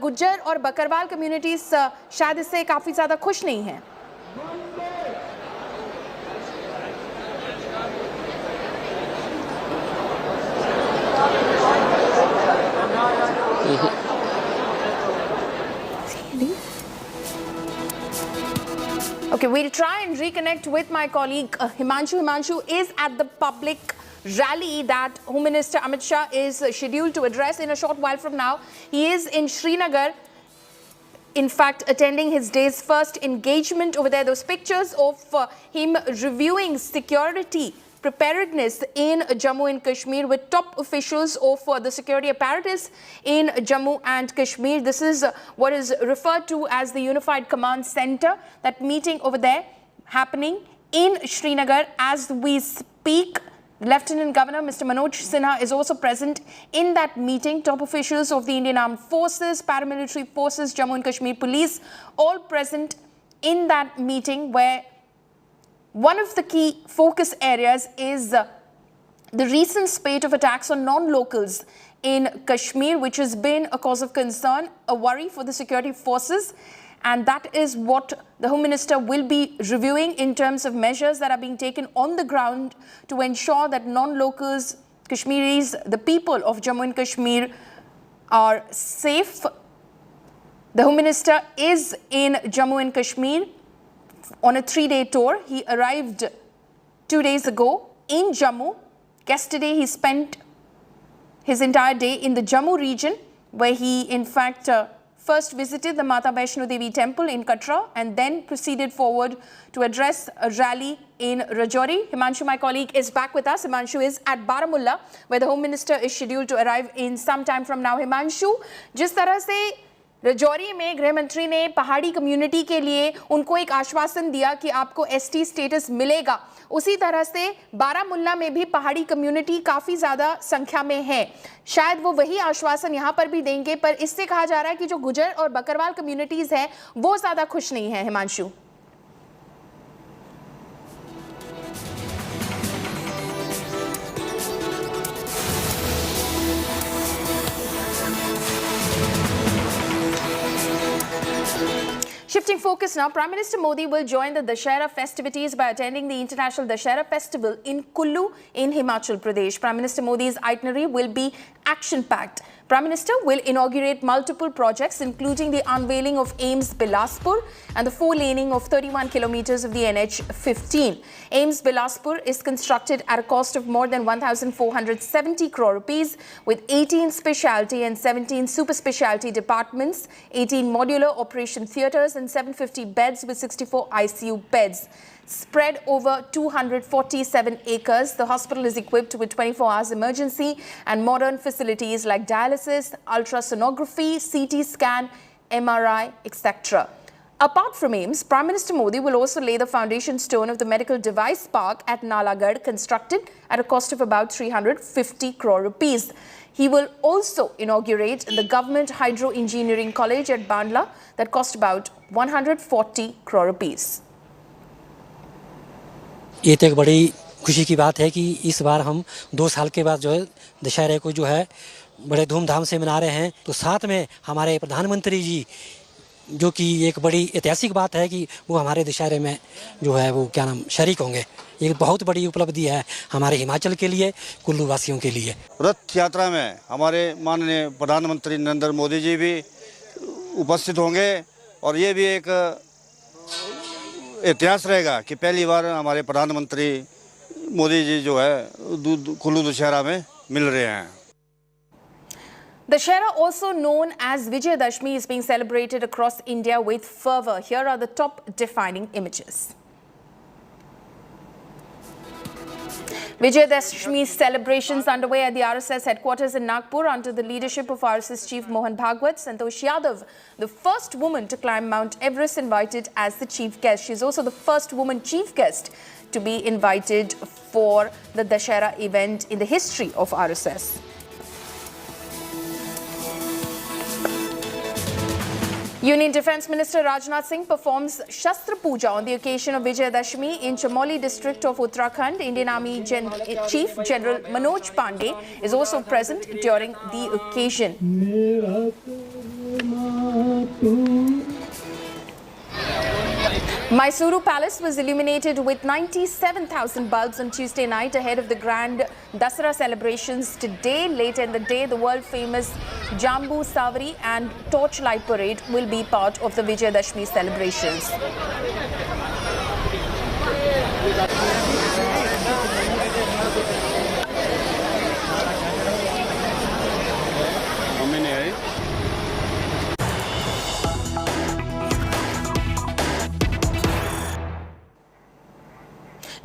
गुज्जर और बकरवाल कम्युनिटीज शायद इससे काफ़ी ज़्यादा खुश नहीं हैं। Okay, we'll try and reconnect with my colleague Himanshu. Himanshu is at the public rally that Home Minister Amit Shah is scheduled to address in a short while from now. He is in Srinagar, in fact, attending his day's first engagement over there. Those pictures of him reviewing security preparedness in Jammu and Kashmir with top officials of the security apparatus in Jammu and Kashmir. This is what is referred to as the Unified Command Center. That meeting over there happening in Srinagar as we speak. Lieutenant Governor Mr. Manoj Sinha is also present in that meeting. Top officials of the Indian Armed Forces, paramilitary forces, Jammu and Kashmir Police, all present in that meeting, where one of the key focus areas is the recent spate of attacks on non-locals in Kashmir, which has been a cause of concern, a worry for the security forces. And that is what the Home Minister will be reviewing in terms of measures that are being taken on the ground to ensure that non-locals, Kashmiris, the people of Jammu and Kashmir are safe. The Home Minister is in Jammu and Kashmir on a 3-day tour. He arrived 2 days ago in Jammu. Yesterday, he spent his entire day in the Jammu region, where he, in fact, first visited the Mata Vaishno Devi temple in Katra and then proceeded forward to address a rally in Rajouri. Himanshu, my colleague, is back with us. Himanshu is at Baramulla, where the Home Minister is scheduled to arrive in some time from now. Himanshu, जिस तरह से रजौरी में गृह मंत्री ने पहाड़ी community के लिए उनको एक आश्वासन दिया कि आपको एसटी स्टेटस मिलेगा, उसी तरह से बारामुल्ला में भी पहाड़ी कम्युनिटी काफ़ी ज़्यादा संख्या में है। शायद वो वही आश्वासन यहाँ पर भी देंगे, पर इससे कहा जा रहा है कि जो गुजर और बकरवाल कम्युनिटीज़ हैं वो ज़्यादा खुश नहीं है। Himanshu, shifting focus now, Prime Minister Modi will join the Dussehra festivities by attending the International Dussehra Festival in Kullu in Himachal Pradesh. Prime Minister Modi's itinerary will be action-packed. Prime Minister will inaugurate multiple projects, including the unveiling of AIIMS Bilaspur and the 4-laning of 31 kilometers of the NH15. AIIMS Bilaspur is constructed at a cost of more than 1,470 crore rupees, with 18 specialty and 17 super specialty departments, 18 modular operation theatres and 750 beds with 64 ICU beds. Spread over 247 acres, the hospital is equipped with 24 hours emergency and modern facilities like dialysis, ultrasonography, CT scan, MRI, etc. Apart from AIIMS, Prime Minister Modi will also lay the foundation stone of the medical device park at Nalagarh, constructed at a cost of about 350 crore rupees. He will also inaugurate the Government Hydro Engineering College at Bandla that cost about 140 crore rupees. ये तो एक बड़ी खुशी की बात है कि इस बार हम 2 साल के बाद जो है दशहरे को जो है बड़े धूमधाम से मना रहे हैं। तो साथ में हमारे प्रधानमंत्री जी, जो कि एक बड़ी ऐतिहासिक बात है कि वो हमारे दशहरे में जो है वो क्या नाम शरीक होंगे। ये बहुत बड़ी उपलब्धि है हमारे हिमाचल के लिए, कुल्लू वासियों के लिए। रथ यात्रा में हमारे माननीय प्रधानमंत्री नरेंद्र मोदी जी भी उपस्थित होंगे और ये भी एक इतिहास रहेगा कि पहली बार हमारे प्रधानमंत्री मोदी जी जो है कुल्लू दशहरा में मिल रहे हैं। Dussehra, also known as Vijayadashmi, is being celebrated across India with fervour. Here are the top defining images. Vijayadashmi celebrations underway at the RSS headquarters in Nagpur under the leadership of RSS Chief Mohan Bhagwat. Santosh Yadav, the first woman to climb Mount Everest, invited as the chief guest. She is also the first woman chief guest to be invited for the Dussehra event in the history of RSS. Union Defence Minister Rajnath Singh performs Shastra Puja on the occasion of Vijayadashmi in Chamoli district of Uttarakhand. Indian Army Chief General Manoj Pandey is also present during the occasion. Mysuru Palace was illuminated with 97,000 bulbs on Tuesday night ahead of the grand Dasara celebrations today. Later in the day, the world-famous Jambu Savari and Torchlight Parade will be part of the Vijayadashmi celebrations.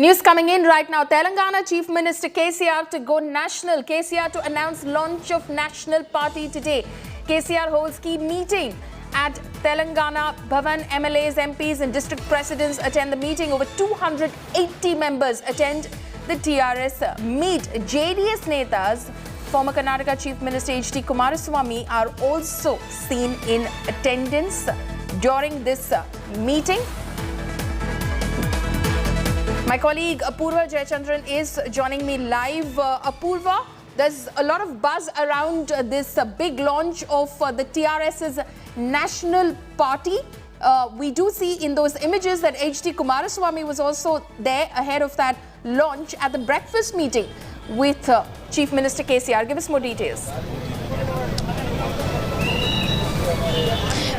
News coming in right now. Telangana Chief Minister KCR to go national. KCR to announce launch of National Party today. KCR holds key meeting at Telangana Bhavan. MLAs, MPs and district presidents attend the meeting. Over 280 members attend the TRS meet. JDS Netas, former Karnataka Chief Minister H.D. Kumaraswamy are also seen in attendance during this meeting. My colleague Apurva Jayachandran is joining me live. Apurva, there's a lot of buzz around this big launch of the TRS's National Party. We do see in those images that H.D. Kumaraswamy was also there ahead of that launch at the breakfast meeting with Chief Minister KCR. Give us more details.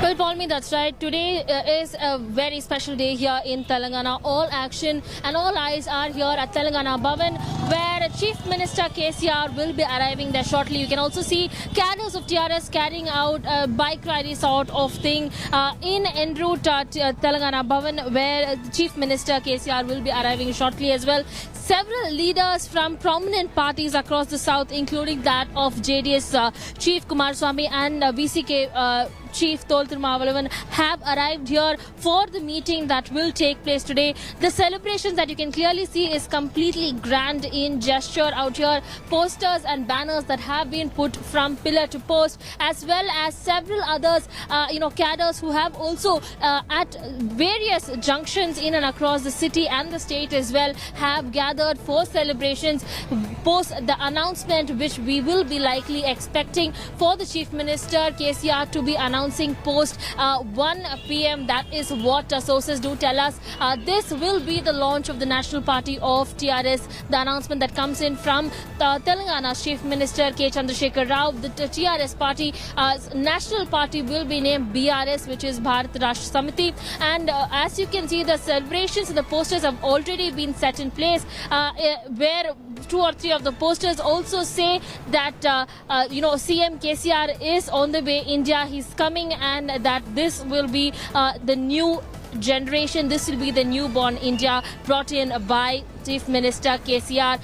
Well, Paulmi, that's right. Today is a very special day here in Telangana. All action and all eyes are here at Telangana Bhavan, where Chief Minister KCR will be arriving there shortly. You can also see cadres of TRS carrying out a bike rally sort of thing en route at Telangana Bhavan, where Chief Minister KCR will be arriving shortly as well. Several leaders from prominent parties across the south, including that of JDS Chief Kumaraswamy and VCK Chief Tol Tirumavalavan, have arrived here for the meeting that will take place today. The celebrations that you can clearly see is completely grand in gesture out here. Posters and banners that have been put from pillar to post, as well as several others, cadres who have also at various junctions in and across the city and the state as well, have gathered for celebrations post the announcement which we will be likely expecting for the Chief Minister KCR to be announcing post 1 p.m. That is what sources do tell us. This will be the launch of the National Party of TRS. The announcement that comes in from Telangana's Chief Minister K. Chandrasekhar Rao. The TRS party, National Party, will be named BRS, which is Bharat Rashtra Samiti. And as you can see, the celebrations and the posters have already been set in place, where 2 or 3 of the posters also say that CM KCR is on the way. India, he's coming, and that this will be the new generation. This will be the newborn India brought in by Chief Minister KCR.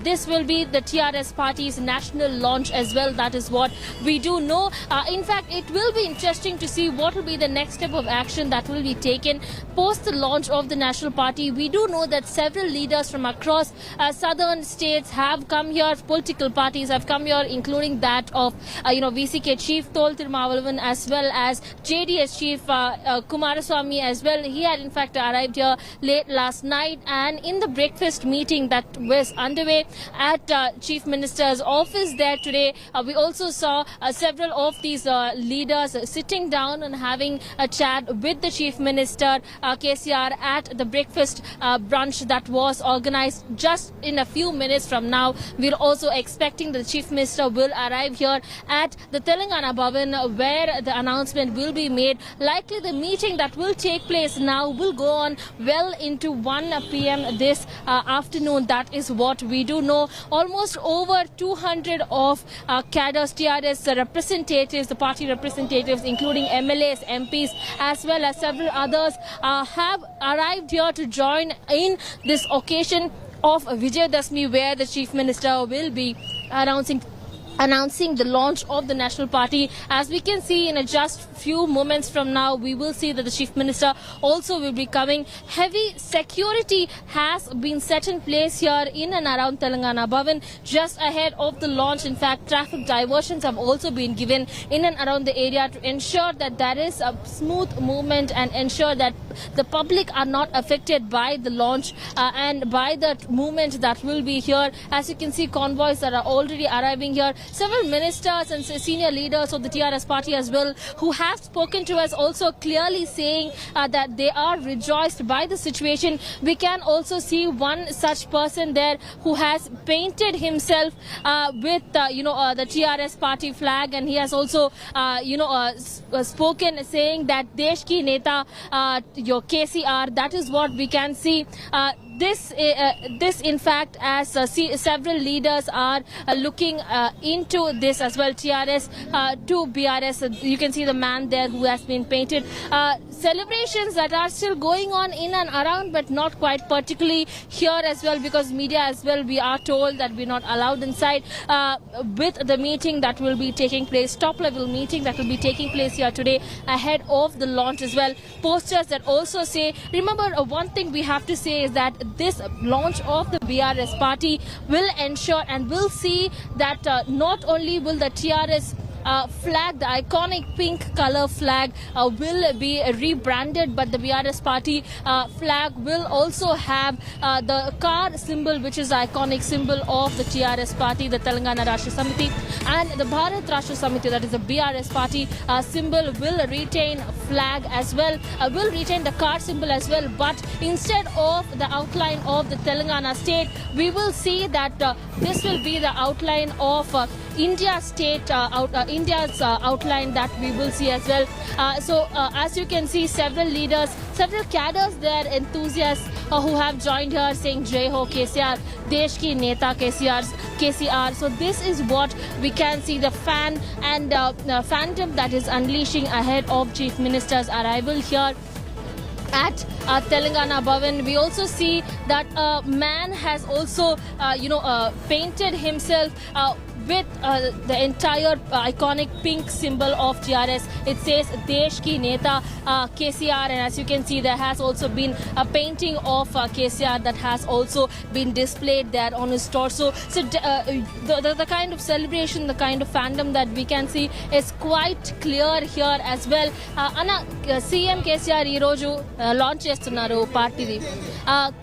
This will be the TRS party's national launch as well. That is what we do know. In fact, it will be interesting to see what will be the next step of action that will be taken post the launch of the national party. We do know that several leaders from across southern states have come here. Political parties have come here, including that of VCK Chief Tol Tirumavalavan, as well as JDS Chief Kumaraswamy as well. He had in fact arrived here late last night, and in the breakfast meeting that was underway at Chief Minister's office there today, we also saw several of these leaders sitting down and having a chat with the Chief Minister KCR at the breakfast brunch that was organized just in a few minutes from now. We're also expecting the Chief Minister will arrive here at the Telangana Bhavan, where the announcement will be made. Likely the meeting that will take place now will go on well into 1 p.m. this afternoon. That is what we do know. Almost over 200 of cadres, TRS representatives, the party representatives, including MLAs, MPs, as well as several others, have arrived here to join in this occasion of Vijayadashmi, where the Chief Minister will be announcing the launch of the National Party. As we can see, in just few moments from now, we will see that the Chief Minister also will be coming. Heavy security has been set in place here in and around Telangana Bhavan just ahead of the launch. In fact, traffic diversions have also been given in and around the area to ensure that there is a smooth movement and ensure that the public are not affected by the launch and by the movement that will be here. As you can see, convoys that are already arriving here. several ministers and senior leaders of the TRS party as well, who have spoken to us, also clearly saying that they are rejoiced by the situation. We can also see one such person there who has painted himself with the TRS party flag, and he has also spoken saying that Desh ki Neta, your KCR. That is what we can see. This in fact, as several leaders are looking into this as well, TRS to BRS. You can see the man there who has been painted. Celebrations that are still going on in and around, but not quite particularly here as well, because media as well, we are told that we're not allowed inside with the meeting that will be taking place, top level meeting that will be taking place here today ahead of the launch as well. Posters that also say, remember, one thing we have to say is that this launch of the BRS party will ensure and will see that not only will the TRS flag, the iconic pink color flag, will be rebranded, but the BRS party flag will also have the car symbol, which is the iconic symbol of the TRS party, the Telangana Rashtra Samiti, and the Bharat Rashtra Samiti, that is the BRS party symbol, will retain flag as well, will retain the car symbol as well, but instead of the outline of the Telangana state, we will see that this will be the outline of India's state, India's outline that we will see as well. So as you can see, several leaders, several cadres there, enthusiasts who have joined here saying Jai Ho KCR, Desh ki Neta KCR. So this is what we can see, the fan and phantom that is unleashing ahead of Chief Minister's arrival here at Telangana Bhavan. We also see that a man has also painted himself with the entire iconic pink symbol of TRS. It says Desh ki Neta KCR, and as you can see, there has also been a painting of KCR that has also been displayed there on his torso. So the kind of celebration, the kind of fandom that we can see is quite clear here as well. Anna, CM KCR ee roju launch chestunnaru party di,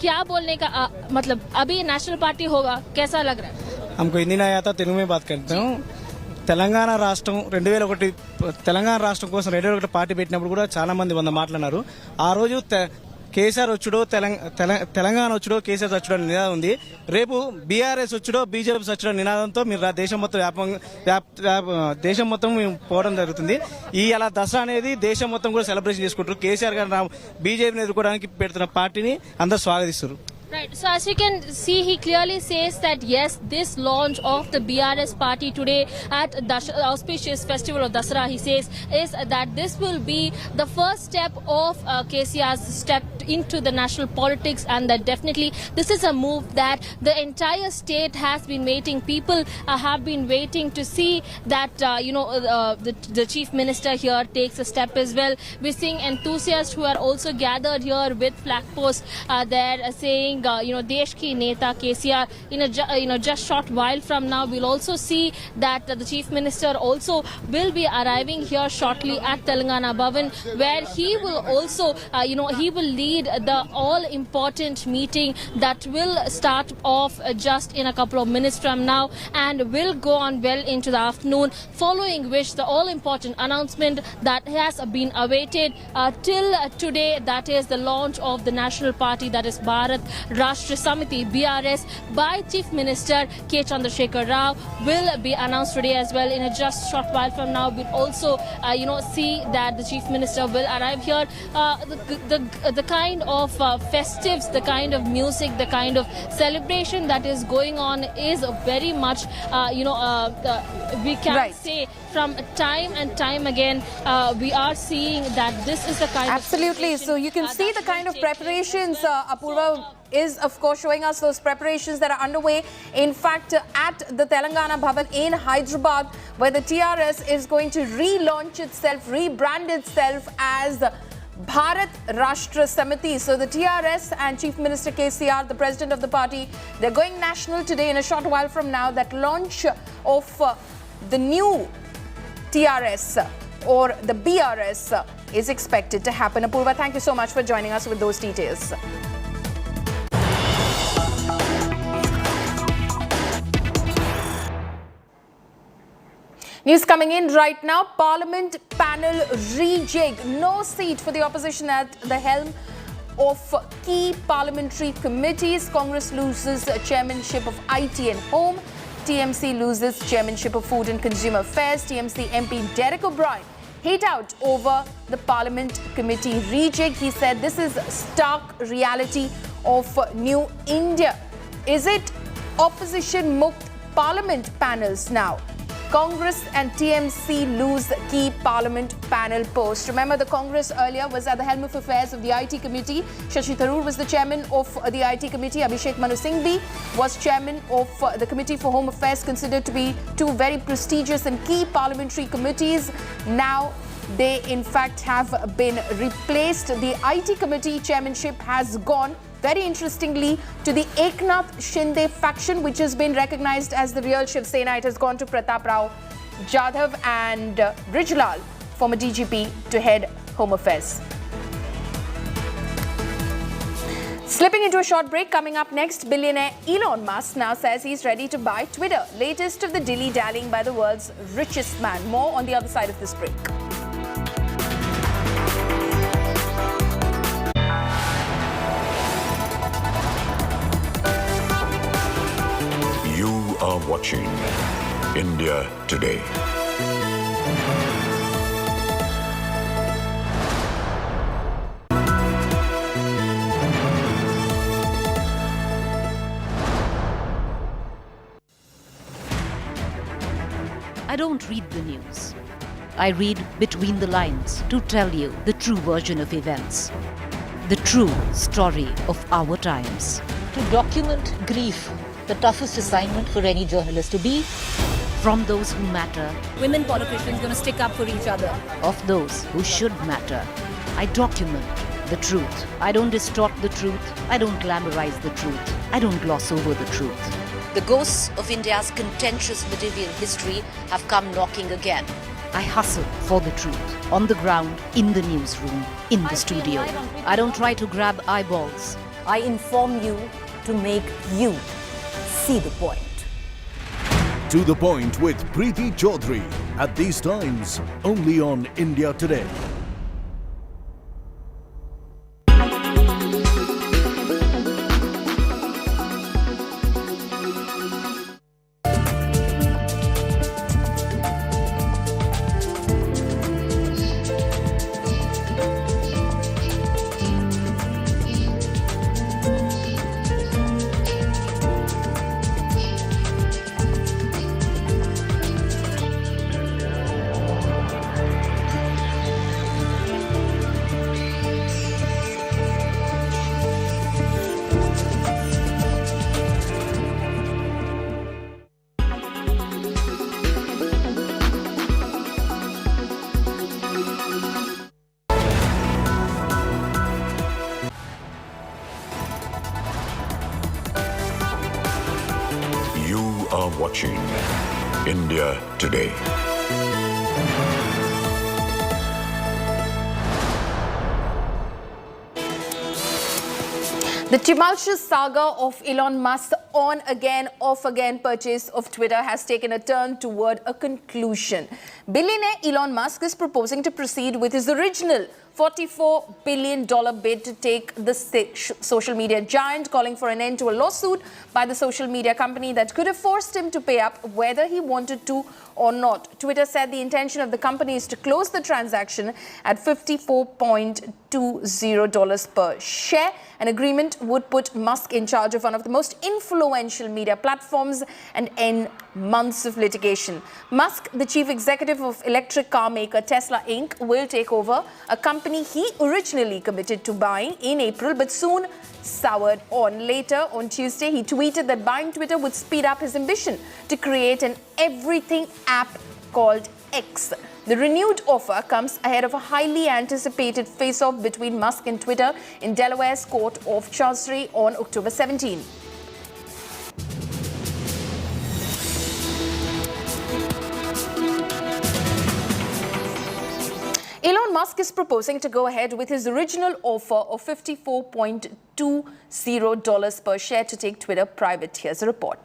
kya bolne ka matlab abhi national party hoga, kaisa lag raha hai? हमको हिंदी नहीं आता, तेलुगु में बात करता हूँ. తెలంగాణ రాష్ట్రం 2001 తెలంగాణ రాష్ట్రం కోసం 2001 పార్టీ పెట్టినప్పుడు కూడా చాలా మంది మాట్లాడారు. ఆ రోజు కేసీఆర్ వచ్చుడో తెలంగాణ వచ్చుడో కేసీఆర్ వచ్చుడో నినాదం ఉంది. రేపు బీఆర్ఎస్ వచ్చుడో బీజేపీ వచ్చుడో నినాదంతో మీరు దేశం మొత్తం పోవడం జరుగుతుంది. ఈ అలా దసరా అనేది దేశం మొత్తం కూడా సెలబ్రేషన్ చేసుకుంటారు. కేసీఆర్ గారు బీజేపీని ఎదుర్కోవడానికి పెడుతున్న పార్టీని అందరూ స్వాగతిస్తారు. Right. So as you can see, he clearly says that yes, this launch of the BRS party today at the auspicious festival of Dasara, he says, is that this will be the first step of KCR's step into the national politics, and that definitely this is a move that the entire state has been waiting. People have been waiting to see that the chief minister here takes a step as well. We're seeing enthusiasts who are also gathered here with flag posts there saying Desh ki Neta KCR. In a just short while from now, we'll also see that the chief minister also will be arriving here shortly at Telangana Bhavan, where he will also he will lead the all important meeting that will start off just in a couple of minutes from now and will go on well into the afternoon, following which the all important announcement that has been awaited till today, that is the launch of the national party, that is Bharat Rashtra Samiti BRS by Chief Minister K. Chandrasekhar Rao, will be announced today as well. In a just short while from now, we'll also see that the Chief Minister will arrive here. The kind of festives, the kind of music, the kind of celebration that is going on is very much we can say from time and time again we are seeing that this is the kind absolutely. of So you can see the kind of preparations. Apurva is of course showing us those preparations that are underway. In fact, at the Telangana Bhavan in Hyderabad, where the TRS is going to relaunch itself, rebrand itself as Bharat Rashtra Samiti. So the TRS and Chief Minister KCR, the president of the party, they're going national today. In a short while from now, that launch of the new TRS or the BRS is expected to happen. Apurva, thank you so much for joining us with those details. News coming in right now. Parliament panel rejig. No seat for the opposition at the helm of key parliamentary committees. Congress loses chairmanship of IT and Home. TMC loses chairmanship of Food and Consumer Affairs. TMC MP Derek O'Brien hit out over the Parliament committee rejig. He said this is stark reality of New India. Is it opposition mukt Parliament panels now? Congress and TMC lose key Parliament panel posts. Remember, the Congress earlier was at the helm of affairs of the IT committee. Shashi Tharoor was the chairman of the IT committee. Abhishek Manu Singhvi was chairman of the Committee for Home Affairs, considered to be two very prestigious and key parliamentary committees. Now they in fact have been replaced. The IT committee chairmanship has gone, very interestingly, to the Eknath Shinde faction, which has been recognized as the real Shiv Sena. It has gone to Pratap Rao Jadhav and Brijlal, former DGP, to head Home Affairs. Slipping into a short break, coming up next, billionaire Elon Musk now says he's ready to buy Twitter. Latest of the dilly-dallying by the world's richest man. More on the other side of this break. You are watching India Today. I don't read the news. I read between the lines to tell you the true version of events, the true story of our times. To document grief, the toughest assignment for any journalist to be. From those who matter, Women politicians going to stick up for each other. of those who should matter, I document the truth. I don't distort the truth. I don't glamorize the truth. I don't gloss over the truth. The ghosts of India's contentious medieval history have come knocking again. I hustle for the truth, on the ground, in the newsroom, in the studio. I don't try to grab eyeballs. I inform you to make you see the point. To the Point with Preeti Chaudhary. At these times, only on India Today. You are watching India Today. The tumultuous saga of Elon Musk's on-again, off-again purchase of Twitter has taken a turn toward a conclusion. Billionaire Elon Musk is proposing to proceed with his original $44 billion bid to take the social media giant, calling for an end to a lawsuit by the social media company that could have forced him to pay up whether he wanted to or not. Twitter said the intention of the company is to close the transaction at $54.20 per share. An agreement would put Musk in charge of one of the most influential media platforms and end months of litigation. Musk, the chief executive of electric car maker Tesla Inc., will take over a company he originally committed to buying in April but soon soured on. Later on Tuesday, he tweeted that buying Twitter would speed up his ambition to create an everything app called X. The renewed offer comes ahead of a highly anticipated face-off between Musk and Twitter in Delaware's Court of Chancery on October 17. Elon Musk is proposing to go ahead with his original offer of $54.20 per share to take Twitter private. Here's a report.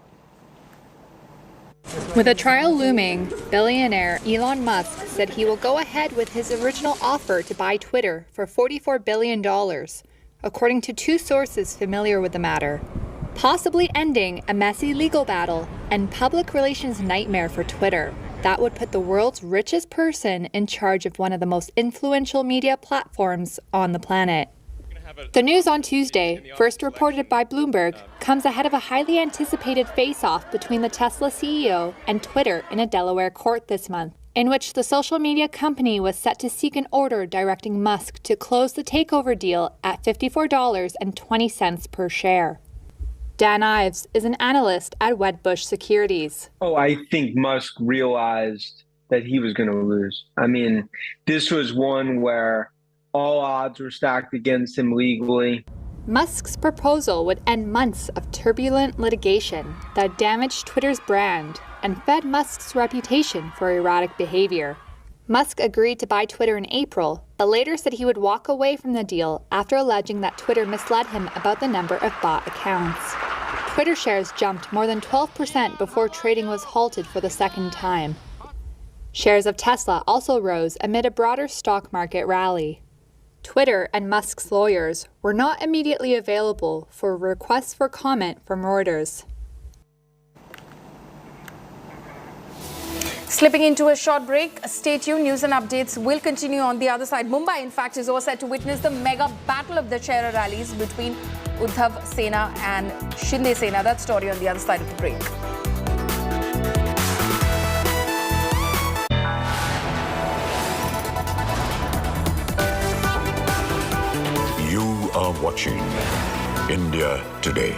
With a trial looming, billionaire Elon Musk said he will go ahead with his original offer to buy Twitter for $44 billion, according to two sources familiar with the matter, possibly ending a messy legal battle and public relations nightmare for Twitter that would put the world's richest person in charge of one of the most influential media platforms on the planet. The news on Tuesday, first reported by Bloomberg, comes ahead of a highly anticipated face-off between the Tesla CEO and Twitter in a Delaware court this month, in which the social media company was set to seek an order directing Musk to close the takeover deal at $54.20 per share. Dan Ives is an analyst at Wedbush Securities. I think Musk realized that he was going to lose. I mean, this was one where all odds were stacked against him legally. Musk's proposal would end months of turbulent litigation that damaged Twitter's brand and fed Musk's reputation for erratic behavior. Musk agreed to buy Twitter in April, but later said he would walk away from the deal after alleging that Twitter misled him about the number of bot accounts. Twitter shares jumped more than 12% before trading was halted for the second time. Shares of Tesla also rose amid a broader stock market rally. Twitter and Musk's lawyers were not immediately available for requests for comment from Reuters. Slipping into a short break, stay tuned. News and updates will continue on the other side. Mumbai, in fact, is also set to witness the mega battle of the Chehra rallies between Uddhav Sena and Shinde Sena. That story on the other side of the break. You are watching India Today.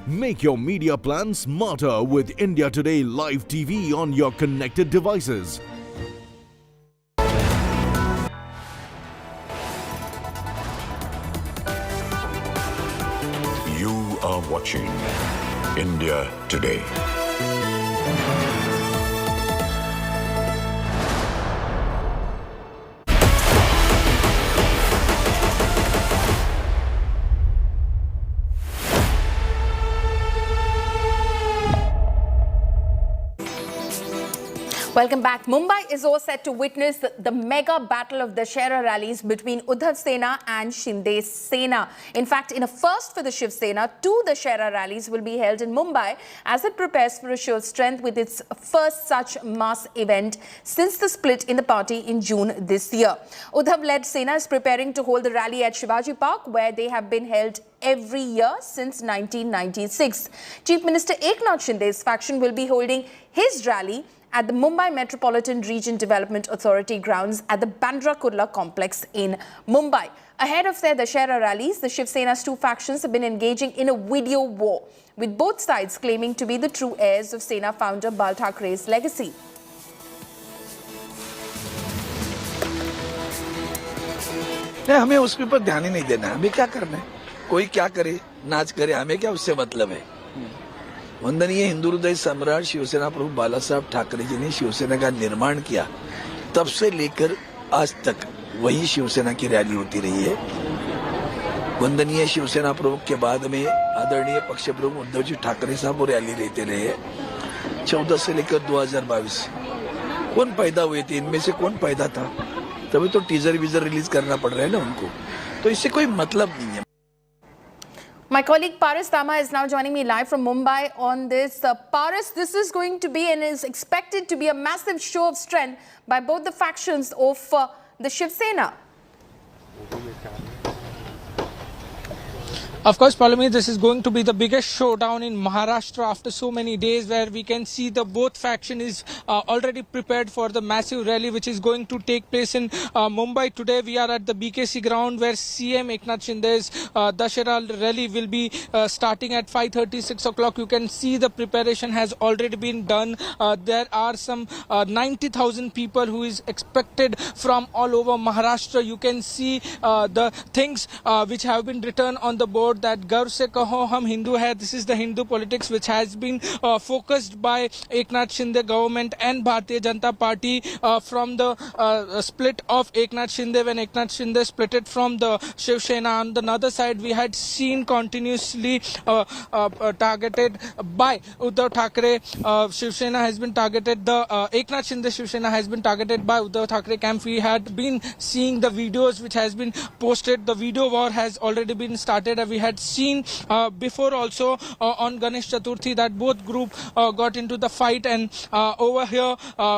Make your media plan smarter with India Today Live TV on your connected devices. You are watching India Today. Welcome back. Mumbai is all set to witness the mega battle of the Chehra rallies between Uddhav Sena and Shinde Sena. In fact, in a first for the Shiv Sena, two Chehra rallies will be held in Mumbai as it prepares for a show of strength with its first such mass event since the split in the party in June this year. Uddhav-led Sena is preparing to hold the rally at Shivaji Park, where they have been held every year since 1996. Chief Minister Eknath Shinde's faction will be holding his rally at the Mumbai Metropolitan Region Development Authority grounds at the Bandra Kurla complex in Mumbai. Ahead of their Dussehra rallies, the Shiv Sena's two factions have been engaging in a video war, with both sides claiming to be the true heirs of Sena founder Bal Thackeray's legacy. नहीं, हमें उसके ऊपर ध्यान ही नहीं देना है। हमें क्या करना है, कोई क्या करे, नाच करे, हमें क्या उससे मतलब है। वंदनीय हिंदू हृदय सम्राट शिवसेना प्रमुख बाला साहब ठाकरे जी ने शिवसेना का निर्माण किया, तब से लेकर आज तक वही शिवसेना की रैली होती रही है। वंदनीय शिवसेना प्रमुख के बाद में आदरणीय पक्ष प्रमुख उद्धव जी ठाकरे साहब वो रैली लेते रहे 14 से लेकर 2022। कौन पैदा हुए थे, इनमें से कौन पैदा था? तभी तो टीजर वीजर रिलीज करना पड़ रहा है ना उनको, तो इससे कोई मतलब नहीं है। My colleague Paris Dama is now joining me live from Mumbai on this. Paris, this is going to be and is expected to be a massive show of strength by both the factions of the Shiv Sena. Of course, Palami, this is going to be the biggest showdown in Maharashtra after so many days, where we can see the both faction is already prepared for the massive rally which is going to take place in Mumbai. Today we are at the BKC ground where CM Eknath Shinde's Dussehra rally will be starting at 5:30, 6 o'clock. You can see the preparation has already been done. There are some 90,000 people who is expected from all over Maharashtra. You can see the things which have been written on the board, that Garv se kaho hum Hindu hai. This is the Hindu politics which has been focused by Eknath Shinde government and Bharatiya Janata Party from the split of Eknath Shinde, when Eknath Shinde split it from the Shiv Sena. On the other side, we had seen continuously targeted by Uddhav Thackeray. Shiv Sena has been targeted, the Eknath Shinde Shiv Sena has been targeted by Uddhav Thackeray camp. We had been seeing the videos which has been posted. The video war has already been started. We had seen before also on Ganesh Chaturthi that both group got into the fight, and over here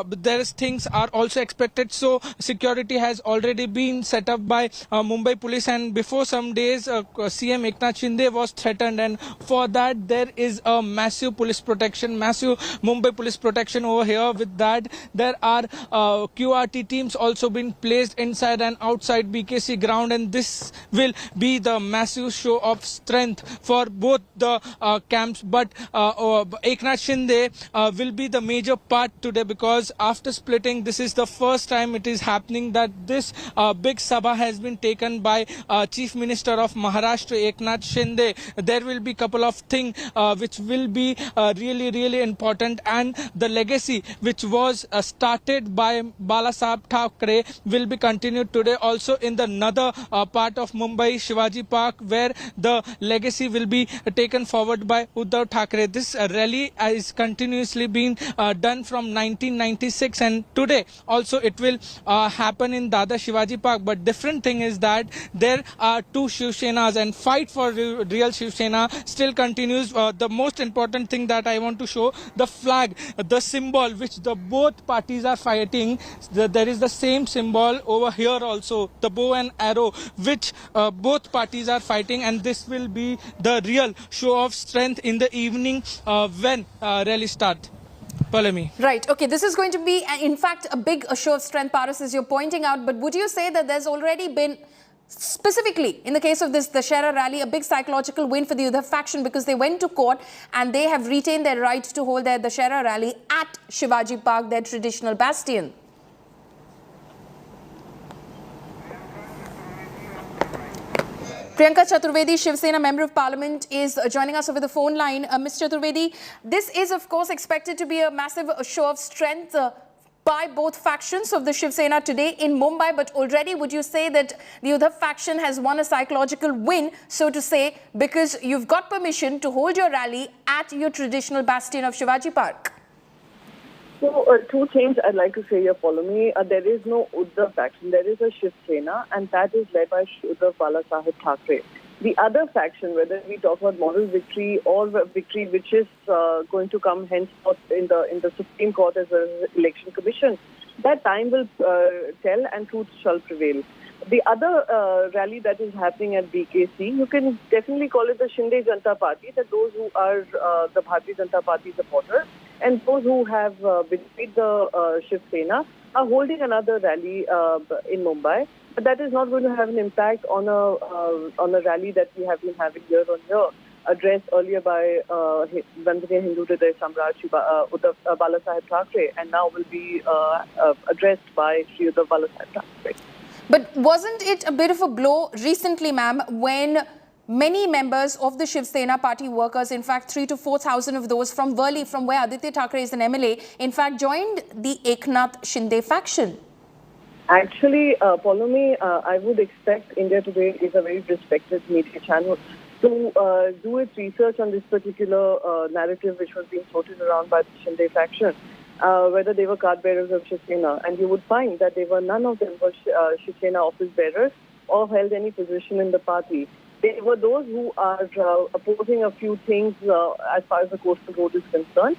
there is things are also expected. So security has already been set up by Mumbai police, and before some days CM Eknath Shinde was threatened, and for that there is a massive police protection, massive Mumbai police protection over here. With that, there are QRT teams also been placed inside and outside BKC ground, and this will be the massive show of strength for both the camps. But Eknath Shinde will be the major part today, because after splitting, this is the first time it is happening that this big sabha has been taken by Chief Minister of Maharashtra Eknath Shinde. There will be couple of things which will be really important, and the legacy which was started by Bala Saheb Thackeray will be continued today also in the another part of Mumbai, Shivaji Park, where the legacy will be taken forward by Uddhav Thackeray. This rally is continuously being done from 1996, and today also it will happen in Dada Shivaji Park. But different thing is that there are two Shiv Senas, and fight for real Shiv Sena still continues. The most important thing that I want to show, the flag, the symbol which the both parties are fighting, there is the same symbol over here also, the bow and arrow which both parties are fighting, and this will be the real show of strength in the evening when rally starts. Palami. Right. Okay. This is going to be, in fact, a big show of strength, Paris, as you're pointing out. But would you say that there's already been, specifically in the case of this Dussehra rally, a big psychological win for the Uddhav faction, because they went to court and they have retained their right to hold their Dussehra rally at Shivaji Park, their traditional bastion? Priyanka Chaturvedi, Shiv Sena Member of Parliament, is joining us over the phone line. Ms. Chaturvedi, this is of course expected to be a massive show of strength by both factions of the Shiv Sena today in Mumbai, but already would you say that the Uddhav faction has won a psychological win, so to say, because you've got permission to hold your rally at your traditional bastion of Shivaji Park? So, two things I'd like to say here, follow me. There is no Uddhav faction. There is a Shiv Sena, and that is led by Uddhav Bala Saheb Thackeray. The other faction, whether we talk about moral victory or victory which is going to come henceforth in the Supreme Court as an election commission, that time will tell and truth shall prevail. The other rally that is happening at BKC, you can definitely call it the Shinde Janata Party, that those who are the Bharatiya Janata Party supporters and those who have betrayed the Shiv Sena are holding another rally in Mumbai. But that is not going to have an impact on a rally that we have been having year on year, addressed earlier by Vandaniya Hindu Hriday Samrat Uddhav Balasaheb Thackeray, and now will be addressed by Shri Uddhav Balasaheb Thackeray. But wasn't it a bit of a blow recently, ma'am, when many members of the Shiv Sena party workers, in fact 3,000 to 4,000 of those from Worli, from where Aditya Thackeray is an MLA, in fact joined the Eknath Shinde faction? Actually, Paulomi, I would expect India Today is a very respected media channel to do its research on this particular narrative which was being floated around by the Shinde faction. Whether they were card bearers of Shiv Sena, and you would find that none of them were Shiv Sena office bearers or held any position in the party. They were those who are opposing a few things as far as the coastal road is concerned.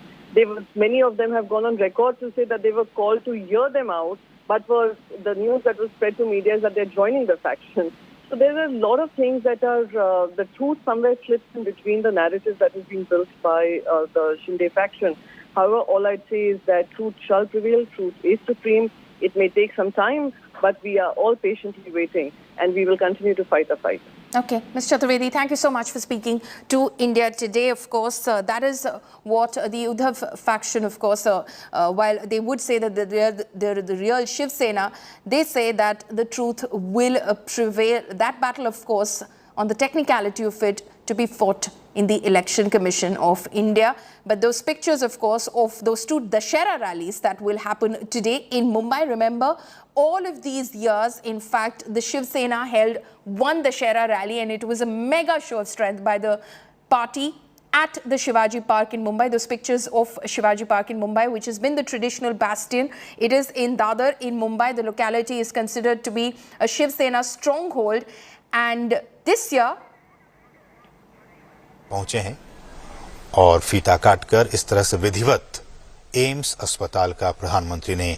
Many of them have gone on record to say that they were called to hear them out, but for the news that was spread to media is that they're joining the faction. So there are a lot of things that are, the truth somewhere slips in between the narrative that is being built by the Shinde faction. However, all I'd say is that truth shall prevail, truth is supreme. It may take some time, but we are all patiently waiting, and we will continue to fight the fight. Okay, Ms. Chaturvedi, thank you so much for speaking to India Today. Of course, that is what the Uddhav faction, of course, while they would say that they're the real Shiv Sena, they say that the truth will prevail. That battle, of course, on the technicality of it, to be fought in the Election Commission of India. But those pictures, of course, of those two Dashera rallies that will happen today in Mumbai. Remember, all of these years, in fact, the Shiv Sena held one Dashera rally, and it was a mega show of strength by the party at the Shivaji Park in Mumbai. Those pictures of Shivaji Park in Mumbai, which has been the traditional bastion. It is in Dadar in Mumbai. The locality is considered to be a Shiv Sena stronghold. And this year, पहुंचे हैं और फीता काटकर इस तरह से विधिवत AIIMS अस्पताल का प्रधानमंत्री ने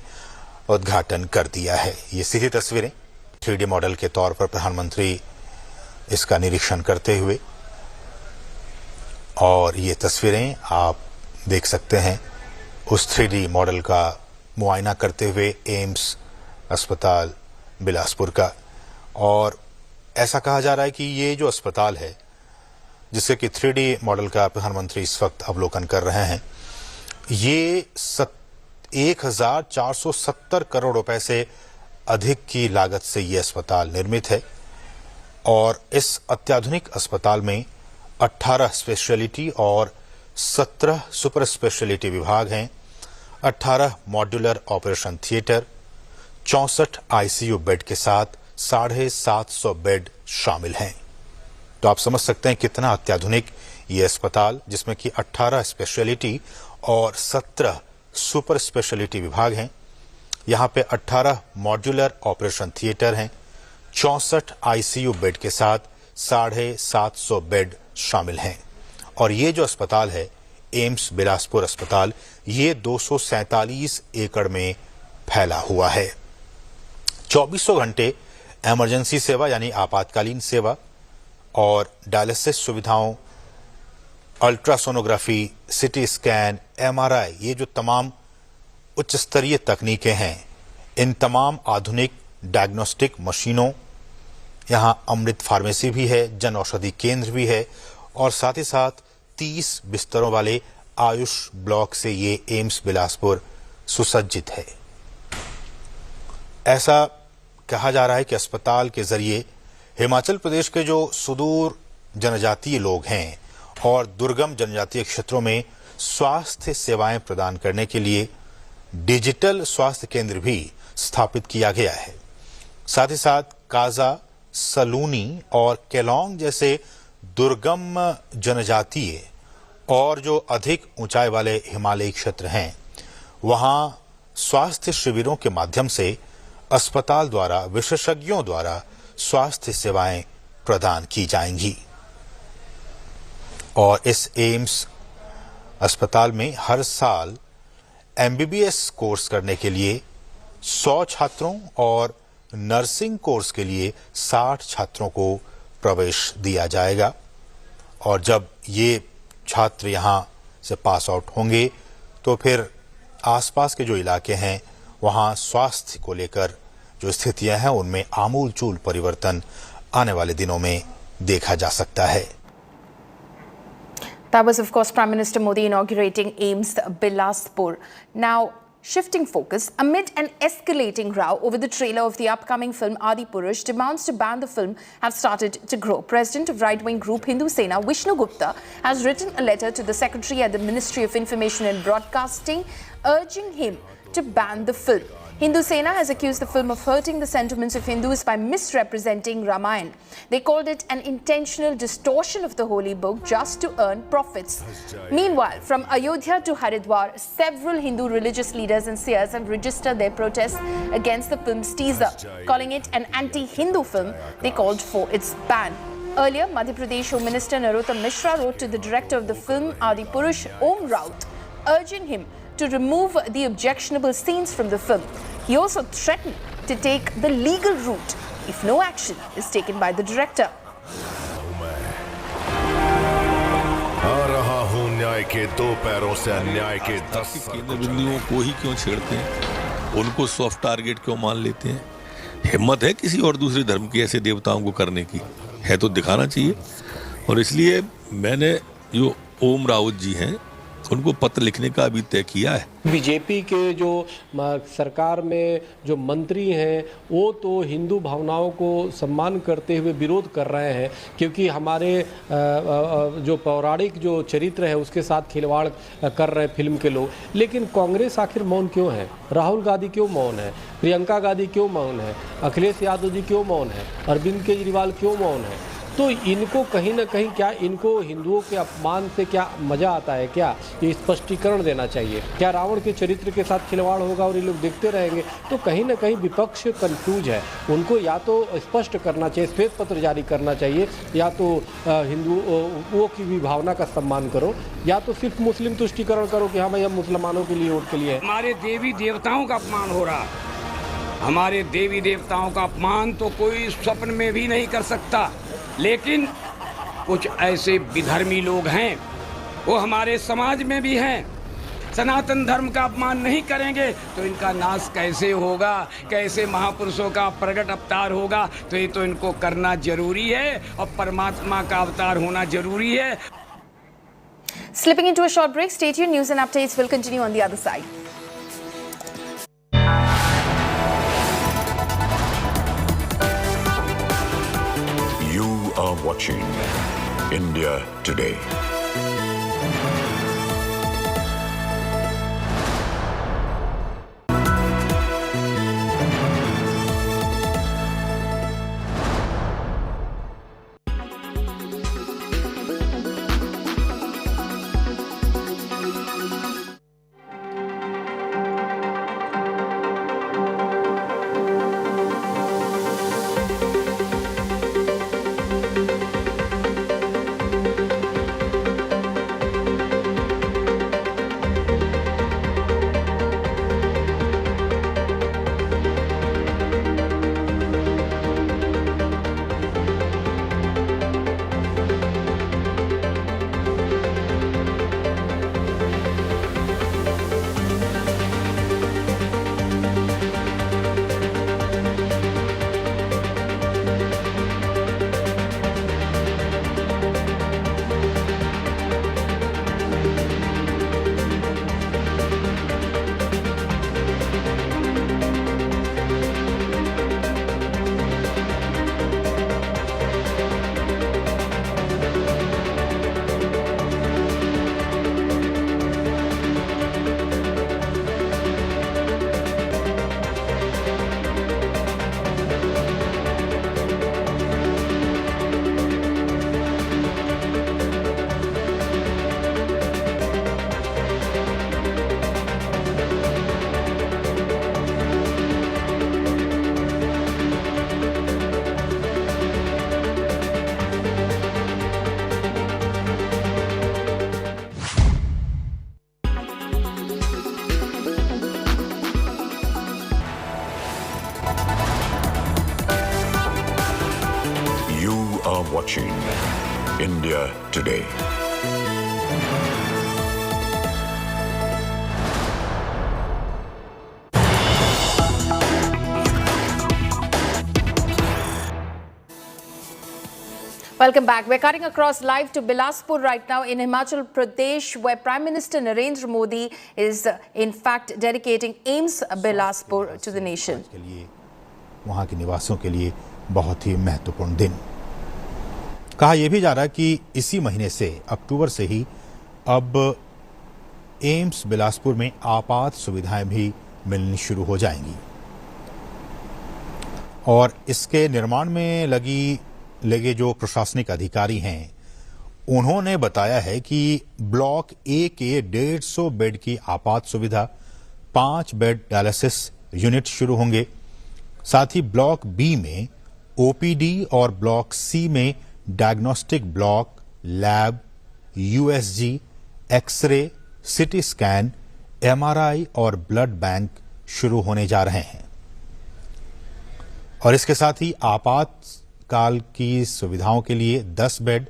उद्घाटन कर दिया है। ये सीधी तस्वीरें 3D मॉडल के तौर पर प्रधानमंत्री इसका निरीक्षण करते हुए, और ये तस्वीरें आप देख सकते हैं उस 3D मॉडल का मुआयना करते हुए एम्स अस्पताल बिलासपुर का। और ऐसा कहा जा रहा है कि ये जो अस्पताल है जिससे कि 3D मॉडल का प्रधानमंत्री इस वक्त अवलोकन कर रहे हैं, ये 1470 करोड़ रुपए से अधिक की लागत से ये अस्पताल निर्मित है। और इस अत्याधुनिक अस्पताल में 18 स्पेशलिटी और 17 सुपर स्पेशलिटी विभाग हैं, 18 modular operation theatre, 64 ICU bed के साथ 750 बेड शामिल हैं। तो आप समझ सकते हैं कितना अत्याधुनिक ये अस्पताल, जिसमें कि 18 स्पेशलिटी और 17 सुपर स्पेशलिटी विभाग हैं। यहाँ पे 18 मॉड्यूलर ऑपरेशन थिएटर हैं, 64 ICU बेड के साथ 750 बेड शामिल हैं। और ये जो अस्पताल है एम्स बिलासपुर अस्पताल, ये 247 एकड़ में फैला हुआ है। 24 घंटे इमरजेंसी सेवा यानी आपातकालीन सेवा और डायलिसिस सुविधाओं, अल्ट्रासोनोग्राफी, सिटी स्कैन, MRI, ये जो तमाम उच्च स्तरीय तकनीकें हैं, इन तमाम आधुनिक डायग्नोस्टिक मशीनों, यहाँ अमृत फार्मेसी भी है, जन औषधि केंद्र भी है, और साथ ही साथ 30 बिस्तरों वाले आयुष ब्लॉक से ये एम्स बिलासपुर सुसज्जित है। ऐसा कहा जा रहा है कि अस्पताल के जरिए हिमाचल प्रदेश के जो सुदूर जनजातीय लोग हैं और दुर्गम जनजातीय क्षेत्रों में स्वास्थ्य सेवाएं प्रदान करने के लिए डिजिटल स्वास्थ्य केंद्र भी स्थापित किया गया है। साथ ही साथ काजा, सलूनी और केलोंग जैसे दुर्गम जनजातीय और जो अधिक ऊंचाई वाले हिमालयी क्षेत्र हैं, वहां स्वास्थ्य शिविरों के माध्यम से अस्पताल द्वारा विशेषज्ञों द्वारा स्वास्थ्य सेवाएं प्रदान की जाएंगी। और इस एम्स अस्पताल में हर साल MBBS कोर्स करने के लिए 100 छात्रों और नर्सिंग कोर्स के लिए 60 छात्रों को प्रवेश दिया जाएगा और जब ये छात्र यहाँ से पास आउट होंगे तो फिर आसपास के जो इलाके हैं वहाँ स्वास्थ्य को लेकर जो स्थितियां हैं उनमें आमूलचूल परिवर्तन आने वाले दिनों में देखा जा सकता है। That was, of course, Prime Minister Modi inaugurating AIIMS Bilaspur. Now, shifting focus, amid an escalating row over the trailer of the upcoming film Adipurush, demands to ban the film have started to grow. President of right-wing group Hindu Sena, Vishnu Gupta, has written a letter to the Secretary at the Ministry of Information and Broadcasting, urging him to ban the film. Hindu Sena has accused the film of hurting the sentiments of Hindus by misrepresenting Ramayana. They called it an intentional distortion of the holy book just to earn profits. Meanwhile, from Ayodhya to Haridwar, several Hindu religious leaders and seers have registered their protests against the film's teaser, calling it an anti-Hindu film. They called for its ban. Earlier, Madhya Pradesh Home Minister Narottam Mishra wrote to the director of the film Adipurush, Om Raut, urging him to remove the objectionable scenes from the film. He also threatened to take the legal route if no action is taken by the director. केंद्र बिंदुओं को ही क्यों छेड़ते हैं, उनको soft target क्यों मान लेते हैं? हिम्मत है किसी और दूसरे धर्म के ऐसे देवताओं को करने की? है तो दिखाना चाहिए। और इसलिए मैंने जो ओम राउत जी हैं उनको पत्र लिखने का अभी तय किया है। बीजेपी के जो सरकार में जो मंत्री हैं वो तो हिंदू भावनाओं को सम्मान करते हुए विरोध कर रहे हैं, क्योंकि हमारे जो पौराणिक जो चरित्र है उसके साथ खिलवाड़ कर रहे हैं फिल्म के लोग। लेकिन कांग्रेस आखिर मौन क्यों है? राहुल गांधी क्यों मौन है? प्रियंका गांधी क्यों मौन है? अखिलेश यादव जी क्यों मौन है? अरविंद केजरीवाल क्यों मौन है? तो इनको कहीं ना कहीं क्या इनको हिंदुओं के अपमान से क्या मजा आता है? क्या ये स्पष्टीकरण देना चाहिए? क्या रावण के चरित्र के साथ खिलवाड़ होगा और ये लोग देखते रहेंगे? तो कहीं ना कहीं विपक्ष कंफ्यूज है। उनको या तो स्पष्ट करना चाहिए, श्वेत पत्र जारी करना चाहिए, या तो हिंदुओं की भी भावना का सम्मान करो, या तो सिर्फ मुस्लिम तुष्टीकरण करो कि हाँ भाई हम मुसलमानों के लिए वोट के लिए। हमारे देवी देवताओं का अपमान हो रहा, हमारे देवी देवताओं का अपमान तो कोई स्वप्न में भी नहीं कर सकता। लेकिन कुछ ऐसे विधर्मी लोग हैं, वो हमारे समाज में भी हैं, सनातन धर्म का अपमान नहीं करेंगे तो इनका नाश कैसे होगा? कैसे महापुरुषों का प्रगट अवतार होगा? तो ये तो इनको करना जरूरी है और परमात्मा का अवतार होना जरूरी है। Slipping into a short break, stay tuned. News and updates will continue on the other side. You are watching India Today. watching India Today. Welcome back. We're cutting across live to Bilaspur right now in Himachal Pradesh, where Prime Minister Narendra Modi is in fact dedicating AIIMS Bilaspur to the nation. वहाँ के निवासियों के लिए बहुत ही महत्वपूर्ण दिन। कहा यह भी जा रहा है कि इसी महीने से अक्टूबर से ही अब एम्स बिलासपुर में आपात सुविधाएं भी मिलनी शुरू हो जाएंगी और इसके निर्माण में लगे जो प्रशासनिक अधिकारी हैं उन्होंने बताया है कि ब्लॉक ए के 150 बेड की आपात सुविधा, 5 बेड डायलिसिस यूनिट शुरू होंगे। साथ ही ब्लॉक बी में ओपीडी और ब्लॉक सी में diagnostic block, lab, USG, x-ray, CT scan, MRI और ब्लड बैंक शुरू होने जा रहे हैं। और इसके साथ ही आपातकाल की सुविधाओं के लिए 10 बेड,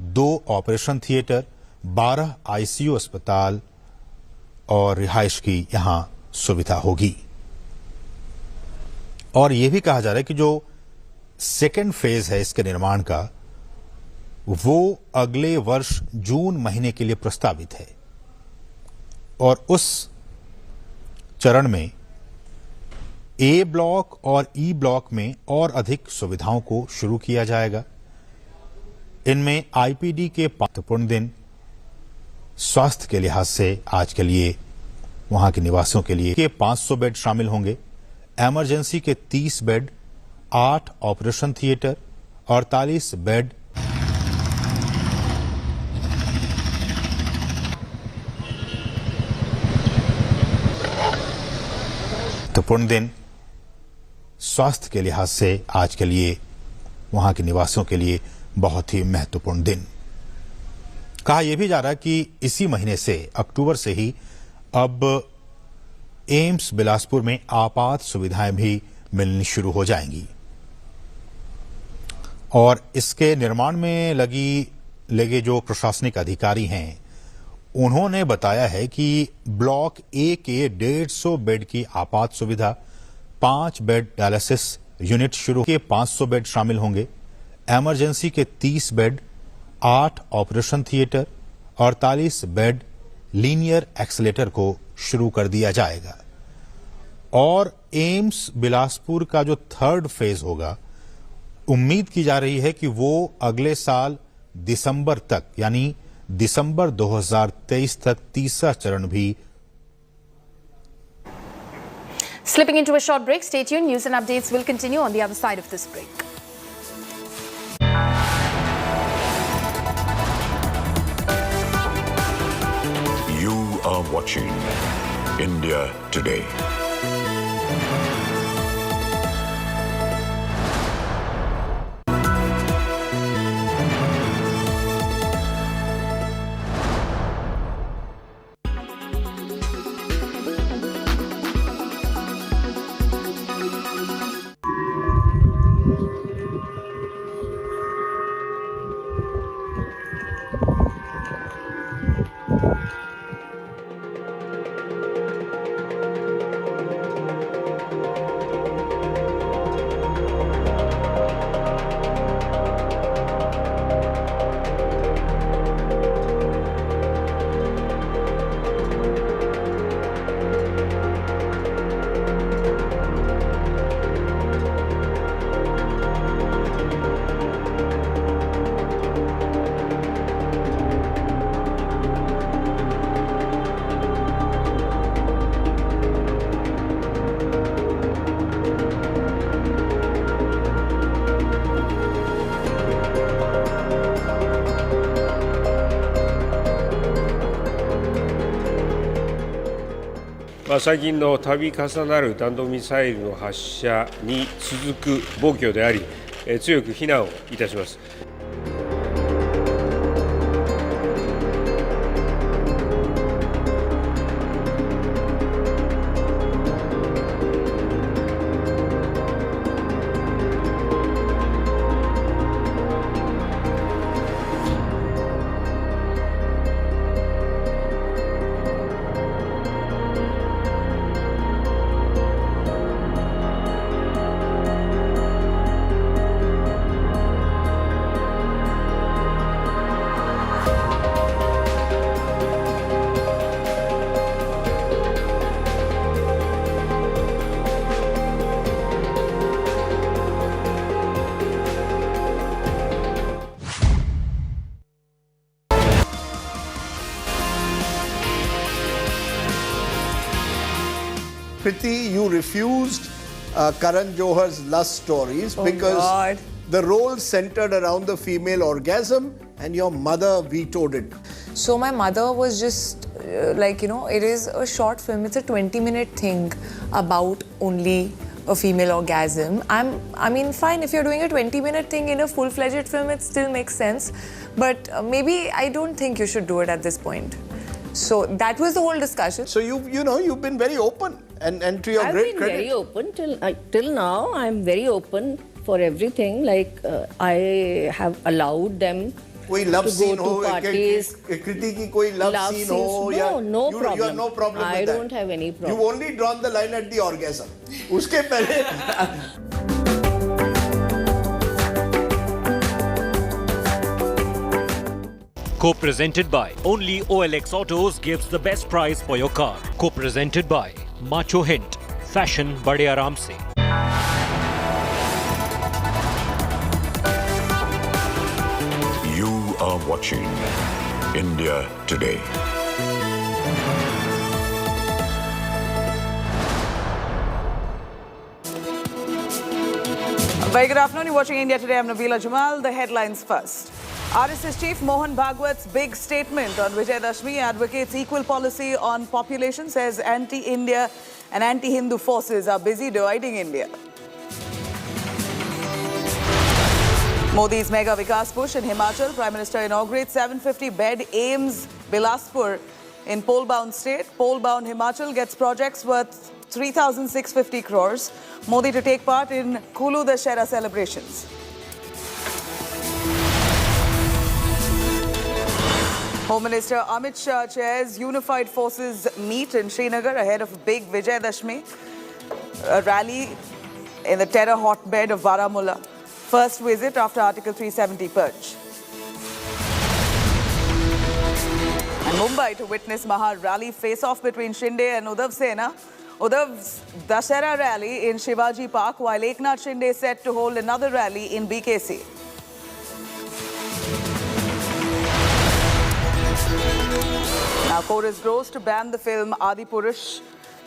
2 ऑपरेशन थिएटर, 12 आईसीयू अस्पताल और रिहाइश की यहां सुविधा होगी। और यह भी कहा जा रहा है कि जो सेकेंड फेज है इसके निर्माण का वो अगले वर्ष जून महीने के लिए प्रस्तावित है और उस चरण में ए ब्लॉक और ई ब्लॉक में और अधिक सुविधाओं को शुरू किया जाएगा। इनमें आईपीडी के महत्वपूर्ण दिन, स्वास्थ्य के लिहाज से आज के लिए वहां के निवासियों के लिए के 500 बेड शामिल होंगे, इमरजेंसी के 30 बेड, 8 ऑपरेशन थिएटर, 48 बेड, महत्वपूर्ण दिन, स्वास्थ्य के लिहाज से आज के लिए वहां के निवासियों के लिए बहुत ही महत्वपूर्ण दिन। कहा यह भी जा रहा है कि इसी महीने से अक्टूबर से ही अब एम्स बिलासपुर में आपात सुविधाएं भी मिलनी शुरू हो जाएंगी और इसके निर्माण में लगे जो प्रशासनिक अधिकारी हैं उन्होंने बताया है कि ब्लॉक ए के 150 बेड की आपात सुविधा, 5 बेड डायलिसिस यूनिट शुरू के 500 बेड शामिल होंगे, इमरजेंसी के 30 bed, 8 operation theatre, 48 bed linear accelerator को शुरू कर दिया जाएगा। और एम्स बिलासपुर का जो थर्ड फेज होगा, उम्मीद की जा रही है कि वो अगले साल दिसंबर तक, यानी दिसंबर 2023 तक तीसरा चरण भी। Slipping into a short break, stay tuned. News and updates will continue on the other side of this break. You are watching India Today.最近の度重なる弾道ミサイルの発射に続く暴挙であり、強く非難をいたします。Kriti, you refused Karan Johar's lust stories because the role centered around the female orgasm and your mother vetoed it. So my mother was just it is a short film. It's a 20-minute thing about only a female orgasm. I mean, fine, if you're doing a 20-minute thing in a full-fledged film, it still makes sense. But maybe I don't think you should do it at this point. So that was the whole discussion. So you've been very open, and to your great credit. I've been very open till now. I'm very open for everything. Like I have allowed them कोई love to scene go हो, to parties. कृति की कोई love scene हो, No you problem. have no problem I with that. don't have any problem. You've only drawn the line at the orgasm. उसके पहले. Co-presented by Only OLX Autos gives the best price for your car. Co-presented by Macho Hint. Fashion बड़े आराम से. You are watching India Today. Very good afternoon. You're watching India Today. I'm Nabila Jamal. The headlines first. RSS chief Mohan Bhagwat's big statement on Vijay Dashmi advocates equal policy on population, says anti-India and anti-Hindu forces are busy dividing India. Modi's mega Vikas push in Himachal. Prime Minister inaugurates 750-bed AIIMS Bilaspur in pole-bound state. Pole-bound Himachal gets projects worth 3,650 crores. Modi to take part in Kulu Dashera celebrations. Home Minister Amit Shah chairs Unified Forces meet in Srinagar ahead of a big Vijay Dashmi rally in the terror hotbed of Baramulla. First visit after Article 370 purge. And Mumbai to witness Maha rally face-off between Shinde and Uddhav Sena. Uddhav's Dashera rally in Shivaji Park, while Eknath Shinde is set to hold another rally in BKC. Now, chorus grows to ban the film Adipurush.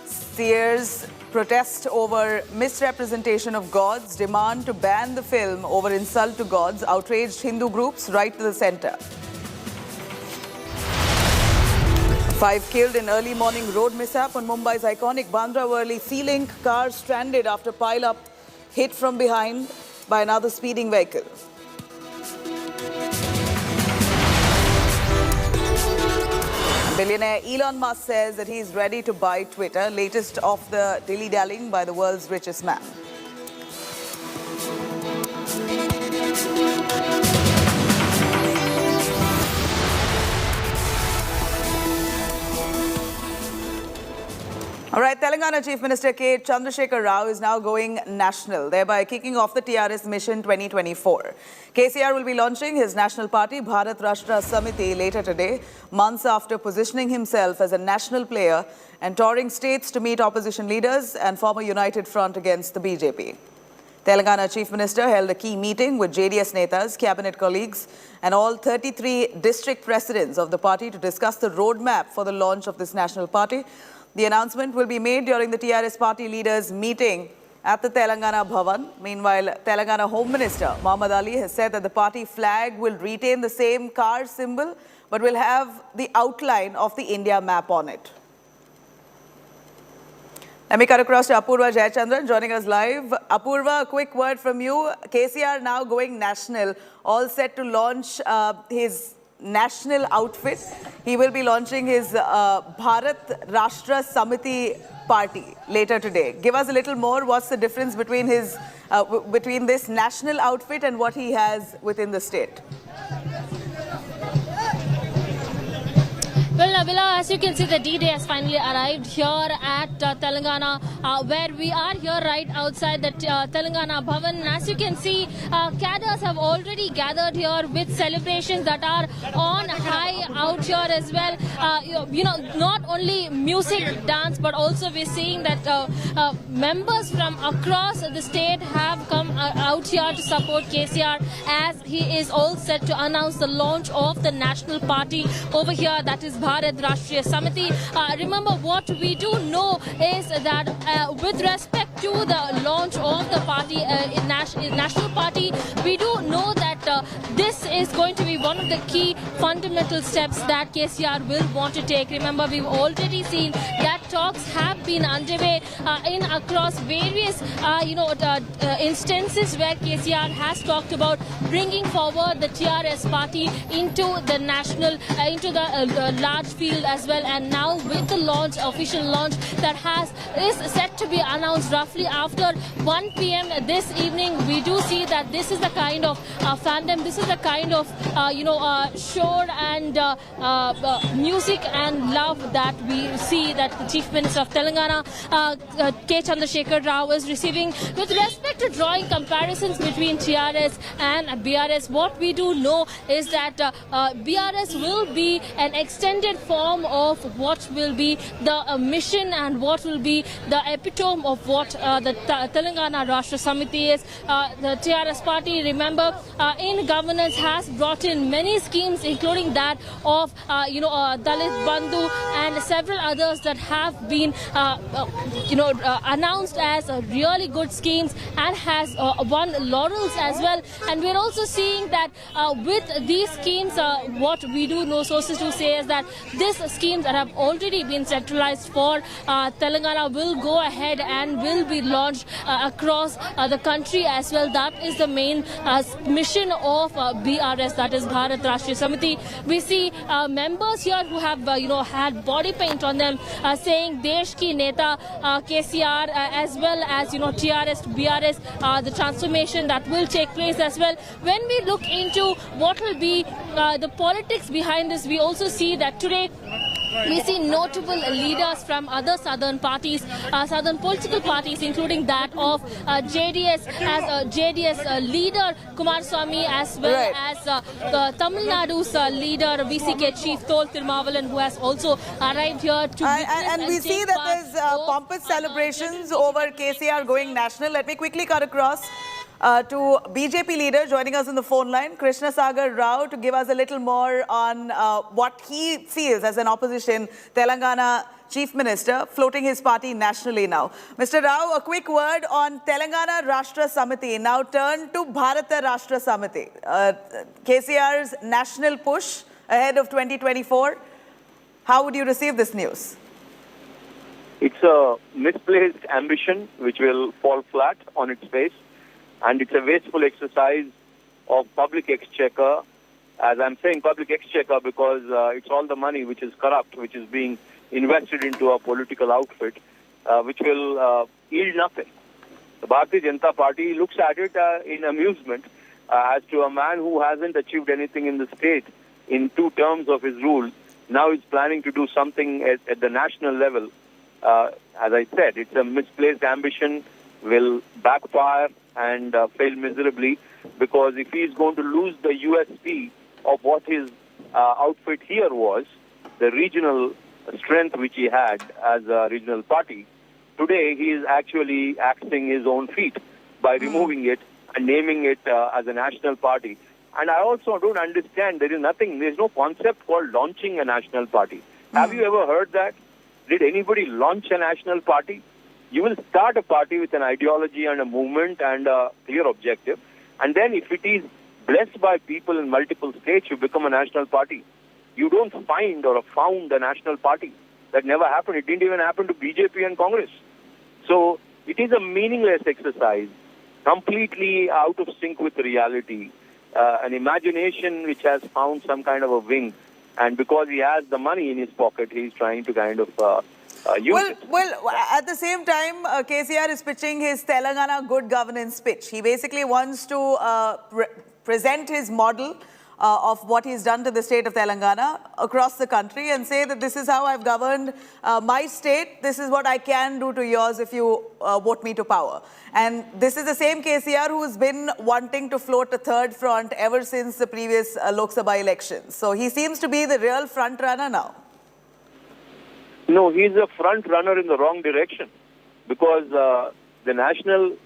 Seers protest over misrepresentation of gods, demand to ban the film over insult to gods, outraged Hindu groups right to the centre. 5 killed in early morning road mishap on Mumbai's iconic Bandra-Worli C-Link. Car stranded after pile-up hit from behind by another speeding vehicle. Billionaire Elon Musk says that he is ready to buy Twitter, latest of the dilly-dallying by the world's richest man. All right, Telangana Chief Minister K. Chandrasekhar Rao is now going national, thereby kicking off the TRS Mission 2024. KCR will be launching his national party, Bharat Rashtra Samiti, later today, months after positioning himself as a national player and touring states to meet opposition leaders and form a united front against the BJP. Telangana Chief Minister held a key meeting with JDS Netas, cabinet colleagues and all 33 district presidents of the party to discuss the roadmap for the launch of this national party. The announcement will be made during the TRS party leaders' meeting at the Telangana Bhavan. Meanwhile, Telangana Home Minister Muhammad Ali has said that the party flag will retain the same car symbol but will have the outline of the India map on it. Let me cut across to Apurva Jayachandran joining us live. Apurva, a quick word from you. KCR now going national, all set to launch his national outfit. He will be launching his Bharat Rashtra Samiti party later today. Give us a little more. What's the difference between his between this national outfit and what he has within the state? Well, Nabila, as you can see, the D-Day has finally arrived here at Telangana, where we are here right outside the Telangana Bhavan. As you can see, cadres have already gathered here with celebrations that are on high out here as well. You know, not only music, dance, but also we're seeing that members from across the state have come out here to support KCR as he is all set to announce the launch of the national party over here, that is Bharat Bharat Rashtriya Samiti. Remember, what we do know is that with respect to the launch of the party, national party, we do know that this is going to be one of the key fundamental steps that KCR will want to take. Remember, we've already seen that talks have been underway in across various instances where KCR has talked about bringing forward the TRS party into the national, into the large field as well. And now with the launch, official launch that is set to be announced roughly after 1 p.m. this evening, we do see that this is the kind of fandom, this is the kind of show and music and love that we see that the Chief Minister of Telangana, K. Chandrasekhar Rao, is receiving. With respect to drawing comparisons between TRS and BRS, what we do know is that BRS will be an extended form of what will be the mission and what will be the epitome of what the Telangana Rashtra Samiti is. The TRS party, remember, in governance has brought in many schemes, including that of Dalit Bandhu and several others that have been announced as really good schemes and has won laurels as well. And we're also seeing that with these schemes, what we do know, sources do say, is that these schemes that have already been centralized for Telangana will go ahead and will be launched across the country as well. That is the main mission of BRS, that is Bharat Rashtriya Samiti. We see members here who have had body paint on them saying Desh Ki Neta KCR, as well as TRS to BRS, the transformation that will take place as well. When we look into what will be the politics behind this, we also see that today we see notable leaders from other southern parties, southern political parties, including that of JDS, as JDS leader Kumaraswamy, as well as the Tamil Nadu's leader VCK Chief Tol Tirumavalan, who has also arrived here to and we see that there's pompous celebrations over KCR going national. Let me quickly cut across to BJP leader joining us on the phone line, Krishna Sagar Rao, to give us a little more on what he feels as an opposition Telangana Chief Minister floating his party nationally now. Mr. Rao, a quick word on Telangana Rashtra Samiti. Now turn to Bharata Rashtra Samiti. KCR's national push ahead of 2024. How would you receive this news? It's a misplaced ambition which will fall flat on its face. And it's a wasteful exercise of public exchequer. As I'm saying public exchequer because it's all the money which is corrupt, which is being invested into a political outfit, which will yield nothing. The Bharatiya Janata Party looks at it in amusement as to a man who hasn't achieved anything in the state in 2 terms of his rule. Now he's planning to do something at the national level. As I said, it's a misplaced ambition, will backfire and fail miserably, because if he is going to lose the USP of what his outfit here was, the regional strength which he had as a regional party, today he is actually axing his own feet by removing it and naming it as a national party. And I also don't understand, there's no concept called launching a national party. Have you ever heard that? Did anybody launch a national party? You will start a party with an ideology and a movement and a clear objective. And then if it is blessed by people in multiple states, you become a national party. You don't find or found a national party. That never happened. It didn't even happen to BJP and Congress. So it is a meaningless exercise, completely out of sync with reality, an imagination which has found some kind of a wing. And because he has the money in his pocket, he's trying to kind of Well, at the same time, KCR is pitching his Telangana good governance pitch. He basically wants to present his model of what he's done to the state of Telangana across the country and say that this is how I've governed my state. This is what I can do to yours if you vote me to power. And this is the same KCR who's been wanting to float a third front ever since the previous Lok Sabha elections. So he seems to be the real front runner now. No, he's a front runner in the wrong direction, because the national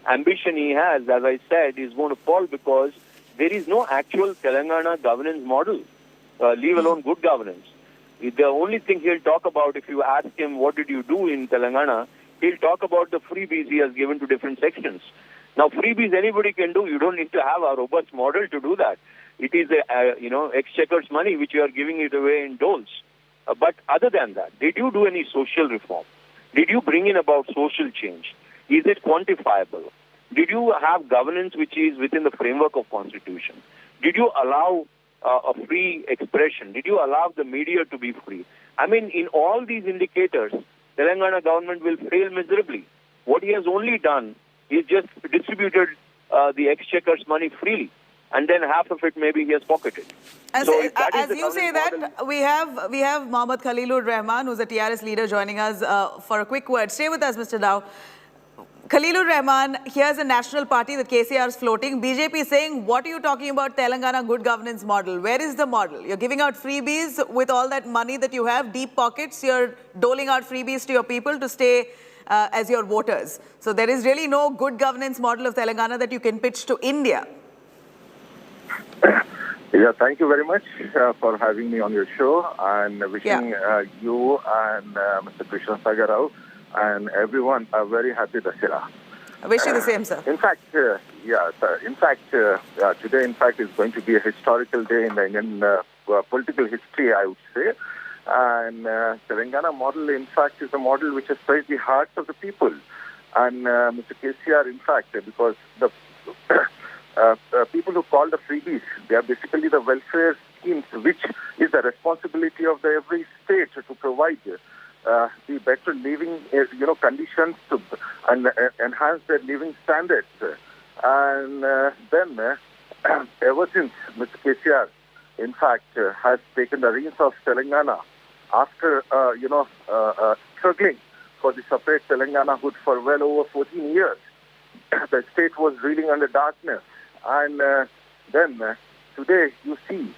ambition he has, as I said, is going to fall because there is no actual Telangana governance model, leave alone good governance. The only thing he'll talk about, if you ask him what did you do in Telangana, he'll talk about the freebies he has given to different sections. Now, freebies anybody can do. You don't need to have a robust model to do that. It is, exchequer's money which you are giving it away in doles. But other than that, did you do any social reform? Did you bring in about social change? Is it quantifiable? Did you have governance which is within the framework of Constitution? Did you allow a free expression? Did you allow the media to be free? I mean, in all these indicators, Telangana government will fail miserably. What he has only done is just distributed the exchequer's money freely, and then half of it maybe he has pocketed. As you say that, we have Mohammad Khalilur Rahman, who's a TRS leader, joining us for a quick word. Stay with us, Mr. Dow. Khalilur Rahman, here's a national party that KCR is floating. BJP is saying, what are you talking about Telangana good governance model? Where is the model? You're giving out freebies with all that money that you have, deep pockets. You're doling out freebies to your people to stay as your voters. So there is really no good governance model of Telangana that you can pitch to India. Yeah, thank you very much for having me on your show, and wishing you and Mr. Krishna Sagar Rao and everyone a very happy Dussehra. I wish you the same, sir. In fact, today, in fact, is going to be a historical day in the Indian political history, I would say. And Telangana model, in fact, is a model which has touched the hearts of the people. And Mr. KCR, in fact, because the people who call the freebies, they are basically the welfare schemes, which is the responsibility of every state to provide the better living, conditions to and enhance their living standards. And then, ever since Mr. KCR, in fact, has taken the reins of Telangana after, struggling for the separate Telangana hood for well over 14 years, the state was reeling under darkness. And then today you see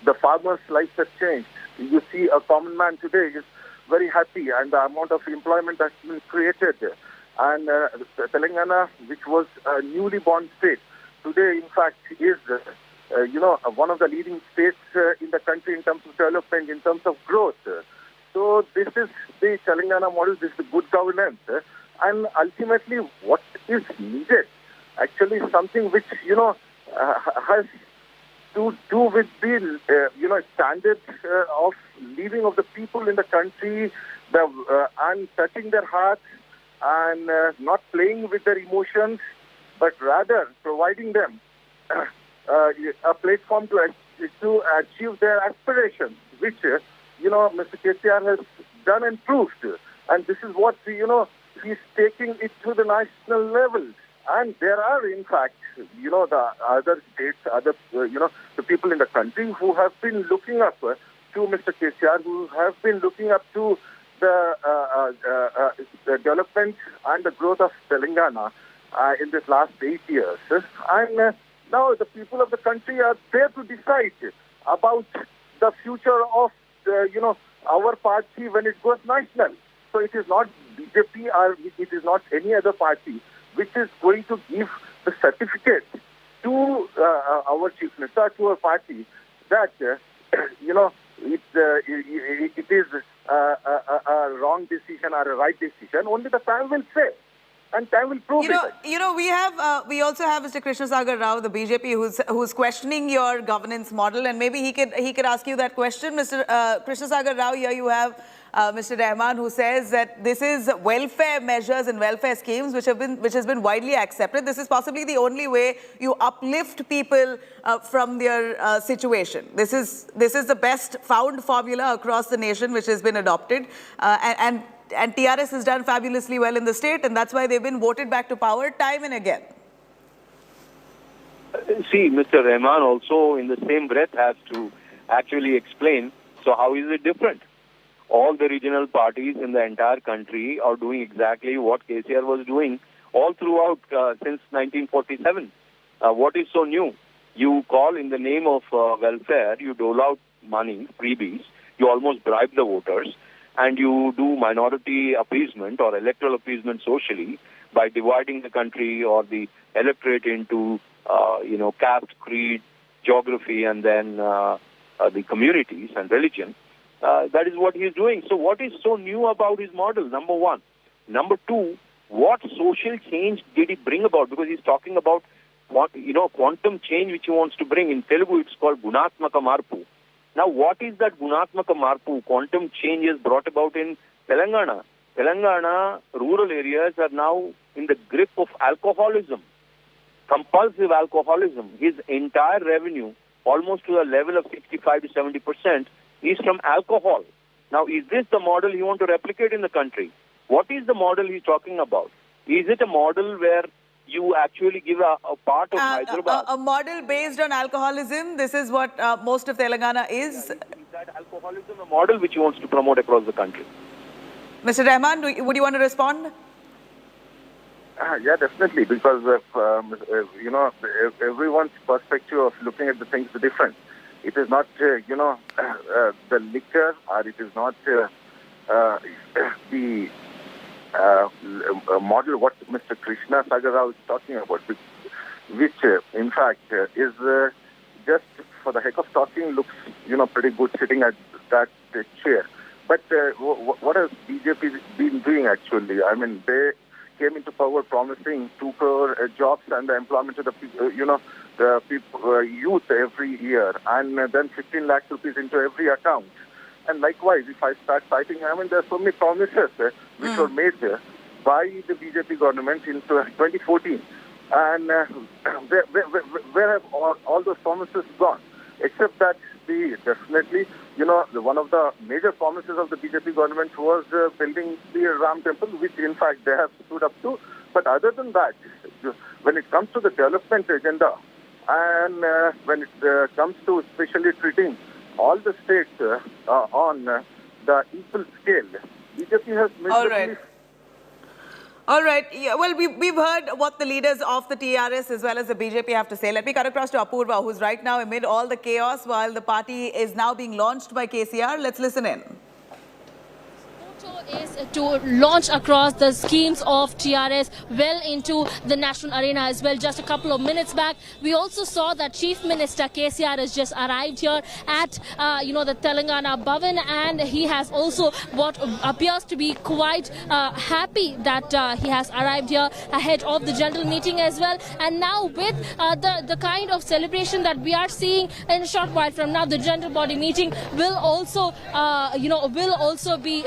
the farmers' lives have changed. You see a common man today is very happy, and the amount of employment has been created. And Telangana, which was a newly born state, today in fact is one of the leading states in the country in terms of development, in terms of growth. So this is the Telangana model, this is the good governance. And ultimately what is needed, actually something which, has to do with the, standards of living of the people in the country, and touching their hearts and not playing with their emotions, but rather providing them a platform to achieve their aspirations, which, Mr. KCR has done and proved. And this is what, he's taking it to the national level. And there are, in fact, the other states, the people in the country who have been looking up to Mr. KCR, who have been looking up to the development and the growth of Telangana in this last 8 years. And now the people of the country are there to decide about the future of, our party when it goes national. So it is not BJP or it is not any other party which is going to give the certificate to our chief minister, to our party, that, it is a wrong decision or a right decision. Only the time will say. And time will prove it. We also have Mr. Krishna Sagar Rao, the BJP, who's questioning your governance model, and maybe he could ask you that question. Mr. Krishna Sagar Rao, here you have Mr. Rahman, who says that this is welfare measures and welfare schemes which has been widely accepted. This is possibly the only way you uplift people from their situation. This is the best found formula across the nation which has been adopted, and TRS has done fabulously well in the state, and that's why they've been voted back to power time and again. See, Mr. Rahman also in the same breath has to actually explain, so how is it different? All the regional parties in the entire country are doing exactly what KCR was doing all throughout since 1947. What is so new? You call in the name of welfare, you dole out money, freebies, you almost bribe the voters, and you do minority appeasement or electoral appeasement socially by dividing the country or the electorate into, caste, creed, geography, and then the communities and religion. That is what he is doing. So what is so new about his model? Number one. Number two, what social change did he bring about? Because he's talking about quantum change which he wants to bring. In Telugu, it's called Gunatmaka Marpu. Now, what is that Gunatmaka Marpu? Quantum change is brought about in Telangana. Telangana rural areas are now in the grip of alcoholism, compulsive alcoholism. His entire revenue, almost to the level of 65 to 70%, is from alcohol. Now, is this the model you want to replicate in the country? What is the model he's talking about? Is it a model where you actually give a part of Hyderabad? A model based on alcoholism. This is what most of Telangana is. Is that alcoholism a model which he wants to promote across the country? Mr. Rahman, would you want to respond? Yeah, definitely, because everyone's perspective of looking at the things is different. It is not, the liquor, or it is not the model what Mr. Krishna Sagarrao is talking about, which in fact is just for the heck of talking, looks pretty good sitting at that chair. But what has BJP been doing actually? I mean, they came into power promising 2 crore jobs and the employment of the people, the people, youth every year, and then 15 lakh rupees into every account. And likewise, if I start citing, I mean, there are so many promises which were made by the BJP government in 2014. And where have all those promises gone? Except that definitely, one of the major promises of the BJP government was building the Ram Temple, which in fact they have stood up to. But other than that, when it comes to the development agenda, and when it comes to especially treating all the states on the equal scale, BJP has miserably... All right. Yeah, well, we've heard what the leaders of the TRS as well as the BJP have to say. Let me cut across to Apurva, who's right now amid all the chaos while the party is now being launched by KCR. Let's listen in. Is to launch across the schemes of TRS well into the national arena as well. Just a couple of minutes back, we also saw that Chief Minister KCR has just arrived here at the Telangana Bhavan, and he has also what appears to be quite happy that he has arrived here ahead of the general meeting as well. And now with the kind of celebration that we are seeing in a short while from now, the general body meeting will also be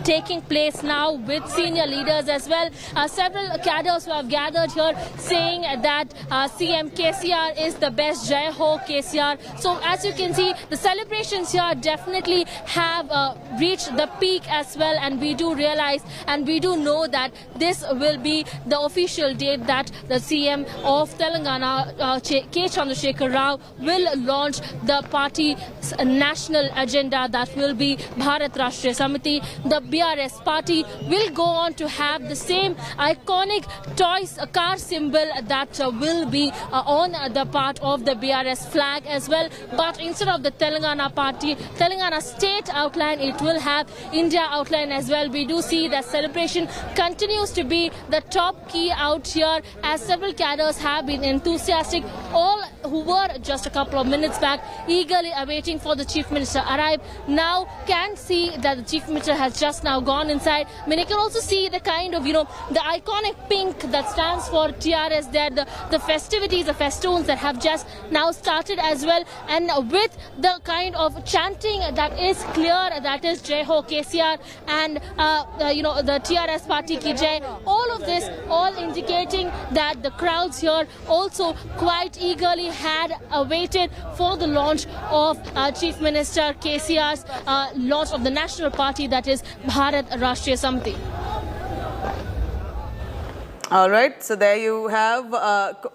taking place now with senior leaders as well. Several cadres who have gathered here saying that CM KCR is the best. Jai Ho KCR. So as you can see, the celebrations here definitely have reached the peak as well, and we do realize and we do know that this will be the official date that the CM of Telangana, K. Chandrasekhar Rao, will launch the party's national agenda that will be Bharat Rashtriya Samiti. The BRS party will go on to have the same iconic toys car symbol that will be on the part of the BRS flag as well. But instead of the Telangana party, Telangana state outline, it will have India outline as well. We do see that celebration continues to be the top key out here, as several cadres have been enthusiastic. All who were just a couple of minutes back eagerly awaiting for the Chief Minister arrive now can see that the Chief Minister has just now gone inside. I mean, you can also see the kind of, the iconic pink that stands for TRS there, the festivities, the festoons that have just now started as well. And with the kind of chanting that is clear, that is Jai Ho KCR and, the TRS party ki Jai, all of this, all indicating that the crowds here also quite eagerly had awaited for the launch of Chief Minister KCR's launch of the national party, that is Bharat Rashtriya Samiti. All right, so there you have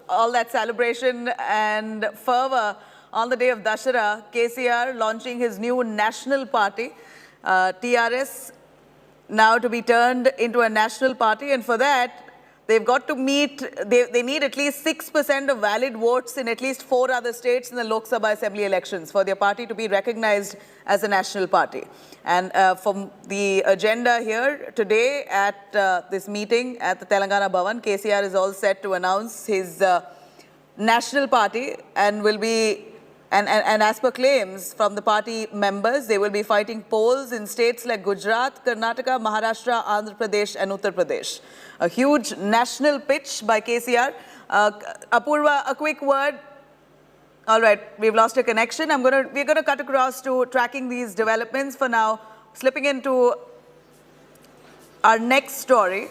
all that celebration and fervor on the day of Dussehra. KCR launching his new national party, TRS, now to be turned into a national party, and for that they've got to meet, they need at least 6% of valid votes in at least 4 other states in the Lok Sabha Assembly elections for their party to be recognized as a national party. And from the agenda here today at this meeting at the Telangana Bhavan, KCR is all set to announce his national party and will be And as per claims from the party members, they will be fighting polls in states like Gujarat, Karnataka, Maharashtra, Andhra Pradesh and Uttar Pradesh. A huge national pitch by KCR. Apurva, a quick word. All right, we've lost a connection. We're going to cut across to tracking these developments for now. Slipping into our next story.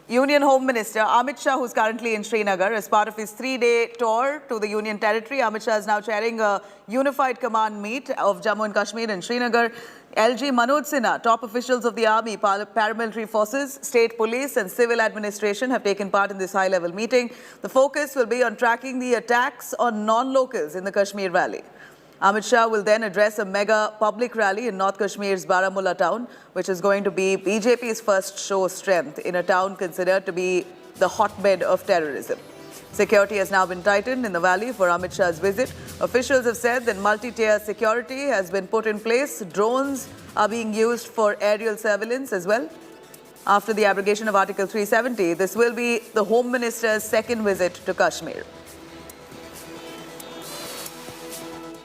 Union Home Minister Amit Shah, who's currently in Srinagar, as part of his 3-day tour to the Union territory. Amit Shah is now chairing a unified command meet of Jammu and Kashmir and Srinagar. LG Manoj Sinha, top officials of the army, paramilitary forces, state police and civil administration have taken part in this high-level meeting. The focus will be on tracking the attacks on non-locals in the Kashmir Valley. Amit Shah will then address a mega public rally in North Kashmir's Baramulla town, which is going to be BJP's first show of strength in a town considered to be the hotbed of terrorism. Security has now been tightened in the valley for Amit Shah's visit. Officials have said that multi-tier security has been put in place. Drones are being used for aerial surveillance as well. After the abrogation of Article 370, this will be the Home Minister's second visit to Kashmir.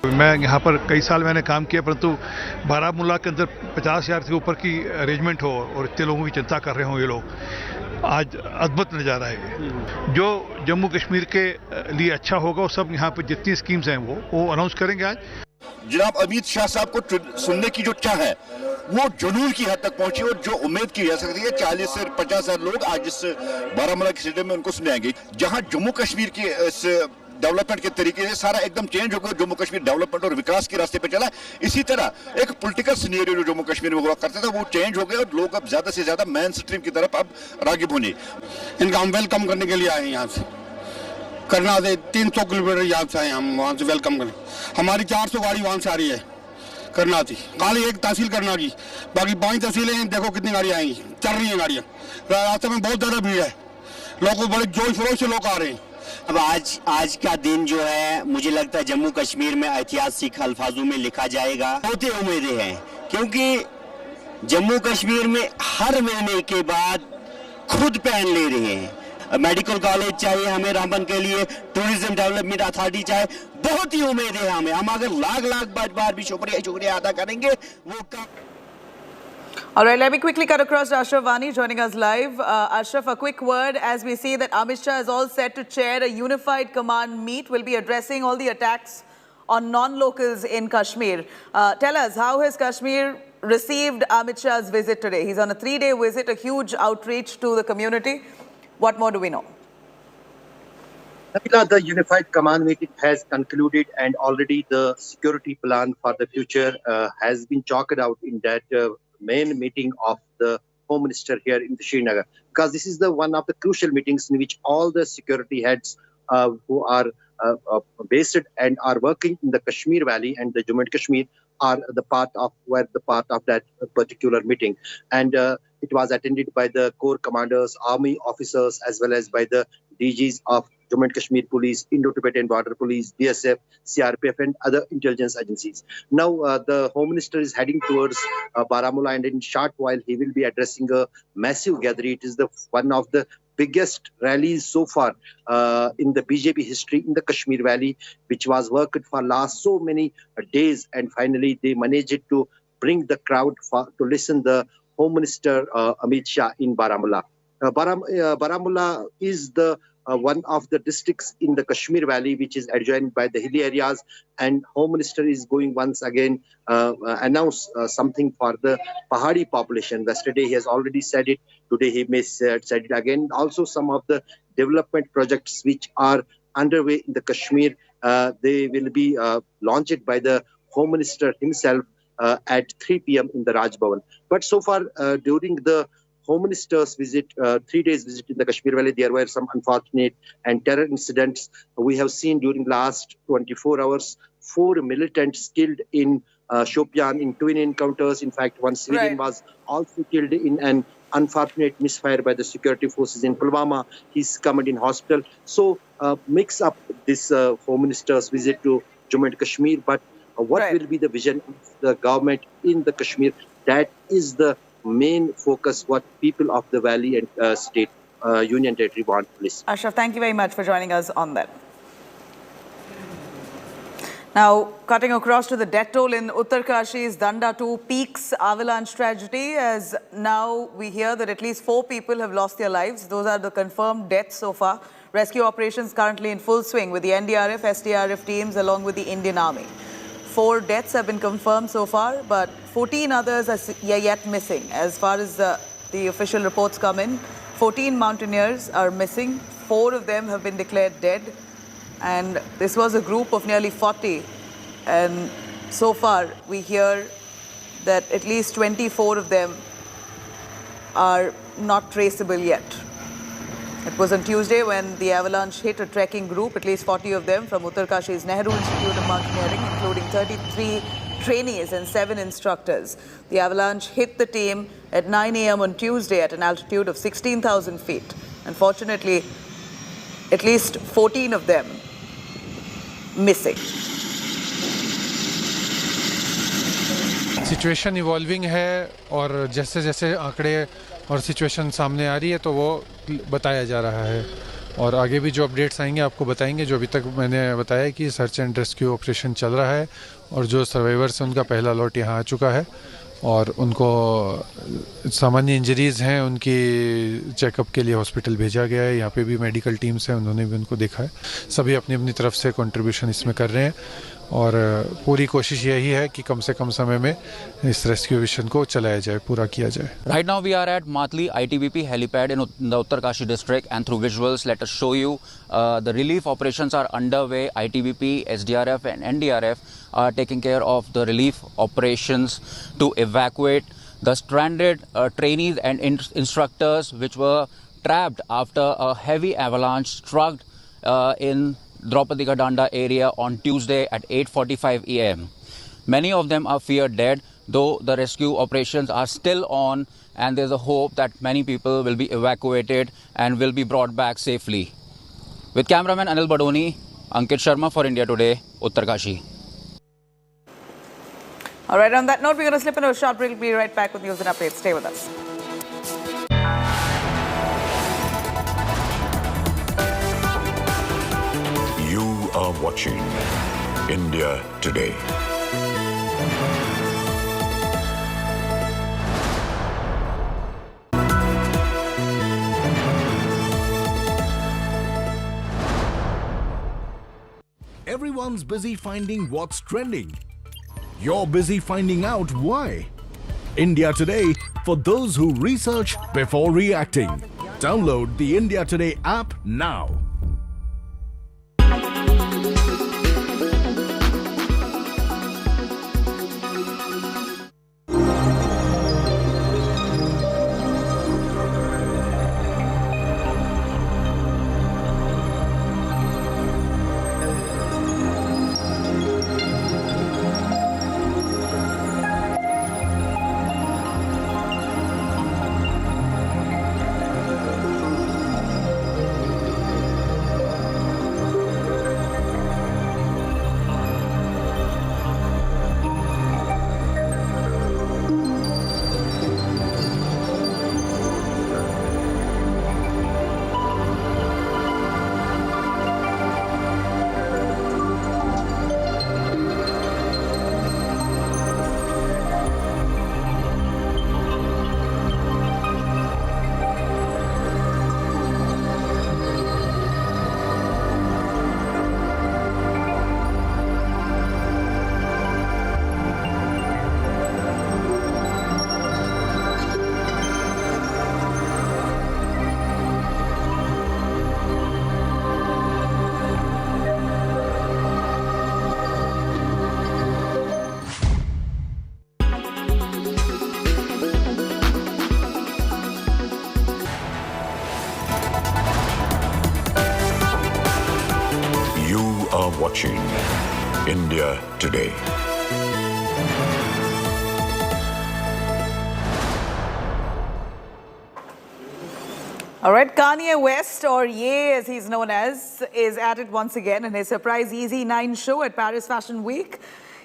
मैं यहाँ पर कई साल मैंने काम किया, परंतु बारामूला के अंदर 50,000 से ऊपर की अरेंजमेंट हो और इतने लोगों की चिंता कर रहे हों ये लोग, आज अद्भुत नज़ारा है। जो जम्मू कश्मीर के लिए अच्छा होगा वो सब यहाँ पर जितनी स्कीम्स हैं वो अनाउंस करेंगे आज। जनाब अमित शाह साहब को सुनने की जो चाह है वो जुनून की हद तक पहुंची और जो उम्मीद की जा सकती है 40 से 50,000 लोग आज इस बारामूला के स्टेडियम में उनको सुने आएंगे। जहां जम्मू कश्मीर की इस डेवलपमेंट के तरीके से सारा एकदम चेंज हो गया, जम्मू कश्मीर डेवलपमेंट और विकास के रास्ते पे चला। इसी तरह एक पॉलिटिकल सिनेरियो जो जम्मू कश्मीर में हुआ करता था वो चेंज हो गया और लोग अब ज्यादा से ज्यादा मेन स्ट्रीम की तरफ अब रागिब होने। इनका हम वेलकम करने के लिए आए हैं, यहाँ से करना से 300 किलोमीटर यहाँ से आए, हम वहाँ से वेलकम करें। हमारी 400 गाड़ी वहाँ से आ रही है करना थी, खाली एक तहसील करना की, बाकी 5 तहसीलें हैं। देखो कितनी गाड़ियाँ आएंगी, चल रही हैं गाड़ियाँ, रास्ते में बहुत ज्यादा भीड़ है, लोग बड़े जोश खरोश से लोग आ रहे हैं। अब आज का दिन जो है मुझे लगता है जम्मू कश्मीर में ऐतिहासिक अल्फाजों में लिखा जाएगा। बहुत ही उम्मीदें हैं क्योंकि जम्मू कश्मीर में हर महीने के बाद खुद पैन ले रहे हैं। मेडिकल कॉलेज चाहिए हमें रामबन के लिए, टूरिज्म डेवलपमेंट अथॉरिटी चाहिए, बहुत ही उम्मीदें हैं हमें। हम अगर लाख बार भी शुक्रिया अदा करेंगे वो काम। All right, let me quickly cut across to Ashraf Vani joining us live. Ashraf, a quick word as we see that Amit Shah is all set to chair a unified command meet. Will be addressing all the attacks on non-locals in Kashmir. Tell us, how has Kashmir received Amit Shah's visit today? He's on a 3-day visit, a huge outreach to the community. What more do we know? The unified command meeting has concluded and already the security plan for the future has been chalked out in that main meeting of the Home Minister here in the Srinagar, because this is the one of the crucial meetings in which all the security heads who are based and are working in the Kashmir Valley and the Jammu and Kashmir are the part of that particular meeting. And it was attended by the corps commanders, army officers, as well as by the DGs of Jammu and Kashmir Police, Indo-Tibetan Border Police, BSF, CRPF and other intelligence agencies. Now the Home Minister is heading towards Baramulla, and in short while he will be addressing a massive gathering. It is one of the biggest rallies so far in the BJP history in the Kashmir Valley, which was worked for last so many days, and finally they managed to bring the crowd to listen the Home Minister Amit Shah in Baramulla. Baramulla is the one of the districts in the Kashmir Valley which is adjoined by the hilly areas, and Home Minister is going once again announce something for the Pahadi population. Yesterday he has already said it, today he may said it again. Also some of the development projects which are underway in the Kashmir, they will be launched by the Home Minister himself at 3 p.m. in the Raj Bhavan. But so far during the Home Minister's visit, 3 days visit in the Kashmir Valley, there were some unfortunate and terror incidents. We have seen during last 24 hours, 4 militants killed in Shopian in twin encounters. In fact, one civilian was also killed in an unfortunate misfire by the security forces in Pulwama. He's coming in hospital. So mix up this Home Minister's visit to Jammu and Kashmir. But what will be the vision of the government in the Kashmir? That is the main focus what people of the valley and state union territory want to listen. Ashraf, thank you very much for joining us on that. Now, cutting across to the death toll in Uttarkashi's Danda 2 Peaks avalanche tragedy, as now we hear that at least 4 people have lost their lives. Those are the confirmed deaths so far. Rescue operations currently in full swing with the NDRF, SDRF teams along with the Indian Army. 4 deaths have been confirmed so far, but 14 others are yet missing. As far as the official reports come in, 14 mountaineers are missing. 4 of them have been declared dead. And this was a group of nearly 40. And so far, we hear that at least 24 of them are not traceable yet. It was on Tuesday when the avalanche hit a trekking group, at least 40 of them from Uttarkashi's Nehru Institute of Mountaineering, including 33 trainees and 7 instructors. The avalanche hit the team at 9 a.m. on Tuesday at an altitude of 16,000 feet. Unfortunately, at least 14 of them missing. Situation evolving है और जैसे जैसे आंकड़े और situation सामने आ रही है तो वो बताया जा रहा है और आगे भी जो अपडेट्स आएंगे आपको बताएंगे। जो अभी तक मैंने बताया कि सर्च एंड रेस्क्यू ऑपरेशन चल रहा है और जो सर्वाइवर्स हैं उनका पहला लॉट यहाँ आ चुका है और उनको सामान्य इंजरीज़ हैं, उनकी चेकअप के लिए हॉस्पिटल भेजा गया है। यहाँ पे भी मेडिकल टीम्स हैं, उन्होंने भी उनको देखा है। सभी अपनी अपनी तरफ से कंट्रीब्यूशन इसमें कर रहे हैं और पूरी कोशिश यही है कि कम से कम समय में इस रेस्क्यू मिशन को चलाया जाए, पूरा किया जाए। Right now we are at Matli ITBP helipad in the Uttarkashi district, and through visuals let us show you the relief operations are underway. ITBP, SDRF and NDRF are taking care of the relief operations to evacuate the stranded trainees and instructors which were trapped after a heavy avalanche struck in Draupadi Ka Danda area on Tuesday at 8:45 a.m. Many of them are feared dead, though the rescue operations are still on and there's a hope that many people will be evacuated and will be brought back safely. With cameraman Anil Badoni, Ankit Sharma for India Today, Uttarkashi. All right, on that note, we're going to slip into a short break. We'll be right back with news and updates. Stay with us. You are watching India Today. Everyone's busy finding what's trending. You're busy finding out why. India Today, for those who research before reacting. Download the India Today app now. Watching India Today. All right, Kanye West, or Ye as he's known as, is at it once again in his surprise Easy 9 show at Paris Fashion Week.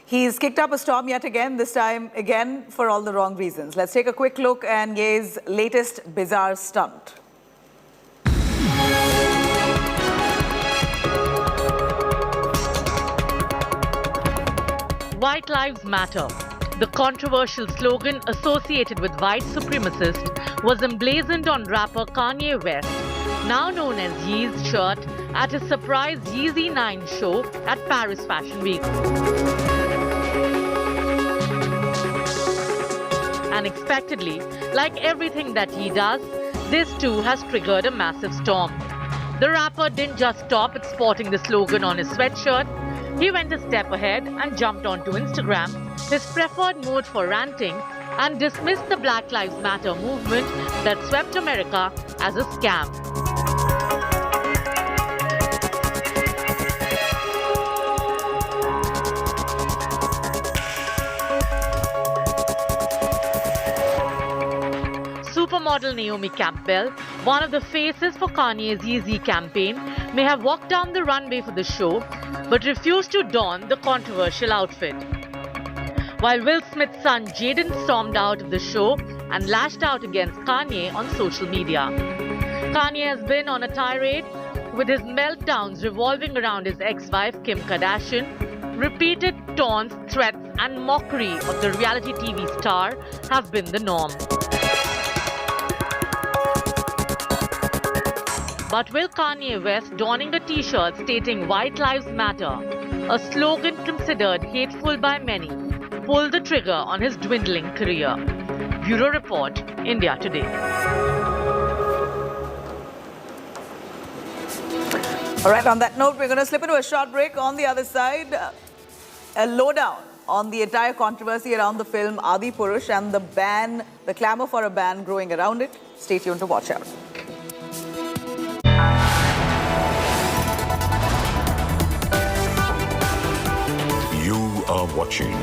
He's kicked up a storm yet again, this time again for all the wrong reasons. Let's take a quick look at Ye's latest bizarre stunt. White Lives Matter. The controversial slogan associated with white supremacists was emblazoned on rapper Kanye West, now known as Yeezy's shirt, at his surprise Yeezy 9 show at Paris Fashion Week. Unexpectedly, like everything that he does, this too has triggered a massive storm. The rapper didn't just stop at sporting the slogan on his sweatshirt. He went a step ahead and jumped onto Instagram, his preferred mode for ranting, and dismissed the Black Lives Matter movement that swept America as a scam. Supermodel Naomi Campbell, one of the faces for Kanye's Yeezy campaign, may have walked down the runway for the show but refused to don the controversial outfit. While Will Smith's son Jaden stormed out of the show and lashed out against Kanye on social media. Kanye has been on a tirade, with his meltdowns revolving around his ex-wife Kim Kardashian. Repeated taunts, threats and mockery of the reality TV star have been the norm. But will Kanye West donning a t-shirt stating White Lives Matter, a slogan considered hateful by many, pull the trigger on his dwindling career? Bureau Report, India Today. All right, on that note, we're going to slip into a short break. On the other side, a lowdown on the entire controversy around the film Adi Purush and the clamor for a ban growing around it. Stay tuned to watch out. You are watching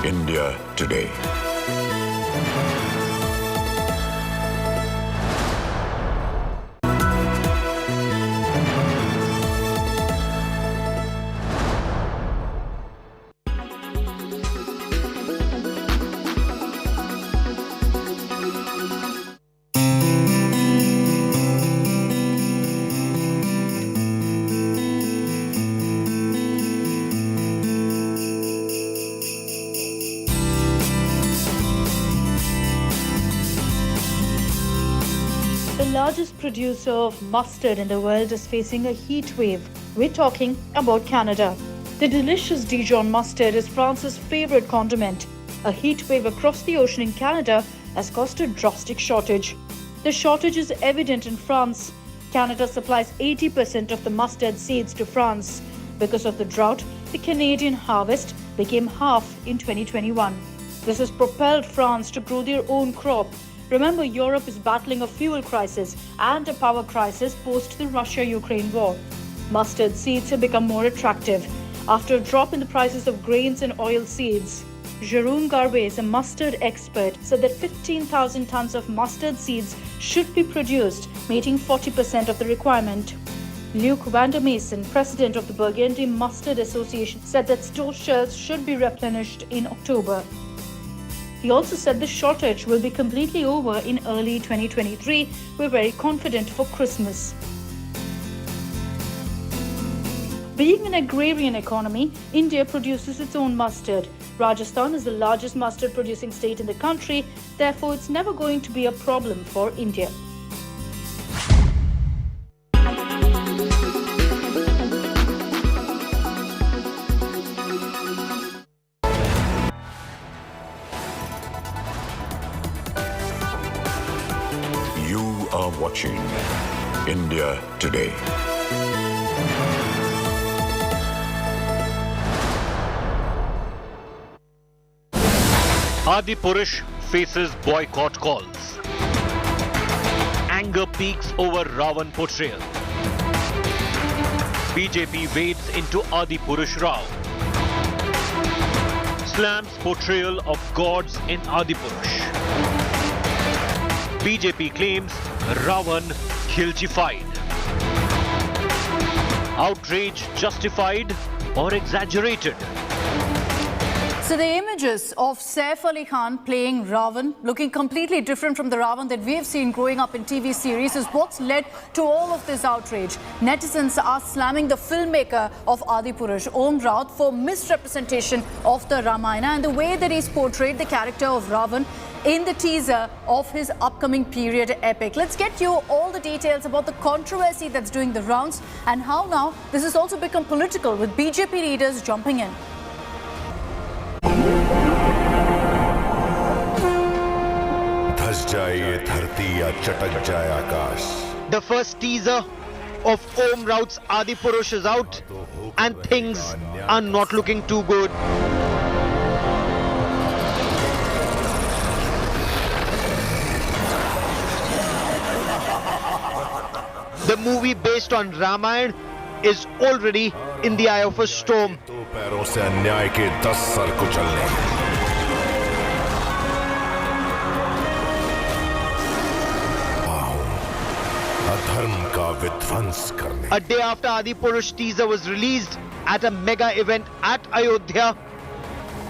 India Today. The largest producer of mustard in the world is facing a heat wave. We're talking about Canada. The delicious Dijon mustard is France's favorite condiment. A heat wave across the ocean in Canada has caused a drastic shortage. The shortage is evident in France. Canada supplies 80% of the mustard seeds to France. Because of the drought, the Canadian harvest became half in 2021. This has propelled France to grow their own crop. Remember, Europe is battling a fuel crisis and a power crisis post the Russia-Ukraine war. Mustard seeds have become more attractive after a drop in the prices of grains and oil seeds. Jérôme Garbes, a mustard expert, said that 15,000 tons of mustard seeds should be produced, meeting 40% of the requirement. Luc Vandermeysen, president of the Burgundy Mustard Association, said that store shelves should be replenished in October. He also said the shortage will be completely over in early 2023. We're very confident for Christmas. Being an agrarian economy, India produces its own mustard. Rajasthan is the largest mustard producing state in the country, therefore it's never going to be a problem for India. You are watching India Today. Adi Purush faces boycott calls. Anger peaks over Ravan portrayal. BJP wades into Adi Purush Rao. Slams portrayal of gods in Adi Purush. BJP claims Ravan khilchified. Outrage justified or exaggerated? So the images of Saif Ali Khan playing Ravan, looking completely different from the Ravan that we have seen growing up in TV series, is what's led to all of this outrage. Netizens are slamming the filmmaker of Adipurush, Om Raut, for misrepresentation of the Ramayana and the way that he's portrayed the character of Ravan in the teaser of his upcoming period epic. Let's get you all the details about the controversy that's doing the rounds and how now this has also become political, with BJP leaders jumping in. The first teaser of Om Raut's Adipurush is out and things are not looking too good. The movie based on Ramayana is already in the eye of a storm. A day after Adipurush teaser was released at a mega event at Ayodhya,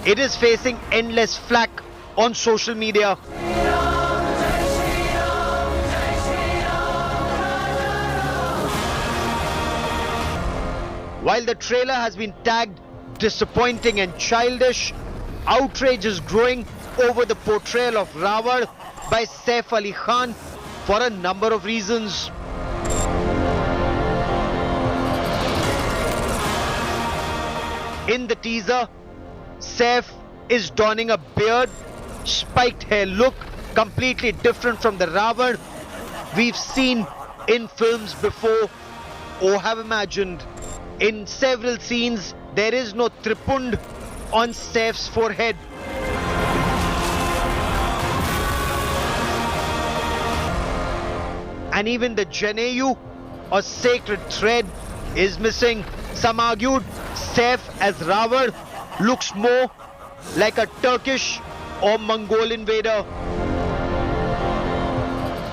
it is facing endless flack on social media. While the trailer has been tagged disappointing and childish, outrage is growing over the portrayal of Ravan by Saif Ali Khan for a number of reasons. In the teaser, Saif is donning a beard, spiked hair look, completely different from the Ravan we've seen in films before or have imagined. In several scenes, there is no tripund on Saif's forehead. And even the Janeyu, or sacred thread, is missing. Some argued Saif as Ravan looks more like a Turkish or Mongol invader.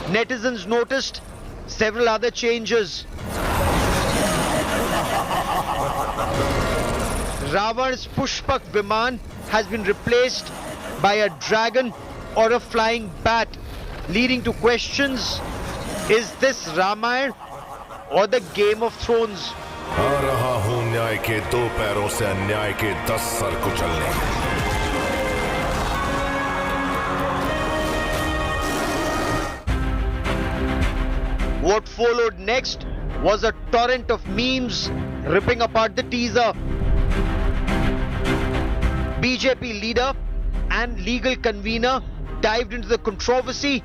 Netizens noticed several other changes. Ravan's Pushpak Viman has been replaced by a dragon or a flying bat, leading to questions: is this Ramayana or the Game of Thrones? What followed next was a torrent of memes ripping apart the teaser. BJP leader and legal convener dived into the controversy,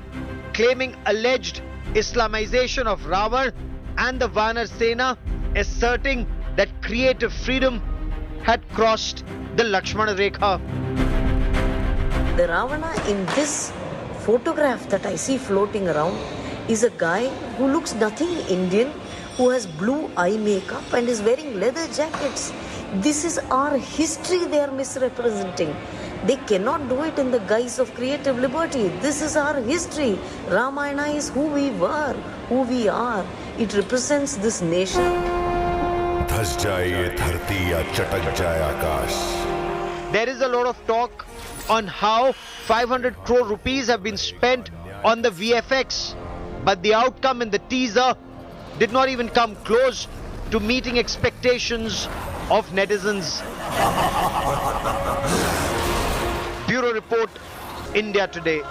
claiming alleged Islamization of Ravan and the Vanar Sena, asserting that creative freedom had crossed the Lakshmana Rekha. The Ravana in this photograph that I see floating around is a guy who looks nothing Indian, who has blue eye makeup and is wearing leather jackets. This is our history they are misrepresenting. They cannot do it in the guise of creative liberty. This is our history. Ramayana is who we were, who we are. It represents this nation. There is a lot of talk on how 500 crore rupees have been spent on the VFX, but the outcome in the teaser did not even come close to meeting expectations of netizens. Bureau Report, India Today.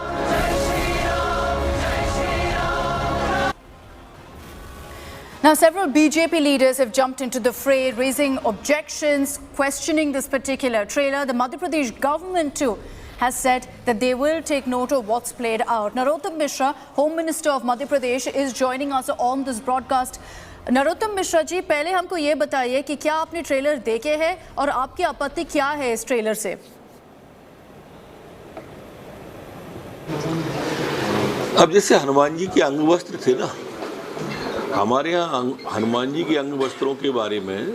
Now, several BJP leaders have jumped into the fray, raising objections, questioning this particular trailer. The Madhya Pradesh government too has said that they will take note of what's played out. Narottam Mishra, Home Minister of Madhya Pradesh, is joining us on this broadcast. Narottam Mishra जी, पहले हमको ये बताइए कि क्या आपने trailer देखे हैं और आपकी आपत्ति क्या है इस ट्रेलर से? अब जैसे हनुमान जी के अंग वस्त्र थे ना, हमारे यहाँ हनुमान जी के अंग वस्त्रों के बारे में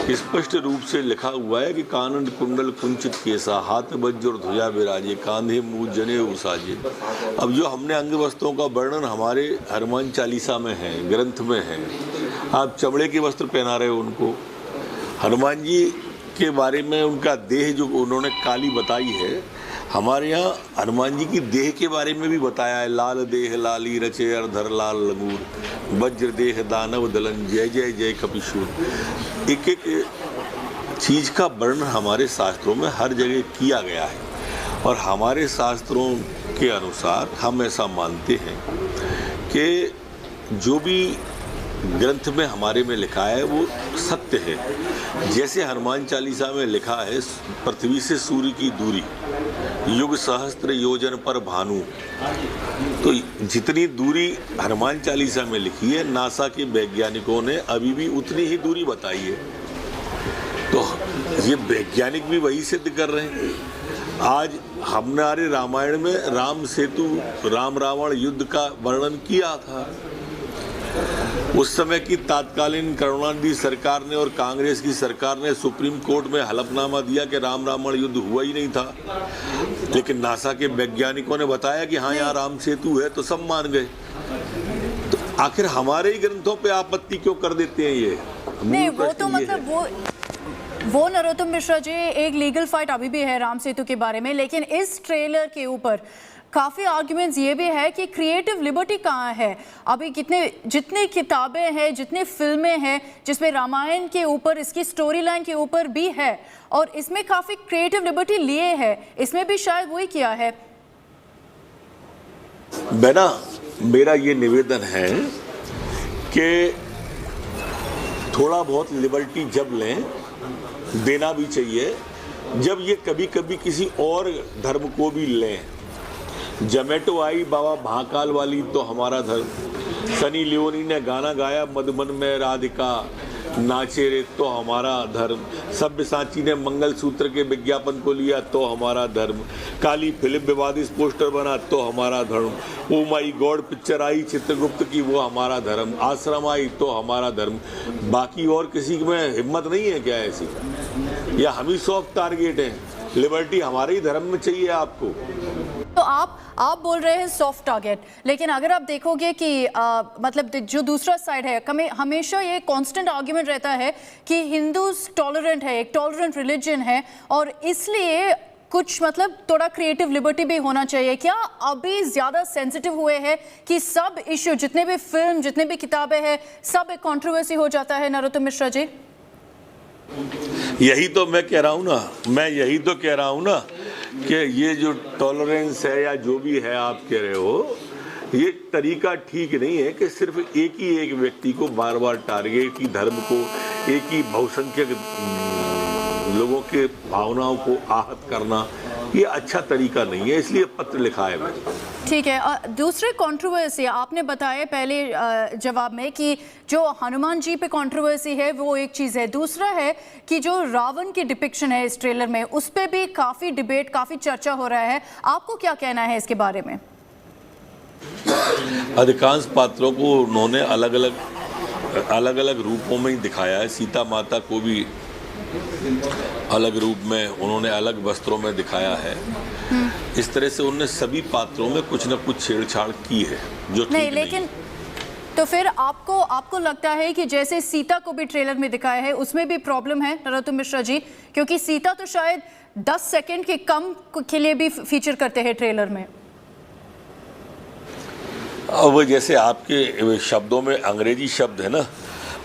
स्पष्ट रूप से लिखा हुआ है कि कानन कुंडल कुंचित केसा, हाथ वज्र और ध्वजा विराजे, कांधे मूज जनेऊ साजे। अब जो हमने अंग वस्त्रों का वर्णन हमारे हनुमान चालीसा में है, ग्रंथ में है, आप चमड़े के वस्त्र पहना रहे हो उनको। हनुमान जी के बारे में उनका देह जो उन्होंने काली बताई है, हमारे यहाँ हनुमान जी की देह के बारे में भी बताया है। लाल देह लाली रचे अरधर लाल लंगूर, वज्र देह दानव दलन जय जय जय कपिशूर। एक एक चीज का वर्णन हमारे शास्त्रों में हर जगह किया गया है और हमारे शास्त्रों के अनुसार हम ऐसा मानते हैं कि जो भी ग्रंथ में हमारे में लिखा है वो सत्य है। जैसे हनुमान चालीसा में लिखा है, पृथ्वी से सूर्य की दूरी युग सहस्त्र योजन पर भानु, तो जितनी दूरी हनुमान चालीसा में लिखी है, नासा के वैज्ञानिकों ने अभी भी उतनी ही दूरी बताई है। तो ये वैज्ञानिक भी वही सिद्ध कर रहे हैं। आज हमारे रामायण में राम सेतु राम रावण युद्ध का वर्णन किया था। उस समय की तात्कालीन करुणानिधि सरकार ने और कांग्रेस की सरकार ने सुप्रीम कोर्ट में हलफनामा दिया कि राम रावण युद्ध हुआ ही नहीं था, लेकिन नासा के वैज्ञानिकों ने बताया कि हाँ यहाँ राम सेतु है, तो सब मान गए। तो आखिर हमारे ही ग्रंथों पे आपत्ति क्यों कर देते हैं? ये नहीं, वो तो मतलब वो नरोत्तम मिश्रा जी, एक लीगल फाइट अभी भी है राम सेतु के बारे में, लेकिन इस ट्रेलर के ऊपर काफ़ी आर्ग्यूमेंट्स ये भी है कि क्रिएटिव लिबर्टी कहाँ है। अभी जितनी किताबें हैं, जितनी फिल्में हैं जिसमें रामायण के ऊपर, इसकी स्टोरी लाइन के ऊपर भी है, और इसमें काफ़ी क्रिएटिव लिबर्टी लिए है, इसमें भी शायद वही किया है। बेना, मेरा ये निवेदन है कि थोड़ा बहुत लिबर्टी जब लें, देना भी चाहिए, जब ये कभी कभी किसी और धर्म को भी लें। जमेटो आई बाबा महाकाल वाली तो हमारा धर्म, सनी लियोनी ने गाना गाया मधुबन में राधिका नाचे रे तो हमारा धर्म, सब्यसाची ने मंगलसूत्र के विज्ञापन को लिया तो हमारा धर्म, काली फिल्म विवादित पोस्टर बना तो हमारा धर्म, ओ माई गॉड पिक्चर आई चित्रगुप्त की वो हमारा धर्म, आश्रम आई तो हमारा धर्म। बाकी और किसी में हिम्मत नहीं है क्या ऐसी? या हम ही सॉफ्ट टारगेट हैं? लिबर्टी हमारे ही धर्म में चाहिए आपको। तो आप बोल रहे हैं सॉफ्ट टारगेट, लेकिन अगर आप देखोगे कि मतलब जो दूसरा साइड है, हमेशा ये कांस्टेंट आर्ग्यूमेंट रहता है कि हिंदूज टॉलरेंट है, एक टॉलरेंट रिलीजन है, और इसलिए कुछ मतलब थोड़ा क्रिएटिव लिबर्टी भी होना चाहिए। क्या अभी ज़्यादा सेंसिटिव हुए हैं कि सब इश्यू, जितने भी फिल्म, जितने भी किताबें हैं, सब एक कंट्रोवर्सी हो जाता है? नरोत्तम मिश्रा जी, यही तो मैं कह रहा हूँ ना, मैं यही तो कह रहा हूँ ना कि ये जो टॉलरेंस है या जो भी है आप कह रहे हो, ये तरीका ठीक नहीं है कि सिर्फ एक ही एक व्यक्ति को बार बार टारगेट की, धर्म को, एक ही बहुसंख्यक लोगों के भावनाओं को आहत करना, ये अच्छा तरीका नहीं है, इसलिए पत्र लिखा है मैंने। ठीक है। दूसरे कंट्रोवर्सी आपने बताया पहले जवाब में कि जो हनुमान जी पे कंट्रोवर्सी है वो एक चीज़ है, दूसरा है कि जो रावण की डिपिक्शन है इस ट्रेलर में, उस पर भी काफ़ी डिबेट, काफ़ी चर्चा हो रहा है। आपको क्या कहना है इसके बारे में? अधिकांश पात्रों को उन्होंने अलग अलग रूपों में ही दिखाया है। सीता माता को भी अलग रूप में, उन्होंने अलग वस्त्रों में दिखाया है। इस तरह से उन्होंने सभी पात्रों में कुछ न कुछ छेड़छाड़ की है, जो ठीक नहीं, लेकिन तो फिर आपको लगता है कि जैसे सीता को भी ट्रेलर में दिखाया है, उसमें भी प्रॉब्लम है नरोत्तम मिश्रा जी? क्योंकि सीता तो शायद 10 सेकंड के कम के लिए भी फीचर करते हैं ट्रेलर में। अब जैसे आपके शब्दों में अंग्रेजी शब्द है ना,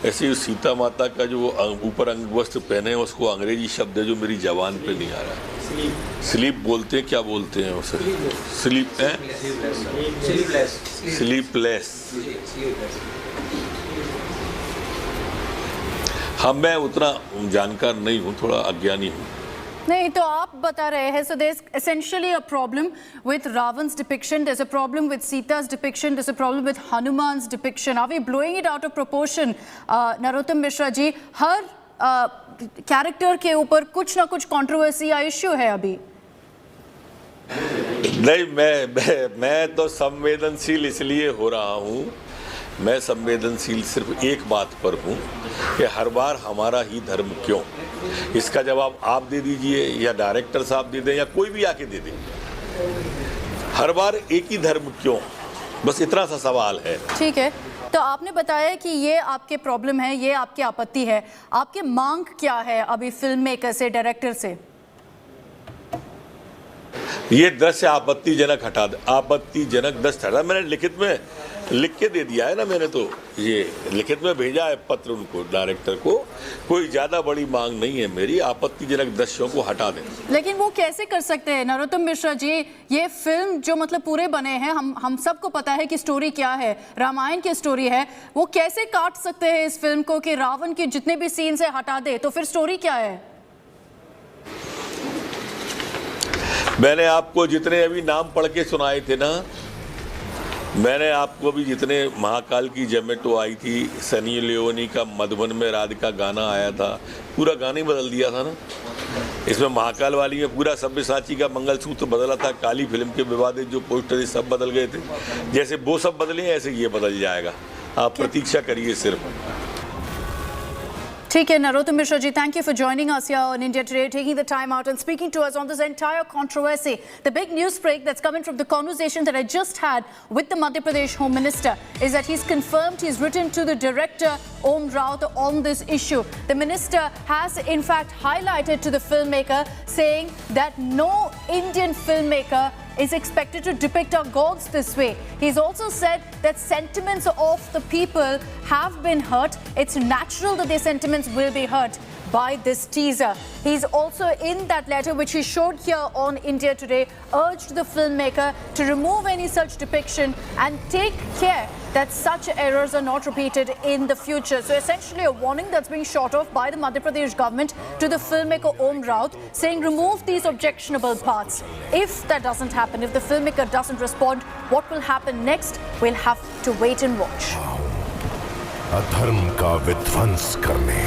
ऐसे ही सीता माता का जो ऊपर अंग वस्त्र पहने हैं उसको अंग्रेजी शब्द है जो मेरी जबान पे नहीं आ रहा। स्लीप बोलते हैं, क्या बोलते हैं उसे? स्लीप है, स्लीपलेस। हाँ, मैं उतना जानकार नहीं हूँ, थोड़ा अज्ञानी हूँ। नहीं, तो आप बता रहे हैं, so there's essentially a problem with Ravan's depiction, there's a problem with Sita's depiction, there's a problem with Hanuman's depiction. Are we blowing it out of proportion? Narottam Mishra ji, हर कैरेक्टर के ऊपर कुछ ना कुछ कंट्रोवर्सी या इश्यू है अभी। नहीं, मैं तो संवेदनशील इसलिए हो रहा हूँ, मैं संवेदनशील सिर्फ एक बात पर हूँ कि हर बार हमारा ही धर्म क्यों? इसका जवाब आप दे दीजिए या डायरेक्टर साहब दे दें या कोई भी आके दे दे। हर बार एक ही धर्म क्यों? बस इतना सा सवाल है। ठीक है। तो आपने बताया कि ये आपके प्रॉब्लम है, ये आपकी आपत्ति है, आपकी मांग क्या है अभी फिल्म मेकर से, डायरेक्टर से? ये 10 से आपत्तिजनक हटा दे, आपत्तिजनक 10 हटा। मैंने लिखित में लिख के दे दिया है ना, मैंने तो ये लिखित में भेजा है पत्र उनको, डायरेक्टर को। कोई ज्यादा बड़ी मांग नहीं है मेरी, आपत्तिजनक 10 शो को हटा दें। लेकिन वो कैसे कर सकते हैं नरोत्तम मिश्रा जी? ये फिल्म जो मतलब पूरे बने हैं, हम सबको पता है कि स्टोरी क्या है, रामायण की स्टोरी है, वो कैसे काट सकते हैं इस फिल्म को कि रावण के जितने भी सीन से हटा दे, तो फिर स्टोरी क्या है? मैंने आपको जितने अभी नाम पढ़ के सुनाए थे ना, मैंने आपको भी जितने महाकाल की जोमेटो आई थी, सनी लियोनी का मधुबन में राधिका गाना आया था, पूरा गाना ही बदल दिया था ना। इसमें महाकाल वाली में पूरा सब्यसाची का मंगलसूत्र बदला था, काली फिल्म के विवादित जो पोस्टर थे सब बदल गए थे। जैसे वो सब बदले ऐसे ये बदल जाएगा, आप प्रतीक्षा करिए सिर्फ। ठीक है, Narottam Mishra ji, thank you for joining us here on India Today, taking the time out and speaking to us on this entire controversy. The big news break that's coming from the conversation that I just had with the Madhya Pradesh Home Minister is that he's confirmed he's written to the director Om Raut on this issue. The minister has in fact highlighted to the filmmaker, saying that no Indian filmmaker is expected to depict our gods this way. He's also said that sentiments of the people have been hurt. It's natural that their sentiments will be hurt by this teaser. He's also, in that letter which he showed here on India Today, urged the filmmaker to remove any such depiction and take care that such errors are not repeated in the future. So essentially a warning that's being shot off by the Madhya Pradesh government to the filmmaker Om Raut, saying remove these objectionable parts. If that doesn't happen, if the filmmaker doesn't respond, what will happen next? We'll have to wait and watch. अधर्म का विध्वंस करने।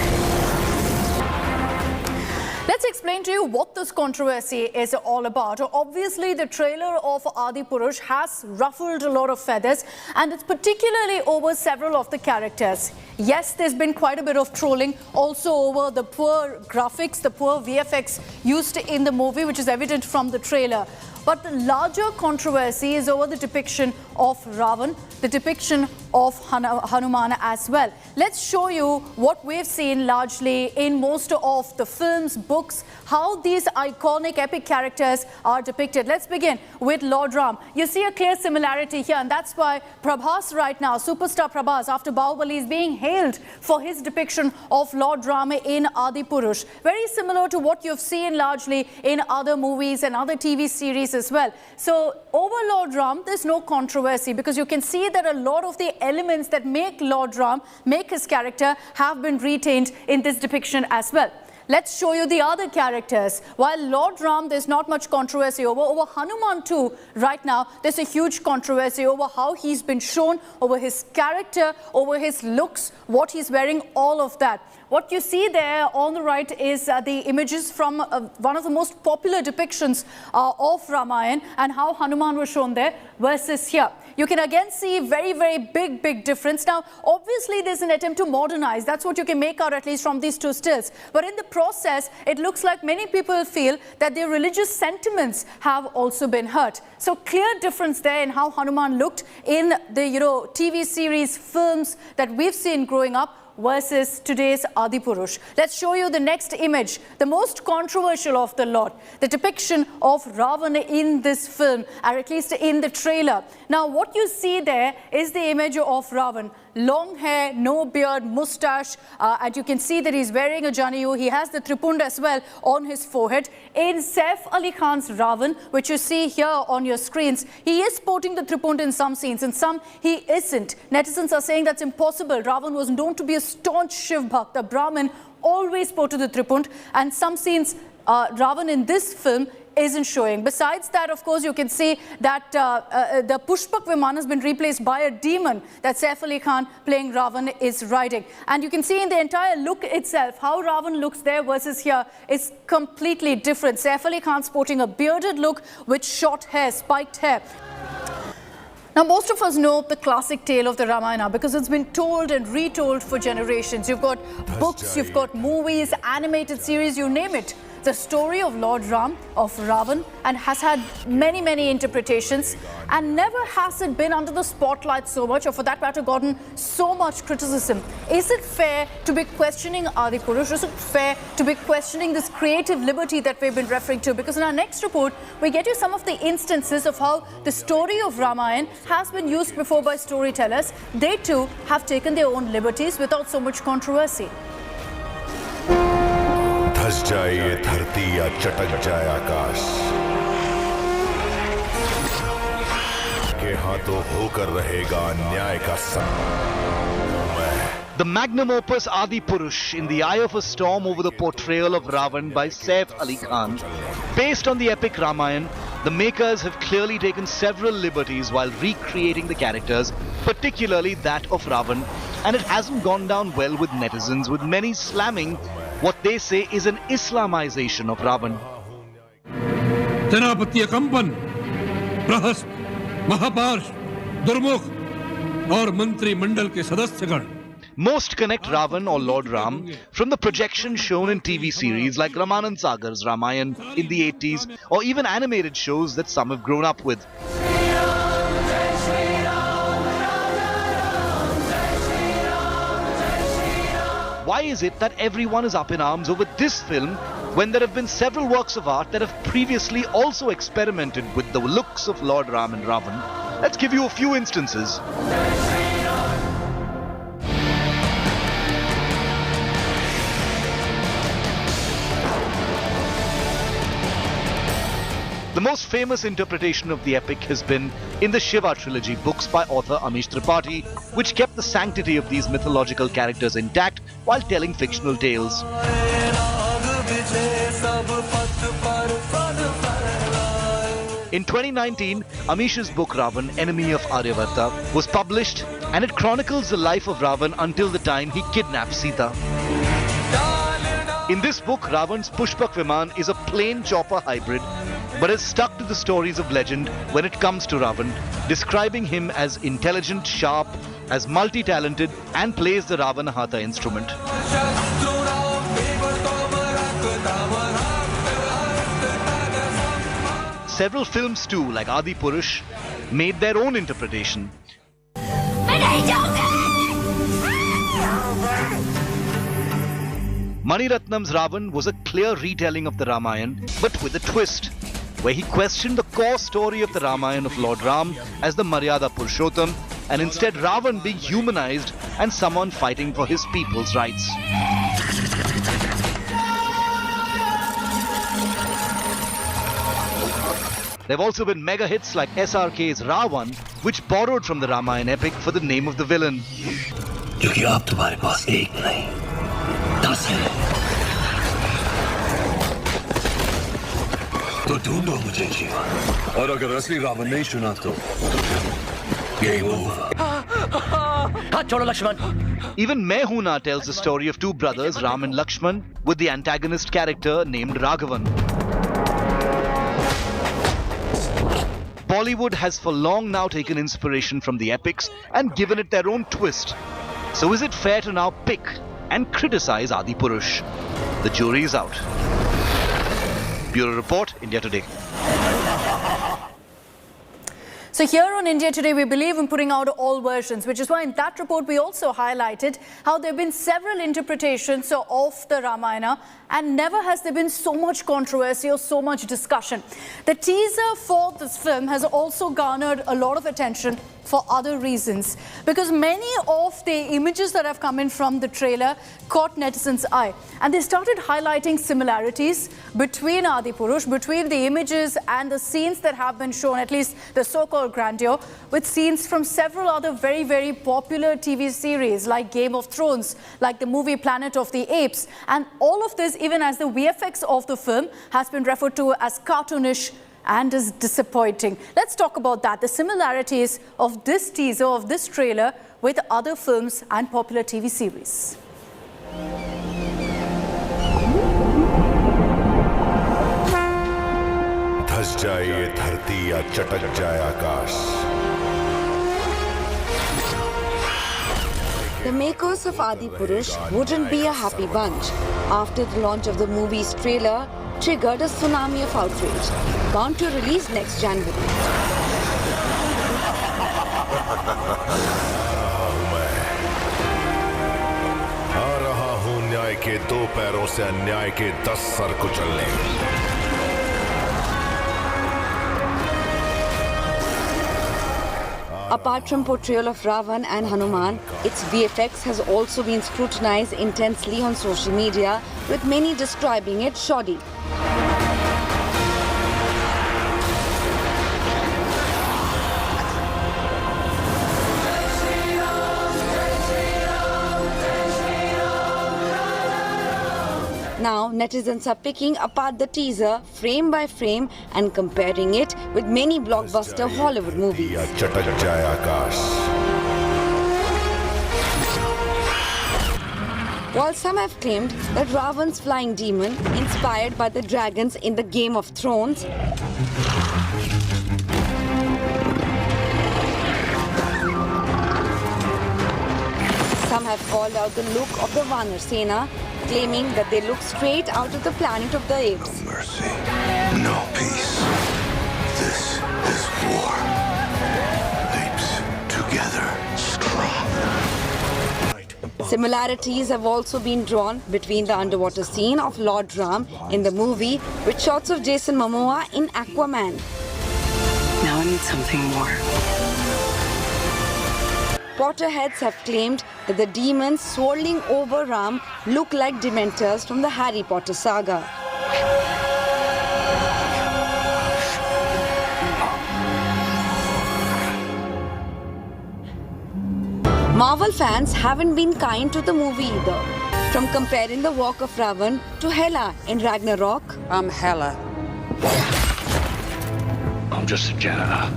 Let's explain to you what this controversy is all about. Obviously, the trailer of Adipurush has ruffled a lot of feathers, and it's particularly over several of the characters. Yes, there's been quite a bit of trolling also over the poor graphics, the poor VFX used in the movie, which is evident from the trailer. But the larger controversy is over the depiction of Ravan, the depiction of Hanuman as well. Let's show you what we've seen largely in most of the films, books, how these iconic epic characters are depicted. Let's begin with Lord Ram. You see a clear similarity here, and that's why Prabhas right now, superstar Prabhas, after Bahubali, is being hailed for his depiction of Lord Ram in Adipurush. Very similar to what you've seen largely in other movies and other TV series as well. So over Lord Ram, there's no controversy, because you can see that a lot of the elements that make Lord Ram, make his character, have been retained in this depiction as well. Let's show you the other characters. While Lord Ram, there's not much controversy over Hanuman too. Right now, there's a huge controversy over how he's been shown, over his character, over his looks, what he's wearing, all of that. What you see there on the right is the images from one of the most popular depictions of Ramayana, and how Hanuman was shown there versus here. You can again see very, very big difference. Now, obviously, there's an attempt to modernize. That's what you can make out, at least from these two stills. But in the process, it looks like many people feel that their religious sentiments have also been hurt. So clear difference there in how Hanuman looked in the TV series, films that we've seen growing up, versus today's Adipurush. Let's show you the next image, the most controversial of the lot, the depiction of Ravana in this film, or at least in the trailer. Now, what you see there is the image of Ravan. Long hair, no beard, mustache, and you can see that he's wearing a Janayu. He has the tripund as well on his forehead. In Saif Ali Khan's Ravan, which you see here on your screens, he is sporting the tripund in some scenes, in some he isn't. Netizens are saying that's impossible. Ravan was known to be a staunch Shiv Bhakt, a Brahmin, always sported the tripund, and some scenes Ravan in this film isn't showing. Besides that, of course, you can see that the Pushpak Viman has been replaced by a demon that Saif Ali Khan playing Ravan is riding. And you can see in the entire look itself, how Ravan looks there versus here is completely different. Saif Ali Khan sporting a bearded look with short hair, spiked hair. Now, most of us know the classic tale of the Ramayana because it's been told and retold for generations. You've got books, you've got movies, animated series, you name it. the story of Lord Ram, of Ravan, and has had many, many interpretations, and never has it been under the spotlight so much, or for that matter gotten so much criticism. Is it fair to be questioning Adipurush? Is it fair to be questioning this creative liberty that we've been referring to? Because in our next report, we get you some of the instances of how the story of Ramayana has been used before by storytellers. They too have taken their own liberties without so much controversy. धस जाए ये धरती या चटक जाए आकाश के हाथों होकर रहेगा न्याय का The magnum opus Adipurush, In the Eye of a Storm, over the portrayal of Ravan by Saif Ali Khan. Based on the epic Ramayana, the makers have clearly taken several liberties while recreating the characters, particularly that of Ravan, and it hasn't gone down well with netizens, with many slamming what they say is an Islamization of Ravan. सेनापति कंपन, प्रहस्त, महापार्श, दुर्मुख और मंत्री मंडल के सदस्यगण. Most connect Ravan or Lord Ram from the projection shown in TV series like Ramanand Sagar's Ramayana in the 80s, or even animated shows that some have grown up with. Why is it that everyone is up in arms over this film when there have been several works of art that have previously also experimented with the looks of Lord Ram and Ravan? Let's give you a few instances. The most famous interpretation of the epic has been in the Shiva trilogy books by author Amit Shah, which kept the sanctity of these mythological characters intact while telling fictional tales. In 2019, Amish's book Ravan, Enemy of Aryavata, was published, and it chronicles the life of Ravan until the time he kidnapped Sita. In this book, Ravan's Pushpak Viman is a plain chopper hybrid, but is stuck to the stories of legend when it comes to Ravan, describing him as intelligent, sharp, as multi-talented, and plays the Ravana Hatha instrument. Several films too, like Adipurush, made their own interpretation. Mani Ratnam's Ravan was a clear retelling of the Ramayana, but with a twist, where he questioned the core story of the Ramayana of Lord Ram as the Maryada Purushottam, and instead Ravan being humanized and someone fighting for his people's rights. There have also been mega hits like SRK's Ravan, which borrowed from the Ramayana epic for the name of the villain. क्योंकि अब तुम्हारे पास एक नहीं 10 है तो ढूंढो मुझे जीवा और अगर असली रावण नहीं सुना तो गेम ओवर हाथ छोड़ो Lakshman. Even Main Hoon Na tells the story of two brothers, Ram and Lakshman, with the antagonist character named Raghavan. Bollywood has for long now taken inspiration from the epics and given it their own twist. So is it fair to now pick and criticize Adipurush? The jury is out. Bureau Report, India Today. So here on India Today, we believe in putting out all versions, which is why in that report we also highlighted how there have been several interpretations of the Ramayana, and never has there been so much controversy or so much discussion. The teaser for this film has also garnered a lot of attention for other reasons, because many of the images that have come in from the trailer caught netizens' eye, and they started highlighting similarities between Adipurush, between the images and the scenes that have been shown, at least the so-called grandeur, with scenes from several other very, very popular TV series like Game of Thrones, like the movie Planet of the Apes, and all of this even as the VFX of the film has been referred to as cartoonish and is disappointing. Let's talk about that, the similarities of this teaser, of this trailer with other films and popular TV series. धस जाए ये धरती या चटक जाए आकाश. The makers of Adipurush wouldn't be a happy bunch. After the launch of the movie's trailer, triggered a tsunami of outrage, bound to release next January. आ रहा हूं न्याय के 2 पैरों से अन्याय के 10 सर कुचलने। Apart from portrayal of Ravan and Hanuman, its VFX has also been scrutinized intensely on social media, with many describing it shoddy. Now, netizens are picking apart the teaser frame by frame and comparing it with many blockbuster Hollywood movies. चटक जाए आकाश। While some have claimed that Ravan's flying demon, inspired by the dragons in the Game of Thrones, some have called out the look of the Vanar Sena, claiming that they look straight out of the Planet of the Apes. No mercy, no peace. This is war. Apes together, strong. Similarities have also been drawn between the underwater scene of Lord Ram in the movie with shots of Jason Momoa in Aquaman. Now I need something more. Potterheads have claimed that the demons swirling over Ram look like Dementors from the Harry Potter saga. Marvel fans haven't been kind to the movie either. From comparing the walk of Ravan to Hela in Ragnarok. I'm Hela. I'm just a janitor.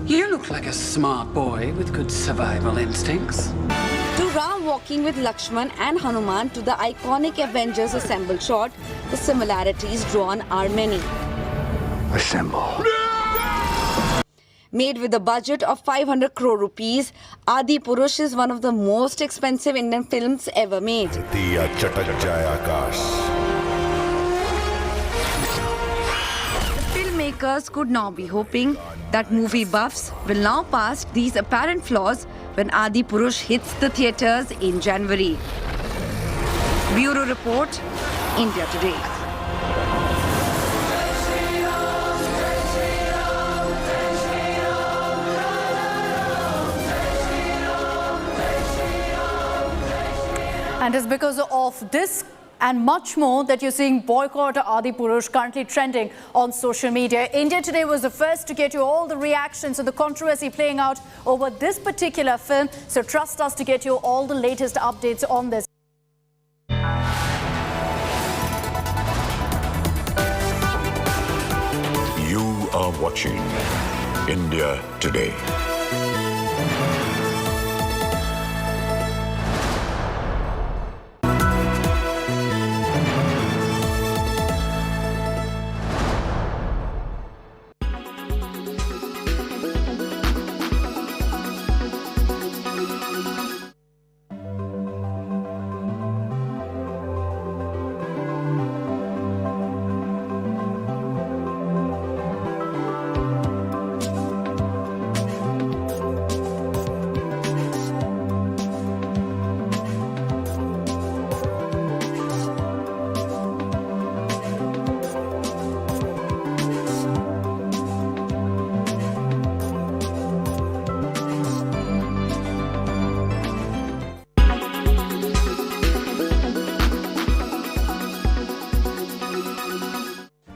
You look like a smart boy with good survival instincts. To Ram walking with Lakshman and Hanuman to the iconic Avengers Assemble shot, the similarities drawn are many. Assemble. Made with a budget of 500 crore rupees, Adi Purush is one of the most expensive Indian films ever made. चटक जाए आकाश। Filmmakers could now be hoping that movie buffs will now pass these apparent flaws when Adi Purush hits the theatres in January. Bureau Report, India Today. And it's because of this and much more that you're seeing boycott Adi Purush currently trending on social media. India Today was the first to get you all the reactions and the controversy playing out over this particular film. So trust us to get you all the latest updates on this. You are watching India Today.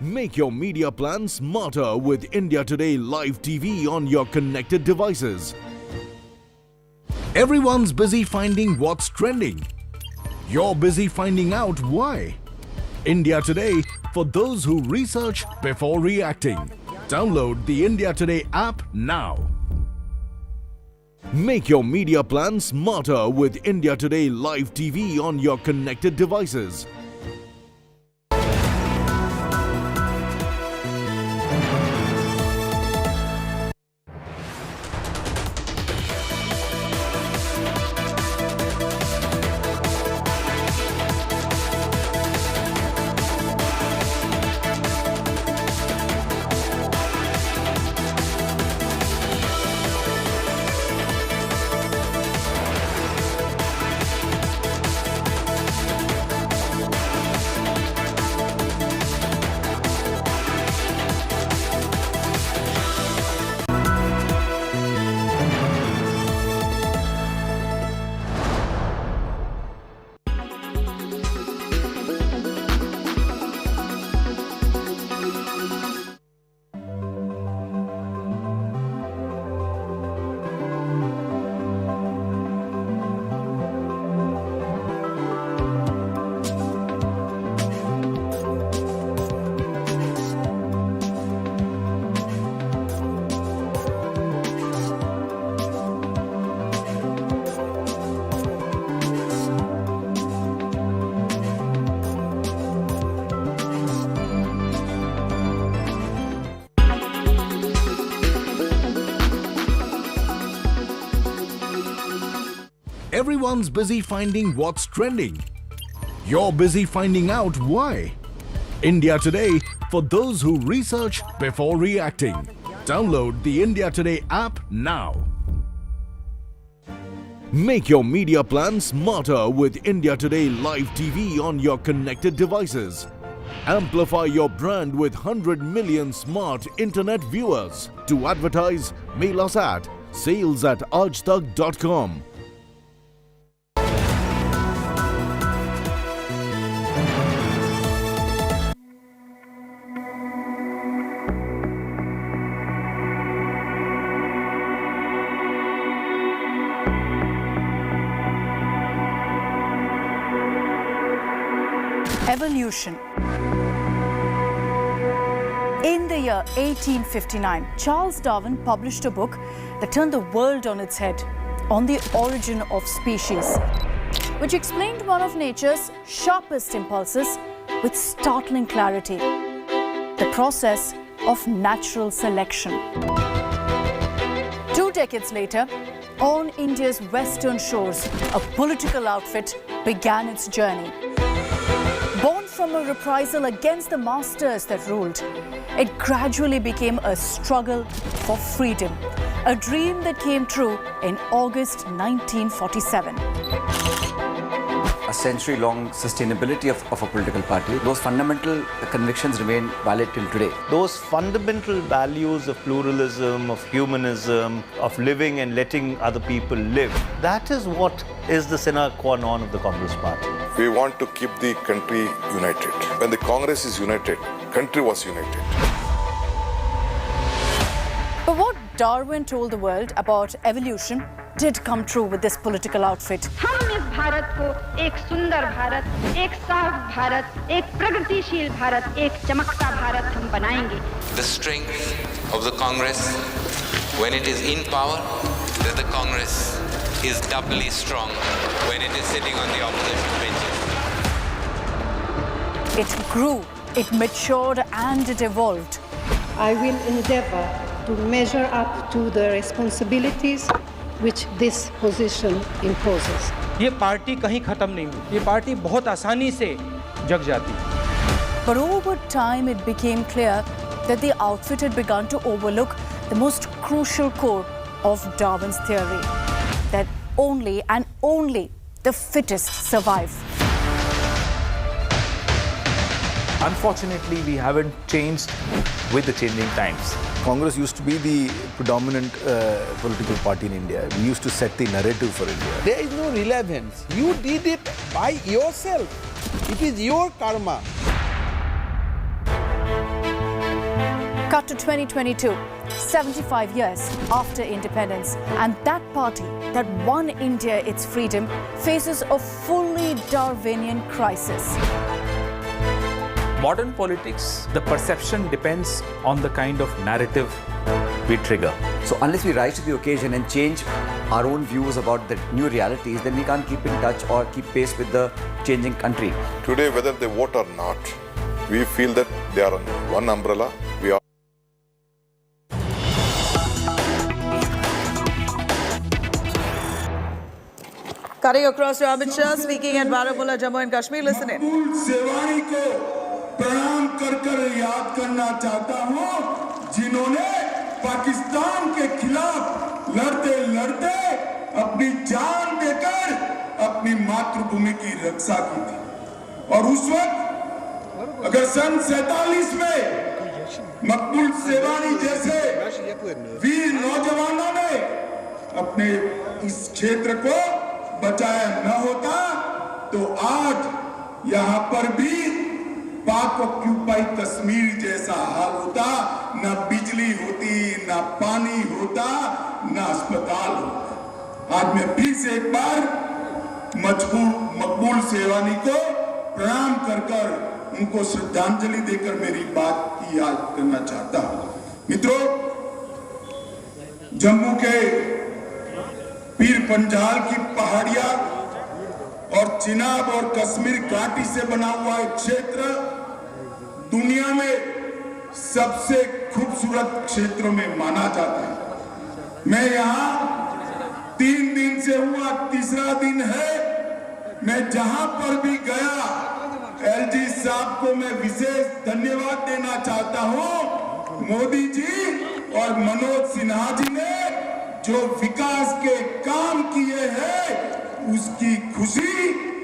Make your media plan smarter with India Today Live TV on your connected devices. Everyone's busy finding what's trending. You're busy finding out why. India Today, for those who research before reacting. Download the India Today app now. Make your media plan smarter with India Today Live TV on your connected devices. Everyone's busy finding what's trending. You're busy finding out why. India Today, for those who research before reacting. Download the India Today app now. Make your media plan smarter with India Today Live TV on your connected devices. Amplify your brand with 100 million smart internet viewers. To advertise, mail us at sales@aajtak.com. Evolution. In the year 1859, Charles Darwin published a book that turned the world on its head, On the Origin of Species, which explained one of nature's sharpest impulses with startling clarity: the process of natural selection. 2 decades later, on India's western shores, a political outfit began its journey. Born from a reprisal against the masters that ruled, it gradually became a struggle for freedom, a dream that came true in August 1947. A century-long sustainability of a political party, those fundamental convictions remain valid till today. Those fundamental values of pluralism, of humanism, of living and letting other people live, that is what is the sine qua non of the Congress Party. We want to keep the country united. When the Congress is united, country was united. But what Darwin told the world about evolution did come true with this political outfit. हम इस भारत को एक सुंदर भारत, एक साफ भारत, एक प्रगतिशील भारत, एक चमकता भारत हम बनाएंगे. The strength of the Congress, when it is in power, that the Congress is doubly strong when it is sitting on the opposition benches. It grew, it matured, and it evolved. I will endeavor to measure up to the responsibilities which this position imposes. ये party कहीं खत्म नहीं हुई, ये party बहुत आसानी से जग जाती है. But over time it became clear that the outfit had begun to overlook the most crucial core of Darwin's theory, that only and only the fittest survive. Unfortunately, we haven't changed with the changing times. Congress used to be the predominant political party in India. We used to set the narrative for India. There is no relevance. You did it by yourself. It is your karma. Cut to 2022, 75 years after independence, and that party that won India its freedom faces a fully Darwinian crisis. Modern politics, the perception depends on the kind of narrative we trigger. So unless we rise to the occasion and change our own views about the new realities, then we can't keep in touch or keep pace with the changing country. Today, whether they vote or not, we feel that they are under one umbrella. We are. Cutting across to Amit Shah, speaking at Baramulla, Jammu and Kashmir. Listen in. प्रणाम कर कर याद करना चाहता हूं, जिन्होंने पाकिस्तान के खिलाफ लड़ते लड़ते अपनी जान देकर अपनी मातृभूमि की रक्षा की थी. और उस वक्त अगर सन 47 में मकबूल सेवानी जैसे वीर नौजवानों ने अपने इस क्षेत्र को बचाया न होता, तो आज यहाँ पर भी पाक ऑक्यूपाई कश्मीर जैसा हाल होता. न बिजली होती, न पानी होता, न अस्पताल होता. आज मैं फिर से एक बार मकबूल सेवानी को प्रणाम कर कर उनको श्रद्धांजलि देकर मेरी बात की याद करना चाहता हूं. मित्रों, जम्मू के पीर पंजाल की पहाड़ियां और चिनाब और कश्मीर घाटी से बना हुआ एक क्षेत्र दुनिया में सबसे खूबसूरत क्षेत्रों में माना जाता है. मैं यहाँ 3 दिन से हुआ, तीसरा दिन है। मैं जहां पर भी गया, एलजी साहब को मैं विशेष धन्यवाद देना चाहता हूं। मोदी जी और मनोज सिन्हा जी ने जो विकास के काम किए हैं, उसकी खुशी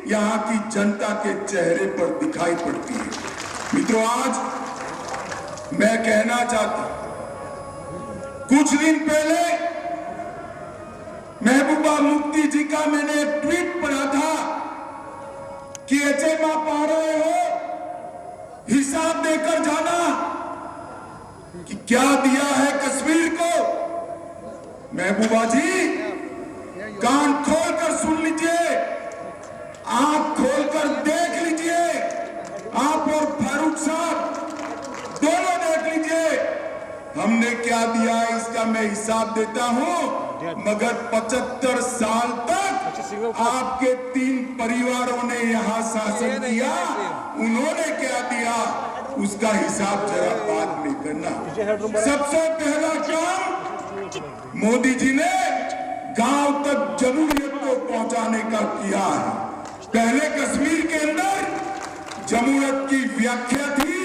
यहाँ की जनता के चेहरे पर दिखाई पड़ती है। मित्रों, आज मैं कहना चाहता हूं, कुछ दिन पहले महबूबा मुफ्ती जी का मैंने एक ट्वीट पढ़ा था कि एचएम आप आ रहे हो, हिसाब देकर जाना कि क्या दिया है कश्मीर को। महबूबा जी, कान खोलकर सुन लीजिए, आंख खोलकर देख लीजिए, आप और फारूक साहब दोनों देख लीजिए, हमने क्या दिया है इसका मैं हिसाब देता हूं। मगर 75 साल तक आपके 3 परिवारों ने यहां शासन किया, उन्होंने क्या दिया उसका हिसाब जरा बात नहीं करना। सबसे पहला काम मोदी जी ने गांव तक जमहूरियत को पहुंचाने का किया है। पहले कश्मीर के अंदर जमहूरियत की व्याख्या थी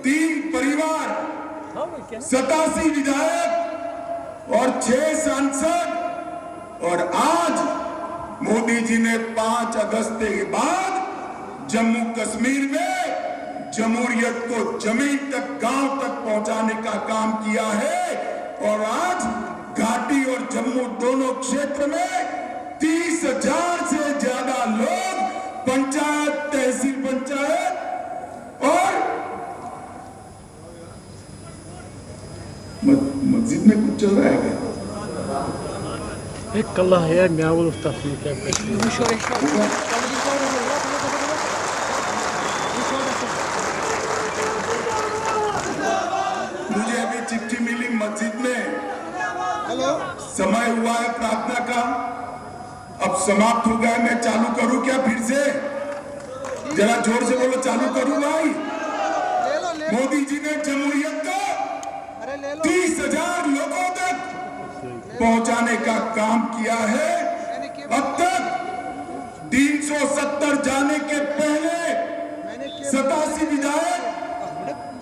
3 परिवार, 87 विधायक और 6 सांसद। और आज मोदी जी ने 5 अगस्त के बाद जम्मू कश्मीर में जमहूरियत को जमीन तक, गांव तक पहुंचाने का काम किया है। और आज घाटी और जम्मू दोनों क्षेत्र में 30,000 से ज्यादा लोग पंचायत, तहसील पंचायत और मस्जिद में कुछ चल रहा है क्या? एक कल्ला है म्यावल तस्वीर क्या मुझे अभी चिट्ठी मिली मस्जिद में, समय हुआ है प्रार्थना का, अब समाप्त हो गया। मैं चालू करूं क्या फिर से? जरा जोर से बोलो, चालू करूं भाई? मोदी जी ने जमहूरियत को 30,000 लोगों तक पहुंचाने का काम किया है। अब तक 370 जाने के पहले 87 विधायक,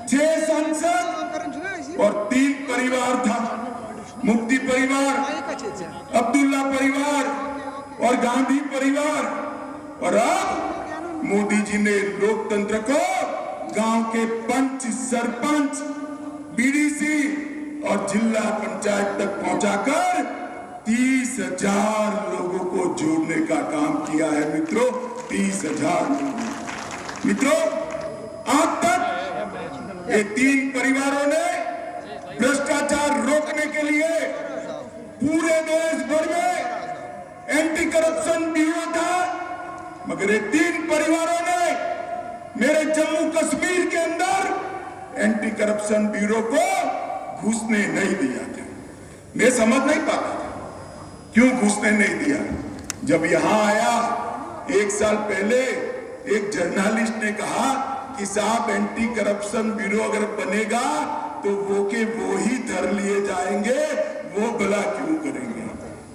6 सांसद और 3 परिवार था, मुफ्ती परिवार, अब्दुल्ला परिवार और गांधी परिवार। और अब मोदी जी ने लोकतंत्र को गांव के पंच, सरपंच, बीडीसी और जिला पंचायत तक पहुंचाकर 30,000 लोगों को जोड़ने का काम किया है। मित्रों, 30,000 मित्रों, आज तक ये 3 परिवारों ने भ्रष्टाचार रोकने के लिए पूरे देश भर में एंटी करप्शन ब्यूरो था, मगर ये 3 परिवारों ने मेरे जम्मू कश्मीर के अंदर एंटी करप्शन ब्यूरो को घुसने नहीं दिया था। मैं समझ नहीं पाता था क्यों घुसने नहीं दिया। जब यहां आया 1 साल पहले, एक जर्नलिस्ट ने कहा कि साहब एंटी करप्शन ब्यूरो अगर बनेगा तो वो ही धर लिए जाएंगे, वो भला क्यों करेंगे।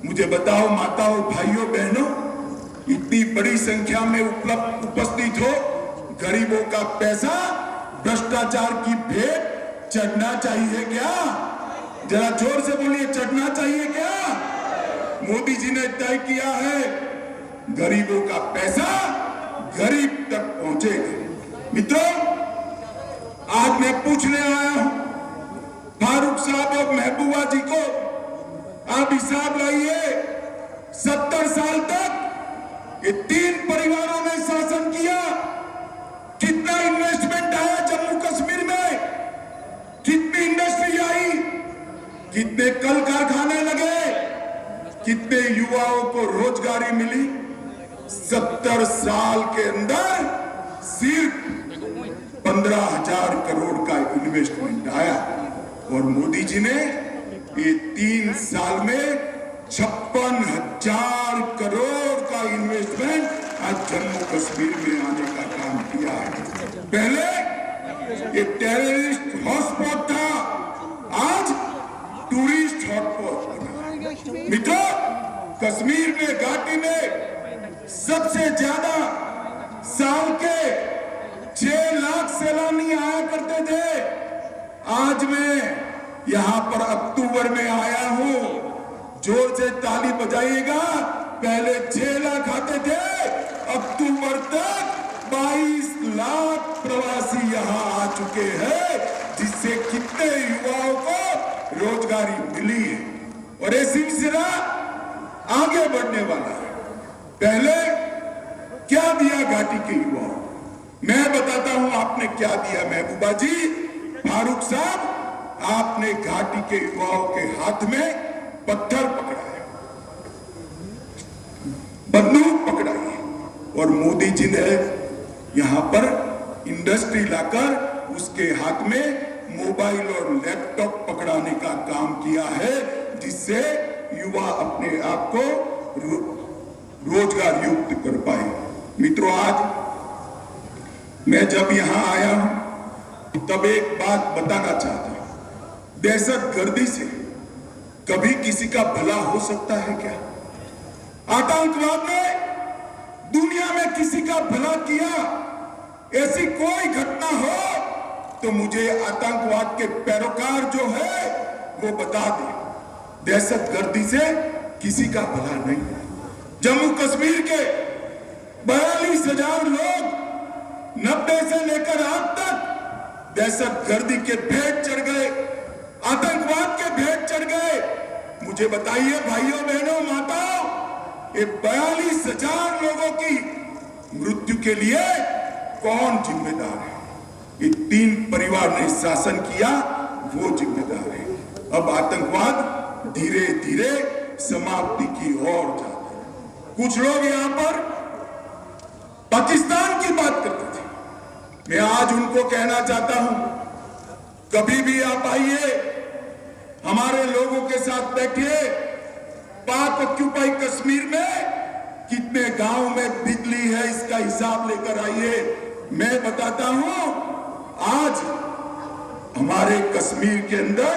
मुझे बताओ माताओं, भाइयों, बहनों, इतनी बड़ी संख्या में उपस्थित हो, गरीबों का पैसा भ्रष्टाचार की भेंट चढ़ना चाहिए क्या? जरा जोर से बोलिए, चढ़ना चाहिए क्या? मोदी जी ने तय किया है गरीबों का पैसा गरीब तक पहुंचेगा। मित्रों, आज मैं पूछने आया हूं फारूक साहब और महबूबा जी को, आप हिसाब लाइए, 70 साल तक ये 3 परिवारों ने शासन किया, कितना इन्वेस्टमेंट आया जम्मू कश्मीर में, कितनी इंडस्ट्री आई, कितने कल कारखाने लगे, कितने युवाओं को रोजगारी मिली। 70 साल के अंदर सिर्फ 15,000 करोड़ का इन्वेस्टमेंट आया। और मोदी जी ने ये 3 साल में 56,000 करोड़ का इन्वेस्टमेंट आज जम्मू कश्मीर में आने का काम किया है। पहले ये टेररिस्ट हॉटस्पॉट था, आज टूरिस्ट हॉटस्पॉट बना। मित्रों, कश्मीर में घाटी में सबसे ज्यादा साल के 6 लाख सैलानी आया करते थे। आज मैं यहां पर अक्टूबर में आया हूं, जोर से ताली बजाइएगा। पहले 6 लाख आते थे, अक्टूबर तक 22 लाख प्रवासी यहां आ चुके हैं, जिससे कितने युवाओं को रोजगारी मिली है और ये सिलसिला आगे बढ़ने वाला है। पहले क्या दिया घाटी के युवाओं, मैं बताता हूं आपने क्या दिया। महबूबा जी, फारूक साहब, आपने घाटी के युवाओं के हाथ में पत्थर पकड़ाया, बंदूक पकड़ाई और मोदी जी ने यहां पर इंडस्ट्री लाकर उसके हाथ में मोबाइल और लैपटॉप पकड़ाने का काम किया है, जिससे युवा अपने आप को रोजगार युक्त कर पाए। मित्रों, आज मैं जब यहां आया हूं तब एक बात बताना चाहता हूं। दहशतगर्दी से कभी किसी का भला हो सकता है क्या? आतंकवाद ने दुनिया में किसी का भला किया, ऐसी कोई घटना हो तो मुझे आतंकवाद के पैरोकार जो है वो बता दे। दहशतगर्दी से किसी का भला नहीं है। जम्मू कश्मीर के 42,000 लोग 90 से लेकर आज तक दहशतगर्दी के भेंट चढ़ गए, आतंकवाद के भेंट चढ़ गए। मुझे बताइए भाइयों बहनों माताओं, ये 42,000 लोगों की मृत्यु के लिए कौन जिम्मेदार है? ये 3 परिवार ने शासन किया, वो जिम्मेदार है। अब आतंकवाद धीरे धीरे समाप्ति की ओर जाता है। कुछ लोग यहां पर पाकिस्तान की बात करते थे, मैं आज उनको कहना चाहता हूं, कभी भी आप आइए, हमारे लोगों के साथ बैठिए। पाक ऑक्यूपाई कश्मीर में कितने गांव में बिजली है, इसका हिसाब लेकर आइए। मैं बताता हूं, आज हमारे कश्मीर के अंदर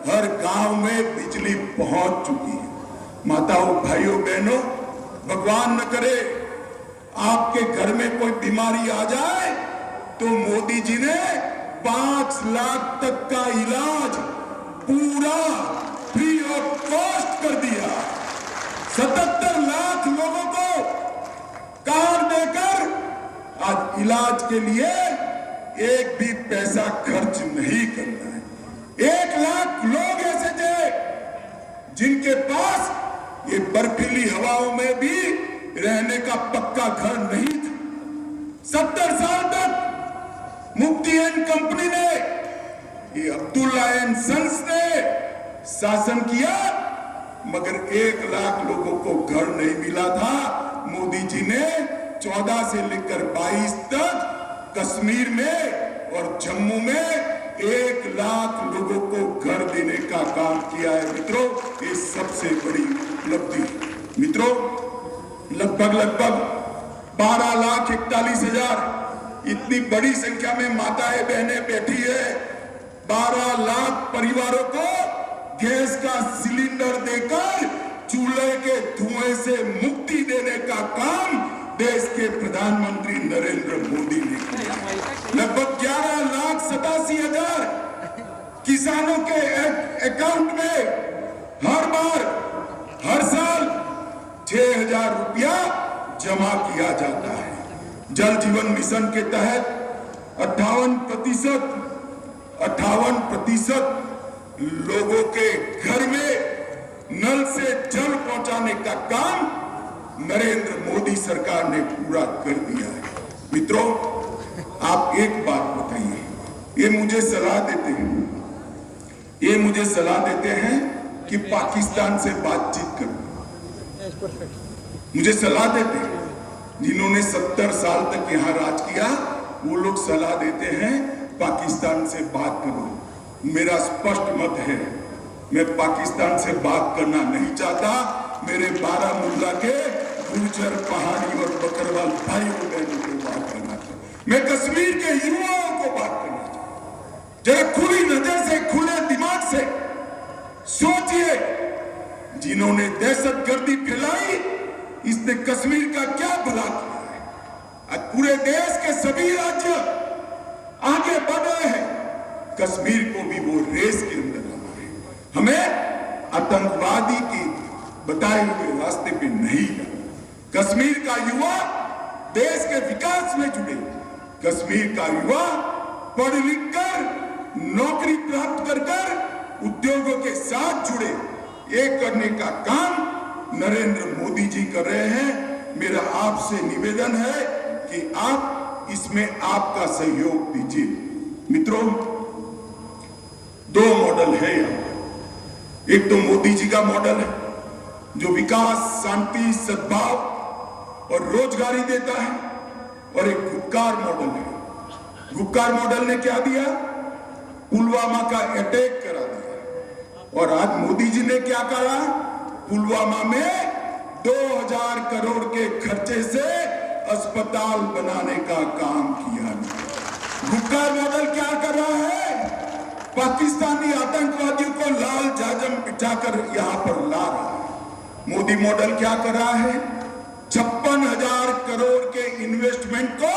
हर गांव में बिजली पहुंच चुकी है। माताओं, भाइयों, बहनों, भगवान न करे आपके घर में कोई बीमारी आ जाए तो मोदी जी ने 5 लाख तक का इलाज पूरा फ्री ऑफ कॉस्ट कर दिया। 77 लाख लोगों को कार्ड देकर आज इलाज के लिए एक भी पैसा खर्च नहीं करना है। 1 लाख लोग ऐसे थे जिनके पास ये बर्फीली हवाओं में भी रहने का पक्का घर नहीं था। 70 साल तक मुफ्ती एंड कंपनी ने, ये अब्दुल्ला एंड सन्स ने शासन किया, मगर 1 लाख लोगों को घर नहीं मिला था। मोदी जी ने 14 से लेकर 22 तक कश्मीर में और जम्मू में 1 लाख लोगों को घर देने का काम किया है। मित्रों, ये सबसे बड़ी उपलब्धि है। मित्रों, लगभग 12,41,000 इतनी बड़ी संख्या में माताएं बहनें बैठी है। 12 लाख परिवारों को गैस का सिलेंडर देकर चूल्हे के धुएं से मुक्ति देने का काम देश के प्रधानमंत्री नरेंद्र मोदी ने किया। लगभग 11,87,000 किसानों के अकाउंट में हर साल 6,000 रुपया जमा किया जाता है। जल जीवन मिशन के तहत 58% लोगों के घर में नल से जल पहुंचाने का काम नरेंद्र मोदी सरकार ने पूरा कर दिया है। मित्रों, आप एक बात बताइए, ये मुझे सलाह देते हैं कि पाकिस्तान से बातचीत करो। मुझे सलाह देते हैं, जिन्होंने 70 साल तक यहां राज किया, वो लोग सलाह देते हैं पाकिस्तान से बात करो। मेरा स्पष्ट मत है, मैं पाकिस्तान से बात करना नहीं चाहता। मेरे बारामूला के गुर्जर, पहाड़ी और बकरवाल भाइयों बहनों को बात करना चाहता। मैं कश्मीर के युवाओं को बात करना चाहता। जरा खुली नजर से, खुले दिमाग से सोचिए, जिन्होंने दहशतगर्दी फैलाई इसने कश्मीर का क्या भला किया है? आज पूरे देश के सभी राज्य आगे बढ़ रहे हैं, कश्मीर को भी वो रेस के अंदर लाना है। हमें आतंकवादी की बताए हुए रास्ते पे नहीं जाना। कश्मीर का युवा देश के विकास में जुड़े, कश्मीर का युवा पढ़ लिख कर नौकरी प्राप्त कर उद्योगों के साथ जुड़े, ये करने का काम नरेंद्र मोदी जी कर रहे हैं। मेरा आपसे निवेदन है कि आप इसमें आपका सहयोग दीजिए। मित्रों, दो मॉडल है यहाँ। एक तो मोदी जी का मॉडल है जो विकास, शांति, सद्भाव और रोजगारी देता है, और एक गुपकार मॉडल है। गुपकार मॉडल ने क्या दिया? पुलवामा का अटैक करा दिया। और आज मोदी जी ने क्या करा? पुलवामा में 2000 करोड़ के खर्चे से अस्पताल बनाने का काम किया। गुपकार मॉडल क्या कर रहा है? पाकिस्तानी आतंकवादियों को लाल जाजम बिठाकर यहां पर ला रहा है। मोदी मॉडल क्या कर रहा है? 56,000 करोड़ के इन्वेस्टमेंट को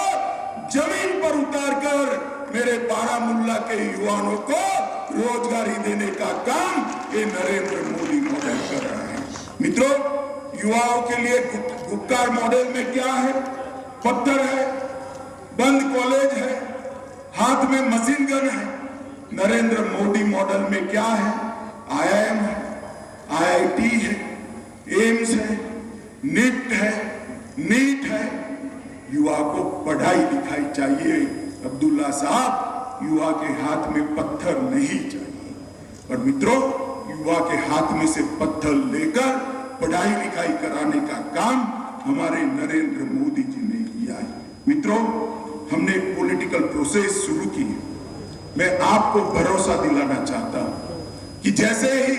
जमीन पर उतारकर मेरे बारामूला के युवाओं को रोजगारी देने का काम ये नरेंद्र मोदी मॉडल कर रहा है। मित्रों, युवाओं के लिए गुपकार मॉडल में क्या है? पत्थर है, बंद कॉलेज है, हाथ में मशीन गन है। नरेंद्र मोदी मॉडल में क्या है? IIM है, IIT है, एम्स है, नीट है। युवा को पढ़ाई लिखाई चाहिए। अब्दुल्ला साहब, युवा के हाथ में पत्थर नहीं चाहिए। और मित्रों, युवा के हाथ में से पत्थर लेकर पढ़ाई लिखाई कराने का काम हमारे नरेंद्र मोदी जी ने किया है। मित्रों, हमने एक पॉलिटिकल प्रोसेस शुरू की है। मैं आपको भरोसा दिलाना चाहता हूं कि जैसे ही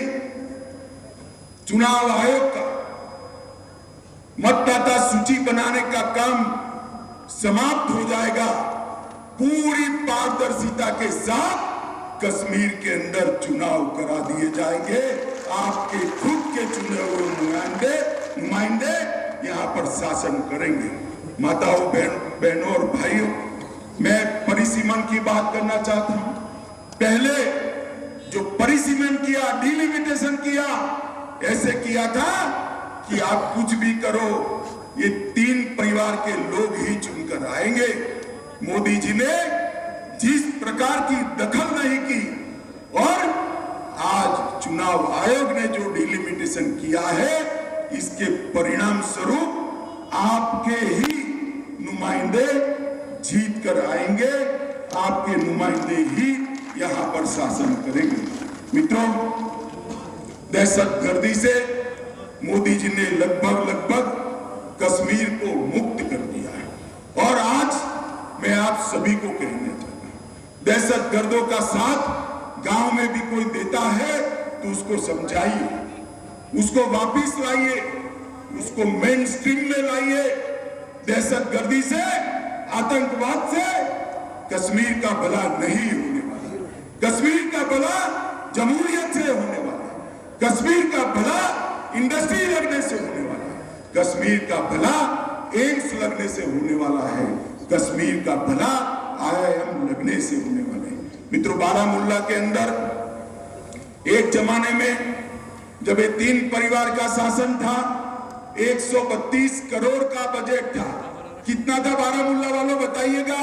चुनाव आयोग का मतदाता सूची बनाने का काम समाप्त हो जाएगा, पूरी पारदर्शिता के साथ कश्मीर के अंदर चुनाव करा दिए जाएंगे। आपके खुद के चुने हुए नुमाइंदे यहां पर शासन करेंगे। माताओं, बहनों और भाइयों, मैं परिसीमन की बात करना चाहता हूं। पहले जो परिसीमन किया, डिलिमिटेशन किया, ऐसे किया था कि आप कुछ भी करो, ये 3 परिवार के लोग ही चुनकर आएंगे। मोदी जी ने जिस प्रकार की दखल नहीं की, और आज चुनाव आयोग ने जो डिलिमिटेशन किया है, इसके परिणाम स्वरूप आपके ही नुमाइंदे जीत कर आएंगे, आपके नुमाइंदे ही यहां पर शासन करेंगे। मित्रों, दहशतगर्दी से मोदी जी ने लगभग कश्मीर को मुक्त कर दिया है। और आज मैं आप सभी को कहना चाहता हूं, दहशतगर्दों का साथ गांव में भी कोई देता है तो उसको समझाइए, उसको वापिस लाइए, उसको मेन स्ट्रीम में लाइए। दहशतगर्दी से, आतंकवाद से कश्मीर का भला नहीं होने वाला। कश्मीर का भला जमहूरियत से होने वाला है। कश्मीर का भला इंडस्ट्री लगने से होने वाला है। कश्मीर का भला एम्स लगने से होने वाला है। कश्मीर का भला IIM लगने से होने वाला है। मित्रों, बारामूला के अंदर एक जमाने में जब ये 3 परिवार का शासन था, 132 करोड़ का बजट था। कितना था बारामूला वालों, बताइएगा?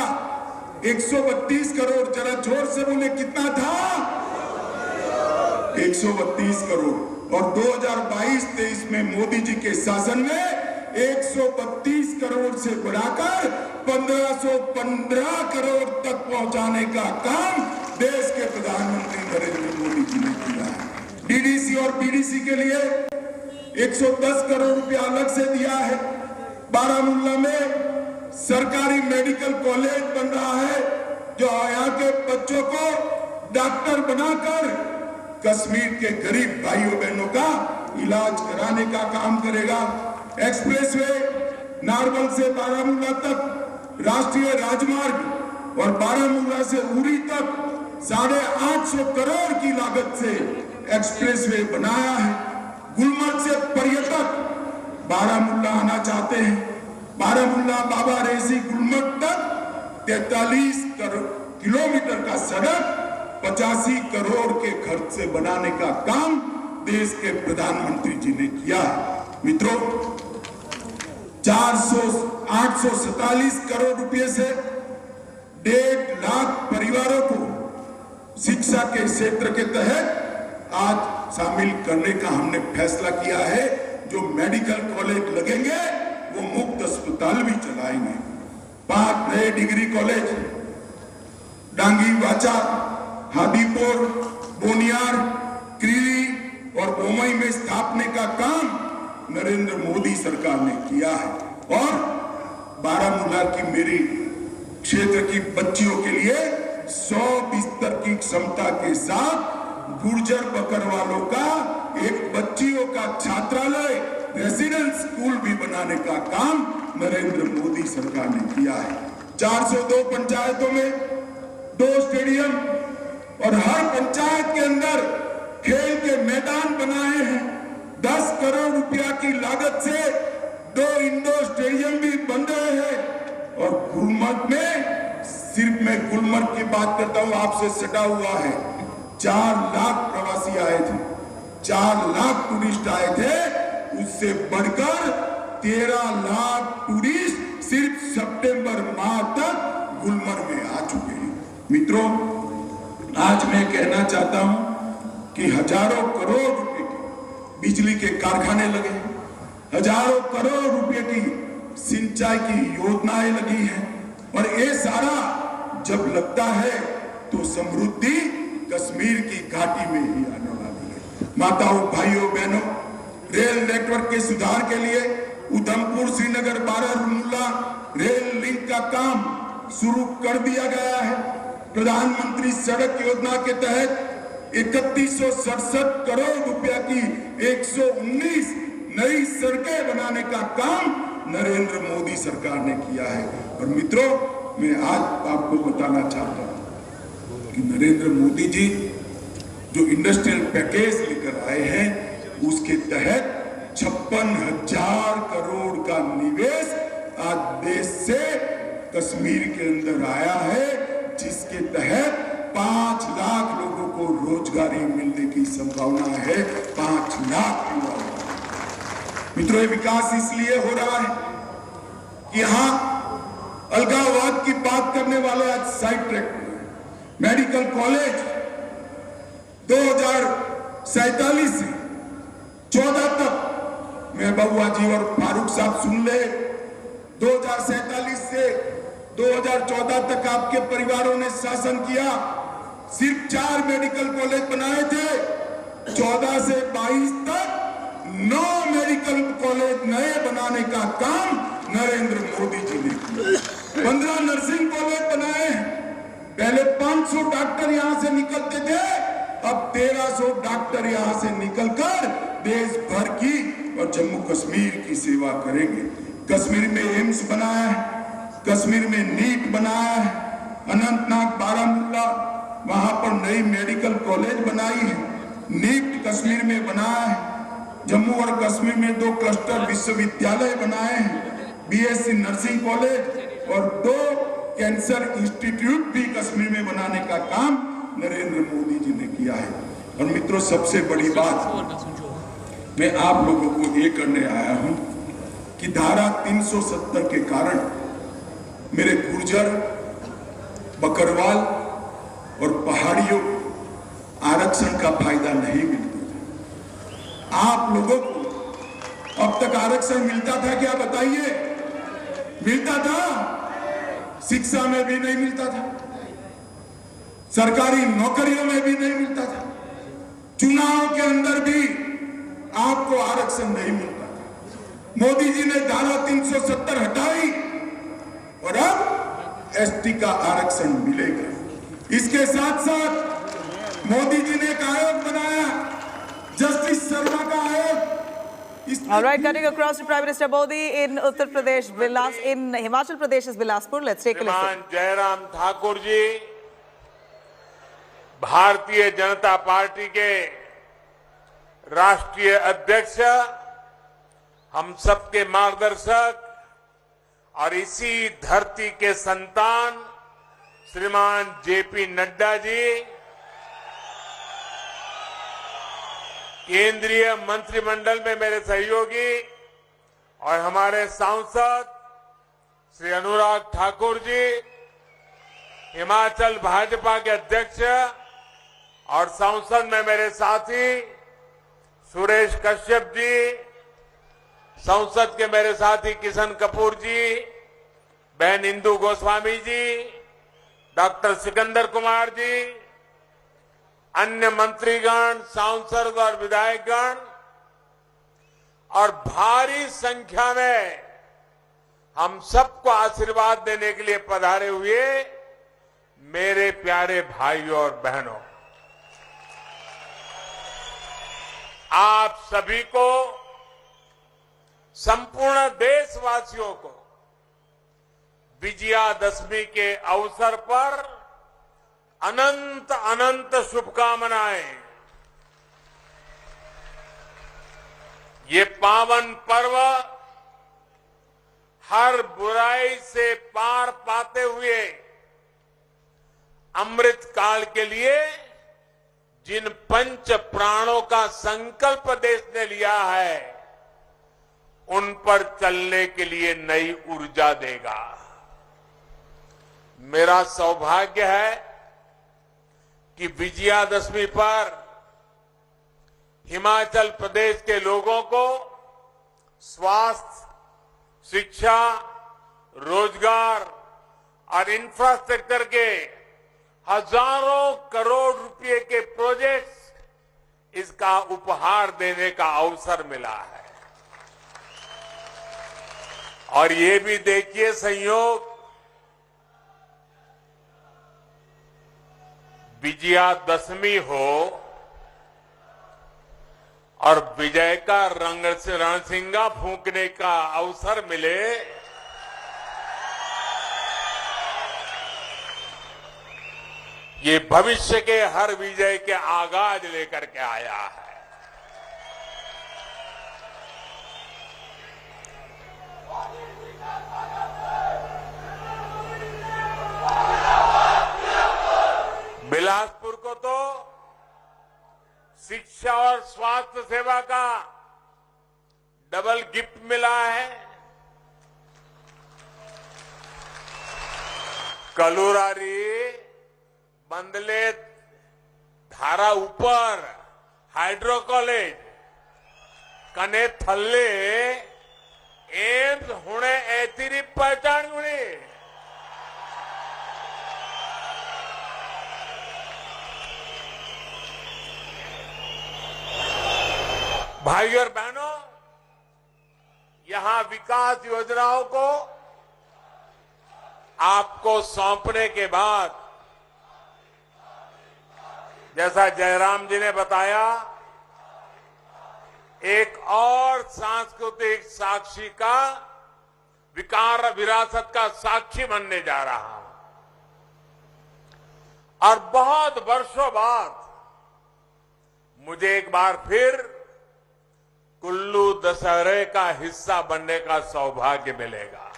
132 करोड़। जरा जोर से बोले, कितना था? 132 करोड़। और 2022-23 में मोदी जी के शासन में 132 करोड़ से बढ़ाकर 1515 करोड़ तक पहुंचाने का काम देश के प्रधानमंत्री नरेंद्र मोदी जी ने किया है। DDC और BDC के लिए 110 करोड़ रुपया अलग से दिया है। बारामूला में सरकारी मेडिकल कॉलेज बन रहा है, जो यहाँ के बच्चों को डॉक्टर बनाकर कश्मीर के गरीब भाइयों बहनों का इलाज कराने का काम करेगा। एक्सप्रेसवे नारवल से बारामूला तक, राष्ट्रीय राजमार्ग और बारामूला से उरी तक 850 करोड़ की लागत से एक्सप्रेसवे बनाया है। गुलमर्ग से पर्यटक बारामूला आना चाहते हैं। बारामूला बाबा रेसी गुलमर्ग तक 43 किलोमीटर का सड़क 85 करोड़ के खर्च से बनाने का काम देश के प्रधानमंत्री जी ने किया है। मित्रों, 847 करोड़ रुपए से 1.5 लाख परिवारों को शिक्षा के क्षेत्र के तहत आज शामिल करने का हमने फैसला किया है। जो मेडिकल कॉलेज लगेंगे वो मुफ्त अस्पताल भी चलाएंगे। 5 नए डिग्री कॉलेज डांगी, वाचा, हादीपुर, बोनियार, क्रीरी और बोमई में स्थापने का काम नरेंद्र मोदी सरकार ने किया है। और बारामूला की मेरी क्षेत्र की बच्चियों के लिए 100 बिस्तर की क्षमता के साथ गुर्जर बकरवालों का एक बच्चियों का छात्रालय रेसिडेंस स्कूल भी बनाने का काम नरेंद्र मोदी सरकार ने किया है। 402 पंचायतों में 2 स्टेडियम और हर पंचायत के अंदर खेल के मैदान बनाए हैं। 10 करोड़ रुपया की लागत से 2 इंडोर स्टेडियम भी बन रहे हैं। और गुलमर्ग में, सिर्फ मैं गुलमर्ग की बात करता हूं, आपसे सटा हुआ है, 4 लाख प्रवासी आए थे, 4 लाख टूरिस्ट आए थे। उससे बढ़कर 13 लाख टूरिस्ट सिर्फ सितंबर माह तक गुलमर्ग में आ चुके हैं। मित्रों, आज मैं कहना चाहता हूं कि हजारों करोड़ रुपए के बिजली के कारखाने लगे, हजारों करोड़ रुपए की सिंचाई की योजनाएं लगी हैं। और ये सारा जब लगता है तो समृद्धि कश्मीर की घाटी में ही आने वाली है। माताओं, भाइयों, बहनों, रेल नेटवर्क के सुधार के लिए उधमपुर श्रीनगर बारामूला रेल लिंक का काम शुरू कर दिया गया है। प्रधानमंत्री सड़क योजना के तहत 3167 करोड़ रुपया की 119 नई सड़कें बनाने का काम नरेंद्र मोदी सरकार ने किया है। और मित्रों, मैं आज आपको बताना चाहता हूं कि नरेंद्र मोदी जी जो इंडस्ट्रियल पैकेज लेकर आए हैं उसके तहत 56,000 करोड़ का निवेश आज देश से कश्मीर के अंदर आया है, जिसके तहत 5 लाख लोगों को रोजगारी मिलने की संभावना है। 5 लाख युवाओं। मित्रों, ये विकास इसलिए हो रहा है कि यहां अलगाववाद की बात करने वाले आज साइड ट्रैक पर हैं। मेडिकल कॉलेज 2047 से 14 तक, मैं बबुआ जी और फारूक साहब सुन ले, 2047 से 2014 तक आपके परिवारों ने शासन किया। सिर्फ 4 मेडिकल कॉलेज बनाए थे। 14 से 22 तक 9 मेडिकल कॉलेज नए बनाने का काम नरेंद्र मोदी जी ने किया। 15 नर्सिंग कॉलेज बनाए। पहले 500 डॉक्टर यहां से निकलते थे, अब 1300 डॉक्टर यहां से निकलकर देश भर की और जम्मू कश्मीर की सेवा करेंगे। कश्मीर में एम्स बनाया है, कश्मीर में नीट बनाया है, अनंतनाग, बारामूला, वहां पर नई मेडिकल कॉलेज बनाई है, नीट कश्मीर में बनाया है। जम्मू और कश्मीर में 2 क्लस्टर विश्वविद्यालय बनाए हैं, बीएससी नर्सिंग कॉलेज और 2 कैंसर इंस्टीट्यूट भी कश्मीर में बनाने का काम नरेंद्र मोदी जी ने किया है। और मित्रों, सबसे बड़ी बात मैं आप लोगों को ये करने आया हूं कि धारा 370 के कारण मेरे गुर्जर, बकरवाल और पहाड़ियों आरक्षण का फायदा नहीं मिलता था। आप लोगों को अब तक आरक्षण मिलता था क्या, बताइए? मिलता था? शिक्षा में भी नहीं मिलता था, सरकारी नौकरियों में भी नहीं मिलता था, चुनाव के अंदर भी आपको आरक्षण नहीं मिलता था। मोदी जी ने धारा 370 हटाई और अब एसटी का आरक्षण मिलेगा। इसके साथ साथ मोदी जी ने एक आयोग बनाया, जस्टिस शर्मा का आयोग। All right, cutting across to Prime Minister Modi in Uttar Pradesh, in Himachal Pradesh is Bilaspur. Let's take a listen. Jairam Thakur ji Bharatiya Janata party के राष्ट्रीय अध्यक्ष, हम सबके मार्गदर्शक और इसी धरती के संतान श्रीमान जेपी नड्डा जी केंद्रीय मंत्रिमंडल में मेरे सहयोगी और हमारे सांसद श्री अनुराग ठाकुर जी, हिमाचल भाजपा के अध्यक्ष और संसद में मेरे साथी सुरेश कश्यप जी, संसद के मेरे साथी किशन कपूर जी, बहन इंदु गोस्वामी जी, डॉक्टर सिकंदर कुमार जी, अन्य मंत्रीगण, सांसद और विधायकगण और भारी संख्या में हम सबको आशीर्वाद देने के लिए पधारे हुए मेरे प्यारे भाइयों और बहनों, आप सभी को, संपूर्ण देशवासियों को विजयादशमी के अवसर पर अनंत अनंत शुभकामनाएं। ये पावन पर्व हर बुराई से पार पाते हुए अमृत काल के लिए जिन पंच प्राणों का संकल्प देश ने लिया है उन पर चलने के लिए नई ऊर्जा देगा। मेरा सौभाग्य है कि विजयादशमी पर हिमाचल प्रदेश के लोगों को स्वास्थ्य, शिक्षा, रोजगार और इंफ्रास्ट्रक्चर के हजारों करोड़ रुपए के प्रोजेक्ट्स इसका उपहार देने का अवसर मिला है। और ये भी देखिए संयोग, विजयादशमी हो और विजय का रंग से रणसिंगा फूंकने का अवसर मिले, ये भविष्य के हर विजय के आगाज लेकर के आया है। बिलासपुर को तो शिक्षा और स्वास्थ्य सेवा का डबल गिफ्ट मिला है। कलुरारी, बंदले, धारा ऊपर हाइड्रो कॉलेज, कने थल्ले एम्स हुणे ऐतिरी पहचान गुणी। भाइयों और बहनों, यहां विकास योजनाओं को आपको सौंपने के बाद, जैसा जयराम जी ने बताया, एक और सांस्कृतिक साक्षी का, विकार विरासत का साक्षी बनने जा रहा हूं। और बहुत वर्षों बाद मुझे एक बार फिर कुल्लू दशहरे का हिस्सा बनने का सौभाग्य मिलेगा।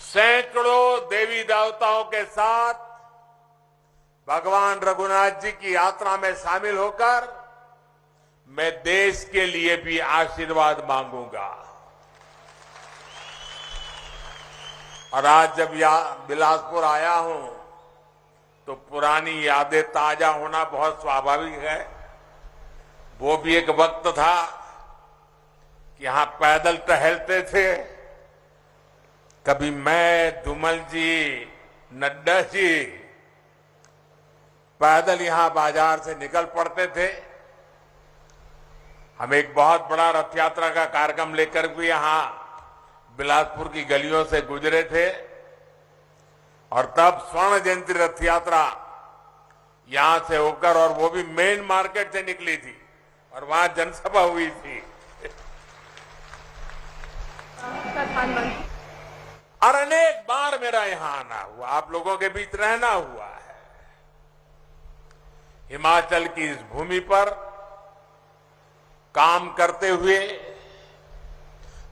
सैकड़ों देवी देवताओं के साथ भगवान रघुनाथ जी की यात्रा में शामिल होकर मैं देश के लिए भी आशीर्वाद मांगूंगा। और आज जब बिलासपुर आया हूं तो पुरानी यादें ताजा होना बहुत स्वाभाविक है। वो भी एक वक्त था कि यहां पैदल टहलते थे। कभी मैं, धूमल जी, नड्डा जी पैदल यहां बाजार से निकल पड़ते थे। हम एक बहुत बड़ा रथ यात्रा का कार्यक्रम लेकर भी यहां बिलासपुर की गलियों से गुजरे थे। और तब स्वर्ण जयंती रथ यात्रा यहां से होकर, और वो भी मेन मार्केट से निकली थी और वहां जनसभा हुई थी। और अनेक बार मेरा यहां आना हुआ, आप लोगों के बीच रहना हुआ है। हिमाचल की इस भूमि पर काम करते हुए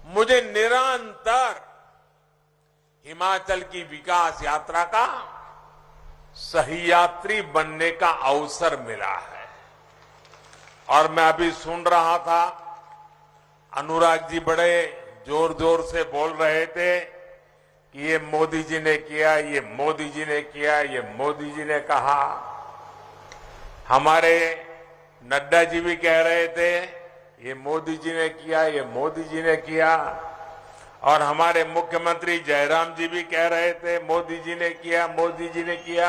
मुझे निरंतर हिमाचल की विकास यात्रा का सही यात्री बनने का अवसर मिला है। और मैं अभी सुन रहा था, अनुराग जी बड़े जोर जोर से बोल रहे थे कि ये मोदी जी ने किया, ये मोदी जी ने किया, ये मोदी जी ने कहा। हमारे नड्डा जी भी कह रहे थे ये मोदी जी ने किया, ये मोदी जी ने किया। और हमारे मुख्यमंत्री जयराम जी भी कह रहे थे मोदी जी ने किया, मोदी जी ने किया।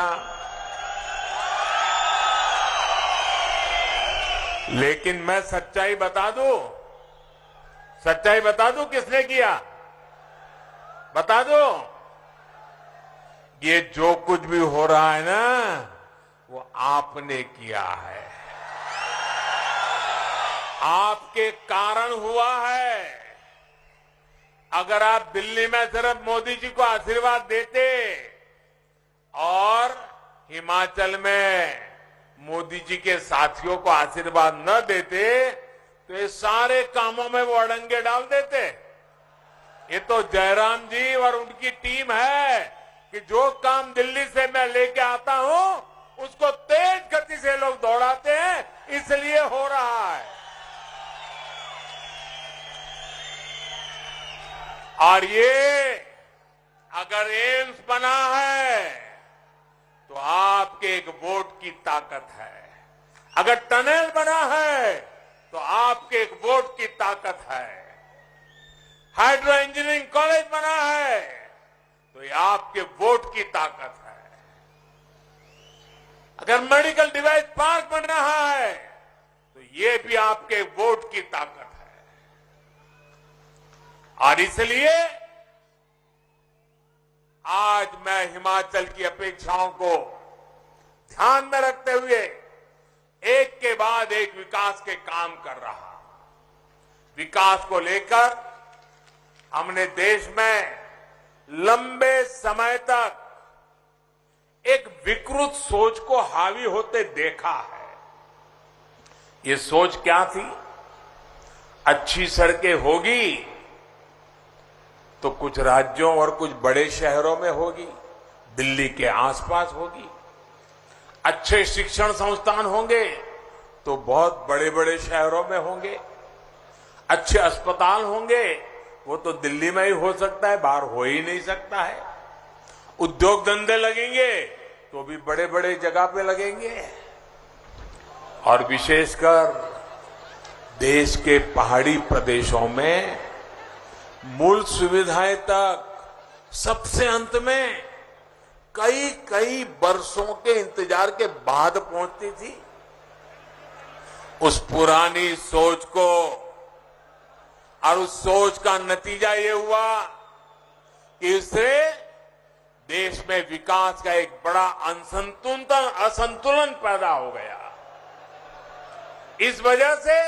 लेकिन मैं सच्चाई बता दूं, सच्चाई बता दूं किसने किया, बता दो। ये जो कुछ भी हो रहा है ना, वो आपने किया है, आपके कारण हुआ है। अगर आप दिल्ली में सिर्फ मोदी जी को आशीर्वाद देते और हिमाचल में मोदी जी के साथियों को आशीर्वाद न देते तो ये सारे कामों में वो अड़ंगे डाल देते। ये तो जयराम जी और उनकी टीम है कि जो काम दिल्ली से मैं लेके आता हूं उसको तेज गति से लोग दौड़ाते हैं, इसलिए हो रहा है। और ये अगर एम्स बना है तो आपके एक वोट की ताकत है, अगर टनल बना है तो आपके एक वोट की ताकत है, हाइड्रो इंजीनियरिंग कॉलेज बना है तो ये आपके वोट की ताकत है, अगर मेडिकल डिवाइस पार्क बन रहा है तो ये भी आपके वोट की ताकत है। और इसलिए आज मैं हिमाचल की अपेक्षाओं को ध्यान में रखते हुए एक के बाद एक विकास के काम कर रहा। विकास को लेकर हमने देश में लंबे समय तक एक विकृत सोच को हावी होते देखा है। ये सोच क्या थी? अच्छी सड़कें होगी तो कुछ राज्यों और कुछ बड़े शहरों में होगी, दिल्ली के आसपास होगी। अच्छे शिक्षण संस्थान होंगे तो बहुत बड़े बड़े शहरों में होंगे। अच्छे अस्पताल होंगे वो तो दिल्ली में ही हो सकता है, बाहर हो ही नहीं सकता है। उद्योग धंधे लगेंगे तो भी बड़े बड़े जगह पे लगेंगे। और विशेषकर देश के पहाड़ी प्रदेशों में मूल सुविधाएं तक सबसे अंत में कई कई वर्षों के इंतजार के बाद पहुंचती थी। उस पुरानी सोच को और उस सोच का नतीजा ये हुआ कि इससे देश में विकास का एक बड़ा असंतुलन पैदा हो गया। इस वजह से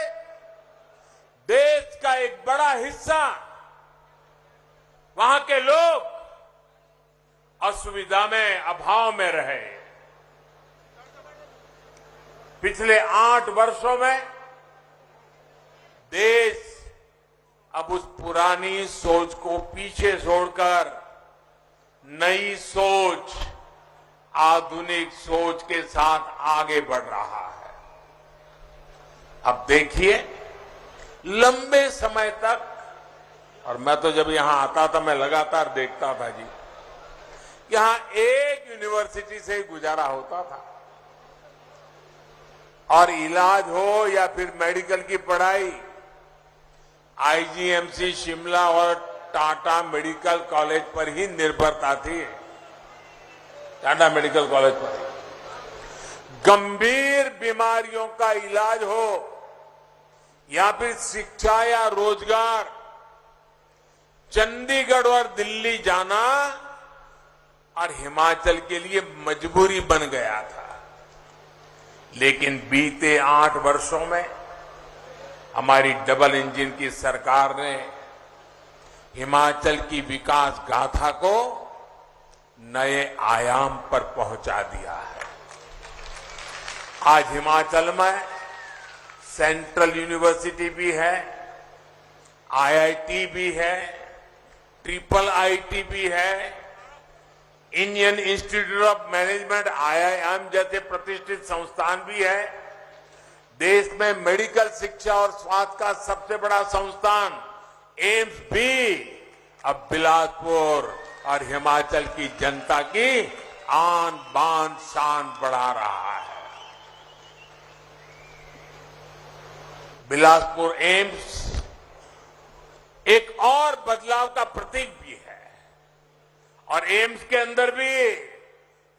देश का एक बड़ा हिस्सा, वहां के लोग असुविधा में, अभाव में रहे। पिछले 8 वर्षों में देश अब उस पुरानी सोच को पीछे छोड़कर नई सोच, आधुनिक सोच के साथ आगे बढ़ रहा है। अब देखिए, लंबे समय तक, और मैं तो जब यहां आता था मैं लगातार देखता था जी, यहां एक यूनिवर्सिटी से ही गुजारा होता था। और इलाज हो या फिर मेडिकल की पढ़ाई, आईजीएमसी शिमला और टाटा मेडिकल कॉलेज पर ही निर्भरता थी। टाटा मेडिकल कॉलेज पर गंभीर बीमारियों का इलाज हो या फिर शिक्षा या रोजगार, चंडीगढ़ और दिल्ली जाना और हिमाचल के लिए मजबूरी बन गया था। लेकिन बीते 8 वर्षों में हमारी डबल इंजन की सरकार ने हिमाचल की विकास गाथा को नए आयाम पर पहुंचा दिया है। आज हिमाचल में सेंट्रल यूनिवर्सिटी भी है, आईआईटी भी है, ट्रिपल आईटी भी है, Indian institute of management IIM जैसे प्रतिष्ठित संस्थान भी है। देश में मेडिकल शिक्षा और स्वास्थ्य का सबसे बड़ा संस्थान एम्स भी अब बिलासपुर और हिमाचल की जनता की आन बान शान बढ़ा रहा है। बिलासपुर एम्स एक और बदलाव का प्रतीक भी है और एम्स के अंदर भी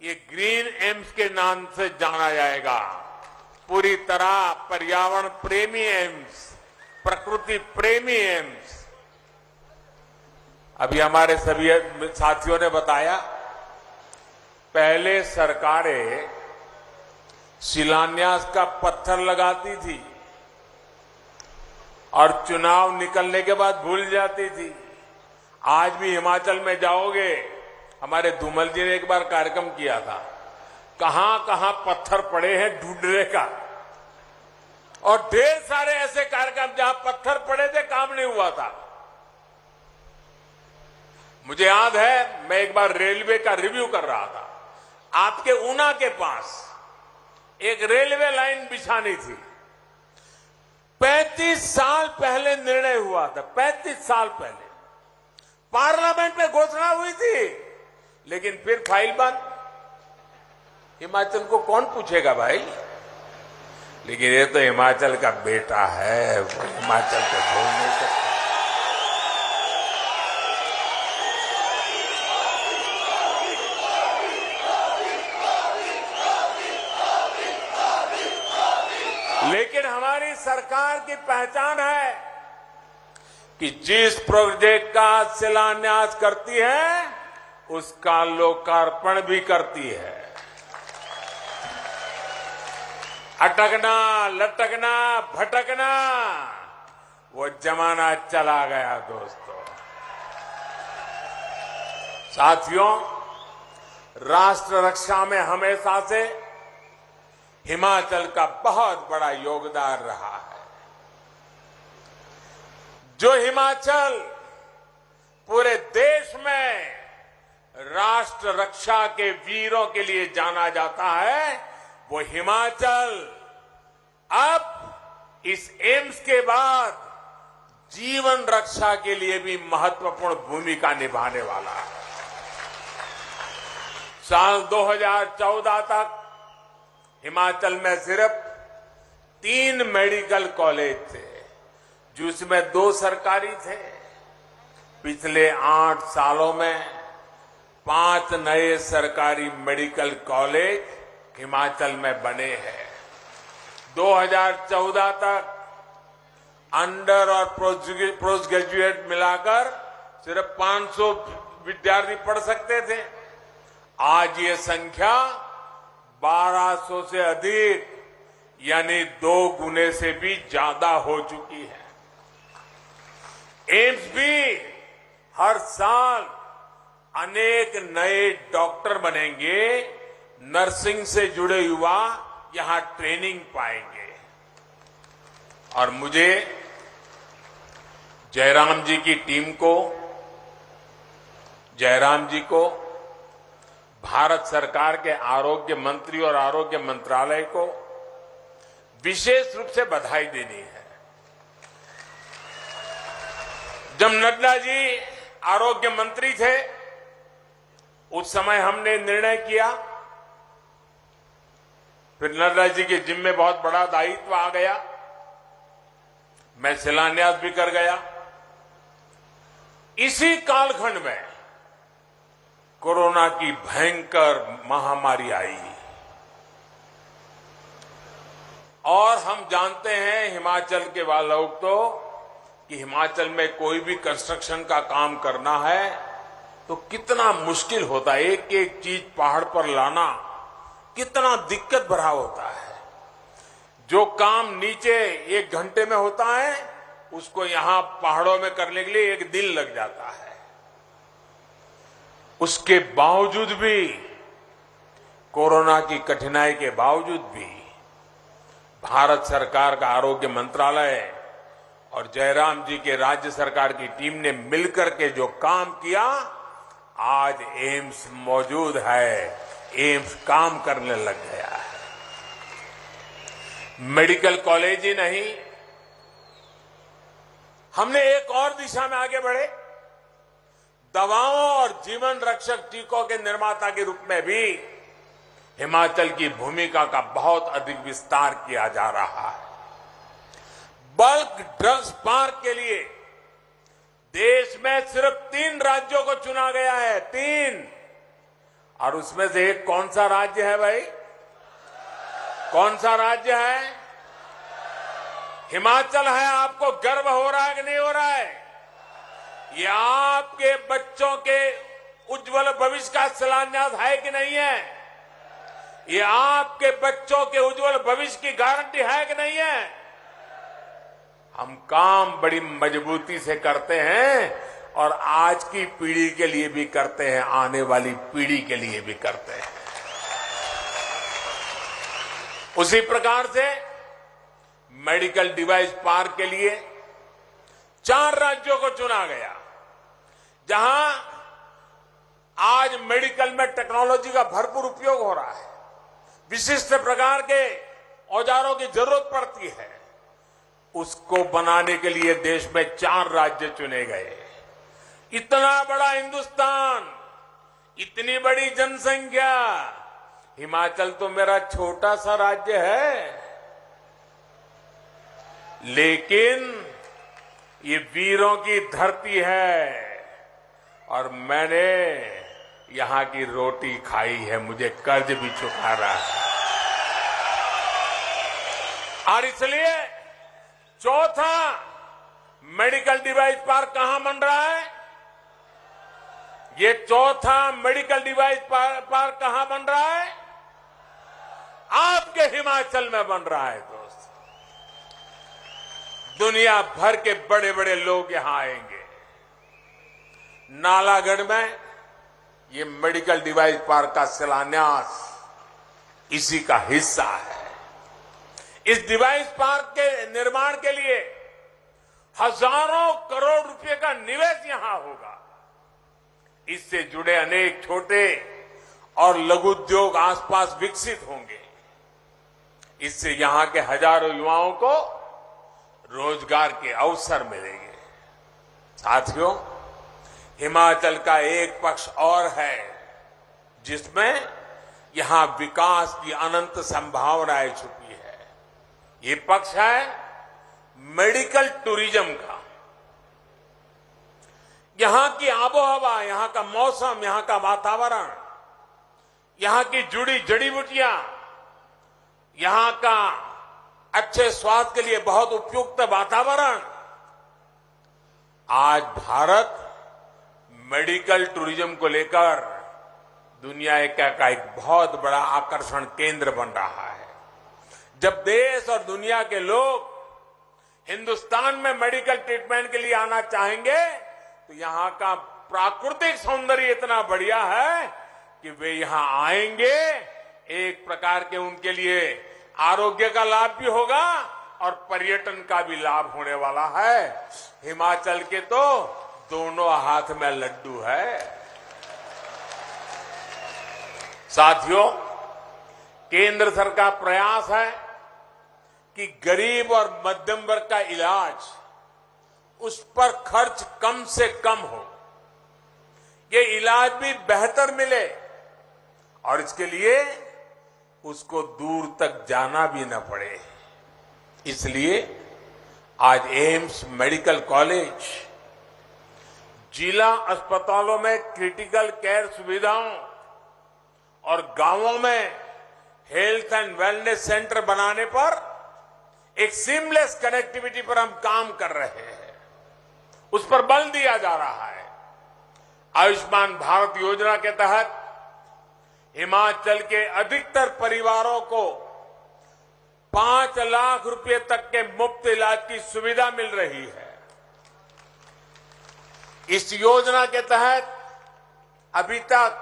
ये ग्रीन एम्स के नाम से जाना जाएगा। पूरी तरह पर्यावरण प्रेमी एम्स, प्रकृति प्रेमी एम्स। अभी हमारे सभी साथियों ने बताया, पहले सरकारें शिलान्यास का पत्थर लगाती थी और चुनाव निकलने के बाद भूल जाती थी। आज भी हिमाचल में जाओगे, हमारे धूमल जी ने एक बार कार्यक्रम किया था, कहां कहां पत्थर पड़े हैं ढूंढने का, और ढेर सारे ऐसे कार्यक्रम जहां पत्थर पड़े थे, काम नहीं हुआ था। मुझे याद है, मैं एक बार रेलवे का रिव्यू कर रहा था, आपके ऊना के पास एक रेलवे लाइन बिछानी थी। 35 साल पहले निर्णय हुआ था, 35 साल पहले पार्लियामेंट में घोषणा हुई थी, लेकिन फिर फाइल बंद। हिमाचल को कौन पूछेगा भाई? लेकिन ये तो हिमाचल का बेटा है, वो हिमाचल को भूल नहीं सकता। लेकिन हमारी सरकार की पहचान है कि जिस प्रोजेक्ट का शिलान्यास करती है उसका लोकार्पण भी करती है। अटकना, लटकना, भटकना, वो जमाना चला गया दोस्तों। साथियों, राष्ट्र रक्षा में हमेशा से हिमाचल का बहुत बड़ा योगदान रहा है। जो हिमाचल पूरे देश में राष्ट्र रक्षा के वीरों के लिए जाना जाता है, वो हिमाचल अब इस एम्स के बाद जीवन रक्षा के लिए भी महत्वपूर्ण भूमिका निभाने वाला है। साल 2014 तक हिमाचल में सिर्फ 3 मेडिकल कॉलेज थे, जिसमें 2 सरकारी थे। पिछले 8 सालों में 5 नए सरकारी मेडिकल कॉलेज हिमाचल में बने हैं। 2014 तक अंडर और पोस्ट ग्रेजुएट मिलाकर सिर्फ 500 विद्यार्थी पढ़ सकते थे। आज ये संख्या 1200 से अधिक, यानी 2 गुने से भी ज्यादा हो चुकी है। एम्स भी हर साल अनेक नए डॉक्टर बनेंगे, नर्सिंग से जुड़े युवा यहां ट्रेनिंग पाएंगे। और मुझे जयराम जी की टीम को, जयराम जी को, भारत सरकार के आरोग्य मंत्री और आरोग्य मंत्रालय को विशेष रूप से बधाई देनी है। जब नड्डा जी आरोग्य मंत्री थे, उस समय हमने निर्णय किया, फिर नड्डा जी के जिम्मे बहुत बड़ा दायित्व आ गया, मैं शिलान्यास भी कर गया। इसी कालखंड में कोरोना की भयंकर महामारी आई और हम जानते हैं हिमाचल के लोग तो कि हिमाचल में कोई भी कंस्ट्रक्शन का काम करना है तो कितना मुश्किल होता है। एक एक चीज पहाड़ पर लाना कितना दिक्कत भरा होता है। जो काम नीचे 1 घंटे में होता है, उसको यहां पहाड़ों में करने के लिए 1 दिन लग जाता है। उसके बावजूद भी, कोरोना की कठिनाई के बावजूद भी भारत सरकार का आरोग्य मंत्रालय और जयराम जी के राज्य सरकार की टीम ने मिलकर के जो काम किया, आज एम्स मौजूद है, एम्स काम करने लग गया है। मेडिकल कॉलेज ही नहीं, हमने एक और दिशा में आगे बढ़े, दवाओं और जीवन रक्षक टीकों के निर्माता के रूप में भी हिमाचल की भूमिका का बहुत अधिक विस्तार किया जा रहा है। बल्क ड्रग्स पार्क के लिए देश में सिर्फ 3 राज्यों को चुना गया है, 3, और उसमें से एक कौन सा राज्य है भाई? कौन सा राज्य है? हिमाचल है। आपको गर्व हो रहा है कि नहीं हो रहा है? ये आपके बच्चों के उज्जवल भविष्य का शिलान्यास है कि नहीं है? ये आपके बच्चों के उज्जवल भविष्य की गारंटी है कि नहीं है? हम काम बड़ी मजबूती से करते हैं और आज की पीढ़ी के लिए भी करते हैं, आने वाली पीढ़ी के लिए भी करते हैं। उसी प्रकार से मेडिकल डिवाइस पार्क के लिए 4 राज्यों को चुना गया, जहां आज मेडिकल में टेक्नोलॉजी का भरपूर उपयोग हो रहा है, विशिष्ट प्रकार के औजारों की जरूरत पड़ती है। उसको बनाने के लिए देश में 4 राज्य चुने गए। इतना बड़ा हिंदुस्तान, इतनी बड़ी जनसंख्या, हिमाचल तो मेरा छोटा सा राज्य है, लेकिन ये वीरों की धरती है और मैंने यहां की रोटी खाई है, मुझे कर्ज भी चुका रहा है। और इसलिए चौथा मेडिकल डिवाइस पार्क कहां बन रहा है? ये चौथा मेडिकल डिवाइस पार्क कहां बन रहा है? आपके हिमाचल में बन रहा है दोस्त। दुनिया भर के बड़े बड़े लोग यहां आएंगे। नालागढ़ में ये मेडिकल डिवाइस पार्क का शिलान्यास इसी का हिस्सा है। इस डिवाइस पार्क के निर्माण के लिए हजारों करोड़ रुपए का निवेश यहां होगा। इससे जुड़े अनेक छोटे और लघु उद्योग आसपास विकसित होंगे। इससे यहां के हजारों युवाओं को रोजगार के अवसर मिलेंगे। साथियों, हिमाचल का एक पक्ष और है जिसमें यहां विकास की अनंत संभावनाएं छुपी है। ये पक्ष है मेडिकल टूरिज्म का। यहां की आबोहवा, यहां का मौसम, यहां का वातावरण, यहां की जुड़ी जड़ी बूटियां, यहां का अच्छे स्वास्थ्य के लिए बहुत उपयुक्त वातावरण, आज भारत मेडिकल टूरिज्म को लेकर दुनिया का एक बहुत बड़ा आकर्षण केंद्र बन रहा है। जब देश और दुनिया के लोग हिंदुस्तान में मेडिकल ट्रीटमेंट के लिए आना चाहेंगे तो यहां का प्राकृतिक सौंदर्य इतना बढ़िया है कि वे यहां आएंगे। एक प्रकार के उनके लिए आरोग्य का लाभ भी होगा और पर्यटन का भी लाभ होने वाला है। हिमाचल के तो दोनों हाथ में लड्डू है। साथियों, केंद्र सरकार का प्रयास है कि गरीब और मध्यम वर्ग का इलाज, उस पर खर्च कम से कम हो, ये इलाज भी बेहतर मिले और इसके लिए उसको दूर तक जाना भी न पड़े। इसलिए आज एम्स मेडिकल कॉलेज जिला अस्पतालों में क्रिटिकल केयर सुविधाओं और गांवों में हेल्थ एंड वेलनेस सेंटर बनाने पर एक सीमलेस कनेक्टिविटी पर हम काम कर रहे हैं। उस पर बल दिया जा रहा है। आयुष्मान भारत योजना के तहत हिमाचल के अधिकतर परिवारों को 5 लाख रुपए तक के मुफ्त इलाज की सुविधा मिल रही है। इस योजना के तहत अभी तक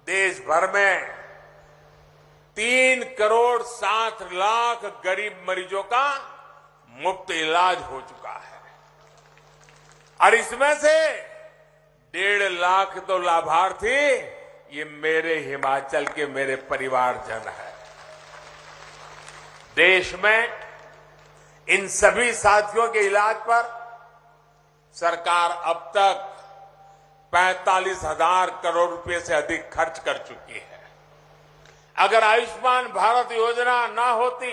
देश भर में 3,07,00,000 गरीब मरीजों का मुफ्त इलाज हो चुका है और इसमें से 1.5 लाख तो लाभार्थी ये मेरे हिमाचल के मेरे परिवारजन है। देश में इन सभी साथियों के इलाज पर सरकार अब तक 45,000 करोड़ रुपए से अधिक खर्च कर चुकी है। अगर आयुष्मान भारत योजना ना होती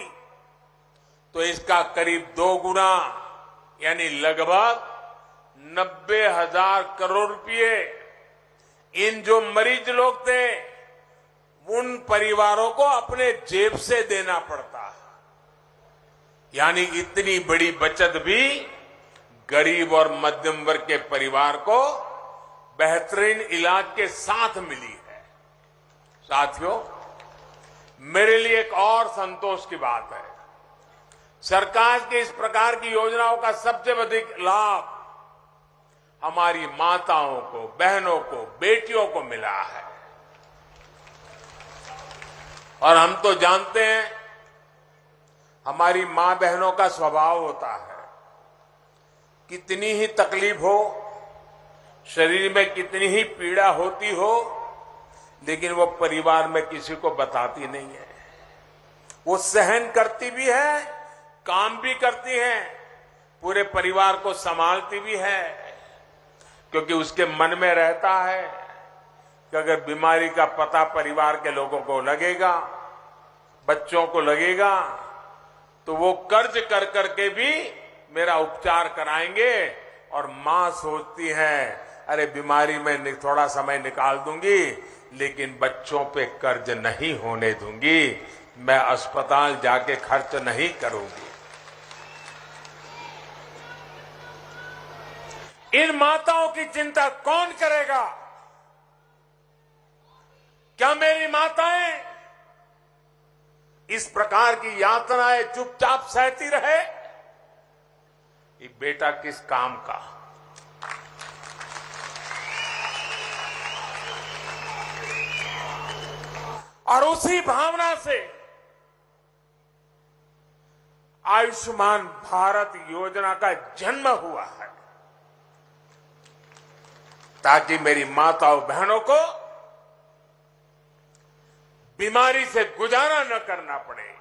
तो इसका करीब 2 गुना यानी लगभग 90,000 करोड़ रुपए इन जो मरीज लोग थे उन परिवारों को अपने जेब से देना पड़ता है। यानी इतनी बड़ी बचत भी गरीब और मध्यम वर्ग के परिवार को बेहतरीन इलाज के साथ मिली है। साथियों, मेरे लिए एक और संतोष की बात है, सरकार की इस प्रकार की योजनाओं का सबसे अधिक लाभ हमारी माताओं को, बहनों को, बेटियों को मिला है। और हम तो जानते हैं हमारी मां बहनों का स्वभाव होता है, कितनी ही तकलीफ हो, शरीर में कितनी ही पीड़ा होती हो, लेकिन वो परिवार में किसी को बताती नहीं है। वो सहन करती भी है, काम भी करती है, पूरे परिवार को संभालती भी है, क्योंकि उसके मन में रहता है कि अगर बीमारी का पता परिवार के लोगों को लगेगा, बच्चों को लगेगा, तो वो कर्ज कर करके भी मेरा उपचार कराएंगे। और मां सोचती है अरे बीमारी में थोड़ा समय निकाल दूंगी, लेकिन बच्चों पे कर्ज नहीं होने दूंगी, मैं अस्पताल जाके खर्च नहीं करूंगी। इन माताओं की चिंता कौन करेगा? क्या मेरी माताएं इस प्रकार की यातनाएं चुपचाप सहती रहे? ये बेटा किस काम का? और उसी भावना से आयुष्मान भारत योजना का जन्म हुआ है, ताकि मेरी माताओं बहनों को बीमारी से गुजारा न करना पड़े,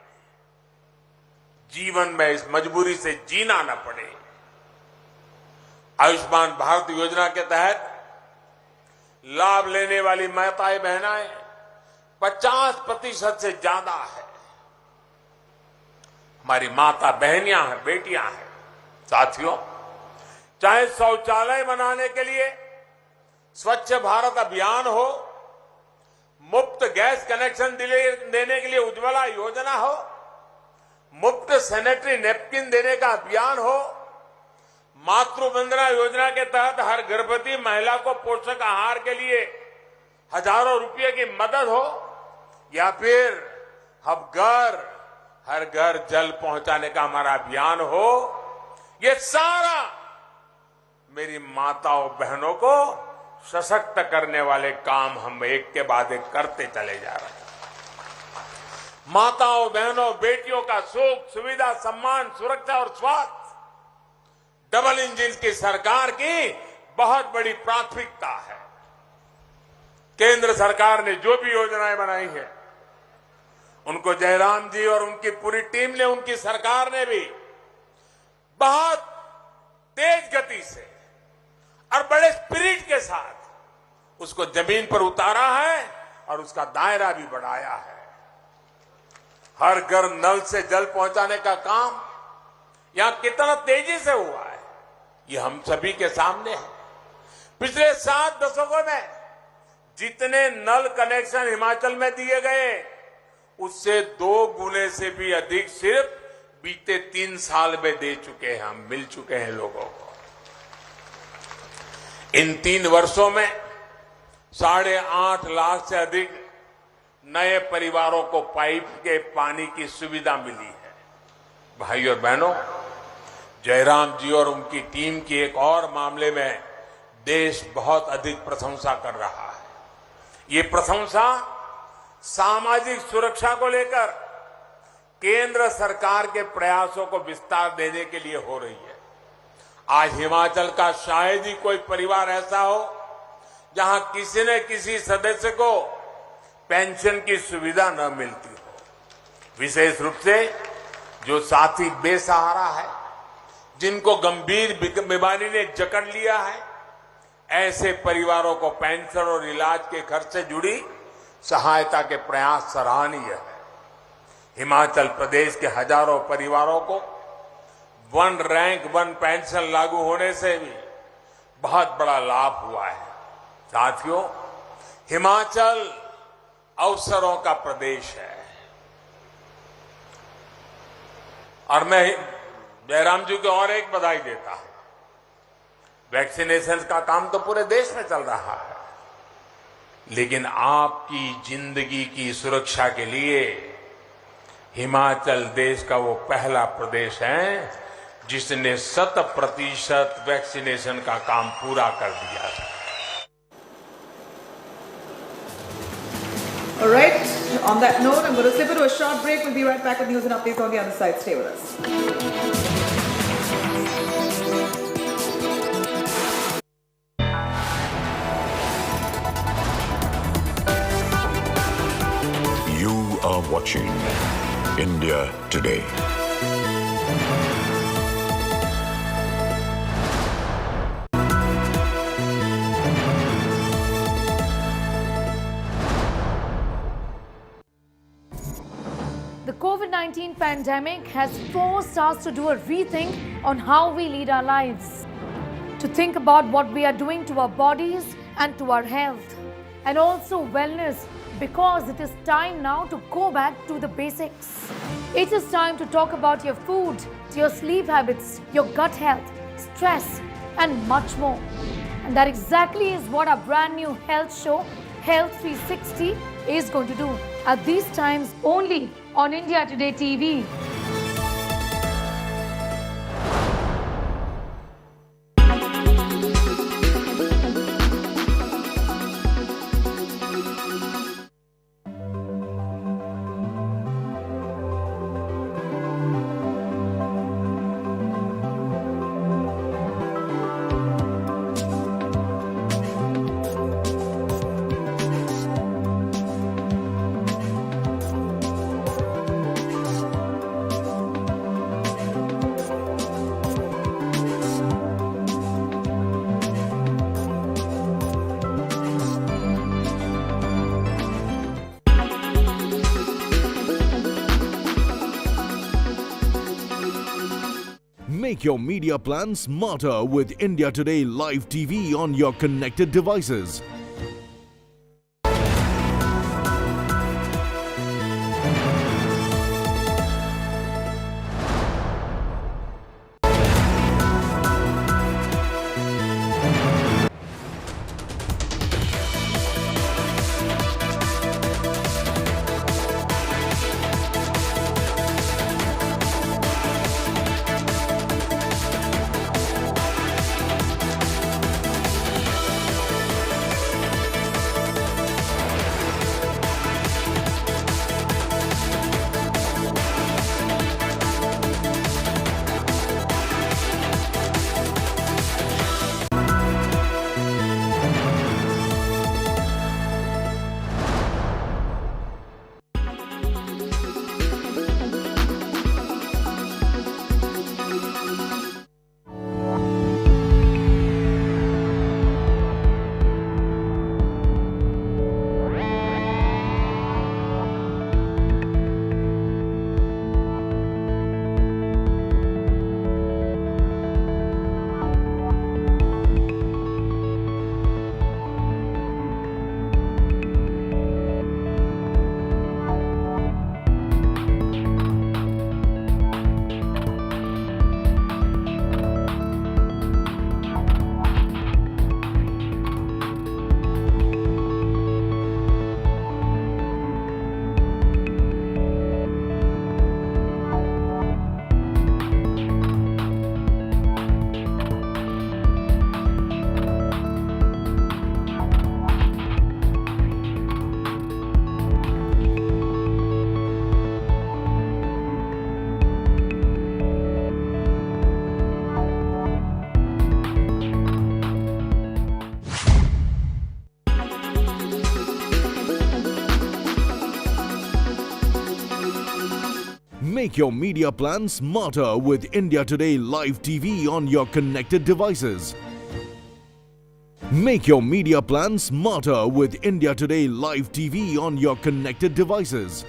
जीवन में इस मजबूरी से जीना न पड़े। आयुष्मान भारत योजना के तहत लाभ लेने वाली माताएं बहनाएं 50% से ज्यादा है। हमारी माता बहनियां हैं, बेटियां हैं। साथियों, चाहे शौचालय बनाने के लिए स्वच्छ भारत अभियान हो, मुफ्त गैस कनेक्शन देने के लिए उज्ज्वला योजना हो, मुफ्त सैनिटरी नैपकिन देने का अभियान हो, मातृ वंदना योजना के तहत हर गर्भवती महिला को पोषक आहार के लिए हजारों रुपए की मदद हो, या फिर हर घर जल पहुंचाने का हमारा अभियान हो, ये सारा मेरी माताओं बहनों को सशक्त करने वाले काम हम एक के बाद एक करते चले जा रहे हैं। माताओं बहनों बेटियों का सुख, सुविधा, सम्मान, सुरक्षा और स्वास्थ्य डबल इंजन की सरकार की बहुत बड़ी प्राथमिकता है। केंद्र सरकार ने जो भी योजनाएं बनाई है, उनको जयराम जी और उनकी पूरी टीम ने, उनकी सरकार ने भी बहुत तेज गति से और बड़े स्पिरिट के साथ उसको जमीन पर उतारा है और उसका दायरा भी बढ़ाया है। हर घर नल से जल पहुंचाने का काम यहां कितना तेजी से हुआ है, ये हम सभी के सामने है। पिछले 7 दशकों में जितने नल कनेक्शन हिमाचल में दिए गए, उससे 2 गुने से भी अधिक सिर्फ बीते 3 साल में दे चुके हैं, हम मिल चुके हैं लोगों को। इन 3 वर्षों में 8.5 लाख से अधिक नए परिवारों को पाइप के पानी की सुविधा मिली है। भाई और बहनों, जयराम जी और उनकी टीम की एक और मामले में देश बहुत अधिक प्रशंसा कर रहा है। ये प्रशंसा सामाजिक सुरक्षा को लेकर केंद्र सरकार के प्रयासों को विस्तार देने के लिए हो रही है। आज हिमाचल का शायद ही कोई परिवार ऐसा हो जहां किसी न किसी सदस्य को पेंशन की सुविधा न मिलती हो। विशेष रूप से जो साथी बेसहारा है, जिनको गंभीर बीमारी ने जकड़ लिया है, ऐसे परिवारों को पेंशन और इलाज के खर्च से जुड़ी सहायता के प्रयास सराहनीय है। हिमाचल प्रदेश के हजारों परिवारों को वन रैंक वन पेंशन लागू होने से भी बहुत बड़ा लाभ हुआ है। साथियों, हिमाचल अवसरों का प्रदेश है और मैं जयराम जी को और एक बधाई देता हूं। वैक्सीनेशन का काम तो पूरे देश में चल रहा है, लेकिन आपकी जिंदगी की सुरक्षा के लिए हिमाचल देश का वो पहला प्रदेश है जिसने 100% वैक्सीनेशन का काम पूरा कर दिया है। All right. On that note, I'm going to slip into a short break. We'll be right back with news and updates on the other side. Stay with us. You are watching India Today. The COVID-19 pandemic has forced us to do a rethink on how we lead our lives, to think about what we are doing to our bodies and to our health, and also wellness, because it is time now to go back to the basics. It is time to talk about your food, your sleep habits, your gut health, stress, and much more. And that exactly is what our brand new health show, Health 360, is going to do at these times only on India Today TV. Make your media plan smarter with India Today Live TV on your connected devices. Make your media plan smarter with India Today Live TV on your connected devices. Make your media plan smarter with India Today Live TV on your connected devices.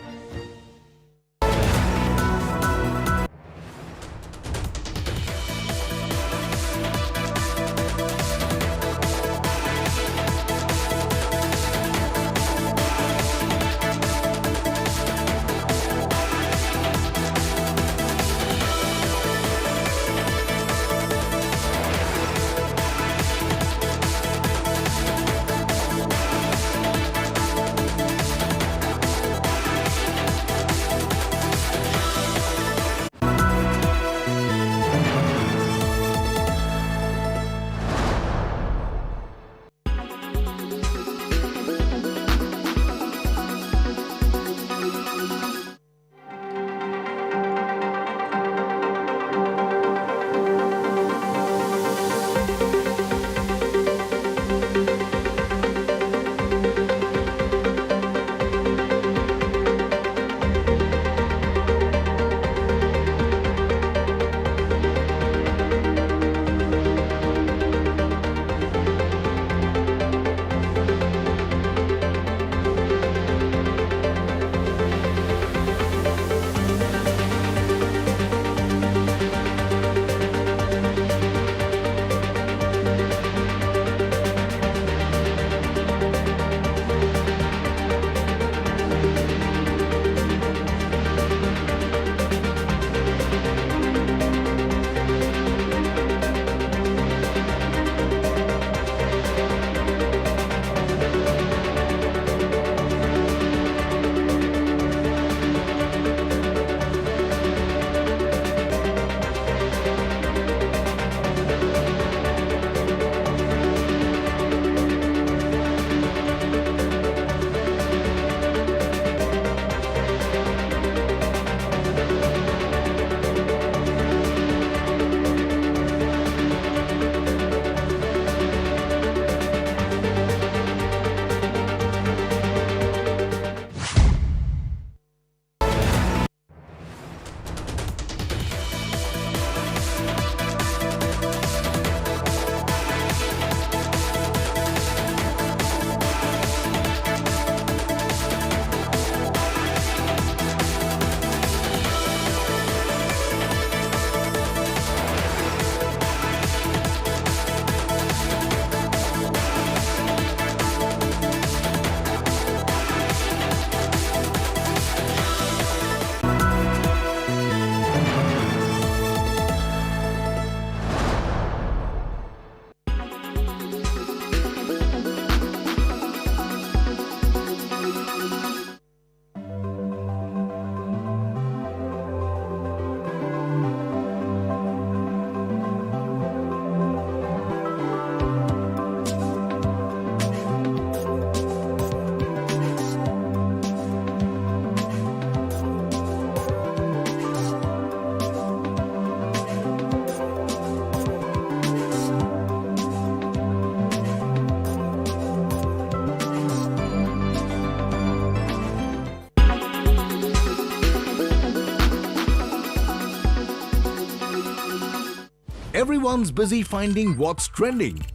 Everyone's busy finding what's trending.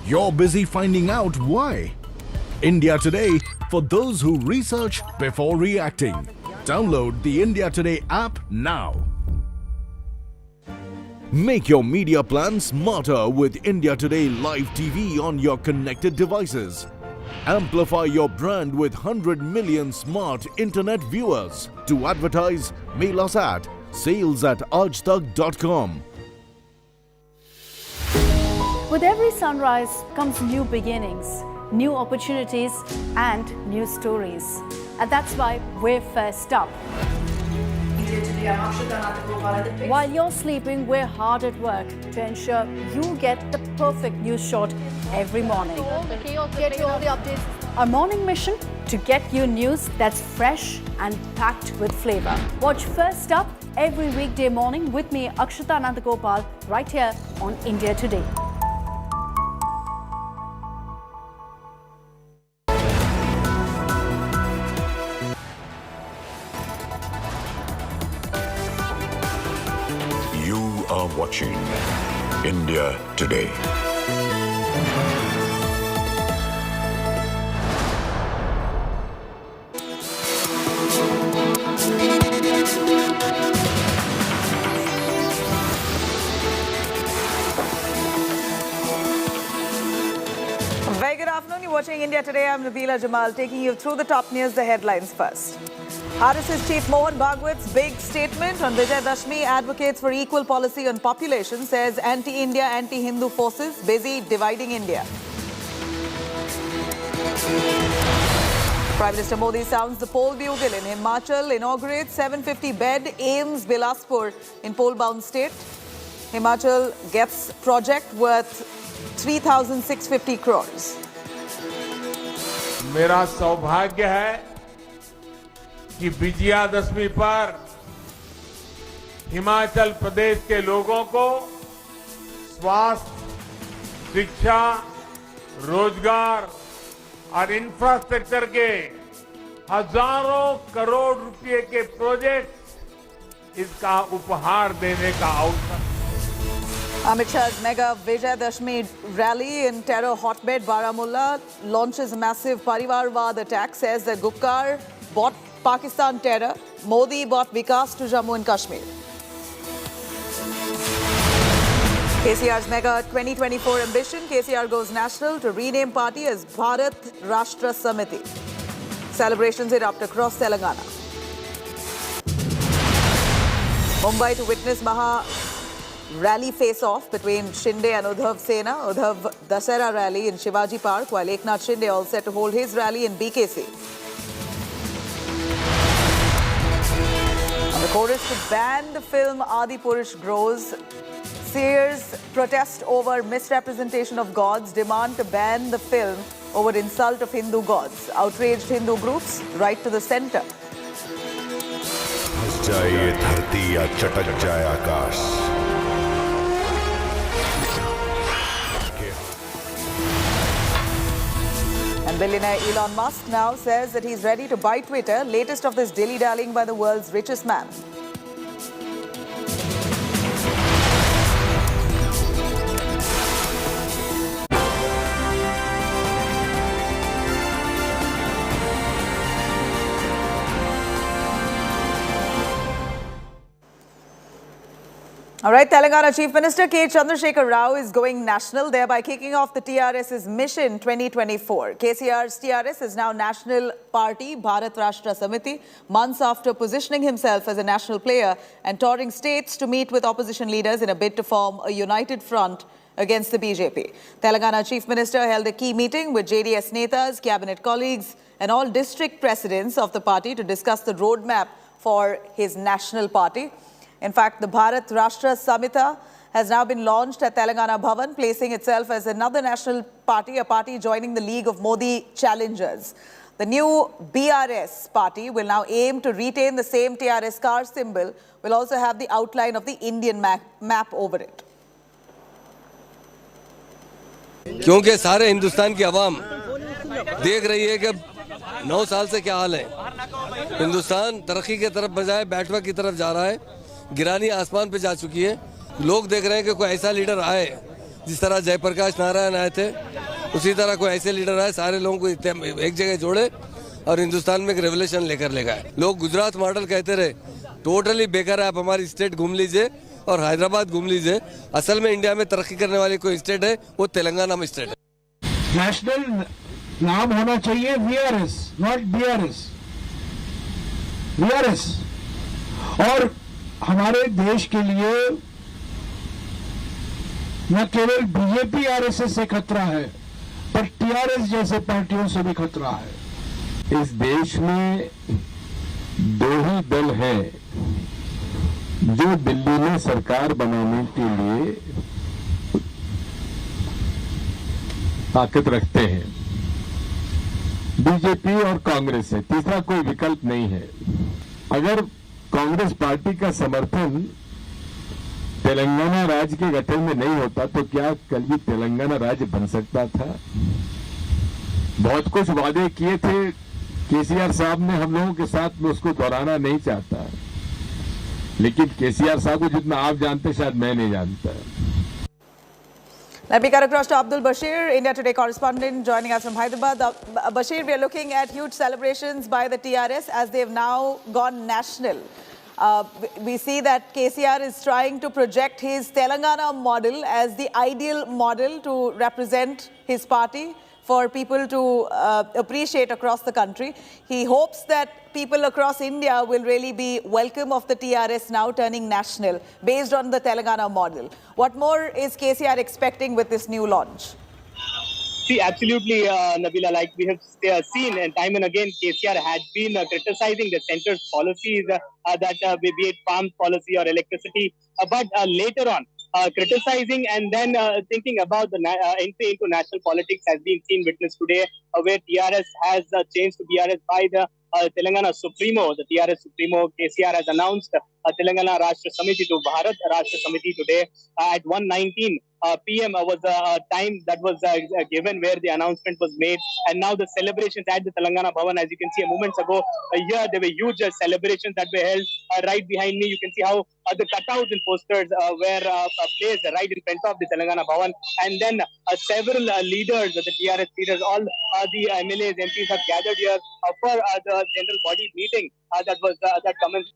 You're busy finding out why. India Today, for those who research before reacting. Download the India Today app now. Make your media plan smarter with India Today Live TV on your connected devices. Amplify your brand with 100 million smart internet viewers. To advertise, mail us at sales@aajtak.com. With every sunrise comes new beginnings, new opportunities and new stories. And that's why we're first up. While you're sleeping, we're hard at work to ensure you get the perfect news shot every morning. Get you all the updates. Our morning mission to get you news that's fresh and packed with flavor. Watch First Up every weekday morning with me, Akshata Nandagopal, right here on India Today. watching India Today. Very good afternoon. You're watching India Today. I'm Nabila Jamal, taking you through the top news, the headlines first. RSS Chief Mohan Bhagwat's big statement on Vijay Dashmi advocates for equal policy on population, says anti-India, anti-Hindu forces busy dividing India. Prime Minister Modi sounds the poll bugle in Himachal, inaugurates 750-bed AIMS Bilaspur in poll-bound state. Himachal gets project worth 3,650 crores. मेरा सौभाग्य है कि विजयादशमी पर हिमाचल प्रदेश के लोगों को स्वास्थ्य, शिक्षा, रोजगार और इंफ्रास्ट्रक्चर के हजारों करोड़ रुपए के प्रोजेक्ट इसका उपहार देने का अवसर। Amit Shah's mega Vijayadashmi rally in terror hotbed Baramulla launches massive Parivarwad attack, says that Gupkar bought Pakistan terror, Modi bought Vikas to Jammu and Kashmir. KCR's mega 2024 ambition, KCR goes national to rename party as Bharat Rashtra Samiti. Celebrations erupt across Telangana. Mumbai to witness Maha rally face-off between Shinde and Udhav Sena. Udhav Dasara rally in Shivaji Park, while Eknath Shinde all set to hold his rally in BKC. On the chorus to ban the film Adi Purush grows. Seers protest over misrepresentation of gods, demand to ban the film over insult of Hindu gods. Outraged Hindu groups write to the centre. हंस जाए ये धरती या चटक जाए आकाश। And billionaire Elon Musk now says that he's ready to buy Twitter, latest of this dilly-dallying by the world's richest man. All right, Telangana Chief Minister K. Chandrasekhar Rao is going national, thereby kicking off the TRS's Mission 2024. KCR's TRS is now national party, Bharat Rashtra Samiti, months after positioning himself as a national player and touring states to meet with opposition leaders in a bid to form a united front against the BJP. Telangana Chief Minister held a key meeting with JDS netas, cabinet colleagues and all district presidents of the party to discuss the roadmap for his national party. In fact, the Bharat Rashtra Samita has now been launched at Telangana Bhavan, placing itself as another national party, a party joining the League of Modi challengers. The new BRS party will now aim to retain the same TRS car symbol, will also have the outline of the Indian map over it. क्योंकि सारे हिंदुस्तान की आवाम देख रही है कि 9 साल से क्या हाल है। हिंदुस्तान तरक्की की तरफ बजाय बैठवा की तरफ जा रहा है, गिरानी आसमान पे जा चुकी है। लोग देख रहे हैं कि कोई ऐसा लीडर आए, जिस तरह जयप्रकाश नारायण आए थे, उसी तरह कोई ऐसे लीडर आए, सारे लोगों को एक जगह जोड़े और हिंदुस्तान में एक रेवोल्यूशन लेकर ले गए। लोग गुजरात मॉडल कहते रहे, टोटली बेकार है, आप हमारी स्टेट घूम लीजिए और हैदराबाद घूम लीजिए। असल में इंडिया में तरक्की करने वाली कोई स्टेट है, वो तेलंगाना में स्टेट है। नेशनल नाम होना चाहिए VRS, नॉट BRS, VRS। और हमारे देश के लिए न केवल बीजेपी RSS से खतरा है, पर TRS जैसे पार्टियों से भी खतरा है। इस देश में 2 ही दल हैं जो दिल्ली में सरकार बनाने के लिए ताकत रखते हैं, बीजेपी और कांग्रेस है। तीसरा कोई विकल्प नहीं है। अगर कांग्रेस पार्टी का समर्थन तेलंगाना राज्य के गठन में नहीं होता तो क्या कल तेलंगाना राज्य बन सकता था? बहुत कुछ वादे किए थे केसीआर साहब ने हम लोगों के साथ, में उसको दोहराना नहीं चाहता। लेकिन केसीआर साहब को जितना आप जानते शायद मैं नहीं जानता। Let me cut across to Abdul Bashir, India Today correspondent, joining us from Hyderabad. Bashir, we are looking at huge celebrations by the TRS as they've now gone national. We see that KCR is trying to project his Telangana model as the ideal model to represent his party for people to appreciate across the country. He hopes that people across India will really be welcome of the TRS now turning national based on the Telangana model. What more is KCR expecting with this new launch? See, absolutely, Nabila, like we have seen and time and again, KCR had been criticizing the centre's policies, be it farm policy or electricity, but later on, criticizing and then thinking about the entry into national politics has been seen witness today, where TRS has changed to BRS by the Telangana Supremo. The TRS Supremo KCR has announced Telangana Rashtra Samiti to Bharat Rashtra Samiti today at 1:19 p.m. was a time that was given where the announcement was made, and now the celebrations at the Telangana Bhavan, as you can see moments ago, here there were huge celebrations that were held right behind me. You can see how the cutouts and posters were placed right in front of the Telangana Bhavan, and then several leaders, the TRS leaders, all the MLAs, MPs have gathered here for the general body meeting that commenced.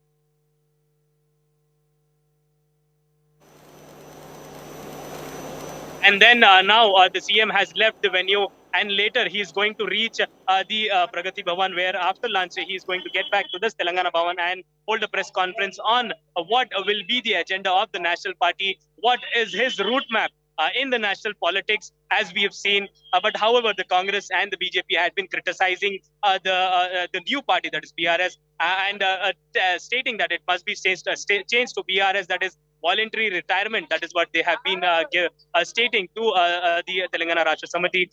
And then now the CM has left the venue, and later he is going to reach the Pragati Bhavan, where after lunch he is going to get back to this Telangana Bhavan and hold a press conference on what will be the agenda of the National Party, what is his route map in the national politics, as we have seen. But however, the Congress and the BJP had been criticizing the new party, that is BRS, and stating that it must be changed to BRS, that is voluntary retirement. That is what they have been stating to the Telangana Rashtra Samiti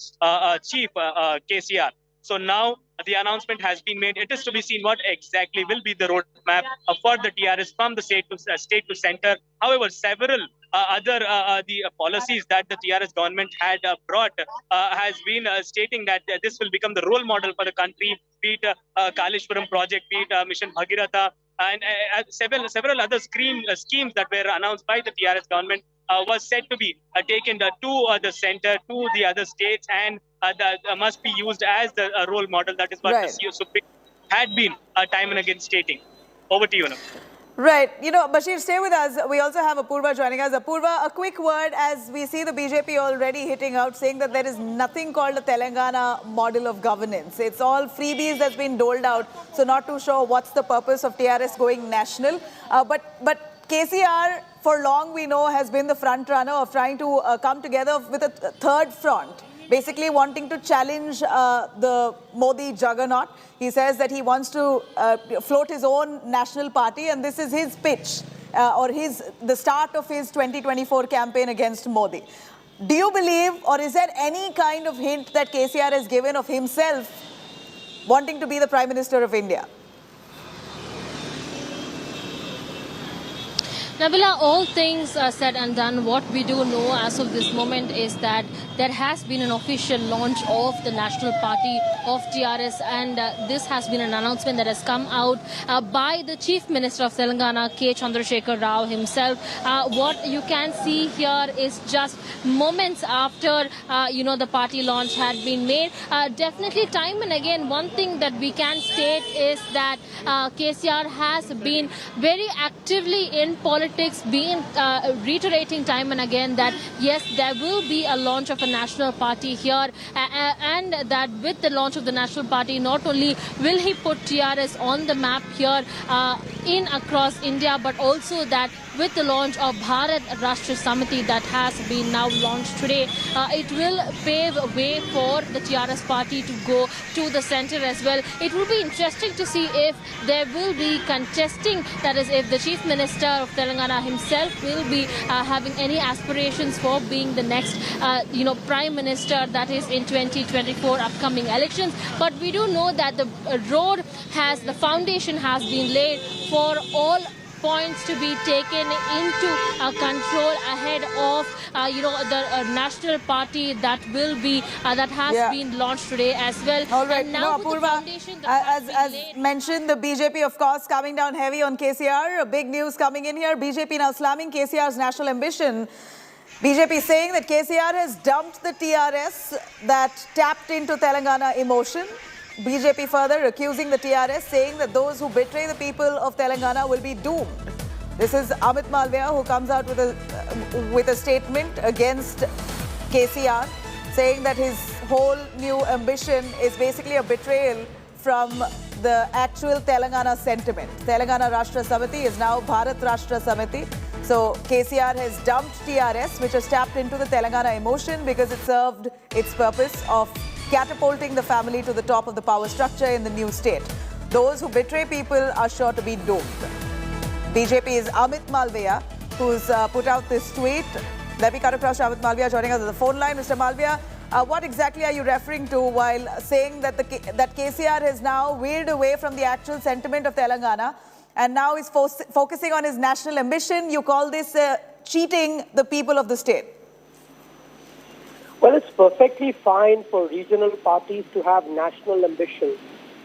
chief KCR. So now the announcement has been made. It is to be seen what exactly will be the roadmap for the TRS from the state to center. However, several other the policies that the TRS government had brought has been stating that this will become the role model for the country, be it Kaleshwaram project, be it Mission Bhagiratha, and several other schemes that were announced by the TRS government was said to be taken to the center, to the other states, and that must be used as the role model. That is what the Supreme had been time and again stating. Over to you now. Right. You know, Bashir, stay with us. We also have Apurva joining us. Apurva, a quick word as we see the BJP already hitting out, saying that there is nothing called a Telangana model of governance. It's all freebies that's been doled out. So not too sure what's the purpose of TRS going national. But KCR, for long we know, has been the front runner of trying to come together with a third front, basically wanting to challenge the Modi juggernaut. He says that he wants to float his own national party, and this is his pitch or the start of his 2024 campaign against Modi. Do you believe, or is there any kind of hint that KCR has given of himself wanting to be the Prime Minister of India? Nabila, all things said and done, what we do know as of this moment is that there has been an official launch of the National Party of TRS, and this has been an announcement that has come out by the Chief Minister of Telangana, K. Chandrasekhar Rao himself. What you can see here is just moments after, the party launch had been made. Definitely time and again, one thing that we can state is that KCR has been very actively in politics, been reiterating time and again that yes, there will be a launch of a national party here, and that with the launch of the national party, not only will he put TRS on the map here in across India, but also that with the launch of Bharat Rashtra Samiti that has been now launched today, it will pave a way for the TRS party to go to the center as well. It will be interesting to see if there will be contesting, that is, if the Chief Minister of Telangana himself will be having any aspirations for being the next, Prime Minister, that is in 2024 upcoming elections. But we do know that the foundation has been laid for all points to be taken into control ahead of the national party that will be that has been launched today as well. All right, And now with the Apurva, foundation that has been as laid. mentioned, the BJP, of course, coming down heavy on KCR. Big news coming in here. BJP now slamming KCR's national ambition. BJP saying that KCR has dumped the TRS that tapped into Telangana emotion. BJP further accusing the TRS, saying that those who betray the people of Telangana will be doomed. This is Amit Malviya who comes out with a statement against KCR, saying that his whole new ambition is basically a betrayal from the actual Telangana sentiment. Telangana Rashtra Samiti is now Bharat Rashtra Samiti. So KCR has dumped TRS, which has tapped into the Telangana emotion because it served its purpose of catapulting the family to the top of the power structure in the new state. Those who betray people are sure to be doomed. BJP is Amit Malviya, who's put out this tweet. Let me cut across to Amit Malviya joining us on the phone line. Mr. Malviya, what exactly are you referring to while saying that that KCR has now veered away from the actual sentiment of Telangana and now is focusing on his national ambition? You call this cheating the people of the state. Well, it's perfectly fine for regional parties to have national ambitions.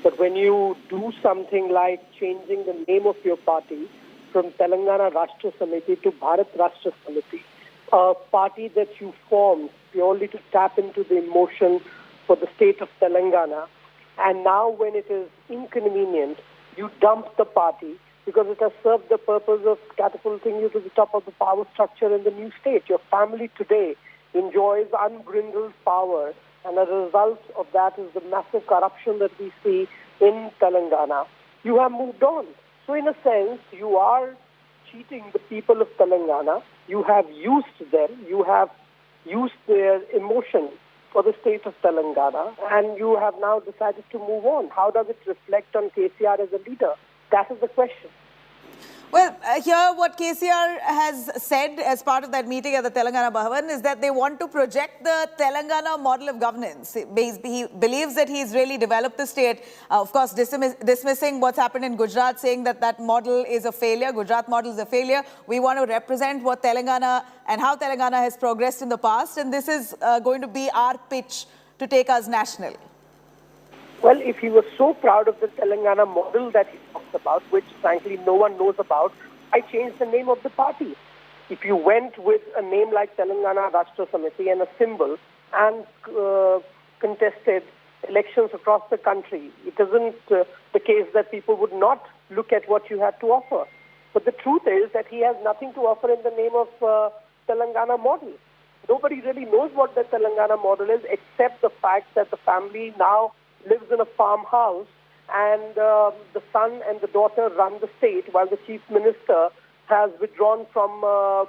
But when you do something like changing the name of your party from Telangana Rashtra Samiti to Bharat Rashtra Samiti, a party that you formed purely to tap into the emotion for the state of Telangana, and now when it is inconvenient, you dump the party because it has served the purpose of catapulting you to the top of the power structure in the new state. Your family today enjoys unbridled power, and as a result of that is the massive corruption that we see in Telangana. You have moved on. So in a sense, you are cheating the people of Telangana. You have used them. You have used their emotion for the state of Telangana, and you have now decided to move on. How does it reflect on KCR as a leader? That is the question. Well, here what KCR has said as part of that meeting at the Telangana Bhavan is that they want to project the Telangana model of governance. He believes that he's really developed the state, of course dismissing what's happened in Gujarat, saying that that model is a failure, Gujarat model is a failure. We want to represent what Telangana and how Telangana has progressed in the past, and this is going to be our pitch to take us national. Well, if he was so proud of the Telangana model that he talks about, which frankly no one knows about, I changed the name of the party. If you went with a name like Telangana Rashtra Samiti and a symbol and contested elections across the country, it isn't the case that people would not look at what you had to offer. But the truth is that he has nothing to offer in the name of Telangana model. Nobody really knows what the Telangana model is, except the fact that the family now lives in a farmhouse, and the son and the daughter run the state while the chief minister has withdrawn from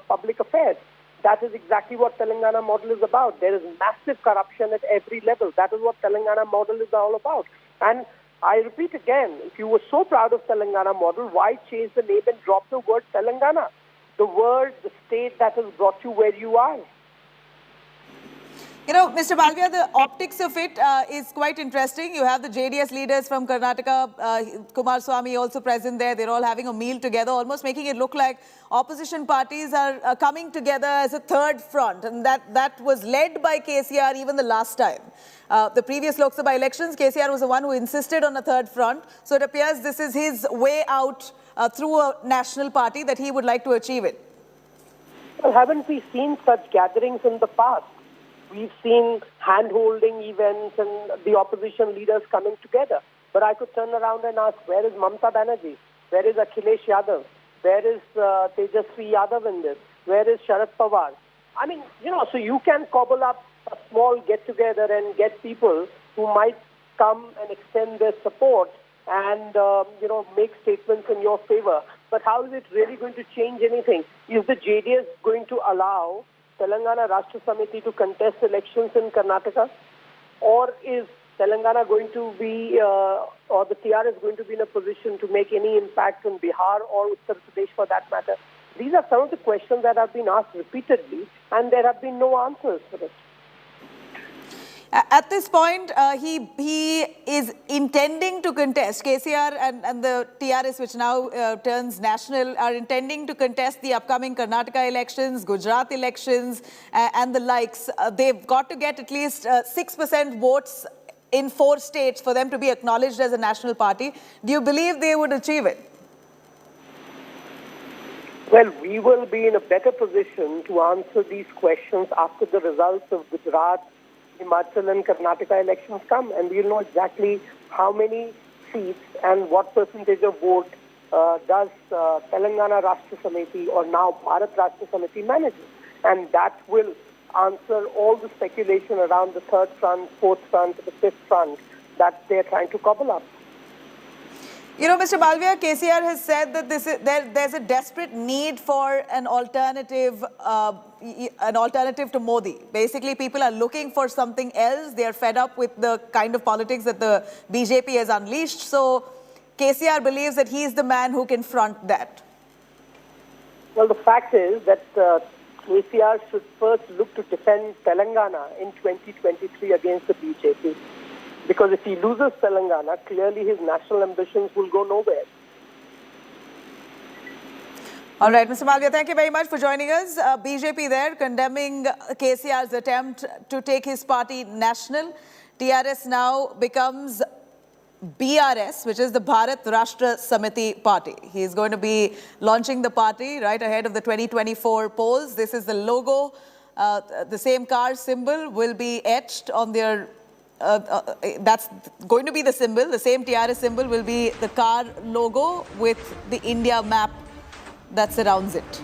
public affairs. That is exactly what Telangana model is about. There is massive corruption at every level. That is what Telangana model is all about. And I repeat again, if you were so proud of Telangana model, why change the name and drop the word Telangana? The word, the state that has brought you where you are. You know, Mr. Malviya, the optics of it is quite interesting. You have the JDS leaders from Karnataka, Kumar Swamy also present there. They're all having a meal together, almost making it look like opposition parties are coming together as a third front. And that was led by KCR even the last time. The previous Lok Sabha elections, KCR was the one who insisted on a third front. So it appears this is his way out through a national party that he would like to achieve it. Well, haven't we seen such gatherings in the past? We've seen hand-holding events and the opposition leaders coming together. But I could turn around and ask, where is Mamata Banerjee? Where is Akhilesh Yadav? Where is Tejasvi Yadav in this? Where is Sharad Pawar? I mean, so you can cobble up a small get-together and get people who might come and extend their support and, make statements in your favor. But how is it really going to change anything? Is the JDS going to allow Telangana Rashtra Samiti to contest elections in Karnataka? Or is Telangana going to be, or the TRS going to be in a position to make any impact on Bihar or Uttar Pradesh for that matter? These are some of the questions that have been asked repeatedly, and there have been no answers for it. At this point, he is intending to contest. KCR and the TRS, which now turns national, are intending to contest the upcoming Karnataka elections, Gujarat elections, and the likes. They've got to get at least 6% votes in 4 states for them to be acknowledged as a national party. Do you believe they would achieve it? Well, we will be in a better position to answer these questions after the results of Gujarat, Himachal and Karnataka elections come, and we'll know exactly how many seats and what percentage of vote does Telangana Rashtra Samiti or now Bharat Rashtra Samiti manages. And that will answer all the speculation around the 3rd front, 4th front, the 5th front that they're trying to cobble up. You know, Mr. Balvia, KCR has said that there's a desperate need for an alternative to Modi. Basically, people are looking for something else. They are fed up with the kind of politics that the BJP has unleashed. So, KCR believes that he is the man who can front that. Well, the fact is that KCR should first look to defend Telangana in 2023 against the BJP. Because if he loses Telangana, clearly his national ambitions will go nowhere. All right, Mr. Malviya, thank you very much for joining us. BJP there condemning KCR's attempt to take his party national. TRS now becomes BRS, which is the Bharat Rashtra Samiti party. He is going to be launching the party right ahead of the 2024 polls. This is the logo. The same car symbol will be etched on their that's going to be the symbol. The same TRS symbol will be the car logo with the India map that surrounds it.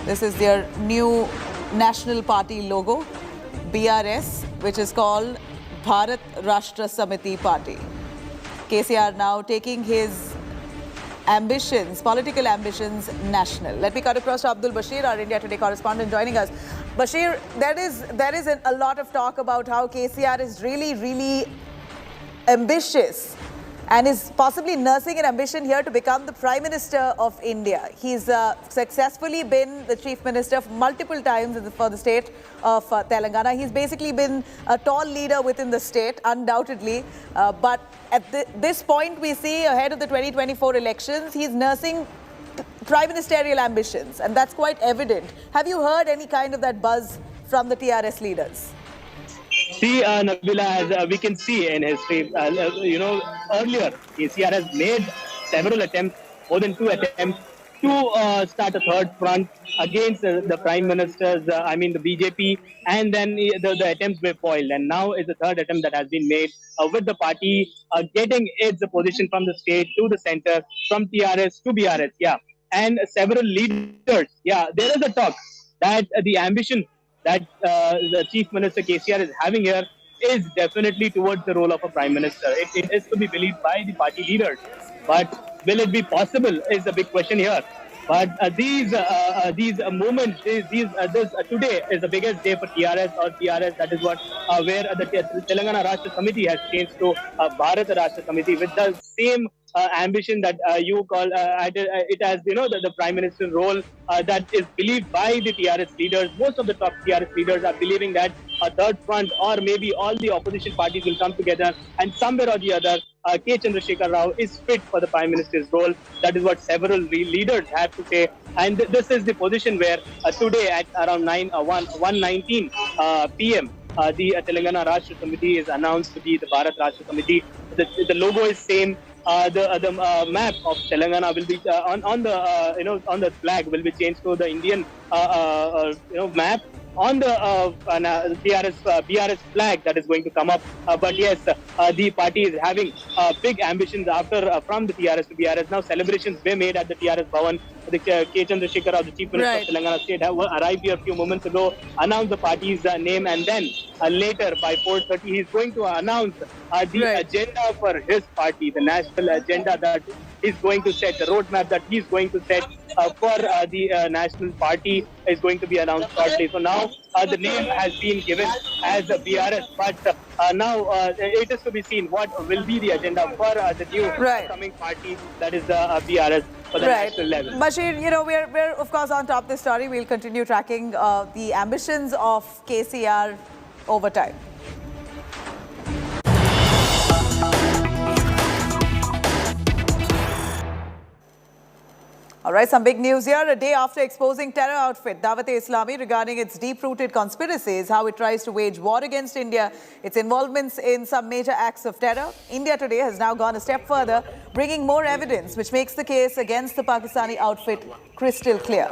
This is their new national party logo, BRS, which is called Bharat Rashtra Samiti Party. KCR now taking his ambitions, political ambitions, national. Let me cut across to Abdul Bashir, our India Today correspondent, joining us. Bashir, there is a lot of talk about how KCR is really ambitious and is possibly nursing an ambition here to become the Prime Minister of India. He's successfully been the Chief Minister multiple times for the state of Telangana. He's basically been a tall leader within the state, undoubtedly. But at this point, we see ahead of the 2024 elections, he's nursing prime ministerial ambitions, and that's quite evident. Have you heard any kind of that buzz from the TRS leaders? See, Nabila, as we can see in history, earlier KCR has made several attempts, more than 2 attempts, to start a 3rd front against the Prime Minister's, the BJP, and then the attempts were foiled. And now is the 3rd attempt that has been made with the party getting its position from the state to the center, from TRS to BRS, and several leaders. There is a talk that the ambition that the Chief Minister KCR is having here is definitely towards the role of a Prime Minister. It is to be believed by the party leaders. But will it be possible is the big question here. But these moments, this today is the biggest day for TRS. That is what where the Telangana Rashtra Samiti has changed to Bharat Rashtra Samiti with the same ambition that you call it as the Prime Minister role that is believed by the TRS leaders. Most of the top TRS leaders are believing that a 3rd front or maybe all the opposition parties will come together and somewhere or the other K. Chandrasekhar Rao is fit for the Prime Minister's role. That is what several leaders have to say. And this is the position where today at around 1:19 p.m. The Telangana Rashtra Samiti is announced to be the Bharat Rashtra Samiti. The logo is same. The map of Telangana will be on the flag will be changed to the Indian map. On the BRS flag that is going to come up. But yes, the party is having big ambitions after from the TRS to BRS. Now celebrations were made at the TRS Bhavan. The K. Chandrasekhar Rao, the Chief Minister of Telangana State, have arrived here a few moments ago, announced the party's name, and then later by 4:30 he is going to announce the agenda for his party, the national agenda that he's going to set, the roadmap that he's going to set for the national party is going to be announced shortly. So now the name has been given as the BRS, but now it is to be seen what will be the agenda for the new coming party, that is the BRS. For the national level. Bashir, we're of course on top of the story. We'll continue tracking the ambitions of KCR over time. All right, some big news here. A day after exposing terror outfit Dawat-e-Islami regarding its deep-rooted conspiracies, how it tries to wage war against India, its involvements in some major acts of terror, India today has now gone a step further, bringing more evidence which makes the case against the Pakistani outfit crystal clear.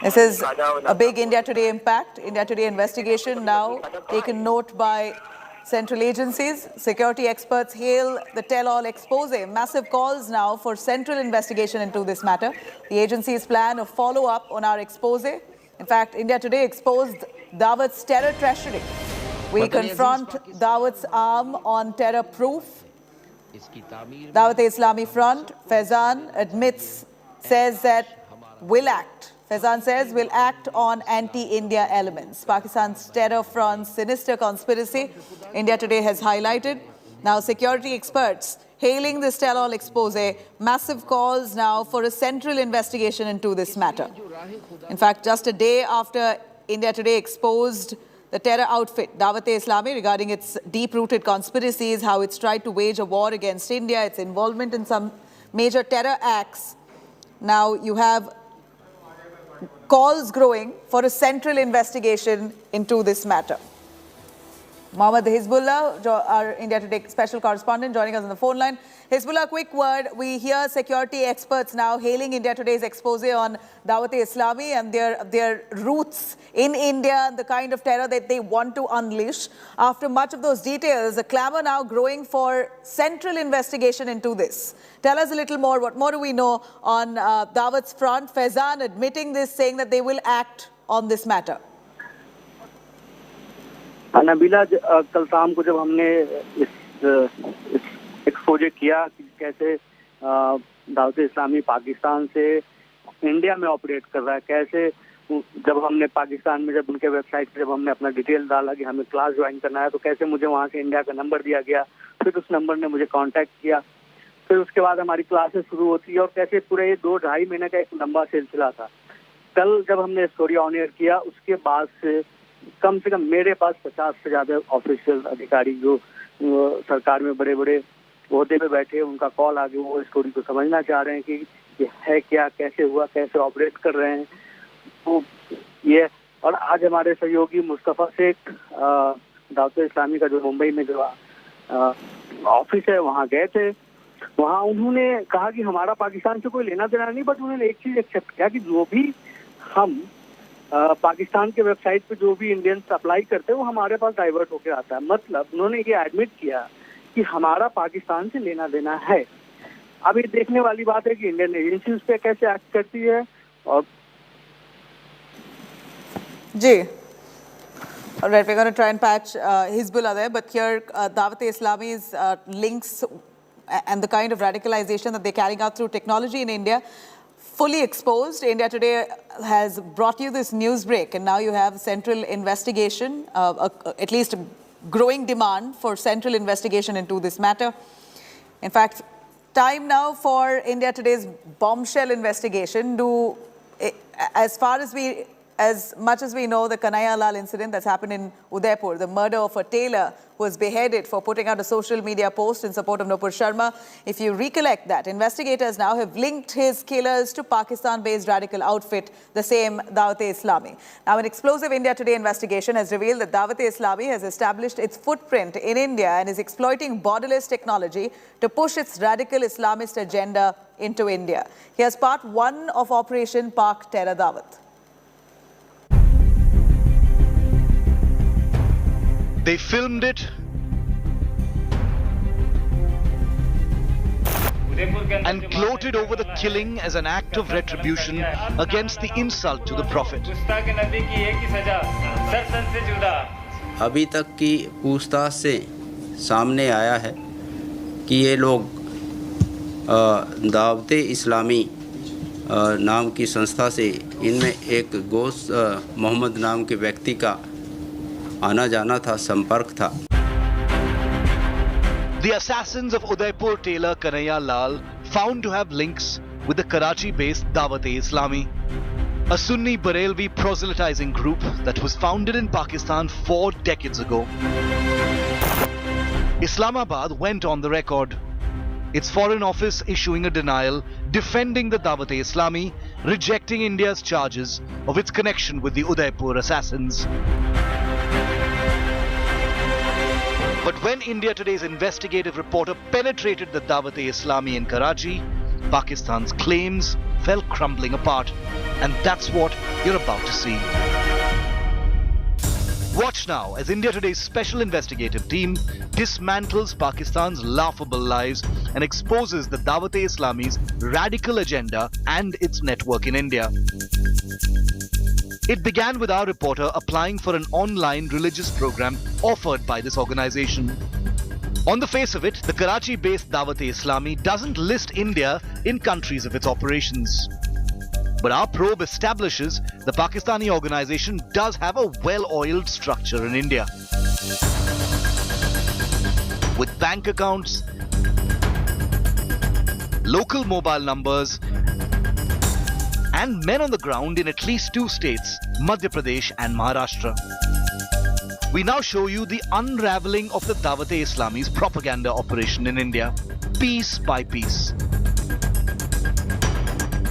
This is a big India Today impact. India Today investigation now taken note by central agencies. Security experts hail the tell-all expose. Massive calls now for central investigation into this matter. The agencies plan a follow-up on our expose. In fact, India Today exposed Dawat's terror treasury. We confront Dawat's arm on terror proof. Dawat-e-Islami front, Faizan admits, says that will act. Faizan says will act on anti-India elements. Pakistan's terror front's sinister conspiracy, India Today has highlighted. Now security experts hailing this tell-all expose, massive calls now for a central investigation into this matter. In fact, just a day after India Today exposed the terror outfit Dawat-e-Islami regarding its deep-rooted conspiracies, how it's tried to wage a war against India, its involvement in some major terror acts. Now you have calls growing for a central investigation into this matter. Mohammad Hizbullah, our India Today special correspondent, joining us on the phone line. Hizbullah, quick word. We hear security experts now hailing India Today's expose on Dawat-e-Islami and their roots in India and the kind of terror that they want to unleash. After much of those details, a clamor now growing for central investigation into this. Tell us a little more. What more do we know on Dawat's front? Faizan admitting this, saying that they will act on this matter. Nabila, कल शाम को जब हमने इस exposé किया कि कैसे दावत-ए-इस्लामी पाकिस्तान से इंडिया में ऑपरेट कर रहा है, कैसे जब हमने पाकिस्तान में जब उनके वेबसाइट पे जब हमने अपना डिटेल डाला कि हमें क्लास ज्वाइन करना है, तो कैसे मुझे वहाँ से इंडिया का नंबर दिया गया, फिर उस नंबर ने मुझे कांटेक्ट किया, फिर उसके बाद हमारी क्लासेस शुरू होती है और कैसे पूरे 2-2.5 महीने का एक लंबा सिलसिला था। कल जब हमने स्टोरी ऑन एयर किया, उसके बाद से कम मेरे पास 50 से ज़्यादा ऑफिशियल अधिकारी जो सरकार में बड़े बड़े ओहदे पे बैठे हैं, उनका कॉल आ गया। वो स्टोरी को समझना चाह रहे हैं कि ये है क्या, कैसे हुआ, कैसे ऑपरेट कर रहे हैं। तो ये और आज हमारे सहयोगी मुस्तफ़ा शेख दावत-ए-इस्लामी का जो मुंबई में जो ऑफिस है वहाँ गए थे। वहाँ उन्होंने कहा कि हमारा पाकिस्तान से कोई लेना देना नहीं, बट उन्होंने एक चीज़ एक्सेप्ट किया कि जो भी हम पाकिस्तान के वेबसाइट पे जो भी इंडियंस अप्लाई करते हैं वो हमारे पास डाइवर्ट होकर आता है। मतलब उन्होंने ये एडमिट किया कि हमारा पाकिस्तान से लेना देना है। अब ये देखने वाली बात है कि इंडियन एजेंसी उस पर कैसे एक्ट करती है। और जी, all right, we're going to try and patch Hizbullah there, but here Dawat-e-Islami's links and the kind of radicalization that they're carrying out through technology in India fully exposed. India Today has brought you this news break, and now you have central investigation, at least a growing demand for central investigation into this matter. In fact, time now for India Today's bombshell investigation. As much as we know, the Kanhaiya Lal incident that's happened in Udaipur, the murder of a tailor who was beheaded for putting out a social media post in support of Nupur Sharma. If you recollect that, investigators now have linked his killers to Pakistan-based radical outfit, the same Dawat-e-Islami. Now, an explosive India Today investigation has revealed that Dawat-e-Islami has established its footprint in India and is exploiting borderless technology to push its radical Islamist agenda into India. Here's part 1 of Operation Pak Terror Dawat. They filmed it and gloated over the killing as an act of retribution against the insult to the Prophet. अभी तक की पूछताछ से सामने आया है कि ये लोग दावत-ए-इस्लामी नाम की संस्था से इनमें एक गोश मोहम्मद नाम के व्यक्ति का आना जाना था, संपर्क था। The assassins of Udaipur tailor Kanhaiya Lal found to have links with the Karachi-based Dawat-e-Islami, a Sunni Barelvi proselytizing group that was founded in Pakistan 4 decades ago. Islamabad went on the record. its Foreign Office issuing a denial, defending the Dawat-e-Islami, rejecting India's charges of its connection with the Udaipur assassins. But when India Today's investigative reporter penetrated the Dawat-e-Islami in Karachi, Pakistan's claims fell crumbling apart. And that's what you're about to see. Watch now as India Today's special investigative team dismantles Pakistan's laughable lies and exposes the Dawat-e-Islami's radical agenda and its network in India. It began with our reporter applying for an online religious program offered by this organization. On the face of it, the Karachi-based Dawat-e-Islami doesn't list India in countries of its operations. But our probe establishes the Pakistani organization does have a well-oiled structure in India. With bank accounts, local mobile numbers, and men on the ground in at least 2 states, Madhya Pradesh and Maharashtra. We now show you the unraveling of the Dawat-e-Islami's propaganda operation in India, piece by piece.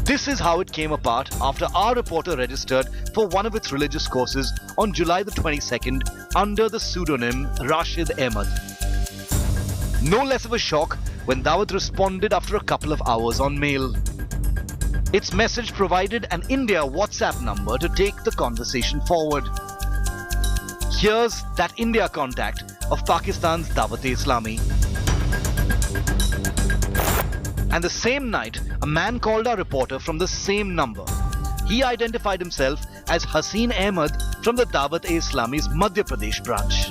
This is how it came apart after our reporter registered for one of its religious courses on July the 22nd under the pseudonym Rashid Ahmed. No less of a shock when Dawat responded after a couple of hours on mail. Its message provided an India WhatsApp number to take the conversation forward. Here's that India contact of Pakistan's Dawat-e-Islami. And the same night, a man called our reporter from the same number. He identified himself as Haseen Ahmed from the Dawat-e-Islami's Madhya Pradesh branch.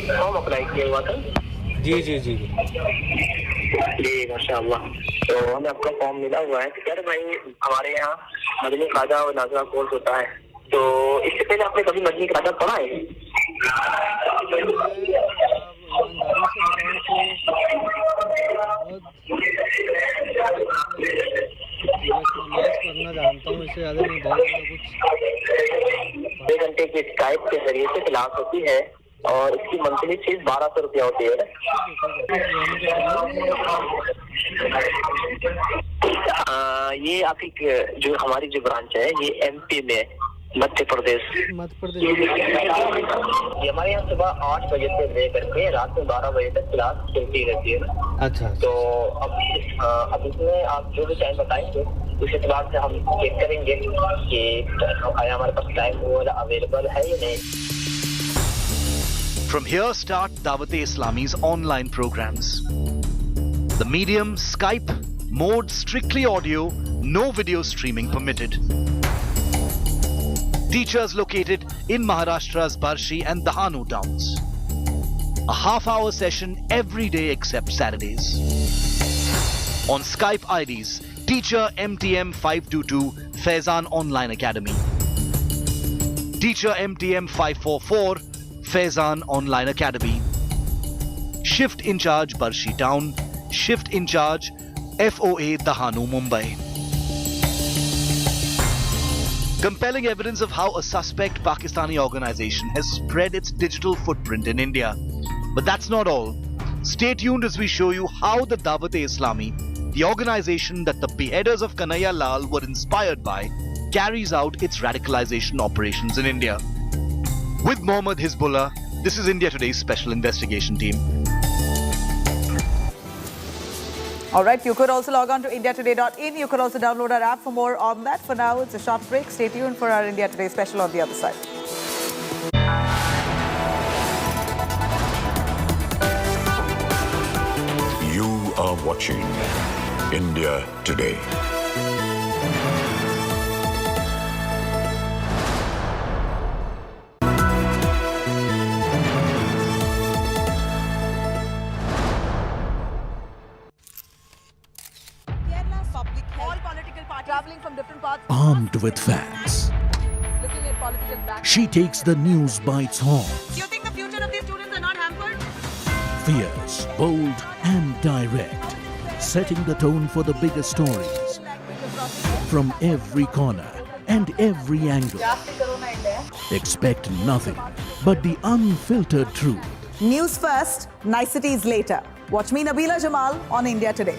Form apply किया हुआ था जी जी जी जी माशाअल्लाह तो हमें आपका form मिला हुआ है यार भाई हमारे यहाँ मदनी खाजा और नाजरा कोर्स होता है तो इससे पहले आपने कभी मदनी खाजा पढ़ा है करना जानता हूँ इससे ज्यादा नहीं बहुत कुछ 2 घंटे की स्काइप के जरिए से क्लास होती है और इसकी मंथली फीस 1200 रुपया होती है ये आपकी जो हमारी जो ब्रांच है ये एमपी में मध्य प्रदेश ये हमारे यहाँ सुबह 8 बजे से लेकर के रात में 12 बजे तक क्लास चलती रहती है अच्छा तो अब इसमें आप जो भी टाइम बताएंगे उस एतबार से हम चेक करेंगे कि हमारे पास टाइम वो वाला अवेलेबल है या नहीं From here start Dawat-e-Islami's online programs. The medium, Skype, mode strictly audio, no video streaming permitted. Teachers located in Maharashtra's Barshi and Dahanu towns. A half-hour session every day except Saturdays. On Skype IDs, Teacher MTM 522 Faizan Online Academy. Teacher MTM 544 Faizan Online Academy. Shift in charge Barshi Town. Shift in charge FOA Dahanu Mumbai. Compelling evidence of how a suspect Pakistani organization has spread its digital footprint in India. But that's not all. Stay tuned as we show you how the Dawat-e-Islami, the organization that the beheaders of Kanhaiya Lal were inspired by, carries out its radicalization operations in India. With Mohammed Hizbullah, this is India Today's special investigation team. All right, you could also log on to indiatoday.in. You could also download our app for more on that. For now, it's a short break. Stay tuned for our India Today special on the other side. You are watching India Today. Armed with facts, she takes the news by its horns. You think the future of these students are not hampered? Fierce, bold and direct, setting the tone for the biggest stories. From every corner and every angle. Expect nothing but the unfiltered truth News first, niceties later. Watch me, Nabila Jamal, on India Today.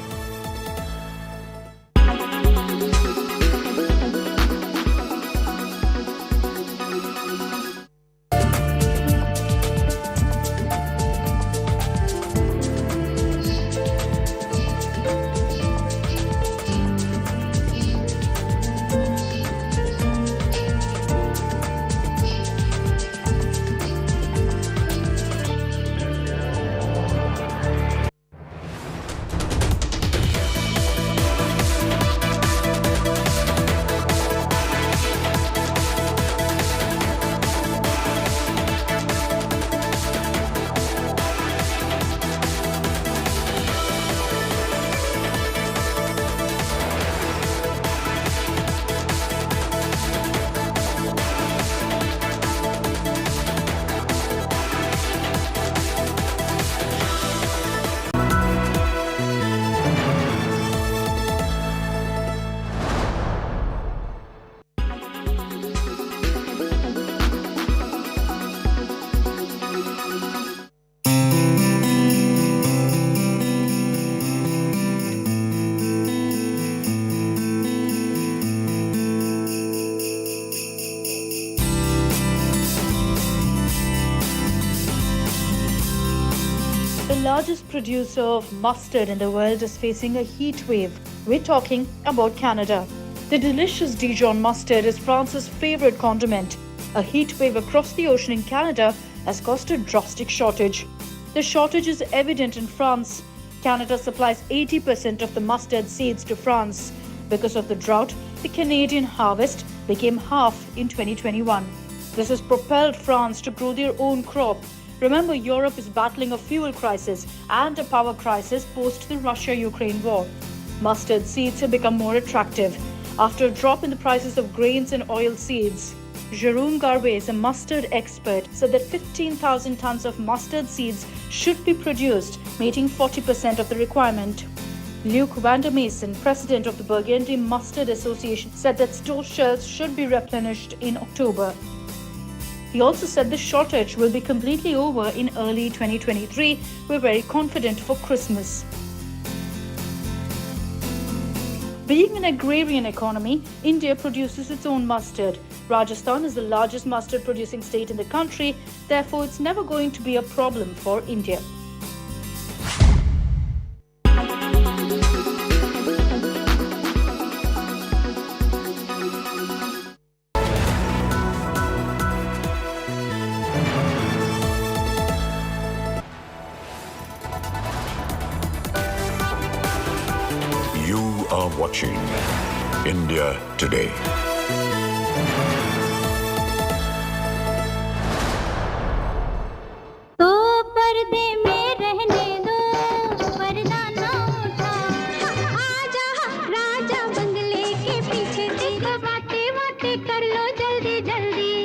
The largest producer of mustard in the world is facing a heat wave. We're talking about Canada. The delicious Dijon mustard is France's favorite condiment. A heat wave across the ocean in Canada has caused a drastic shortage. The shortage is evident in France. Canada supplies 80% of the mustard seeds to France. Because of the drought, the Canadian harvest became half in 2021. This has propelled France to grow their own crop. Remember, Europe is battling a fuel crisis and a power crisis post the Russia-Ukraine war. Mustard seeds have become more attractive after a drop in the prices of grains and oil seeds. Jérôme Garbes, a mustard expert, said that 15,000 tons of mustard seeds should be produced, meeting 40% of the requirement. Luc Vandermeysen, president of the Burgundy Mustard Association, said that store shelves should be replenished in October. He also said the shortage will be completely over in early 2023. We're very confident for Christmas. Being an agrarian economy, India produces its own mustard. Rajasthan is the largest mustard producing state in the country, therefore it's never going to be a problem for India. Watching India Today. तो पर्दे में रहने दो, पर्दा ना उठा, आजा राजा बंगले के पीछे से बातें बातें कर लो जल्दी जल्दी,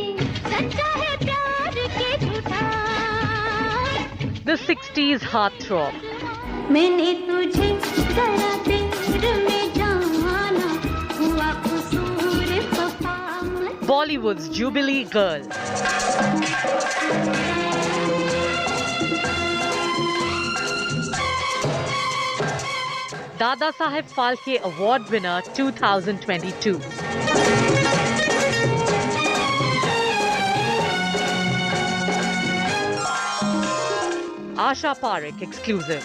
सच्चा है प्यार के झूठा. The 60s heartthrob. मैंने तुझे जरा देर में जाना, हुआ कसूर पपा. Bollywood's Jubilee Girl. Dada Saheb Phalke Award winner 2022. Asha Parekh exclusive.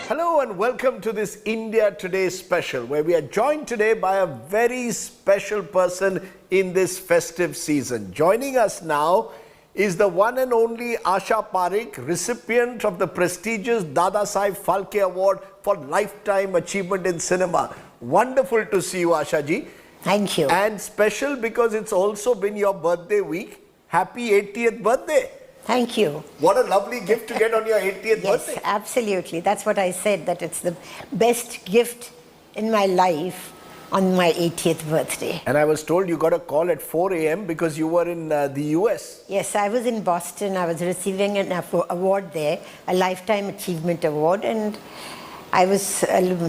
Hello and welcome to this India Today special, where we are joined today by a very special person in this festive season. Joining us now is the one and only Asha Parekh, recipient of the prestigious Dada Saheb Phalke Award for Lifetime Achievement in Cinema. Wonderful to see you, Asha ji. Thank you. And special because it's also been your birthday week. Happy 80th birthday. Thank you. What a lovely gift to get on your 80th birthday. Yes, absolutely. That's what I said, that it's the best gift in my life on my 80th birthday. And I was told you got a call at 4 a.m. because you were in the US. Yes, I was in Boston. I was receiving an award there, a Lifetime Achievement Award. And I was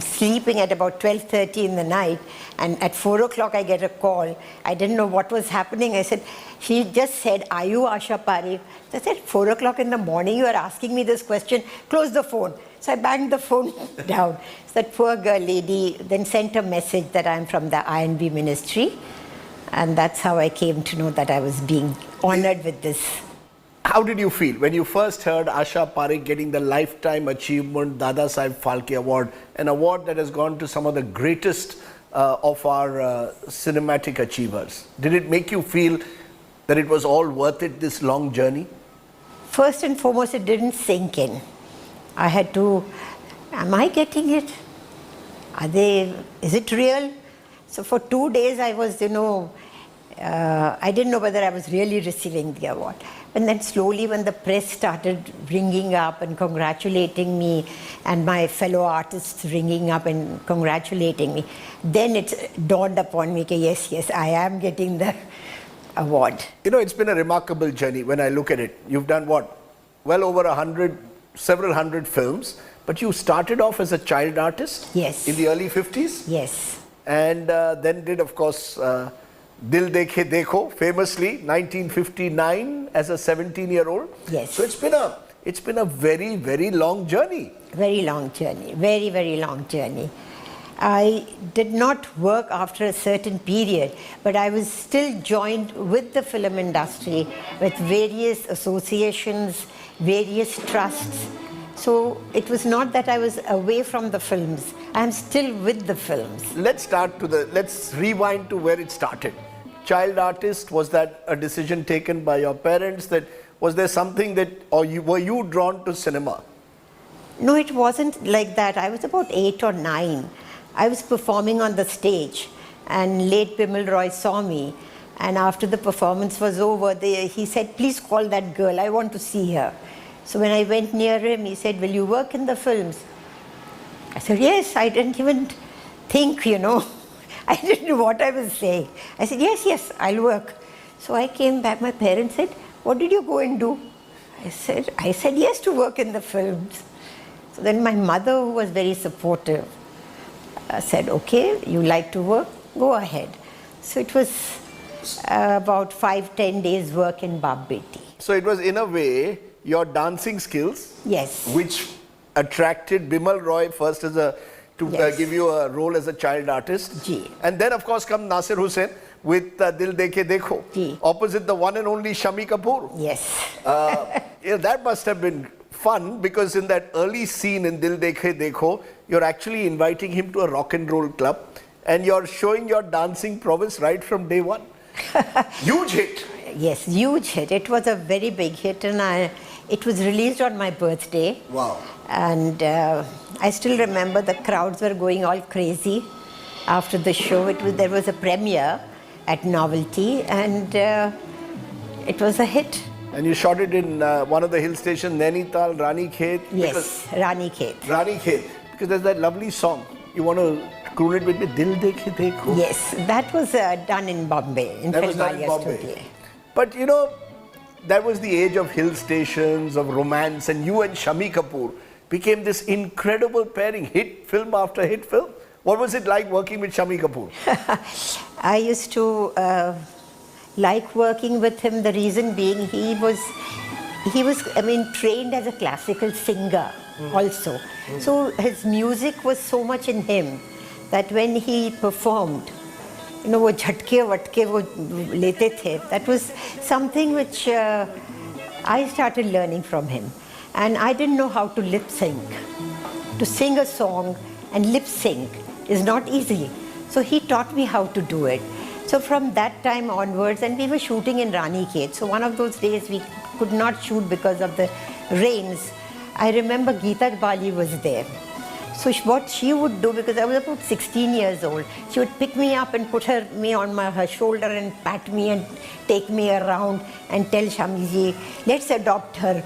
sleeping at about 12:30 in the night, and at 4 o'clock I get a call. I didn't know what was happening. I said, she just said, "Are you Asha Parekh?" I said, 4 o'clock in the morning, you are asking me this question, close the phone. So I banged the phone down. So that poor girl lady then sent a message that I'm from the INB ministry, and that's how I came to know that I was being honored with this. How did you feel when you first heard Asha Parekh getting the Lifetime Achievement Dada Saheb Phalke Award, an award that has gone to some of the greatest of our cinematic achievers? Did it make you feel that it was all worth it, this long journey? First and foremost, it didn't sink in. I had to, am I getting it? Is it real? So for 2 days I was, I didn't know whether I was really receiving the award. And then slowly when the press started ringing up and congratulating me, and my fellow artists ringing up and congratulating me, then it dawned upon me, okay, yes, I am getting the award. It's been a remarkable journey when I look at it. You've done what? Well over 100, several hundred films, but you started off as a child artist? Yes. In the early 50s? Yes. And then did, of course, Dil Dekhe Dekho, famously, 1959 as a 17-year-old. Yes. So it's been a very, very long journey. Very long journey. Very, very long journey. I did not work after a certain period, but I was still joined with the film industry, with various associations, various trusts. So it was not that I was away from the films. I'm still with the films. Let's rewind to where it started. Child artist, was that a decision taken by your parents? Was there something were you drawn to cinema? No, it wasn't like that. I was about 8 or 9. I was performing on the stage, and late Bimal Roy saw me, and after the performance was over, he said, "Please call that girl, I want to see her." So when I went near him, he said, "Will you work in the films?" I said, "Yes." I didn't even think, I didn't know what I was saying. I said, yes, I'll work. So I came back. My parents said, "What did you go and do?" I said yes, to work in the films. So then my mother, who was very supportive, said, "Okay, you like to work? Go ahead." So it was about 5-10 days work in Baap Beti. So it was, in a way, your dancing skills, yes, which attracted Bimal Roy first give you a role as a child artist. Ji. And then, of course, come Nasir Hussain with Dil Dekhe Dekho, opposite the one and only Shami Kapoor. Yes. That must have been fun, because in that early scene in Dil Dekhe Dekho, you're actually inviting him to a rock and roll club, and you're showing your dancing prowess right from day one. Huge hit. Yes, huge hit. It was a very big hit, and it was released on my birthday. Wow. And I still remember the crowds were going all crazy after the show. There was a premiere at Novelty, and it was a hit. And you shot it in one of the hill stations, Nainital, Ranikhet. Yes, Ranikhet. Ranikhet. Because there's that lovely song. You want to croon it with me? Dil Dekhe Dekho. Yes, that was done in Bombay, in Filmalia Studio. But that was the age of hill stations, of romance, and you and Shami Kapoor became this incredible pairing, hit film after hit film. What was it like working with Shami Kapoor? I used to like working with him. The reason being, he was trained as a classical singer also. So his music was so much in him that when he performed, वो झटके वटके वो लेते थे. That was something which I started learning from him. And I didn't know how to lip sync. To sing a song and lip sync is not easy. So he taught me how to do it. So from that time onwards, and we were shooting in Ranikhet. So one of those days we could not shoot because of the rains. I remember Geeta Bali was there. So what she would do, because I was about 16 years old, she would pick me up and put me on her shoulder and pat me and take me around and tell Shamiji, let's adopt her.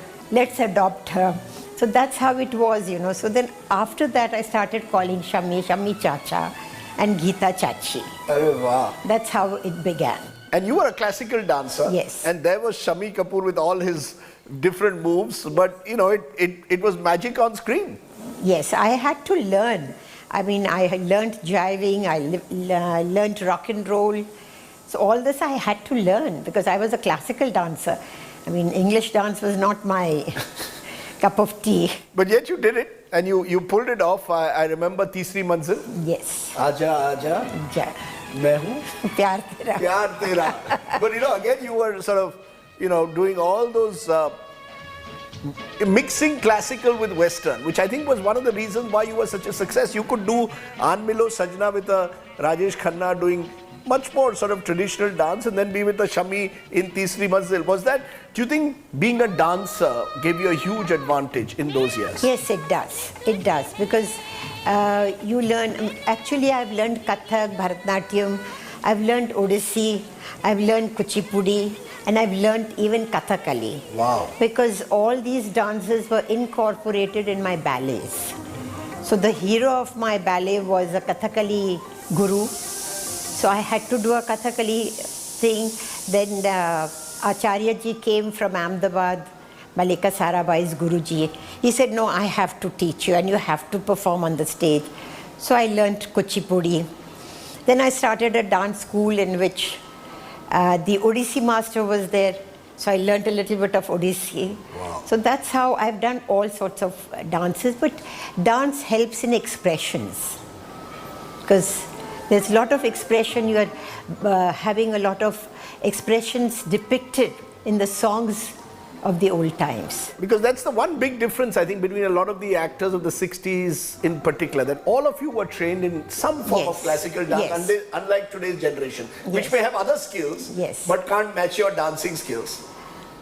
So that's how it was, So then after that, I started calling Shami Chacha and Geeta Chachi. Arre wow. That's how it began. And you were a classical dancer. Yes. And there was Shami Kapoor with all his different moves, but it was magic on screen. Yes, I had to learn. I mean, I learned jiving, I learned rock and roll. So all this I had to learn because I was a classical dancer. I mean, English dance was not my cup of tea. But yet you did it and you pulled it off. I remember Teesri Manzil. Yes. Aja, Aja. Ja. Main hu. Pyar tera. Pyar tera. But again, you were sort of, doing all those, mixing classical with Western, which I think was one of the reasons why you were such a success. You could do Aan Milo Sajna with Rajesh Khanna doing much more sort of traditional dance and then be with the Shami in Teesri Manzil. Was that, do you think being a dancer gave you a huge advantage in those years? Yes, it does. It does because you learn, actually I've learned Kathak, Bharatnatyam, I've learned Odissi, I've learned Kuchipudi, and I've learned even Kathakali. Wow. Because all these dances were incorporated in my ballets. So the hero of my ballet was a Kathakali guru. So I had to do a Kathakali thing. Then Acharya ji came from Ahmedabad, Malika Sarabai's Guruji. He said, no, I have to teach you and you have to perform on the stage. So I learned Kuchipudi. Then I started a dance school in which the Odissi master was there. So I learned a little bit of Odissi. Wow. So that's how I've done all sorts of dances. But dance helps in expressions. Because there's a lot of expression. You are having a lot of expressions depicted in the songs of the old times. Because that's the one big difference, I think, between a lot of the actors of the 60s in particular, that all of you were trained in some form of classical dance, unlike today's generation, which may have other skills, but can't match your dancing skills.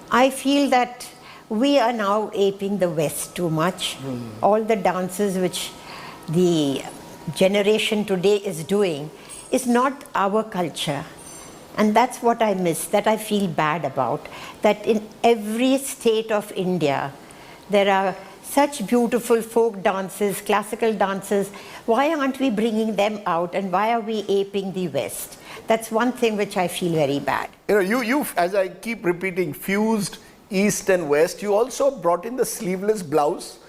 I feel that we are now aping the West too much. All the dances which the generation today is doing is not our culture. And that's what I miss, that I feel bad about. That in every state of India, there are such beautiful folk dances, classical dances. Why aren't we bringing them out and why are we aping the West? That's one thing which I feel very bad. You as I keep repeating, fused East and West. You also brought in the sleeveless blouse.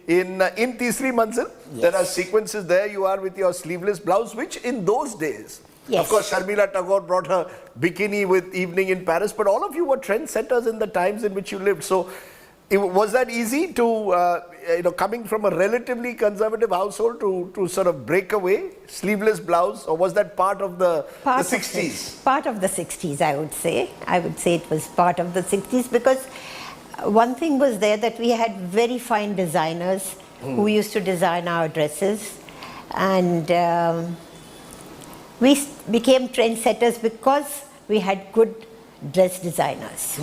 in Teesri Manzil, there are sequences there. You are with your sleeveless blouse, which in those days, of course, Sharmila Tagore brought her bikini with Evening in Paris, but all of you were trendsetters in the times in which you lived. So, was that easy to, coming from a relatively conservative household to sort of break away, sleeveless blouse, or was that part of the 60s? Part of the 60s, I would say. I would say it was part of the 60s because one thing was there that we had very fine designers who used to design our dresses, and we became trendsetters because we had good dress designers.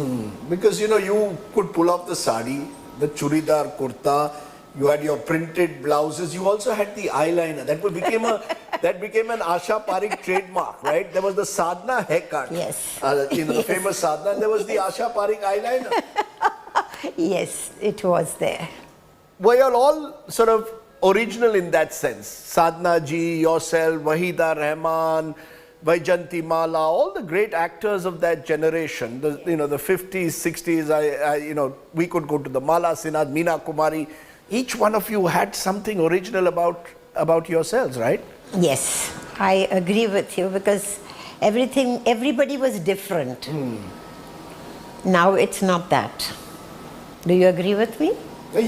Because you could pull off the sari, the churidar kurta, you had your printed blouses, you also had the eyeliner. That became an Asha Parekh trademark, right? There was the sadhana haircut. Yes. The famous sadhana, and there was the Asha Parekh eyeliner. Yes, it was there. Were you all sort of original in that sense? Sadhana ji, yourself, Wahida Rahman, Vaijanti Mala, all the great actors of that generation, the 50s, 60s, we could go to the Mala Sinha, Meena Kumari. Each one of you had something original about yourselves, right? Yes, I agree with you because everybody was different. Now it's not that. Do you agree with me? I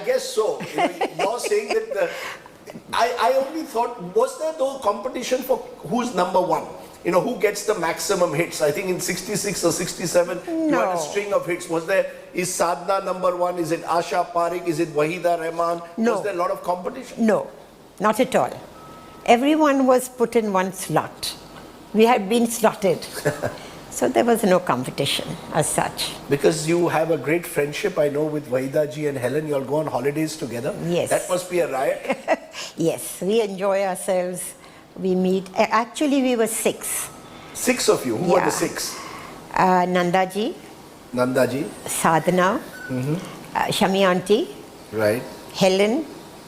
guess so. You're saying that I only thought, was there though competition for who's number one? Who gets the maximum hits? I think in 66 or 67, you had a string of hits. Is Sadhana number one? Is it Asha Parekh? Is it Wahida Rahman? No. Was there a lot of competition? No, not at all. Everyone was put in one slot. We had been slotted. So there was no competition as such. Because you have a great friendship, I know, with Wahida ji and Helen. You all go on holidays together. Yes. That must be a riot. Yes, we enjoy ourselves. We meet. Actually, we were 6. 6 of you? Who were the 6? Nandaji. Nandaji. Sadhana. Shami auntie. Right. Helen,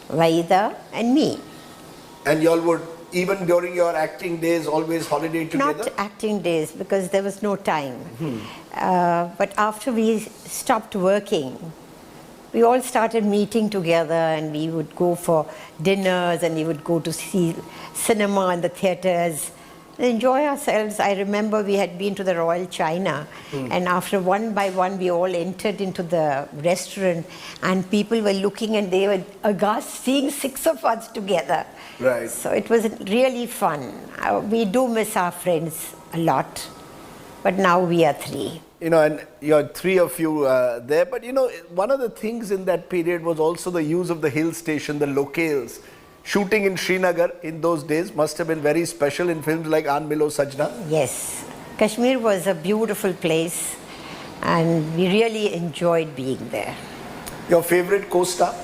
Wahida, and me. And you all would, even during your acting days, always holiday together? Not acting days, because there was no time. But after we stopped working, we all started meeting together, and we would go for dinners, and we would go to see cinema in the theatres, enjoy ourselves. I remember we had been to the Royal China, and after one by one we all entered into the restaurant, and people were looking and they were aghast seeing 6 of us together. Right. So it was really fun. We do miss our friends a lot, but now we are 3. You know, and you're 3 of you there. But you know, one of the things in that period was also the use of the hill station, the locales. Shooting in Srinagar in those days must have been very special in films like Aan Milo Sajna. Yes. Kashmir was a beautiful place, and we really enjoyed being there. Your favorite co-star?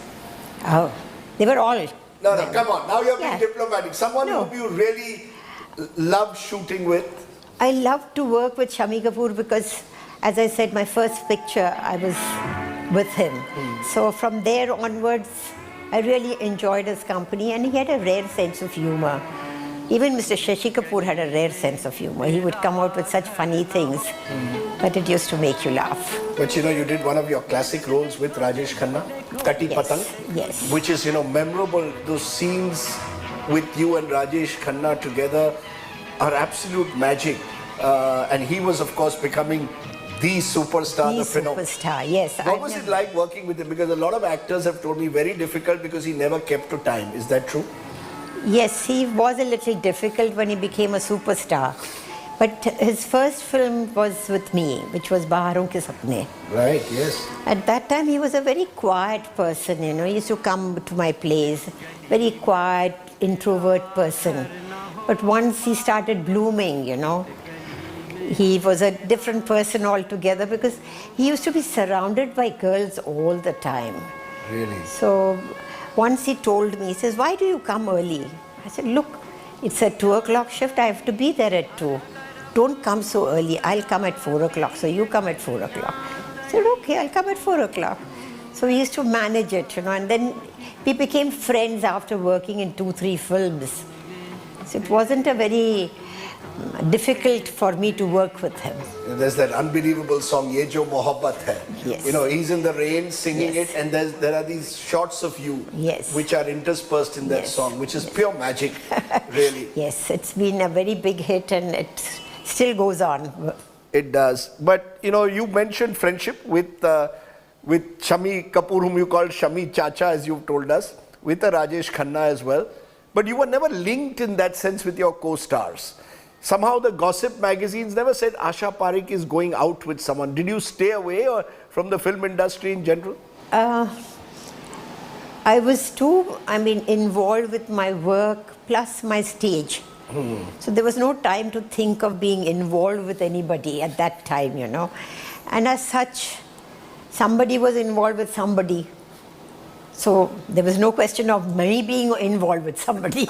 Oh, they were all. No, come on. Now you're being diplomatic. Someone whom you really loved shooting with? I loved to work with Shami Kapoor because, as I said, my first picture, I was with him. So from there onwards, I really enjoyed his company, and he had a rare sense of humor. Even Mr. Shashi Kapoor had a rare sense of humor. He would come out with such funny things that it used to make you laugh. But you know, you did one of your classic roles with Rajesh Khanna, Kati Patang. Yes. Which is, you know, memorable. Those scenes with you and Rajesh Khanna together are absolute magic. And he was, of course, becoming the superstar, the phenomenon. Superstar, yes. What was it like working with him? Because a lot of actors have told me very difficult because he never kept to time. Is that true? Yes, he was a little difficult when he became a superstar. But his first film was with me, which was Baharon Ke Sapne. Right, yes. At that time, he was a very quiet person, you know. He used to come to my place, very quiet, introvert person. But once he started blooming, you know, he was a different person altogether because he used to be surrounded by girls all the time. Really? So once he told me, he says, "Why do you come early?" I said, "Look, it's a 2 o'clock shift. I have to be there at 2. Don't come so early. I'll come at 4 o'clock. So you come at 4 o'clock." I said, "Okay, I'll come at 4 o'clock." So we used to manage it, you know, and then we became friends after working in 2-3 films. So it wasn't a very difficult for me to work with him. There's that unbelievable song, Ye Jo Mohabbat Hai. Yes. You know, he's in the rain singing it, and there are these shots of you which are interspersed in that song, which is pure magic, really. Yes, it's been a very big hit, and it still goes on. It does. But, you know, you mentioned friendship with Shami Kapoor, whom you called Shami Chacha, as you've told us, with Rajesh Khanna as well. But you were never linked in that sense with your co-stars. Somehow the gossip magazines never said Asha Parekh is going out with someone. Did you stay away or from the film industry in general? I was too, involved with my work plus my stage. So there was no time to think of being involved with anybody at that time, you know. And as such, somebody was involved with somebody. So there was no question of me being involved with somebody.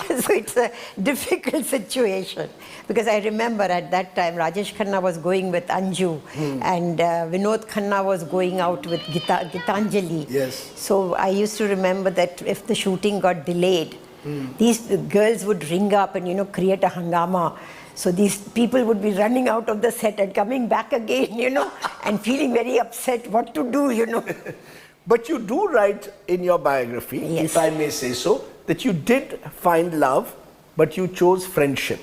So it's a difficult situation. Because I remember at that time, Rajesh Khanna was going with Anju, and Vinod Khanna was going out with Gitanjali. Yes. So I used to remember that if the shooting got delayed, these girls would ring up and, you know, create a hangama. So these people would be running out of the set and coming back again, you know, and feeling very upset what to do, you know. But you do write in your biography, if I may say so, that you did find love, but you chose friendship.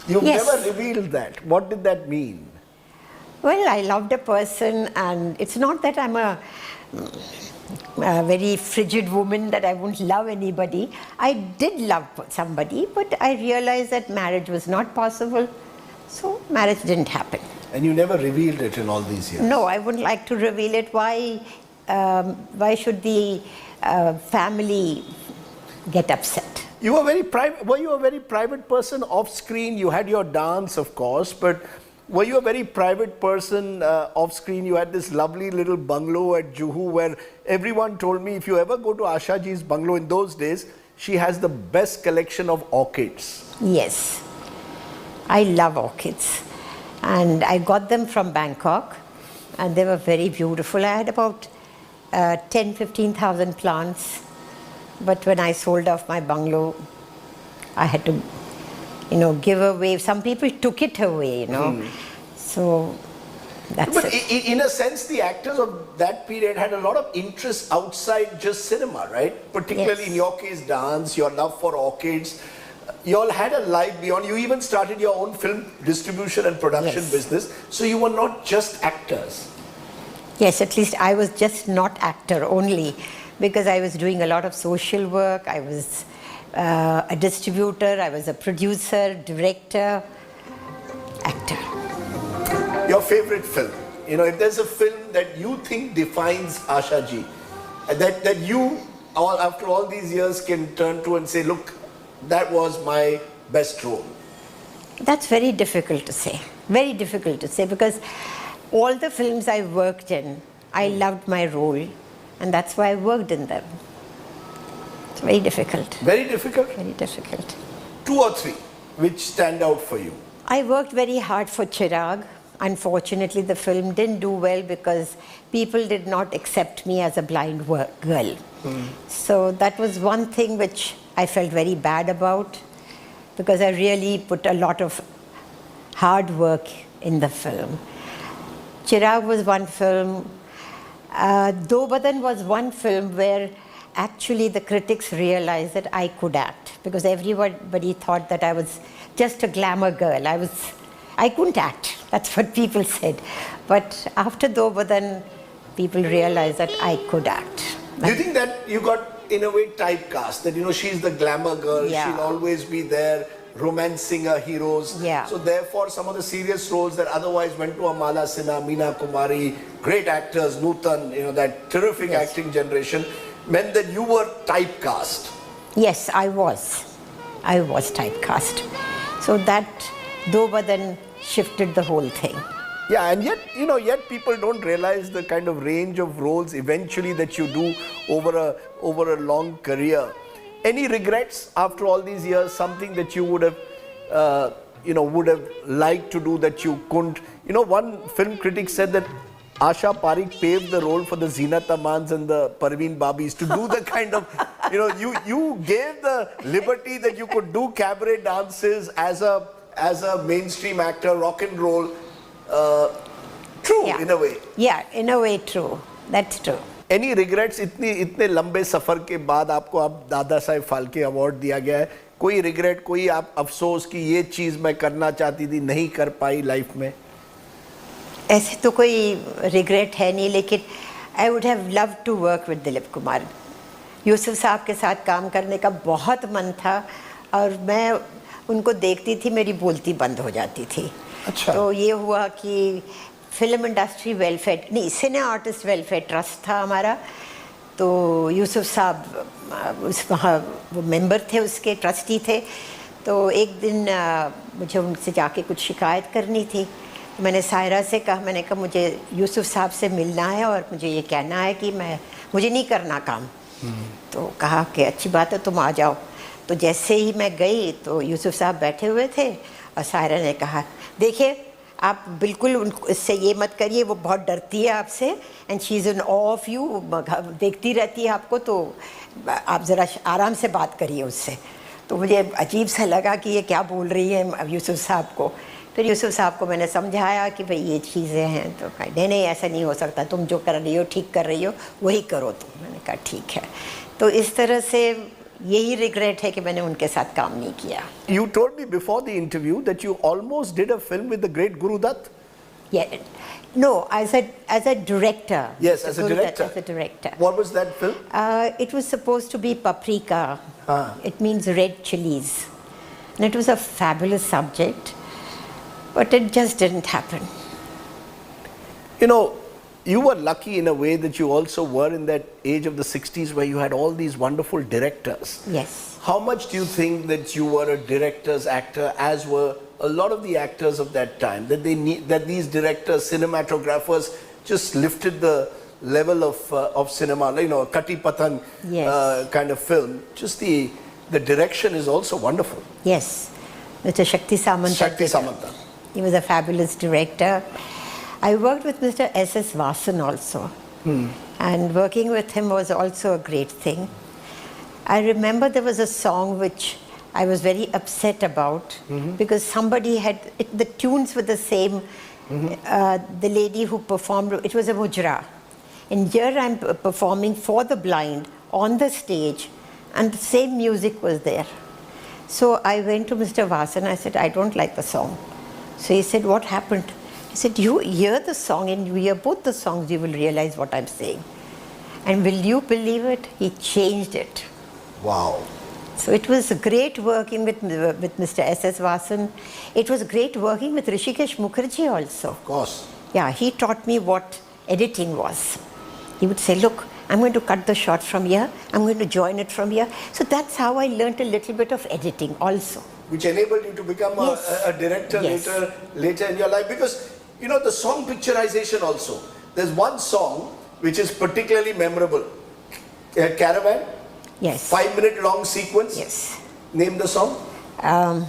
You've never revealed that. What did that mean? Well, I loved a person, and it's not that I'm a very frigid woman that I won't love anybody. I did love somebody, but I realized that marriage was not possible, so marriage didn't happen. And you never revealed it in all these years? No, I wouldn't like to reveal it. Why should the family get upset? You were very private. Were you a very private person off screen? You had your dance, of course, but were you a very private person off screen? You had this lovely little bungalow at Juhu where everyone told me if you ever go to Asha ji's bungalow in those days, she has the best collection of orchids. Yes, I love orchids, and I got them from Bangkok, and they were very beautiful. I had about 10,000-15,000 plants. But when I sold off my bungalow, I had to, you know, give away. Some people took it away, you know. So That's but it. in a sense, the actors of that period had a lot of interest outside just cinema, right? Particularly Yes. in your case, dance, your love for orchids. You all had a life beyond. You even started your own film distribution and production Yes. business. So you were not just actors. Yes, at least I was just not actor only, because I was doing a lot of social work. I was a distributor, I was a producer, director, actor. Your favorite film? You know, if there's a film that you think defines Asha ji, that you, after all these years, can turn to and say, look, that was my best role. That's very difficult to say. Very difficult to say, because all the films I worked in, I loved my role, and that's why I worked in them. It's very difficult. Very difficult? Very difficult. 2 or 3 which stand out for you? I worked very hard for Chirag. Unfortunately, the film didn't do well because people did not accept me as a blind girl. So that was one thing which I felt very bad about, because I really put a lot of hard work in the film. Chirag was one film. Do Badan was one film where actually the critics realized that I could act, because everybody thought that I was just a glamour girl. I couldn't act. That's what people said. But after Do Badan, people realized that I could act. Do you think that you got, in a way, typecast? That, you know, she's the glamour girl, Yeah. she'll always be there, romancing her heroes. Yeah. So therefore, some of the serious roles that otherwise went to Amala Sinha, Meena Kumari, great actors, Nutan, you know, that terrific acting generation, meant that you were typecast. Yes, I was. I was typecast. So that Do Badan shifted the whole thing. Yeah, and yet, you know, yet people don't realize the kind of range of roles eventually that you do over a long career. Any regrets after all these years? Something that you would have, would have liked to do that you couldn't? You know, one film critic said that Asha Parekh paved the role for the Zinat Amans and the Parveen Babis to do the kind of, you know, you gave the liberty that you could do cabaret dances as a mainstream actor, rock and roll. True, in a way. Yeah, in a way, true. That's true. Any regrets? इतने लंबे सफर के बाद आपको अब Dada Saheb Phalke award दिया गया है, कोई रिग्रेट, कोई आप अफसोस कि ये चीज़ मैं करना चाहती थी नहीं कर पाई लाइफ में? ऐसे तो कोई रिग्रेट है नहीं, लेकिन I would have love to work with Dilip Kumar. Yusuf साहब के साथ काम करने का बहुत मन था, और मैं उनको देखती थी, मेरी बोलती बंद हो जाती थी. अच्छा. तो ये हुआ कि फिल्म इंडस्ट्री वेलफेयर नहीं, सिने आर्टिस्ट वेलफेयर ट्रस्ट था हमारा. तो यूसुफ साहब वहाँ वो मेंबर थे, उसके ट्रस्टी थे. तो एक दिन मुझे उनसे जाके कुछ शिकायत करनी थी. मैंने सायरा से कहा, मैंने कहा मुझे यूसुफ साहब से मिलना है और मुझे ये कहना है कि मुझे नहीं करना काम. तो कहा कि अच्छी बात है, तुम आ जाओ. तो जैसे ही मैं गई तो यूसुफ साहब बैठे हुए थे, और सायरा ने कहा, देखिए आप बिल्कुल इससे ये मत करिए, वो बहुत डरती है आपसे, and she is in awe of you, देखती रहती है आपको, तो आप ज़रा आराम से बात करिए उससे. तो मुझे अजीब सा लगा कि ये क्या बोल रही है यूसुफ साहब को. फिर यूसुफ साहब को मैंने समझाया कि भाई ये चीज़ें हैं. तो कहा नहीं ऐसा नहीं हो सकता, तुम जो कर रही हो ठीक कर रही हो, वही करो तुम. मैंने कहा ठीक है. तो इस तरह से यही रिग्रेट है कि मैंने उनके साथ काम नहीं किया. You told me before the interview that you almost did a film with the great Guru Dutt. Yeah, no, as a director. Yes, as a director. As a director. What was that film? It was supposed to be paprika. It means red chilies, and it was a fabulous subject, but it just didn't happen. You know, you were lucky in a way that you also were in that age of the 60s where you had all these wonderful directors. Yes. How much do you think that you were a director's actor, as were a lot of the actors of that time? That these directors, cinematographers, just lifted the level of cinema, you know, Kati Patan kind of film. Just the direction is also wonderful. Yes. Mr. Shakti Samanta. Shakti Samanta. He was a fabulous director. I worked with Mr. S.S. Vasan also. And working with him was also a great thing. I remember there was a song which I was very upset about because somebody had, the tunes were the same the lady who performed, it was a mujra. And here I'm performing for the blind on the stage, and the same music was there. So I went to Mr. Vasan, I said, I don't like the song. So he said, what happened? He said, you hear the song and you hear both the songs, you will realize what I'm saying. And will you believe it? He changed it. Wow. So it was great working with Mr. S.S. Vasan. It was great working with Rishikesh Mukherjee also. Of course. Yeah, he taught me what editing was. He would say, look, I'm going to cut the shot from here, I'm going to join it from here. So that's how I learnt a little bit of editing also. Which enabled you to become a director later in your life. Because, you know, the song picturization also. There's one song which is particularly memorable. Caravan? Yes. 5-minute long sequence? Yes. Name the song. Daya,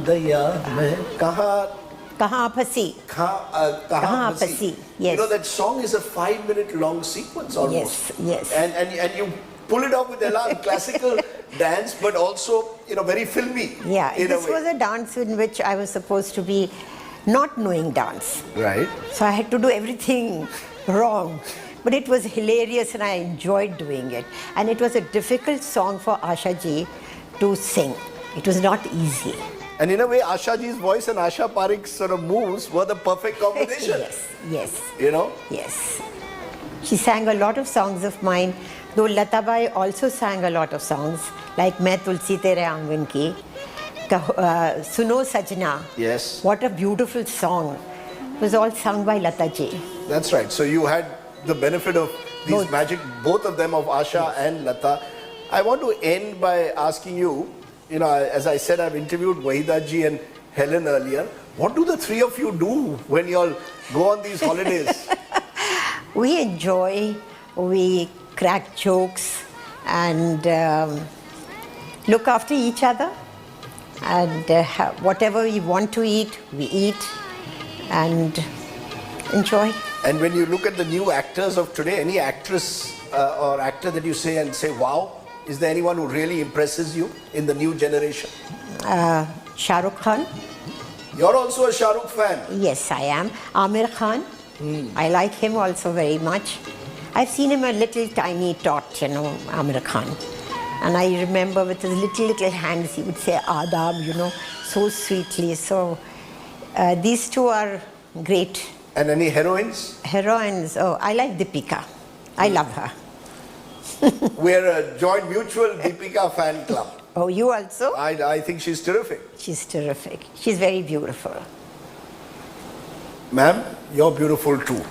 Daya, mein kahan Phasi. Kahan Phasi. Yes. You know, that song is a 5-minute long sequence almost. Yes, yes. And you pull it off with elan, classical dance, but also, you know, very filmy. Yeah, this was a dance in which I was supposed to be not knowing dance. Right. So I had to do everything wrong. But it was hilarious and I enjoyed doing it. And it was a difficult song for Asha ji to sing. It was not easy. And in a way, Asha ji's voice and Asha Parikh's sort of moves were the perfect combination. Yes. You know? Yes. She sang a lot of songs of mine, though Lata Bai also sang a lot of songs, like Main Tulsi Tere Aangan Ki, Suno Sajna. Yes. What a beautiful song. It was all sung by Lata ji. That's right. So you had the benefit of these both of them, of Asha and Lata. I want to end by asking you, you know, as I said, I've interviewed Wahida ji and Helen earlier. What do the three of you do when you all go on these holidays? We enjoy, we crack jokes and look after each other. And whatever we want to eat, we eat and enjoy. And when you look at the new actors of today, any actress or actor that you say wow, is there anyone who really impresses you in the new generation? Shah Rukh Khan. You're also a Shah Rukh fan? Yes, I am. Amir Khan. I like him also very much. I've seen him a little tiny tot, you know, Amir Khan. And I remember with his little hands, he would say Adab, you know, so sweetly. So these two are great. And any heroines? Heroines, oh, I like Deepika. I love her. We're a joint mutual Deepika fan club. Oh, you also? I think she's terrific. She's terrific. She's very beautiful. Ma'am, you're beautiful too.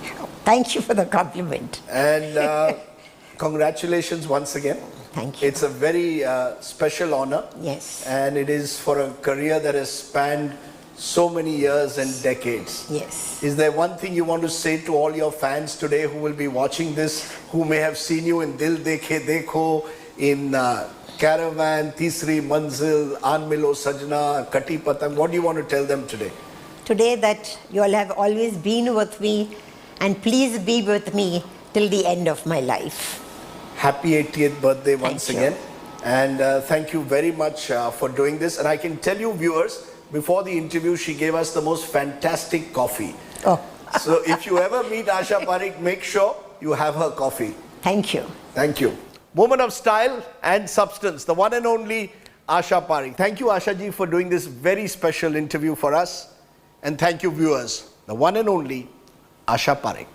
Thank you for the compliment. And congratulations once again. Thank you. It's a very special honor. Yes. And it is for a career that has spanned so many years and decades. Yes. Is there one thing you want to say to all your fans today who will be watching this, who may have seen you in Dil Dekhe Dekho, in Caravan, Tisri Manzil, Aan Milo Sajna, Kati Patang? What do you want to tell them today? Today that you all have always been with me and please be with me till the end of my life. Happy 80th birthday once again. And thank you very much for doing this. And I can tell you viewers, before the interview, she gave us the most fantastic coffee. Oh. So if you ever meet Asha Parikh, make sure you have her coffee. Thank you. Thank you. Woman of style and substance, the one and only Asha Parikh. Thank you, Asha ji, for doing this very special interview for us. And thank you, viewers. The one and only Asha Parikh.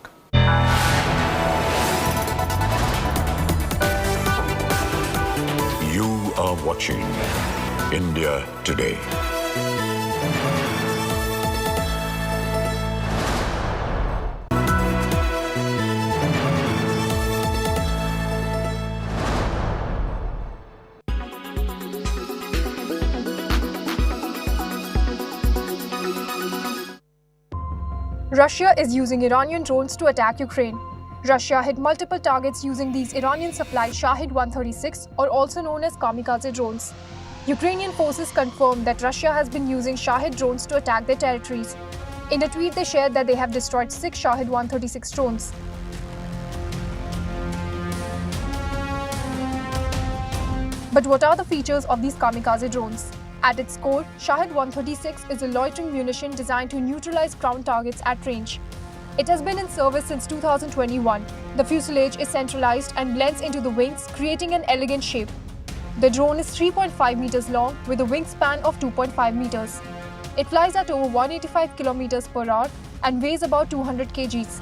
You are watching India Today. Russia is using Iranian drones to attack Ukraine. Russia hit multiple targets using these Iranian-supplied Shahid-136, or also known as kamikaze drones. Ukrainian forces confirmed that Russia has been using Shahid drones to attack their territories. In a tweet, they shared that they have destroyed 6 Shahid-136 drones. But what are the features of these kamikaze drones? At its core, Shahed 136 is a loitering munition designed to neutralize ground targets at range. It has been in service since 2021. The fuselage is centralized and blends into the wings, creating an elegant shape. The drone is 3.5 meters long with a wingspan of 2.5 meters. It flies at over 185 kilometers per hour and weighs about 200 kgs.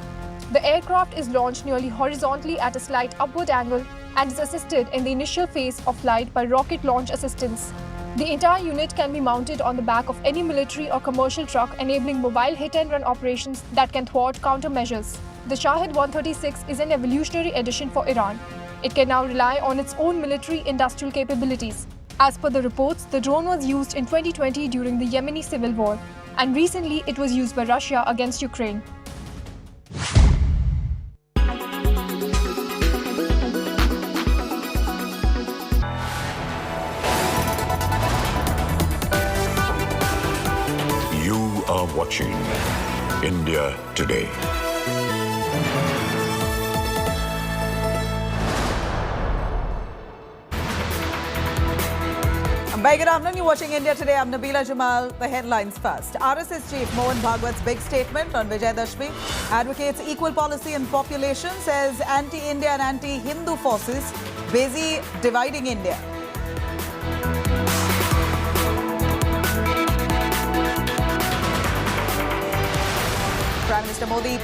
The aircraft is launched nearly horizontally at a slight upward angle and is assisted in the initial phase of flight by rocket launch assistance. The entire unit can be mounted on the back of any military or commercial truck, enabling mobile hit-and-run operations that can thwart countermeasures. The Shahed 136 is an evolutionary addition for Iran. It can now rely on its own military industrial capabilities. As per the reports, the drone was used in 2020 during the Yemeni civil war, and recently it was used by Russia against Ukraine. You are watching India Today. Very good afternoon. You're watching India Today. I'm Nabila Jamal. The headlines first. RSS chief Mohan Bhagwat's big statement on Vijay Dashmi advocates equal policy and population, says anti-India and anti-Hindu forces busy dividing India. Prime Minister Modi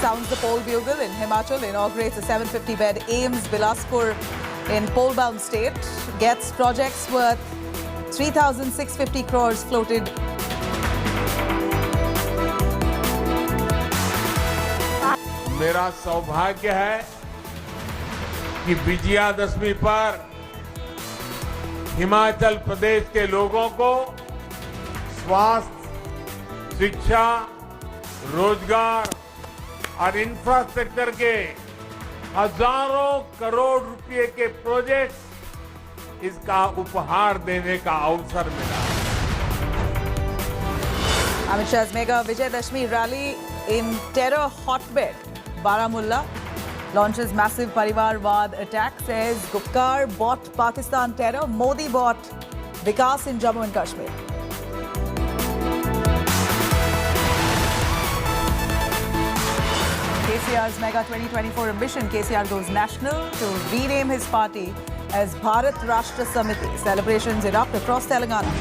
sounds the poll bugle in Himachal, inaugurates a 750-bed AIIMS Bilaspur in poll-bound state, gets projects worth 3,650 crores floated. मेरा सौभाग्य है कि विजयादशमी पर हिमाचल प्रदेश के लोगों को स्वास्थ्य, शिक्षा, रोजगार और इंफ्रास्ट्रक्चर के हजारों करोड़ रुपए के प्रोजेक्ट इसका उपहार देने का अवसर मिला। Amit Shah's mega Vijay Dashmi rally in terror hotbed Baramulla launches massive Parivarwad attack, says Gupkar bought Pakistan terror, Modi bought Vikas in Jammu and Kashmir. KCR's mega 2024 ambition. KCR goes national to rename his party as Bharat Rashtra Samiti. Celebrations erupt across Telangana.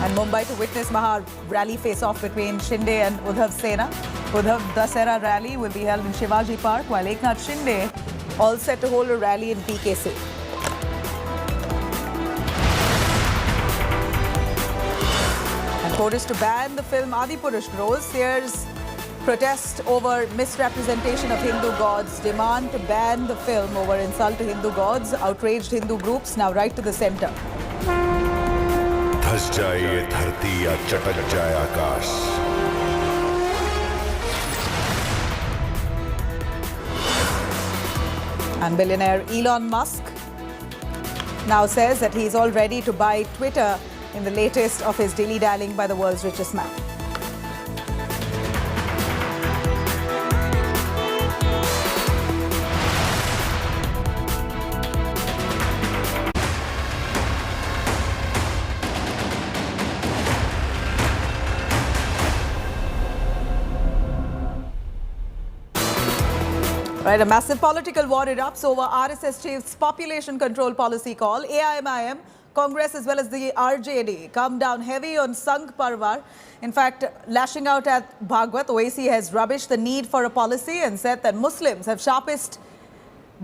And Mumbai to witness Maha rally face-off between Shinde and Uddhav Sena. Uddhav Dasera rally will be held in Shivaji Park, while Eknath Shinde all set to hold a rally in PKC. Protest to ban the film Adipurush grows. Sears protest over misrepresentation of Hindu gods. Demand to ban the film over insult to Hindu gods. Outraged Hindu groups now right to the centre. धस जाए ये धरती या चटक जाए आकाश. And billionaire Elon Musk now says that he's all ready to buy Twitter in the latest of his dilly-dallying by the world's richest man. Right, a massive political war erupts over RSS chief's population control policy call. AIMIM, Congress as well as the RJD come down heavy on Sangh Parvar. In fact, lashing out at Bhagwat, OAC has rubbished the need for a policy and said that Muslims have sharpest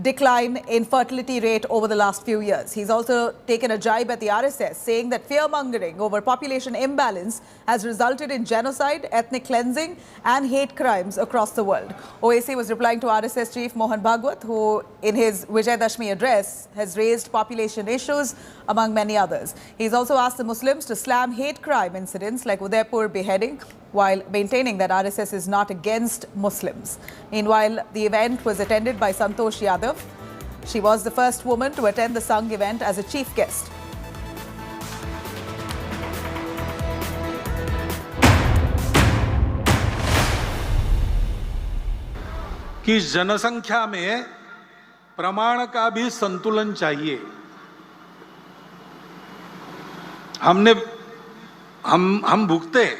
decline in fertility rate over the last few years. He's also taken a jibe at the RSS, saying that fear-mongering over population imbalance has resulted in genocide, ethnic cleansing and hate crimes across the world. OAC was replying to RSS chief Mohan Bhagwat, who in his Vijay Dashmi address has raised population issues among many others. He's also asked the Muslims to slam hate crime incidents like Udaipur beheading, while maintaining that RSS is not against Muslims. Meanwhile, the event was attended by Santosh Yadav. She was the first woman to attend the Sangh event as a chief guest. कि जनसंख्या में प्रमाण का भी संतुलन चाहिए। हम भुगते हैं।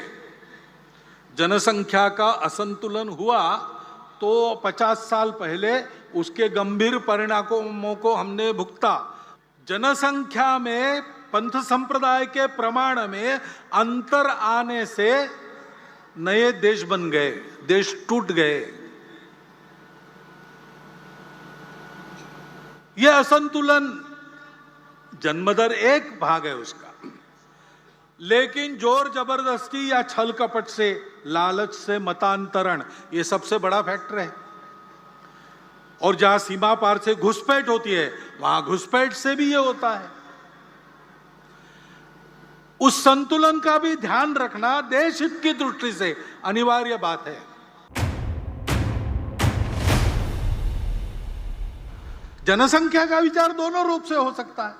जनसंख्या का असंतुलन हुआ तो 50 साल पहले उसके गंभीर परिणामों को हमने भुगता। जनसंख्या में पंथ संप्रदाय के प्रमाण में अंतर आने से नए देश बन गए, देश टूट गए। यह असंतुलन जन्मदर एक भाग है उसका, लेकिन जोर जबरदस्ती या छल कपट से, लालच से मतांतरण, ये सबसे बड़ा फैक्टर है। और जहां सीमा पार से घुसपैठ होती है वहां घुसपैठ से भी ये होता है। उस संतुलन का भी ध्यान रखना देश हित की दृष्टि से अनिवार्य बात है। जनसंख्या का विचार दोनों रूप से हो सकता है,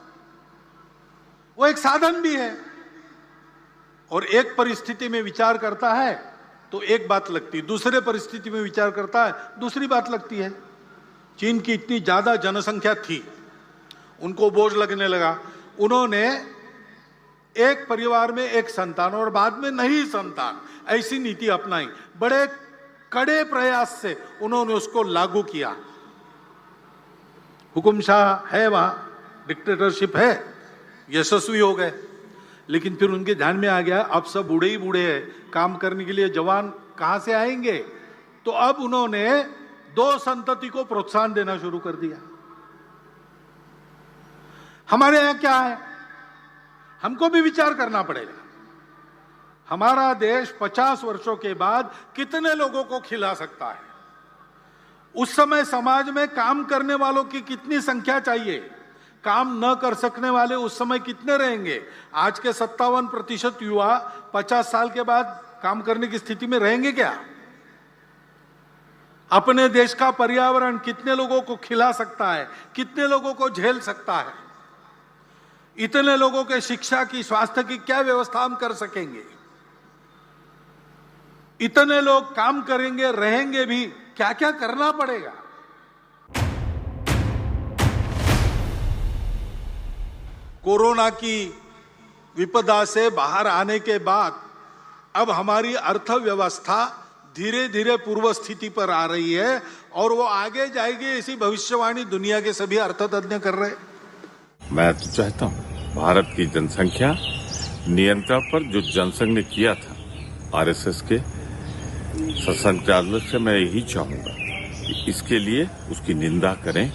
वो एक साधन भी है। और एक परिस्थिति में विचार करता है तो एक बात लगती है, दूसरे परिस्थिति में विचार करता है दूसरी बात लगती है। चीन की इतनी ज्यादा जनसंख्या थी, उनको बोझ लगने लगा, उन्होंने एक परिवार में एक संतान और बाद में नहीं संतान, ऐसी नीति अपनाई। बड़े कड़े प्रयास से उन्होंने उसको लागू किया। हुकुमशाह है वहां, डिक्टेटरशिप है, यशस्वी हो गए। लेकिन फिर उनके ध्यान में आ गया अब सब बूढ़े ही बूढ़े हैं, काम करने के लिए जवान कहां से आएंगे। तो अब उन्होंने 2 संतति को प्रोत्साहन देना शुरू कर दिया। हमारे यहां क्या है, हमको भी विचार करना पड़ेगा। हमारा देश 50 वर्षों के बाद कितने लोगों को खिला सकता है? उस समय समाज में काम करने वालों की कितनी संख्या चाहिए? काम न कर सकने वाले उस समय कितने रहेंगे? आज के 57% युवा 50 साल के बाद काम करने की स्थिति में रहेंगे क्या? अपने देश का पर्यावरण कितने लोगों को खिला सकता है, कितने लोगों को झेल सकता है? इतने लोगों के शिक्षा की, स्वास्थ्य की क्या व्यवस्था हम कर सकेंगे? इतने लोग काम करेंगे, रहेंगे भी, क्या क्या करना पड़ेगा? कोरोना की विपदा से बाहर आने के बाद अब हमारी अर्थव्यवस्था धीरे धीरे पूर्व स्थिति पर आ रही है और वो आगे जाएगी, ऐसी भविष्यवाणी दुनिया के सभी अर्थतज्ञ कर रहे हैं। मैं तो चाहता हूँ भारत की जनसंख्या नियंत्रण पर जो जनसंघ ने किया था आरएसएस के संचालक से, मैं यही चाहूंगा कि इसके लिए उसकी निंदा करें,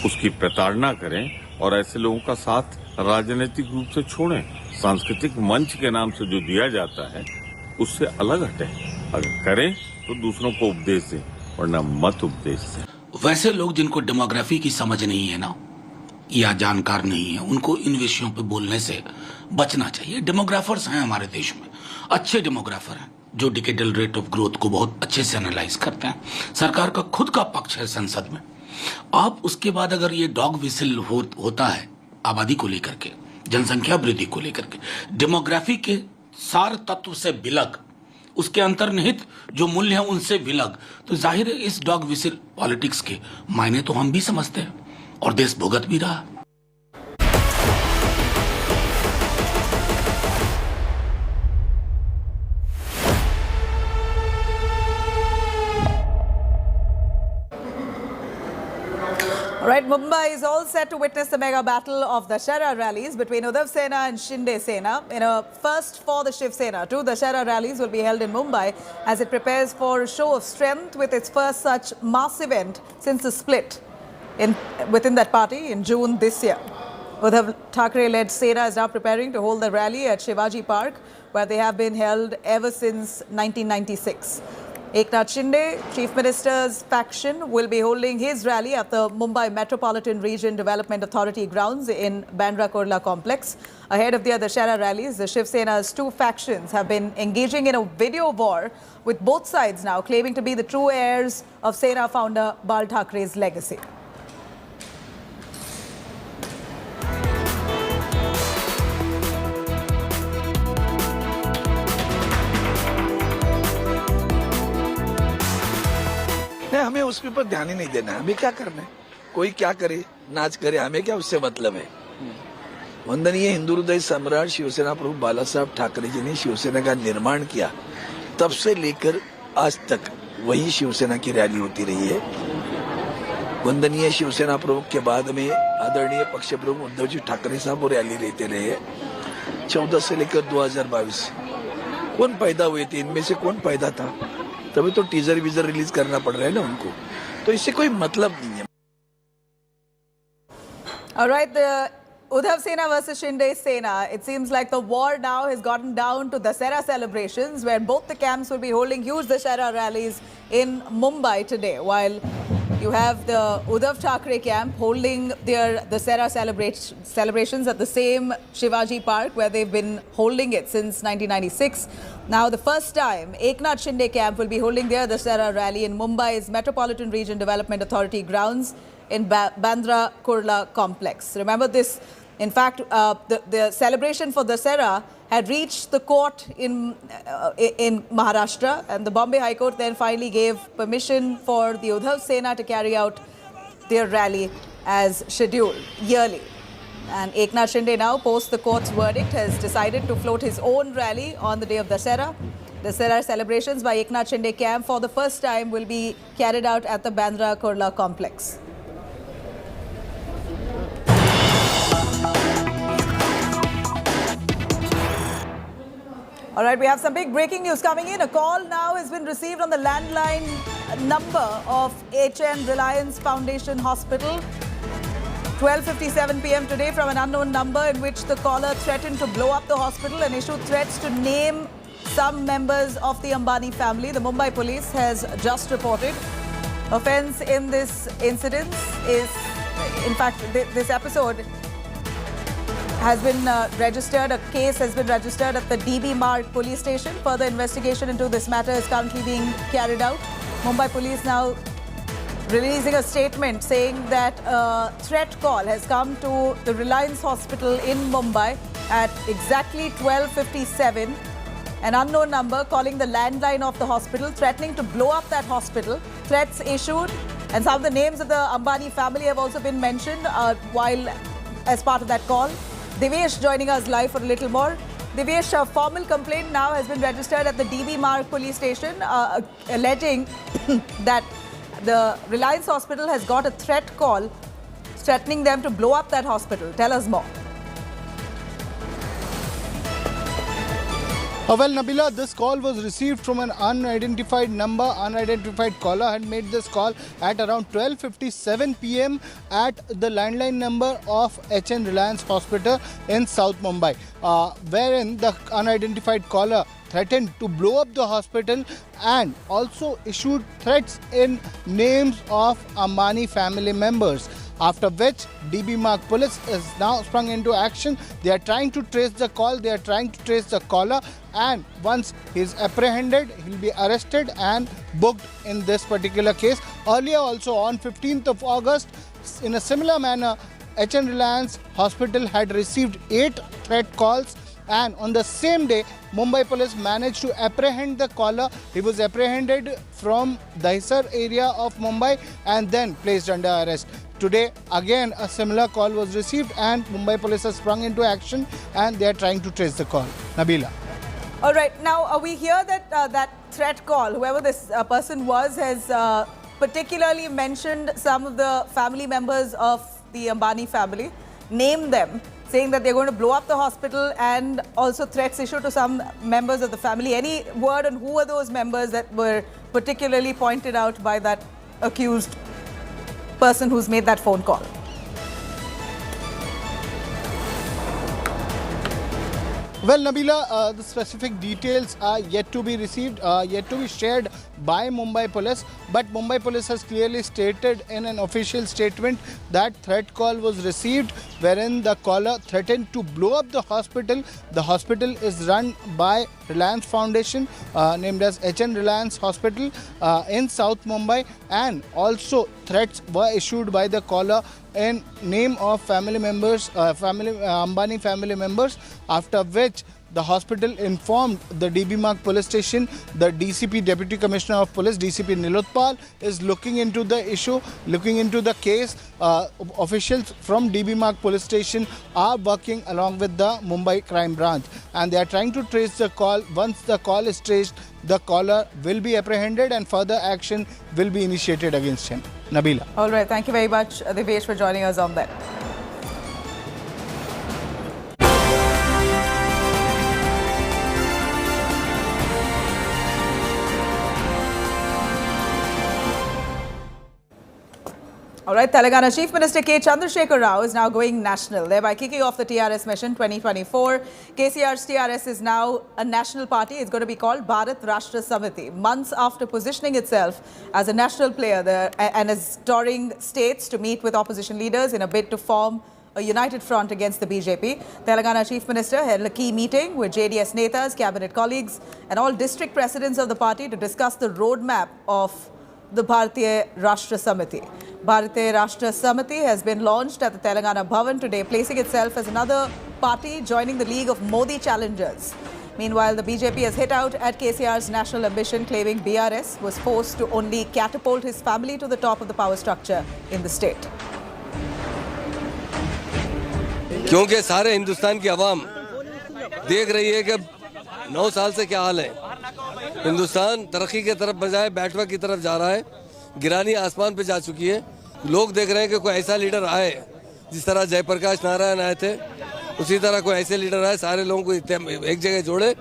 उसकी प्रताड़ना करें और ऐसे लोगों का साथ राजनीतिक रूप से छोड़ें। सांस्कृतिक मंच के नाम से जो दिया जाता है उससे अलग हटें। अगर करें तो दूसरों को उपदेश दें, वरना मत उपदेश दें। वैसे लोग जिनको डेमोग्राफी की समझ नहीं है ना, या जानकार नहीं है, उनको इन विषयों पे बोलने से बचना चाहिए। डेमोग्राफर्स हैं हमारे देश में, अच्छे डेमोग्राफर हैं जो डिकेडल रेट ऑफ ग्रोथ को बहुत अच्छे से एनालाइज करते हैं। सरकार का खुद का पक्ष है संसद में। आप उसके बाद अगर ये डॉग विसिल होता है आबादी को लेकर के, जनसंख्या वृद्धि को लेकर के, डेमोग्राफी के सार तत्व से विलग, उसके अंतर्निहित जो मूल्य है उनसे विलग, तो जाहिर है इस डॉग विसिल पॉलिटिक्स के मायने तो हम भी समझते हैं और देश भुगत भी रहा। Right, Mumbai is all set to witness the mega battle of Dashera rallies between Uddhav Sena and Shinde Sena. In a first for the Shiv Sena, 2 Dashera rallies will be held in Mumbai as it prepares for a show of strength with its first such mass event since the split within that party in June this year. Uddhav Thackeray-led Sena is now preparing to hold the rally at Shivaji Park, where they have been held ever since 1996. Eknath Shinde, Chief Minister's faction, will be holding his rally at the Mumbai Metropolitan Region Development Authority grounds in Bandra Kurla complex. Ahead of the Dashera rallies, the Shiv Sena's 2 factions have been engaging in a video war, with both sides now claiming to be the true heirs of Sena founder Bal Thakray's legacy. हमें उसके ऊपर ध्यान ही नहीं देना है। हमें क्या करना है, कोई क्या करे नाच करे, हमें क्या उससे मतलब है। वंदनीय हिंदू हृदय सम्राट शिवसेना प्रमुख बाला साहब ठाकरे जी ने शिवसेना का निर्माण किया, तब से लेकर आज तक वही शिवसेना की रैली होती रही है। वंदनीय शिवसेना प्रमुख के बाद में आदरणीय पक्ष प्रमुख उद्धव जी ठाकरे साहब वो रैली लेते रहे 14 से लेकर 2022। कौन पैदा हुए थे इनमें से, कौन पैदा था? तभी तो टीजर वीजर रिलीज करना पड़ रहा है ना उनको, तो इससे कोई मतलब नहीं है। All right, the Uddhav Sena versus Shinde Sena. It seems like the war now has gotten down to Dussehra celebrations, where both the camps will be holding huge Dussehra rallies in Mumbai today, while you have the Uddhav Thackeray camp holding their Dussehra celebrations at the same Shivaji Park, where they've been holding it since 1996. Now, the first time, Eknath Shinde camp will be holding their Dussehra rally in Mumbai's Metropolitan Region Development Authority grounds in Bandra Kurla complex. Remember this, in fact, the celebration for Dussehra had reached the court in Maharashtra, and the Bombay High Court then finally gave permission for the Uddhav Sena to carry out their rally as scheduled yearly. And Eknath Shinde now, post the court's verdict, has decided to float his own rally on the day of Dussehra. Dussehra celebrations by Eknath Shinde camp for the first time will be carried out at the Bandra Kurla complex. All right, we have some big breaking news coming in. A call now has been received on the landline number of HN Reliance Foundation Hospital. 12:57 p.m. today from an unknown number, in which the caller threatened to blow up the hospital and issued threats to name some members of the Ambani family. The Mumbai police has just reported. Offence in this incident is, in fact, this episode has been registered. A case has been registered at the DB Marg police station. Further investigation into this matter is currently being carried out. Mumbai police now releasing a statement saying that a threat call has come to the Reliance Hospital in Mumbai at exactly 12:57. An unknown number calling the landline of the hospital, threatening to blow up that hospital. Threats issued, and some of the names of the Ambani family have also been mentioned while as part of that call. Devesh joining us live for a little more. Devesh, a formal complaint now has been registered at the DB Marg police station alleging that the Reliance Hospital has got a threat call threatening them to blow up that hospital. Tell us more. Well, Nabila, this call was received from an unidentified number. Unidentified caller had made this call at around 12:57 p.m. at the landline number of HN Reliance Hospital in South Mumbai, wherein the unidentified caller threatened to blow up the hospital and also issued threats in names of Ambani family members. After which, DB Marg police is now sprung into action. They are trying to trace the call, they are trying to trace the caller, and once he is apprehended, he will be arrested and booked in this particular case. Earlier also, on 15th of August, in a similar manner, HN Reliance Hospital had received 8 threat calls, and on the same day, Mumbai police managed to apprehend the caller. He was apprehended from Dahisar area of Mumbai and then placed under arrest. Today, again, a similar call was received and Mumbai police has sprung into action and they are trying to trace the call. Nabila. All right. Now, we hear that that threat call, whoever this person was, has particularly mentioned some of the family members of the Ambani family, named them, saying that they're going to blow up the hospital, and also threats issued to some members of the family. Any word on who are those members that were particularly pointed out by that accused person who's made that phone call? Well, Nabila, the specific details are yet to be received, yet to be shared by Mumbai police. But Mumbai police has clearly stated in an official statement that threat call was received, wherein the caller threatened to blow up the hospital. The hospital is run by Reliance Foundation, named as HN Reliance Hospital in South Mumbai, and also threats were issued by the caller in name of family members, Ambani family members, after which The hospital informed the DB Marg police station. The DCP, Deputy Commissioner of Police, DCP Nilotpal, is looking into the issue, looking into the case. Officials from DB Marg police station are working along with the Mumbai crime branch, and they are trying to trace the call. Once the call is traced, the caller will be apprehended and further action will be initiated against him. Nabila. All right, thank you very much, Devesh, for joining us on that. All right, Telangana Chief Minister K. Chandrasekhar Rao is now going national, thereby kicking off the TRS mission 2024. KCR's TRS is now a national party. It's going to be called Bharat Rashtra Samiti. Months after positioning itself as a national player and as touring states to meet with opposition leaders in a bid to form a united front against the BJP, Telangana Chief Minister held a key meeting with JDS Netas, cabinet colleagues and all district presidents of the party to discuss the roadmap of the Bharatiya Rashtra Samiti. Bharatiya Rashtra Samiti has been launched at the Telangana Bhavan today, placing itself as another party joining the league of Modi challengers. Meanwhile, the BJP has hit out at KCR's national ambition, claiming BRS was forced to only catapult his family to the top of the power structure in the state. क्योंकि सारे हिंदुस्तान की आवाम देख रही है कि 9 साल से क्या हाल है। हिंदुस्तान तरक्की की तरफ बजाय बैठवा की तरफ जा रहा है, गिरानी आसमान पे जा चुकी है। लोग देख रहे हैं कि कोई ऐसा लीडर आए, जिस तरह जयप्रकाश नारायण आए थे, उसी तरह कोई ऐसे लीडर आए, सारे लोगों को एक जगह जोड़े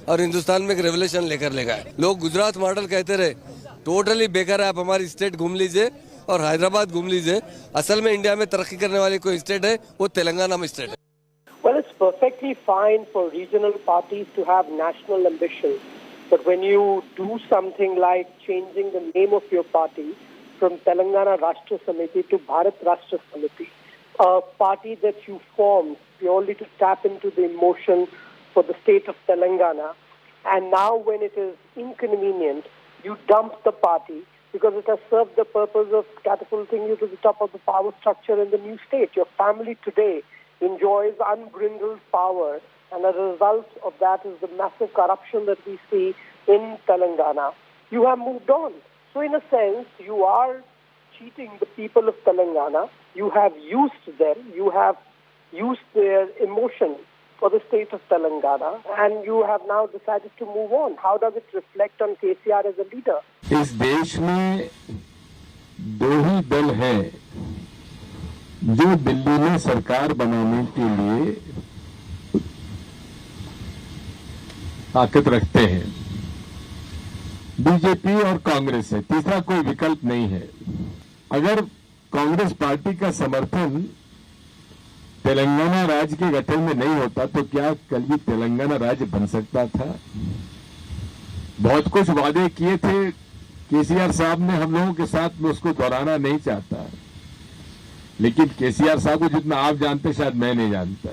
और हिंदुस्तान में एक रेवोल्यूशन लेकर ले गए। लोग गुजरात मॉडल कहते रहे, टोटली बेकार है। आप हमारी स्टेट घूम लीजिए और हैदराबाद घूम लीजिए। असल में इंडिया में तरक्की करने वाली कोई स्टेट है, वो तेलंगाना में स्टेट है। Well, it's perfectly fine for regional parties to have national ambitions. But when you do something like changing the name of your party from Telangana Rashtra Samiti to Bharat Rashtra Samiti, a party that you formed purely to tap into the emotion for the state of Telangana, and now when it is inconvenient, you dump the party because it has served the purpose of catapulting you to the top of the power structure in the new state. Your family today enjoys unbridled power, and as a result of that is the massive corruption that we see in Telangana. You have moved on. So in a sense, you are cheating the people of Telangana. You have used them. You have used their emotion for the state of Telangana, and you have now decided to move on. How does it reflect on KCR as a leader? इस देश में दो ही दल हैं जो दिल्ली में सरकार बनाने के लिए ताकत रखते हैं, बीजेपी और कांग्रेस है। तीसरा कोई विकल्प नहीं है। अगर कांग्रेस पार्टी का समर्थन तेलंगाना राज्य के गठन में नहीं होता तो क्या कल भी तेलंगाना राज्य बन सकता था? बहुत कुछ वादे किए थे केसीआर साहब ने हम लोगों के साथ, में उसको दोहराना नहीं चाहता, लेकिन केसीआर साहब को जितना आप जानते शायद मैं नहीं जानता।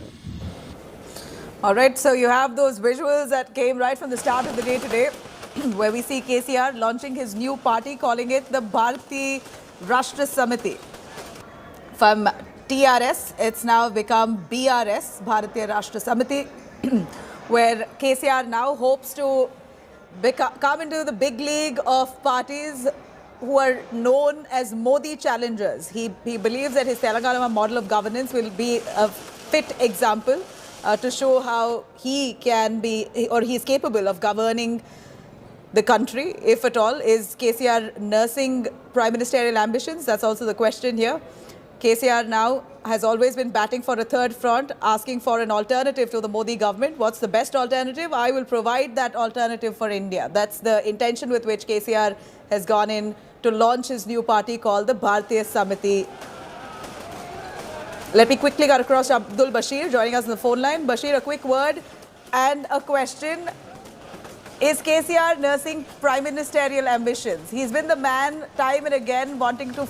All right, so you have those visuals that came right from the start of the day today, where we see KCR launching his new party, calling it the Bharatiya Rashtra Samiti. From TRS, it's now become BRS, Bharatiya Rashtra Samiti, where KCR now hopes to come into the big league of parties who are known as Modi challengers. He believes that his Telangana model of governance will be a fit example to show how he can be, or he is capable of governing the country, if at all. Is KCR nursing prime ministerial ambitions? That's also the question here. KCR now has always been batting for a third front, asking for an alternative to the Modi government. What's the best alternative? I will provide that alternative for India. That's the intention with which KCR has gone in to launch his new party called the Bharatiya Samiti. Let me quickly get across to Abdul Bashir, joining us on the phone line. Bashir, a quick word and a question. Is KCR nursing prime ministerial ambitions? He's been the man time and again wanting to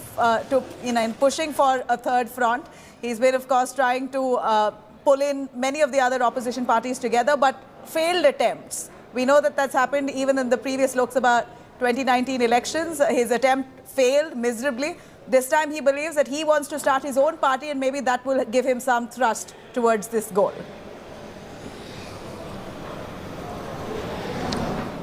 pushing for a third front. He's been, of course, trying to pull in many of the other opposition parties together, but failed attempts. We know that that's happened even in the previous Lok Sabha 2019 elections. His attempt failed miserably. This time he believes that he wants to start his own party, and maybe that will give him some thrust towards this goal.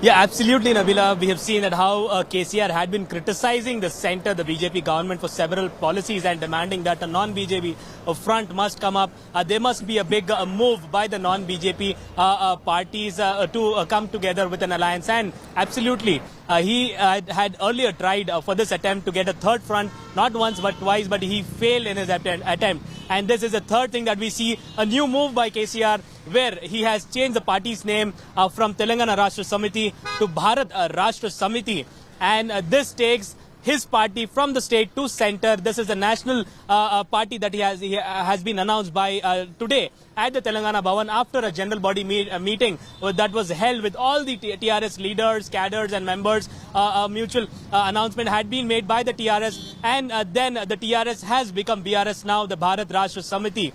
Yeah, absolutely, Nabila. We have seen that how KCR had been criticizing the centre, the BJP government, for several policies and demanding that a non-BJP front must come up. There must be a big move by the non-BJP parties to come together with an alliance. And absolutely, he had earlier tried for this attempt to get a third front, not once but twice, but he failed in his attempt. And this is the third thing that we see, a new move by KCR, where he has changed the party's name from Telangana Rashtra Samiti to Bharat Rashtra Samiti. And this takes his party from the state to centre. This is a national party that he has been announced by today at the Telangana Bhavan after a general body meeting that was held with all the TRS leaders, cadres and members. A mutual announcement had been made by the TRS, and then the TRS has become BRS now, the Bharat Rashtra Samiti.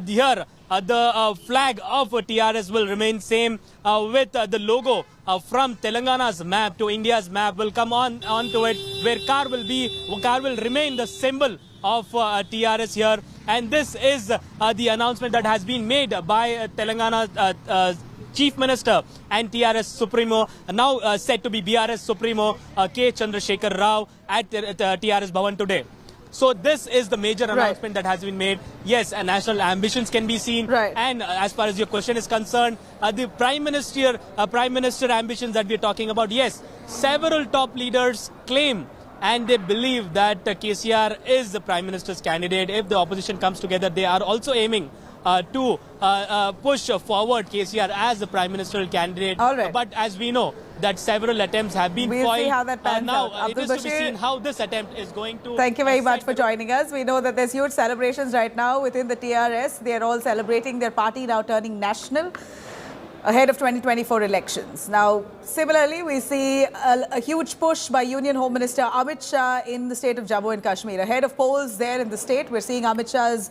Here, the flag of TRS will remain same with the logo from Telangana's map to India's map will come onto it, where car will remain the symbol of TRS here. And this is the announcement that has been made by Telangana Chief Minister and TRS Supremo, now said to be BRS Supremo, K. Chandrasekhar Rao at TRS Bhavan today. So this is the major announcement that has been made. Yes, national ambitions can be seen. And as far as your question is concerned, the Prime Minister ambitions that we are talking about, yes, several top leaders claim and they believe that KCR is the Prime Minister's candidate. If the opposition comes together, they are also aiming to push forward KCR as the Prime Ministerial candidate. But as we know, that several attempts have been foiled. We'll see how that pans out. Now, it is to be seen how this attempt is going to... Thank you very much for joining us. We know that there's huge celebrations right now within the TRS. They are all celebrating their party now turning national ahead of 2024 elections. Now, similarly, we see a huge push by Union Home Minister Amit Shah in the state of Jammu and Kashmir. Ahead of polls there in the state, we're seeing Amit Shah's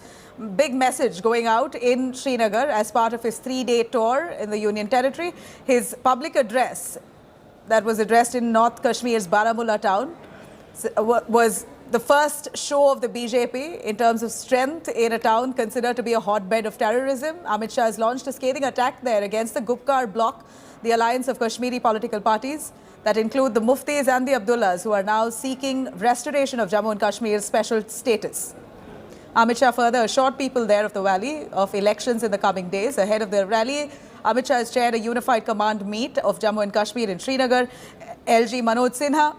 big message going out in Srinagar as part of his 3-day tour in the Union Territory. His public address that was addressed in North Kashmir's Baramulla town was the first show of the BJP in terms of strength in a town considered to be a hotbed of terrorism. Amit Shah has launched a scathing attack there against the Gupkar bloc, the alliance of Kashmiri political parties that include the Muftis and the Abdullahs, who are now seeking restoration of Jammu and Kashmir's special status. Amit Shah further assured people there of the valley of elections in the coming days. Ahead of the rally, Amit Shah has chaired a unified command meet of Jammu and Kashmir in Srinagar. LG Manoj Sinha,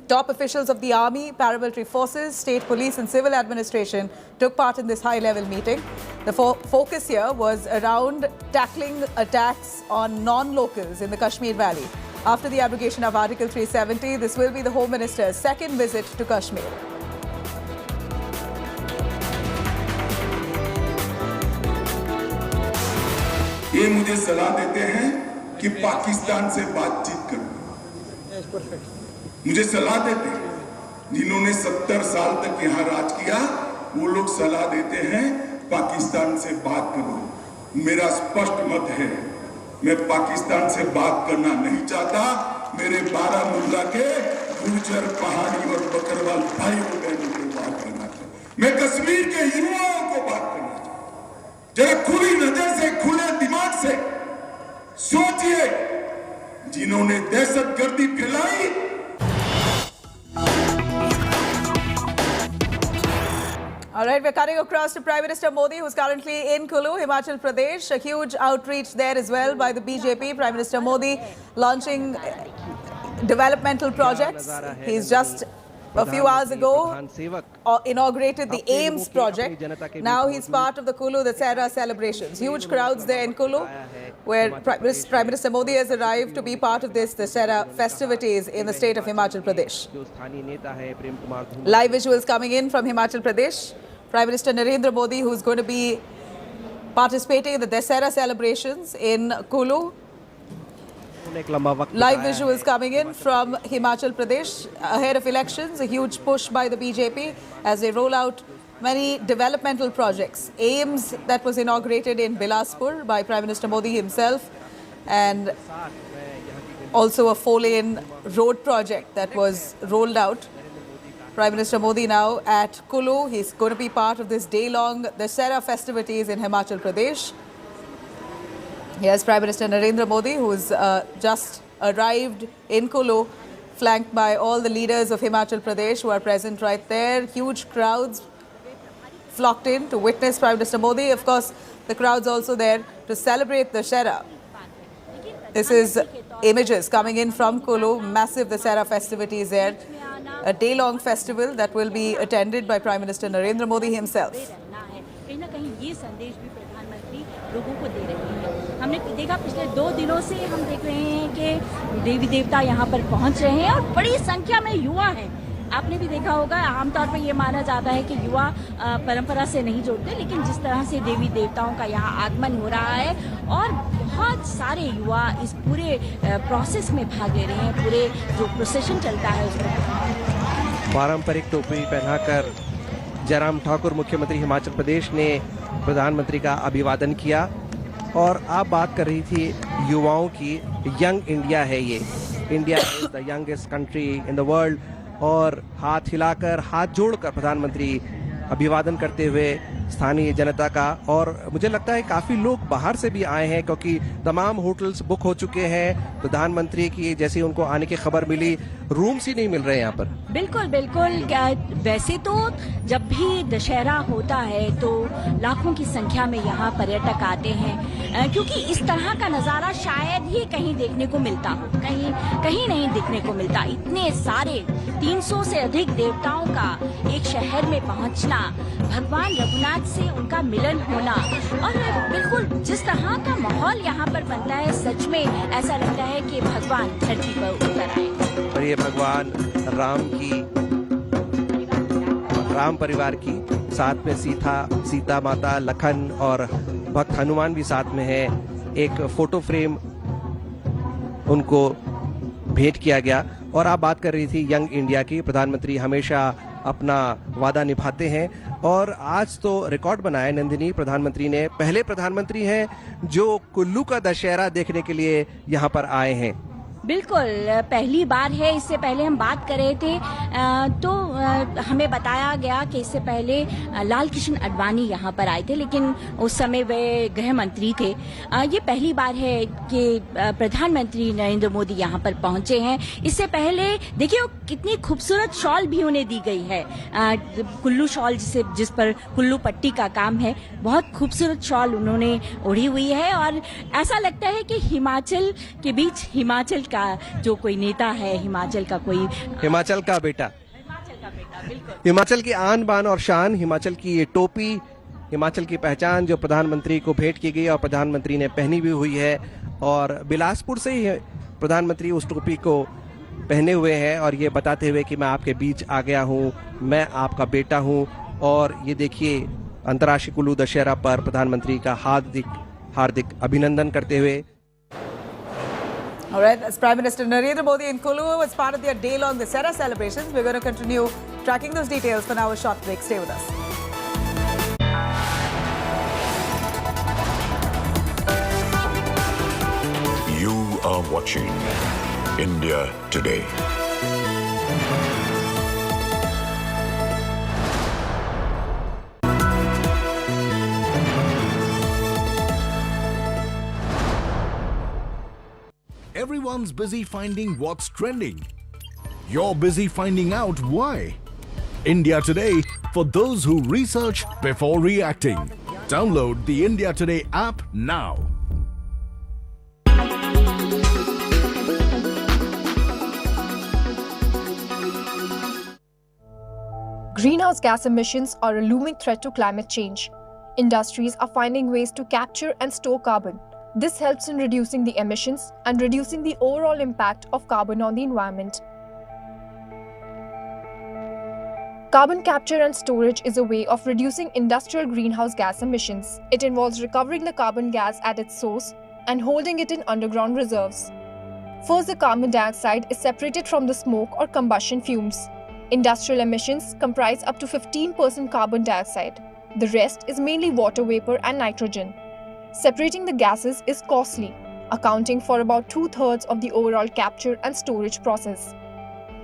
top officials of the army, paramilitary forces, state police and civil administration took part in this high-level meeting. The focus here was around tackling attacks on non-locals in the Kashmir Valley. After the abrogation of Article 370, this will be the Home Minister's second visit to Kashmir. ये मुझे सलाह देते हैं कि पाकिस्तान से बातचीत करो। मुझे सलाह देते हैं, जिन्होंने 70 साल तक यहाँ राज किया, वो लोग सलाह देते हैं पाकिस्तान से बात करो। मेरा स्पष्ट मत है, मैं पाकिस्तान से बात करना नहीं चाहता। मेरे बारामूला के गुर्जर, पहाड़ी और बकरवाल भाइयों बहनों को बात करना चाहता। मैं कश्मीर के युवाओं को बात करना चाहता। जरा खुली नजर से, खुले दिमाग से सोचिए, जिन्होंने दहशतगर्दी फैलाई। All right, we're cutting across to Prime Minister Modi, who's currently in Kulu, Himachal Pradesh. A huge outreach there as well by the BJP. Prime Minister Modi launching developmental projects. He's just a few hours ago inaugurated the AIMS project. Now he's part of the Kulu Dasera celebrations. Huge crowds there in Kulu, where Prime Minister Modi has arrived to be part of this Dasera festivities in the state of Himachal Pradesh. Live visuals coming in from Himachal Pradesh. Prime Minister Narendra Modi, who's going to be participating in the Dasera celebrations in Kulu. Live visuals coming in from Himachal Pradesh ahead of elections. A huge push by the BJP as they roll out many developmental projects. AIMS that was inaugurated in Bilaspur by Prime Minister Modi himself, and also a 4-lane road project that was rolled out. Prime Minister Modi now at Kulu. He's going to be part of this day-long Dasera festivities in Himachal Pradesh. Here's Prime Minister Narendra Modi, who's just arrived in Kulu, flanked by all the leaders of Himachal Pradesh who are present right there. Huge crowds flocked in to witness Prime Minister Modi. Of course, the crowds also there to celebrate the Dussehra. This is images coming in from Kulu. Massive Dussehra festivities there. A day-long festival that will be attended by Prime Minister Narendra Modi himself. लोगों को दे रही है। हमने देखा पिछले 2 दिनों से हम देख रहे हैं कि देवी देवता यहाँ पर पहुँच रहे हैं और बड़ी संख्या में युवा हैं। आपने भी देखा होगा, आमतौर पर ये माना जाता है कि युवा परंपरा से नहीं जुड़ते, लेकिन जिस तरह से देवी देवताओं का यहाँ आगमन हो रहा है और बहुत सारे युवा इस पूरे प्रोसेस में भाग ले रहे हैं, पूरे जो प्रोसेशन चलता है उसमें। पारंपरिक टोपी पहनाकर जयराम ठाकुर मुख्यमंत्री हिमाचल प्रदेश ने प्रधानमंत्री का अभिवादन किया। और आप बात कर रही थी युवाओं की, यंग इंडिया है ये, India is the youngest country in the world. और हाथ हिलाकर, हाथ जोड़कर प्रधानमंत्री अभिवादन करते हुए स्थानीय जनता का। और मुझे लगता है काफी लोग बाहर से भी आए हैं, क्योंकि तमाम होटल्स बुक हो चुके हैं। प्रधानमंत्री की जैसे उनको आने की खबर मिली, रूम्स ही नहीं मिल रहे यहाँ पर। बिल्कुल बिल्कुल। वैसे तो जब भी दशहरा होता है तो लाखों की संख्या में यहाँ पर्यटक आते हैं, क्योंकि इस तरह का नजारा शायद ही कहीं देखने को मिलता हो, कहीं नहीं देखने को मिलता। इतने सारे 300 से अधिक देवताओं का एक शहर में पहुँचना, भगवान रघुनाथ से उनका मिलन होना, और बिल्कुल जिस तरह का माहौल यहाँ पर बनता है, सच में ऐसा लगता है कि भगवान धरती पर उतर आए। और ये भगवान राम परिवार की, साथ में सीता माता, लखन और भक्त हनुमान भी साथ में है। एक फोटो फ्रेम उनको भेंट किया गया। और आप बात कर रही थी यंग इंडिया की। प्रधानमंत्री हमेशा अपना वादा निभाते हैं और आज तो रिकॉर्ड बनाया नंदिनी। प्रधानमंत्री ने, पहले प्रधानमंत्री हैं जो कुल्लू का दशहरा देखने के लिए यहाँ पर आए हैं। बिल्कुल पहली बार है। इससे पहले हम बात कर रहे थे तो हमें बताया गया कि इससे पहले लाल कृष्ण आडवाणी यहाँ पर आए थे, लेकिन उस समय वे गृह मंत्री थे। ये पहली बार है कि प्रधानमंत्री नरेंद्र मोदी यहाँ पर पहुँचे हैं। इससे पहले देखिए कितनी खूबसूरत शॉल भी उन्हें दी गई है, कुल्लू शॉल जिस पर कुल्लू पट्टी का काम है। बहुत खूबसूरत शॉल उन्होंने ओढ़ी हुई है और ऐसा लगता है कि हिमाचल के बीच हिमाचल का जो कोई नेता है, हिमाचल का बेटा, बिल्कुल हिमाचल की आन बान और शान, हिमाचल की ये टोपी, हिमाचल की पहचान जो प्रधानमंत्री को भेंट की गई और प्रधानमंत्री ने पहनी भी हुई है। और बिलासपुर से ही प्रधानमंत्री उस टोपी को पहने हुए हैं और ये बताते हुए कि मैं आपके बीच आ गया हूँ, मैं आपका बेटा हूँ। और ये देखिए अंतर्राष्ट्रीय कुल्लू दशहरा पर प्रधानमंत्री का हार्दिक अभिनंदन करते हुए। All right, that's Prime Minister Narendra Modi in Kulu as part of their day-long Dussehra celebrations. We're going to continue tracking those details for now. A short break. Stay with us. You are watching India Today. Everyone's busy finding what's trending. You're busy finding out why. India Today, for those who research before reacting. Download the India Today app now. Greenhouse gas emissions are a looming threat to climate change. Industries are finding ways to capture and store carbon. This helps in reducing the emissions and reducing the overall impact of carbon on the environment. Carbon capture and storage is a way of reducing industrial greenhouse gas emissions. It involves recovering the carbon gas at its source and holding it in underground reserves. First, the carbon dioxide is separated from the smoke or combustion fumes. Industrial emissions comprise up to 15% carbon dioxide. The rest is mainly water vapor and nitrogen. Separating the gases is costly, accounting for about 2/3 of the overall capture and storage process.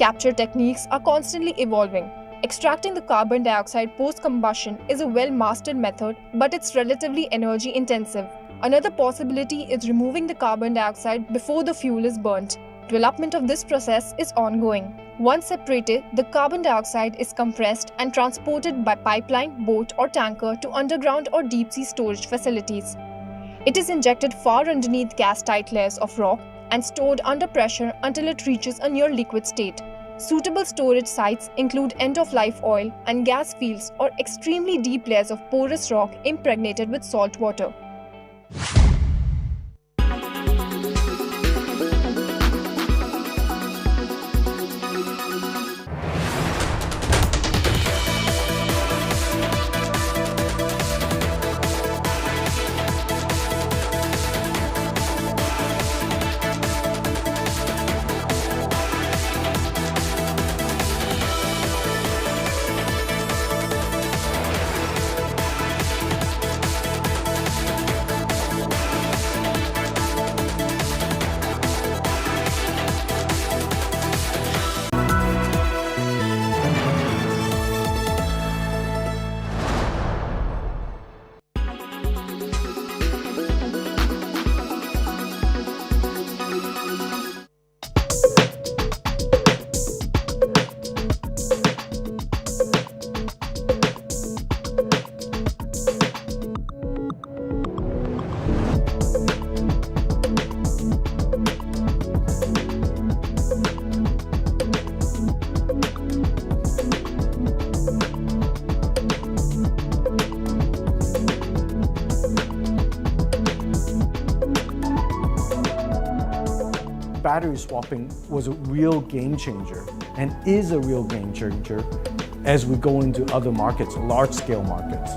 Capture techniques are constantly evolving. Extracting the carbon dioxide post-combustion is a well-mastered method, but it's relatively energy-intensive. Another possibility is removing the carbon dioxide before the fuel is burnt. Development of this process is ongoing. Once separated, the carbon dioxide is compressed and transported by pipeline, boat or tanker to underground or deep-sea storage facilities. It is injected far underneath gas-tight layers of rock and stored under pressure until it reaches a near liquid state. Suitable storage sites include end-of-life oil and gas fields or extremely deep layers of porous rock impregnated with salt water. Battery swapping was a real game changer and is a real game changer as we go into other markets, large-scale markets.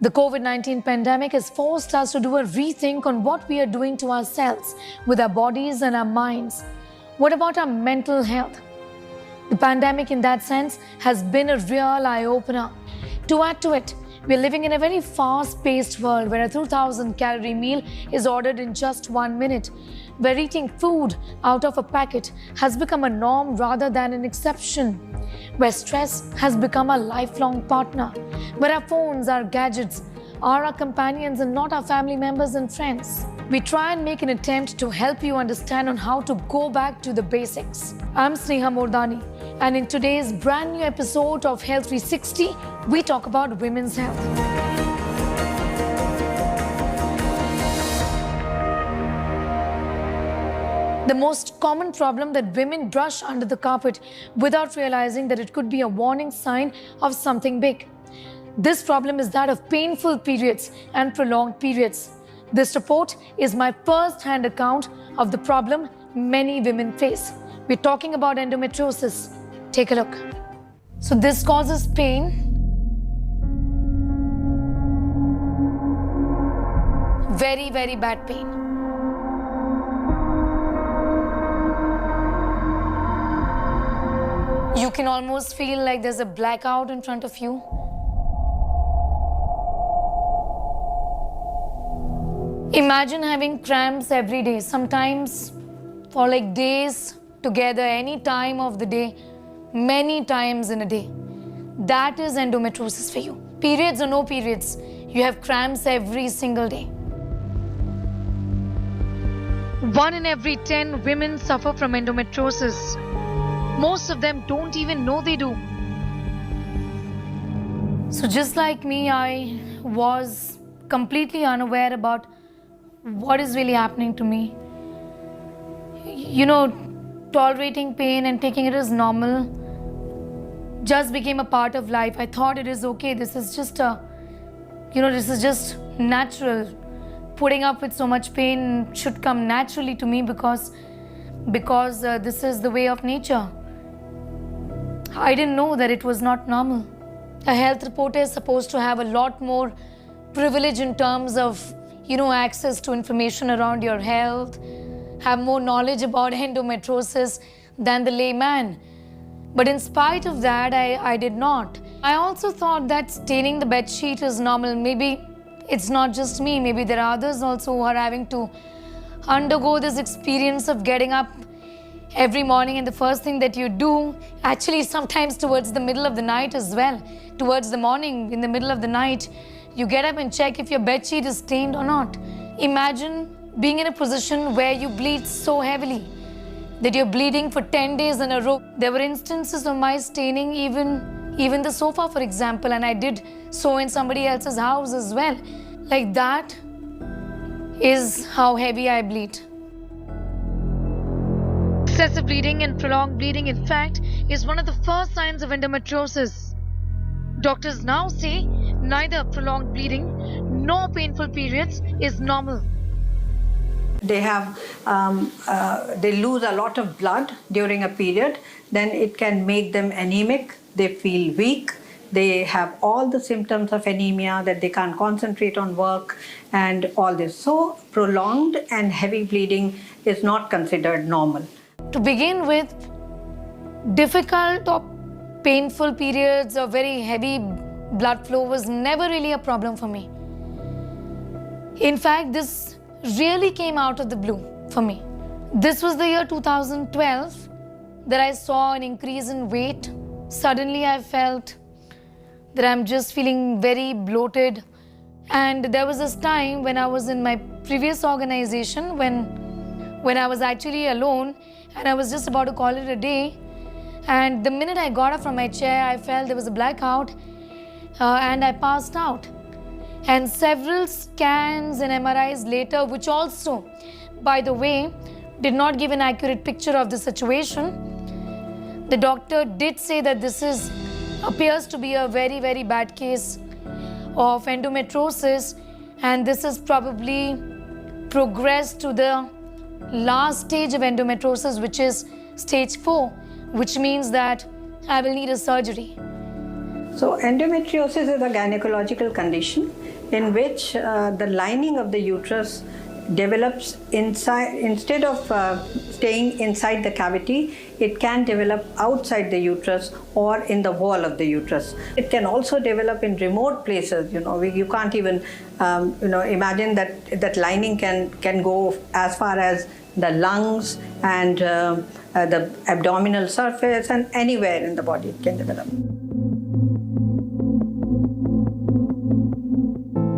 The COVID-19 pandemic has forced us to do a rethink on what we are doing to ourselves with our bodies and our minds. What about our mental health? The pandemic in that sense has been a real eye-opener. To add to it, we are living in a very fast-paced world where a 2,000-calorie meal is ordered in just 1 minute, where eating food out of a packet has become a norm rather than an exception, where stress has become a lifelong partner, where our phones, our gadgets, are our companions and not our family members and friends. We try and make an attempt to help you understand on how to go back to the basics. I'm Sneha Mordani, and in today's brand new episode of Health 360, we talk about women's health. The most common problem that women brush under the carpet without realizing that it could be a warning sign of something big. This problem is that of painful periods and prolonged periods. This report is my first-hand account of the problem many women face. We're talking about endometriosis. Take a look. So this causes pain, very, very bad pain. You can almost feel like there's a blackout in front of you. Imagine having cramps every day, sometimes for like days together, any time of the day, many times in a day. That is endometriosis for you. Periods or no periods, you have cramps every single day. 1 in every 10 women suffer from endometriosis. Most of them don't even know they do. So just like me, I was completely unaware about what is really happening to me. You know, tolerating pain and taking it as normal just became a part of life. I thought it is okay. This is just this is just natural. Putting up with so much pain should come naturally to me because this is the way of nature. I didn't know that it was not normal. A health reporter is supposed to have a lot more privilege in terms of, access to information around your health, have more knowledge about endometriosis than the layman. But in spite of that, I did not. I also thought that staining the bed sheet is normal. Maybe it's not just me. Maybe there are others also who are having to undergo this experience of getting up every morning and the first thing that you do, actually sometimes towards the middle of the night as well, towards the morning, in the middle of the night, you get up and check if your bed sheet is stained or not. Imagine being in a position where you bleed so heavily that you're bleeding for 10 days in a row. There were instances of my staining even the sofa, for example, and I did so in somebody else's house as well. Like that is how heavy I bleed. Excessive bleeding and prolonged bleeding, in fact, is one of the first signs of endometriosis. Doctors now say neither prolonged bleeding nor painful periods is normal. They have, they lose a lot of blood during a period, then it can make them anemic, they feel weak, they have all the symptoms of anemia, that they can't concentrate on work and all this. So prolonged and heavy bleeding is not considered normal. To begin with, difficult or painful periods or very heavy blood flow was never really a problem for me. In fact, this really came out of the blue for me. This was the year 2012 that I saw an increase in weight. Suddenly I felt that I'm just feeling very bloated. And there was this time when I was in my previous organization when I was actually alone and I was just about to call it a day. And the minute I got up from my chair, I felt there was a blackout and I passed out. And several scans and MRIs later, which also, by the way, did not give an accurate picture of the situation. The doctor did say that this appears to be a very, very bad case of endometriosis, and this has probably progressed to the last stage of endometriosis, which is stage 4, which means that I will need a surgery. So endometriosis is a gynecological condition in which the lining of the uterus develops inside. Instead of staying inside the cavity, it can develop outside the uterus or in the wall of the uterus. It can also develop in remote places. You can't even imagine that lining can go as far as the lungs and the abdominal surface, and anywhere in the body it can develop.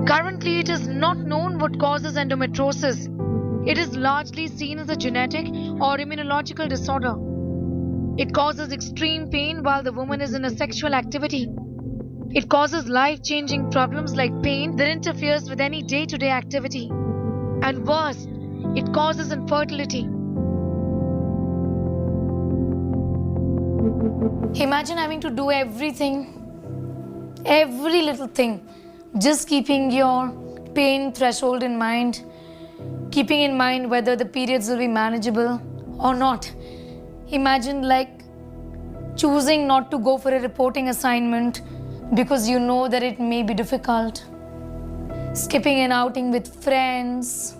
Currently, it is not known what causes endometriosis. It is largely seen as a genetic or immunological disorder. It causes extreme pain while the woman is in a sexual activity. It causes life-changing problems like pain that interferes with any day-to-day activity. And worse, it causes infertility. Imagine having to do everything, every little thing, just keeping your pain threshold in mind, keeping in mind whether the periods will be manageable or not. Imagine choosing not to go for a reporting assignment because you know that it may be difficult. Skipping an outing with friends.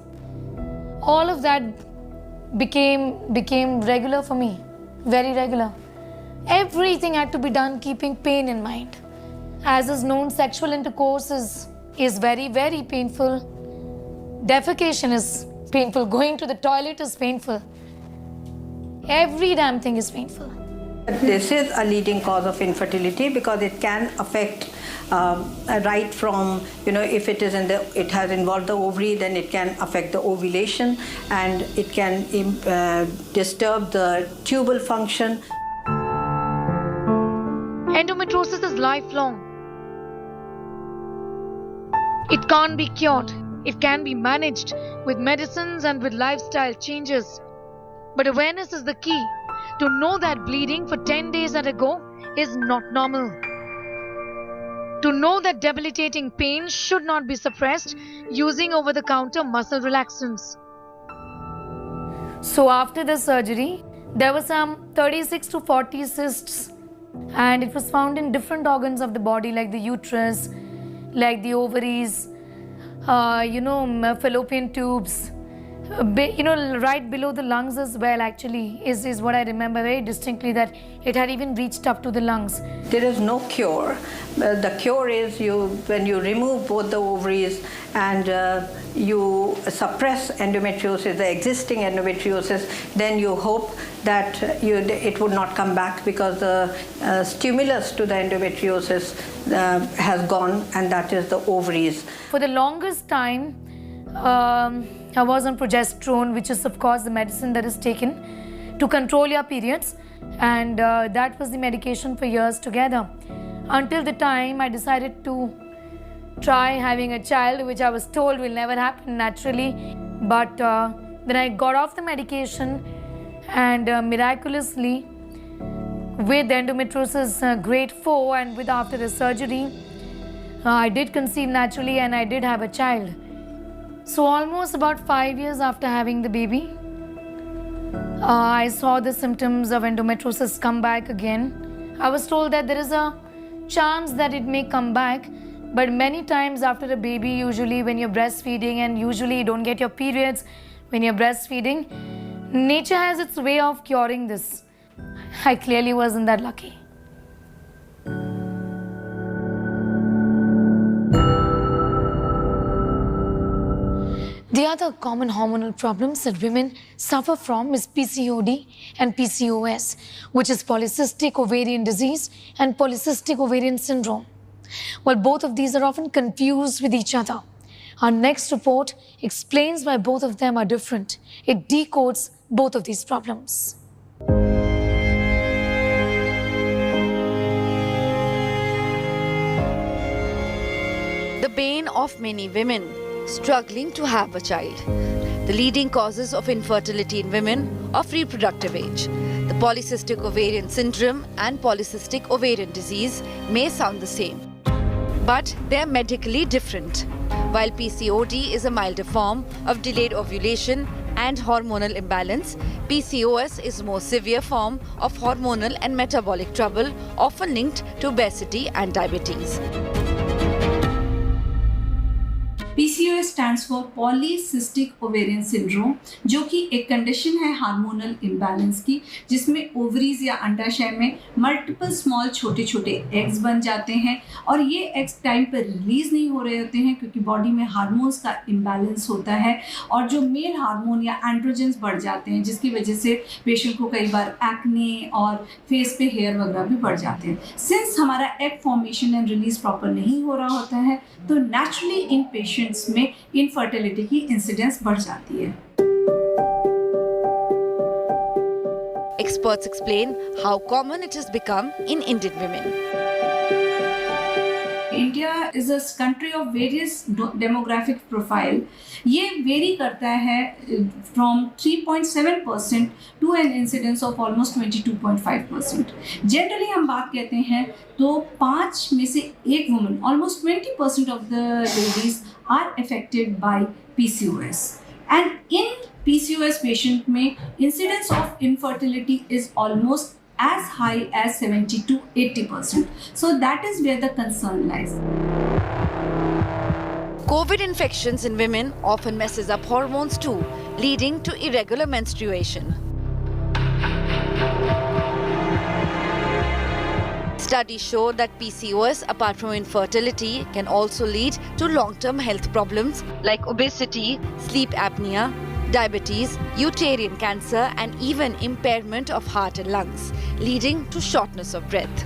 All of that became regular for me, very regular. Everything had to be done keeping pain in mind. As is known, sexual intercourse is very, very painful. Defecation is painful. Going to the toilet is painful. Every damn thing is painful. This is a leading cause of infertility because it can affect right from, if it has involved the ovary, then it can affect the ovulation and it can disturb the tubal function. Endometriosis is lifelong. It can't be cured. It can be managed with medicines and with lifestyle changes. But awareness is the key. To know that bleeding for 10 days at a go is not normal. To know that debilitating pain should not be suppressed using over-the-counter muscle relaxants. So after the surgery, there were some 36 to 40 cysts, and it was found in different organs of the body like the uterus, like the ovaries, fallopian tubes, right below the lungs as well, actually, is what I remember very distinctly, that it had even reached up to the lungs. There is no cure. The cure is when you remove both the ovaries and you suppress endometriosis, the existing endometriosis, then you hope that it would not come back because the stimulus to the endometriosis has gone, and that is the ovaries. For the longest time, I was on progesterone, which is of course the medicine that is taken to control your periods, and that was the medication for years together. Until the time I decided to try having a child, which I was told will never happen naturally. But then I got off the medication, and miraculously, with endometriosis grade 4 and with after the surgery, I did conceive naturally and I did have a child. So almost about 5 years after having the baby, I saw the symptoms of endometriosis come back again. I was told that there is a chance that it may come back, but many times after a baby, usually when you're breastfeeding, and usually you don't get your periods when you're breastfeeding, nature has its way of curing this. I clearly wasn't that lucky. The other common hormonal problems that women suffer from is PCOD and PCOS, which is polycystic ovarian disease and polycystic ovarian syndrome. Well, both of these are often confused with each other. Our next report explains why both of them are different. It decodes both of these problems. The bane of many women struggling to have a child. The leading causes of infertility in women of reproductive age. The polycystic ovarian syndrome and polycystic ovarian disease may sound the same, but they are medically different. While PCOD is a milder form of delayed ovulation and hormonal imbalance, PCOS is a more severe form of hormonal and metabolic trouble, often linked to obesity and diabetes. PCOS stands for polycystic ovarian syndrome, जो कि एक condition है hormonal imbalance की, जिसमें ovaries या अंडाशय में multiple small छोटे छोटे एग्स बन जाते हैं और ये एग्स टाइम पर रिलीज नहीं हो रहे होते हैं क्योंकि बॉडी में हार्मोन्स का इम्बैलेंस होता है और जो मेल हार्मोन या एंड्रोजेंस बढ़ जाते हैं, जिसकी वजह से पेशेंट को कई बार एक्ने और फेस पे हेयर वगैरह भी बढ़ जाते हैं। सिंस हमारा egg formation and release proper नहीं हो रहा होता है, तो नेचुरली इन पेशेंट्स में इनफर्टिलिटी की इंसिडेंस बढ़ जाती है। Experts explain how common it has become in Indian women. India is a country of various demographic profile. ये वेरी करता है from 3.7% to an incidence of almost 22.5%. Generally हम बात कहते हैं तो 5 में से एक woman, almost 20% of the ladies are affected by PCOS. And in PCOS patient में incidence of infertility is almost as high as 70 to 80%. So that is where the concern lies. COVID infections in women often messes up hormones too, leading to irregular menstruation. Studies show that PCOS, apart from infertility, can also lead to long-term health problems like obesity, sleep apnea, diabetes, uterine cancer, and even impairment of heart and lungs, leading to shortness of breath.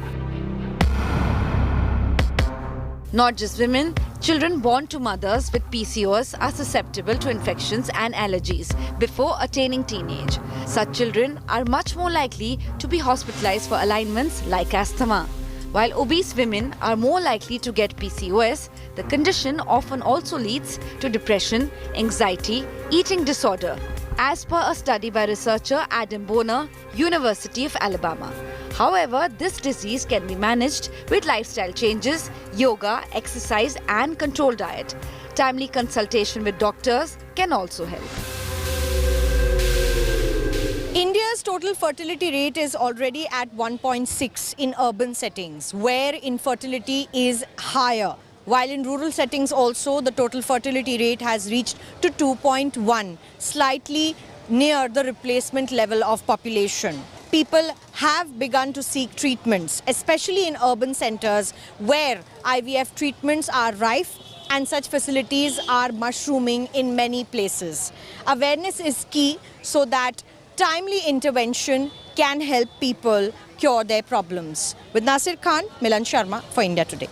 Not just women, children born to mothers with PCOS are susceptible to infections and allergies before attaining teenage. Such children are much more likely to be hospitalized for ailments like asthma. While obese women are more likely to get PCOS, the condition often also leads to depression, anxiety, eating disorder, as per a study by researcher Adam Bonner, University of Alabama. However, this disease can be managed with lifestyle changes, yoga, exercise, and controlled diet. Timely consultation with doctors can also help. India's total fertility rate is already at 1.6 in urban settings, where infertility is higher. While in rural settings also, the total fertility rate has reached to 2.1, slightly near the replacement level of population. People have begun to seek treatments, especially in urban centers where IVF treatments are rife and such facilities are mushrooming in many places. Awareness is key so that timely intervention can help people cure their problems. With Nasir Khan, Milan Sharma for India Today.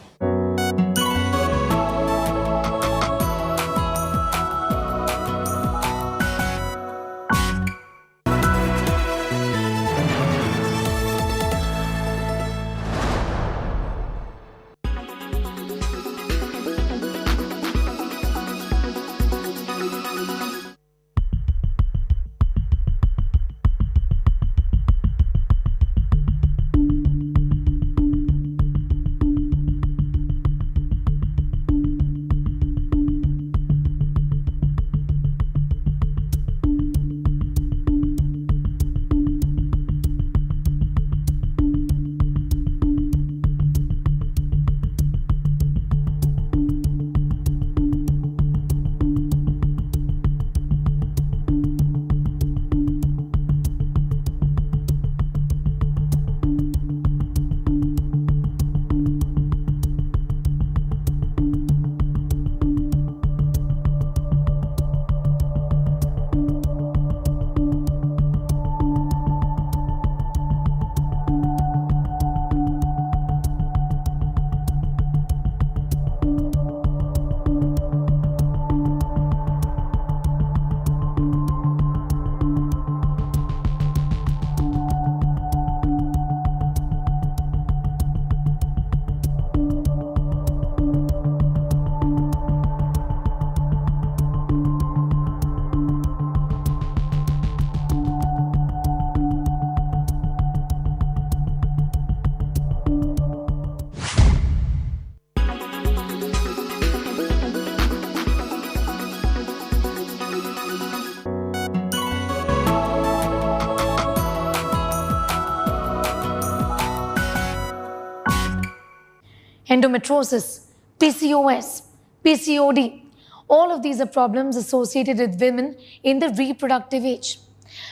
Endometriosis, PCOS, PCOD. All of these are problems associated with women in the reproductive age.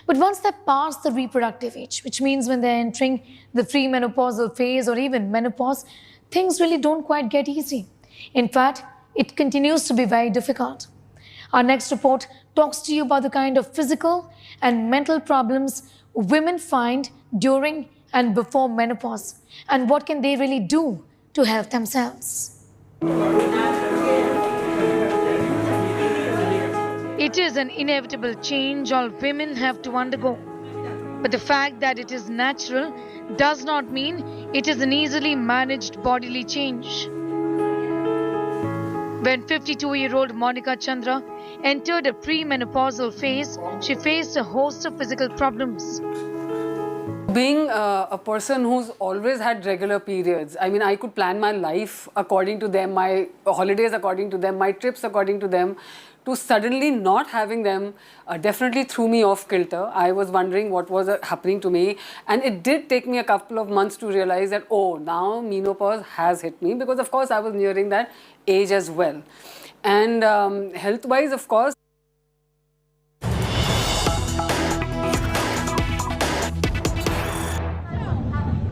But once they pass the reproductive age, which means when they're entering the premenopausal phase or even menopause, things really don't quite get easy. In fact, it continues to be very difficult. Our next report talks to you about the kind of physical and mental problems women find during and before menopause, and what can they really do to help themselves. It is an inevitable change all women have to undergo. But the fact that it is natural does not mean it is an easily managed bodily change. When 52-year-old Monica Chandra entered a premenopausal phase, she faced a host of physical problems. Being a person who's always had regular periods, I mean, I could plan my life according to them, my holidays according to them, my trips according to them. To suddenly not having them definitely threw me off kilter. I was wondering what was happening to me. And it did take me a couple of months to realize that, oh, now menopause has hit me. Because, of course, I was nearing that age as well. And health-wise, of course,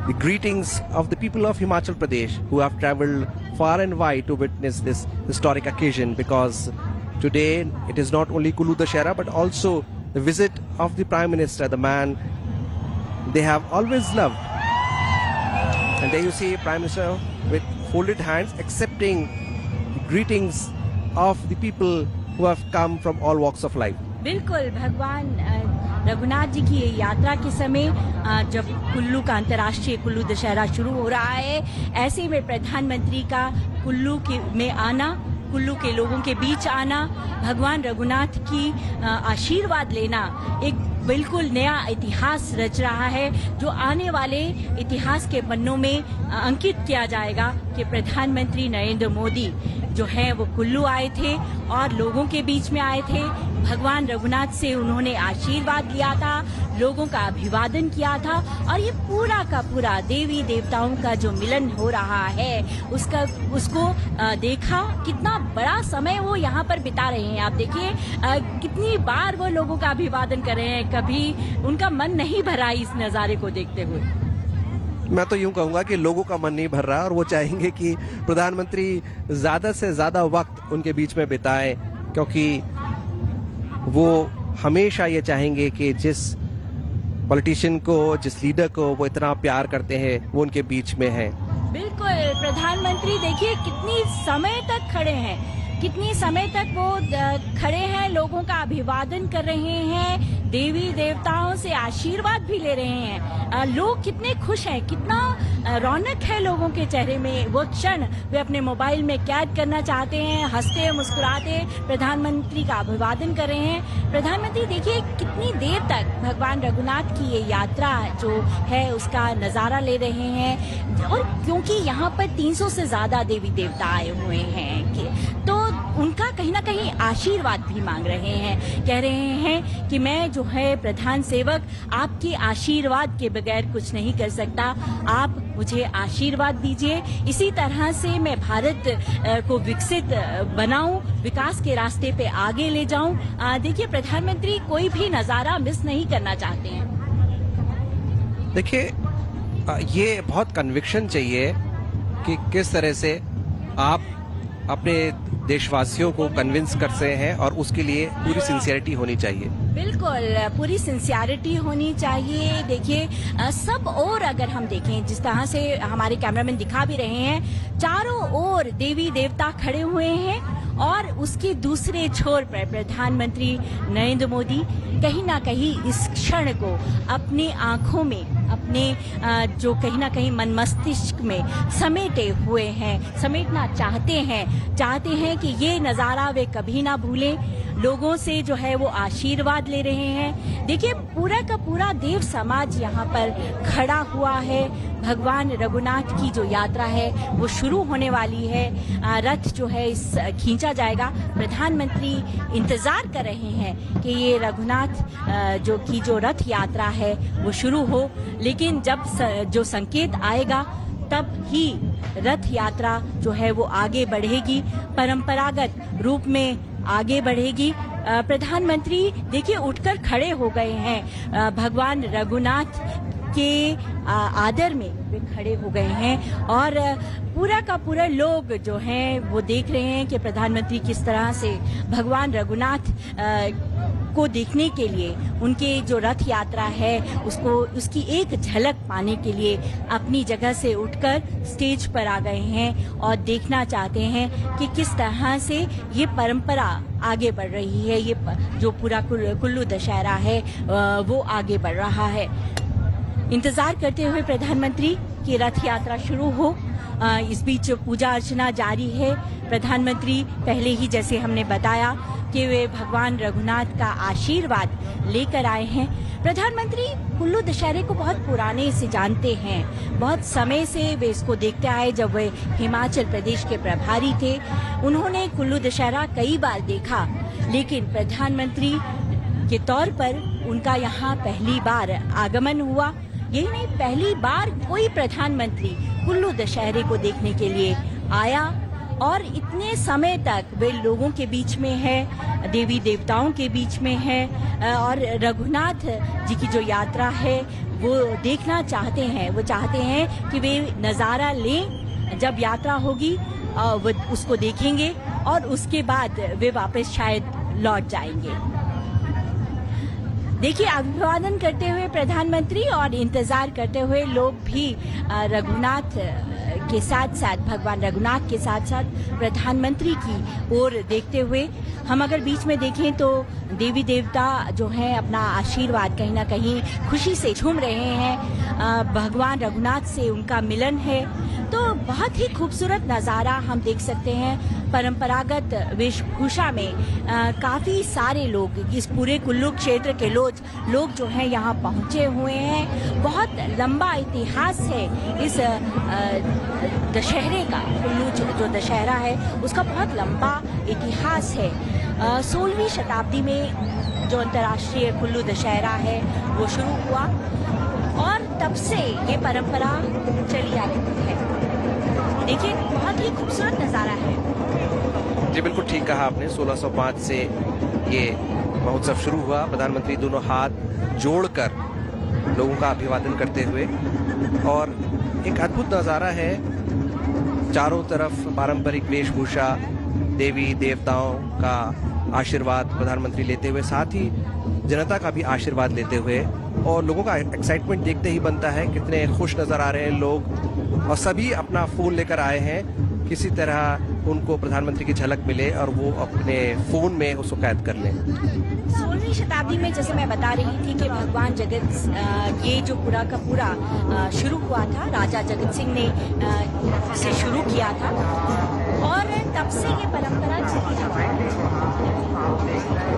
the greetings of the people of Himachal Pradesh who have travelled far and wide to witness this historic occasion, because Today, it is not only Kullu Dashera, but also the visit of the Prime Minister, the man they have always loved. And there you see Prime Minister with folded hands accepting the greetings of the people who have come from all walks of life. बिल्कुल भगवान रघुनाथ जी की ये यात्रा के समय जब कुल्लू का अंतर्राष्ट्रीय कुल्लू दशहरा शुरू हो रहा है, ऐसे में प्रधानमंत्री का कुल्लू में आना, कुल्लू के लोगों के बीच आना, भगवान रघुनाथ की आशीर्वाद लेना एक बिल्कुल नया इतिहास रच रहा है, जो आने वाले इतिहास के पन्नों में अंकित किया जाएगा कि प्रधानमंत्री नरेंद्र मोदी जो है वो कुल्लू आए थे और लोगों के बीच में आए थे। भगवान रघुनाथ से उन्होंने आशीर्वाद लिया था, लोगों का अभिवादन किया था और ये पूरा का पूरा देवी देवताओं का जो मिलन हो रहा है उसको देखा। कितना बड़ा समय वो यहाँ पर बिता रहे हैं, आप देखिए कितनी बार वो लोगों का अभिवादन कर रहे हैं, कभी उनका मन नहीं भरा इस नज़ारे को देखते हुए। मैं तो यूं कहूंगा कि लोगों का मन नहीं भर रहा और वो चाहेंगे कि प्रधानमंत्री ज्यादा से ज्यादा वक्त उनके बीच में बिताएं, क्योंकि वो हमेशा ये चाहेंगे कि जिस पॉलिटिशियन को, जिस लीडर को वो इतना प्यार करते हैं, वो उनके बीच में है। बिल्कुल, प्रधानमंत्री देखिए कितनी समय तक खड़े हैं, कितनी समय तक वो खड़े हैं, लोगों का अभिवादन कर रहे हैं, देवी देवताओं से आशीर्वाद भी ले रहे हैं। लोग कितने खुश हैं, कितना रौनक है लोगों के चेहरे में। वो क्षण वे अपने मोबाइल में कैद करना चाहते हैं, हंसते मुस्कुराते प्रधानमंत्री का अभिवादन कर रहे हैं। प्रधानमंत्री देखिए कितनी देर तक भगवान रघुनाथ की ये यात्रा जो है उसका नज़ारा ले रहे हैं, और क्योंकि यहाँ पर 300 से ज़्यादा देवी देवता आए हुए हैं तो उनका कहीं ना कहीं आशीर्वाद भी मांग रहे हैं। कह रहे हैं कि मैं जो है प्रधान सेवक आपके आशीर्वाद के बगैर कुछ नहीं कर सकता, आप मुझे आशीर्वाद दीजिए, इसी तरह से मैं भारत को विकसित बनाऊं, विकास के रास्ते पे आगे ले जाऊं। देखिए प्रधानमंत्री कोई भी नज़ारा मिस नहीं करना चाहते हैं। देखिए ये बहुत कन्विक्शन चाहिए कि किस तरह से आप अपने देशवासियों को कन्विंस करते हैं, और उसके लिए पूरी सिंसियरिटी होनी चाहिए। बिल्कुल पूरी सिंसियरिटी होनी चाहिए। देखिए सब और अगर हम देखें जिस तरह से हमारे कैमरामैन दिखा भी रहे हैं, चारों ओर देवी देवता खड़े हुए हैं और उसके दूसरे छोर पर प्रधानमंत्री नरेंद्र मोदी कहीं ना कहीं इस क्षण को अपनी आंखों में, अपने जो कहीं ना कहीं मन मस्तिष्क में समेटे हुए हैं, समेटना चाहते हैं कि ये नज़ारा वे कभी ना भूलें। लोगों से जो है वो आशीर्वाद ले रहे हैं। देखिए पूरा का पूरा देव समाज यहाँ पर खड़ा हुआ है। भगवान रघुनाथ की जो यात्रा है वो शुरू होने वाली है, रथ जो है खींचा जाएगा। प्रधानमंत्री इंतजार कर रहे हैं कि ये रघुनाथ जो रथ यात्रा है वो शुरू हो, लेकिन जब जो संकेत आएगा तब ही रथ यात्रा जो है वो आगे बढ़ेगी, परंपरागत रूप में आगे बढ़ेगी। प्रधानमंत्री देखिए उठकर खड़े हो गए हैं, भगवान रघुनाथ के आदर में वे खड़े हो गए हैं और पूरा का पूरा लोग जो हैं वो देख रहे हैं कि प्रधानमंत्री किस तरह से भगवान रघुनाथ को देखने के लिए, उनके जो रथ यात्रा है उसकी एक झलक पाने के लिए अपनी जगह से उठकर स्टेज पर आ गए हैं और देखना चाहते हैं कि किस तरह से ये परंपरा आगे बढ़ रही है, ये जो पूरा कुल्लू दशहरा है वो आगे बढ़ रहा है। इंतजार करते हुए प्रधानमंत्री की रथ यात्रा शुरू हो। इस बीच पूजा अर्चना जारी है। प्रधानमंत्री पहले ही जैसे हमने बताया कि वे भगवान रघुनाथ का आशीर्वाद लेकर आए हैं। प्रधानमंत्री कुल्लू दशहरे को बहुत पुराने से जानते हैं, बहुत समय से वे इसको देखते आए। जब वे हिमाचल प्रदेश के प्रभारी थे उन्होंने कुल्लू दशहरा कई बार देखा, लेकिन प्रधानमंत्री के तौर पर उनका यहाँ पहली बार आगमन हुआ। यही नहीं, पहली बार कोई प्रधानमंत्री कुल्लू दशहरे को देखने के लिए आया और इतने समय तक वे लोगों के बीच में है, देवी देवताओं के बीच में है और रघुनाथ जी की जो यात्रा है वो देखना चाहते हैं। वो चाहते हैं कि वे नज़ारा लें, जब यात्रा होगी वो उसको देखेंगे और उसके बाद वे वापस शायद लौट जाएंगे। देखिए, अभिवादन करते हुए प्रधानमंत्री और इंतजार करते हुए लोग भी रघुनाथ के साथ साथ, भगवान रघुनाथ के साथ साथ प्रधानमंत्री की ओर देखते हुए, हम अगर बीच में देखें तो देवी देवता जो हैं अपना आशीर्वाद कहीं ना कहीं खुशी से झूम रहे हैं। भगवान रघुनाथ से उनका मिलन है, तो बहुत ही खूबसूरत नज़ारा हम देख सकते हैं। परंपरागत वेशभूषा में काफ़ी सारे लोग, इस पूरे कुल्लू क्षेत्र के लोग जो हैं यहाँ पहुँचे हुए हैं। बहुत लंबा इतिहास है इस दशहरे का। कुल्लू जो दशहरा है उसका बहुत लंबा इतिहास है। 16वीं शताब्दी में जो अंतर्राष्ट्रीय कुल्लू दशहरा है वो शुरू हुआ और तब से ये परंपरा चली आ रही है। देखिए, बहुत ही खूबसूरत नज़ारा है। जी बिल्कुल ठीक कहा आपने। 1605 से ये महोत्सव शुरू हुआ। प्रधानमंत्री दोनों हाथ जोड़कर लोगों का अभिवादन करते हुए, और एक अद्भुत नज़ारा है। चारों तरफ पारंपरिक वेशभूषा, देवी देवताओं का आशीर्वाद प्रधानमंत्री लेते हुए, साथ ही जनता का भी आशीर्वाद लेते हुए, और लोगों का एक्साइटमेंट देखते ही बनता है कितने खुश नजर आ रहे हैं लोग, और सभी अपना फोन लेकर आए हैं। किसी तरह उनको प्रधानमंत्री की झलक मिले और वो अपने फोन में उसको कैद कर लें। 16वीं शताब्दी में जैसे मैं बता रही थी कि भगवान जगत, ये जो पूरा का पूरा शुरू हुआ था, राजा जगत सिंह ने इसे शुरू किया था और तब से ये परंपरा चली आ रही है।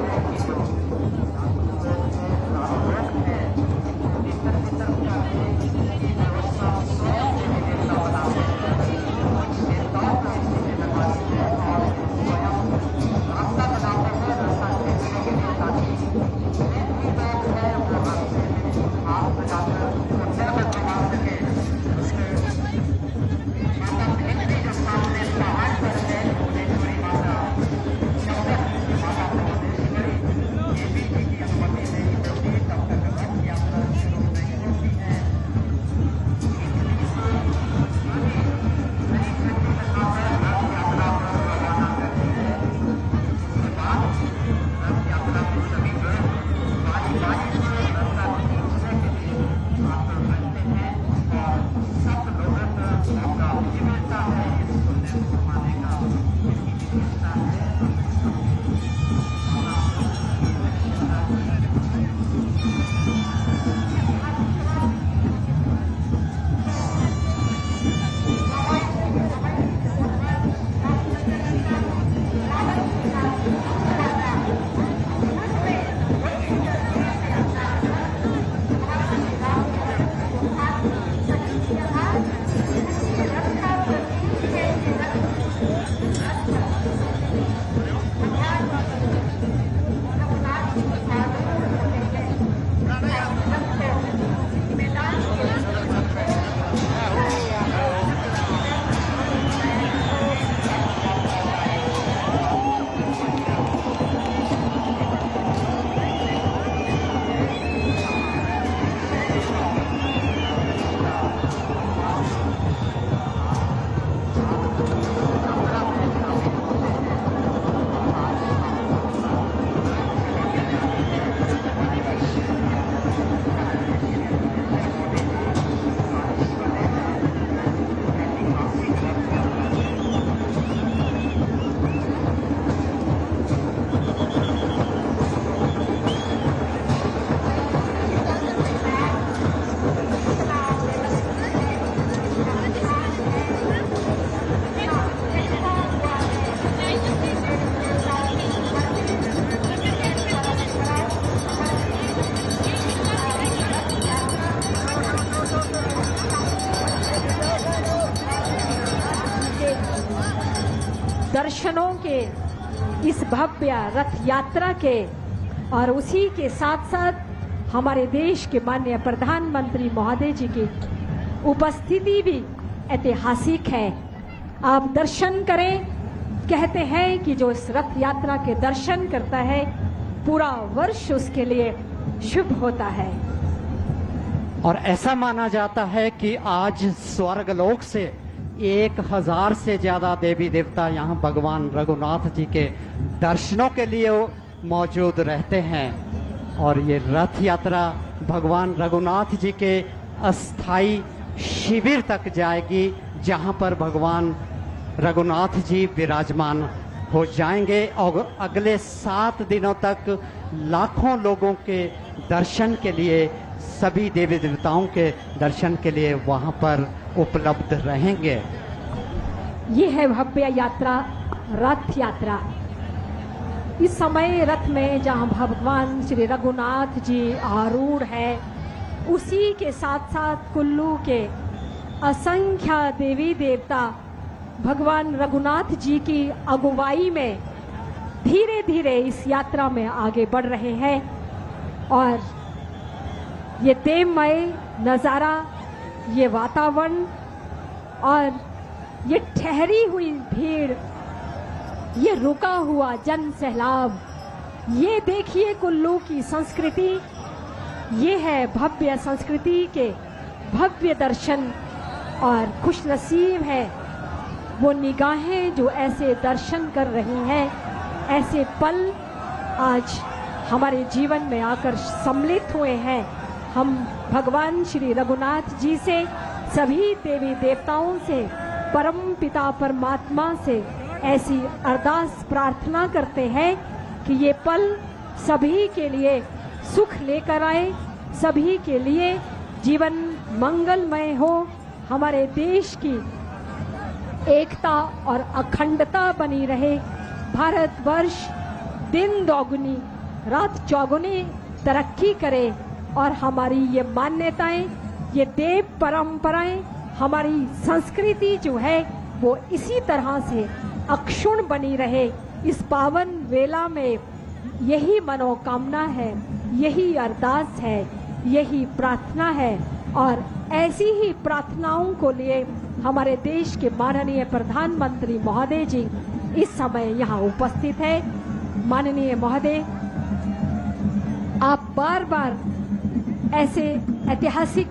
दर्शनों के इस भव्य रथ यात्रा के और उसी के साथ साथ हमारे देश के माननीय प्रधानमंत्री महोदय जी की उपस्थिति भी ऐतिहासिक है। आप दर्शन करें। कहते हैं कि जो इस रथ यात्रा के दर्शन करता है पूरा वर्ष उसके लिए शुभ होता है। और ऐसा माना जाता है कि आज स्वर्गलोक से 1000 से ज़्यादा देवी देवता यहाँ भगवान रघुनाथ जी के दर्शनों के लिए मौजूद रहते हैं। और ये रथ यात्रा भगवान रघुनाथ जी के अस्थाई शिविर तक जाएगी, जहाँ पर भगवान रघुनाथ जी विराजमान हो जाएंगे। और अगले 7 दिनों तक लाखों लोगों के दर्शन के लिए, सभी देवी देवताओं के दर्शन के लिए वहाँ पर उपलब्ध रहेंगे। ये है भव्य यात्रा, रथ यात्रा। इस समय रथ में जहाँ भगवान श्री रघुनाथ जी आरूढ़ है, उसी के साथ साथ कुल्लू के असंख्य देवी देवता भगवान रघुनाथ जी की अगुवाई में धीरे धीरे इस यात्रा में आगे बढ़ रहे हैं। और ये देवमय नज़ारा, ये वातावरण और ये ठहरी हुई भीड़, ये रुका हुआ जन सैलाब, ये देखिए कुल्लू की संस्कृति। ये है भव्य संस्कृति के भव्य दर्शन। और खुशनसीब है वो निगाहें जो ऐसे दर्शन कर रही हैं। ऐसे पल आज हमारे जीवन में आकर सम्मिलित हुए हैं। हम भगवान श्री रघुनाथ जी से, सभी देवी देवताओं से, परम पिता परमात्मा से ऐसी अरदास प्रार्थना करते हैं कि ये पल सभी के लिए सुख लेकर आए, सभी के लिए जीवन मंगलमय हो, हमारे देश की एकता और अखंडता बनी रहे, भारतवर्ष दिन दोगुनी रात चौगुनी तरक्की करे और हमारी ये मान्यताएं, ये देव परंपराएं, हमारी संस्कृति जो है वो इसी तरह से अक्षुण्ण बनी रहे। इस पावन वेला में यही मनोकामना है, यही अरदास है, यही प्रार्थना है। और ऐसी ही प्रार्थनाओं को लिए हमारे देश के माननीय प्रधानमंत्री महोदय जी इस समय यहाँ उपस्थित है। माननीय महोदय, आप बार बार ऐसे ऐतिहासिक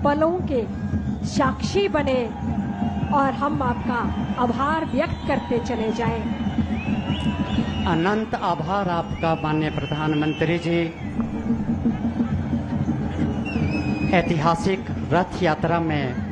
पलों के साक्षी बने और हम आपका आभार व्यक्त करते चले जाएं। अनंत आभार आपका माननीय प्रधानमंत्री जी। ऐतिहासिक रथ यात्रा में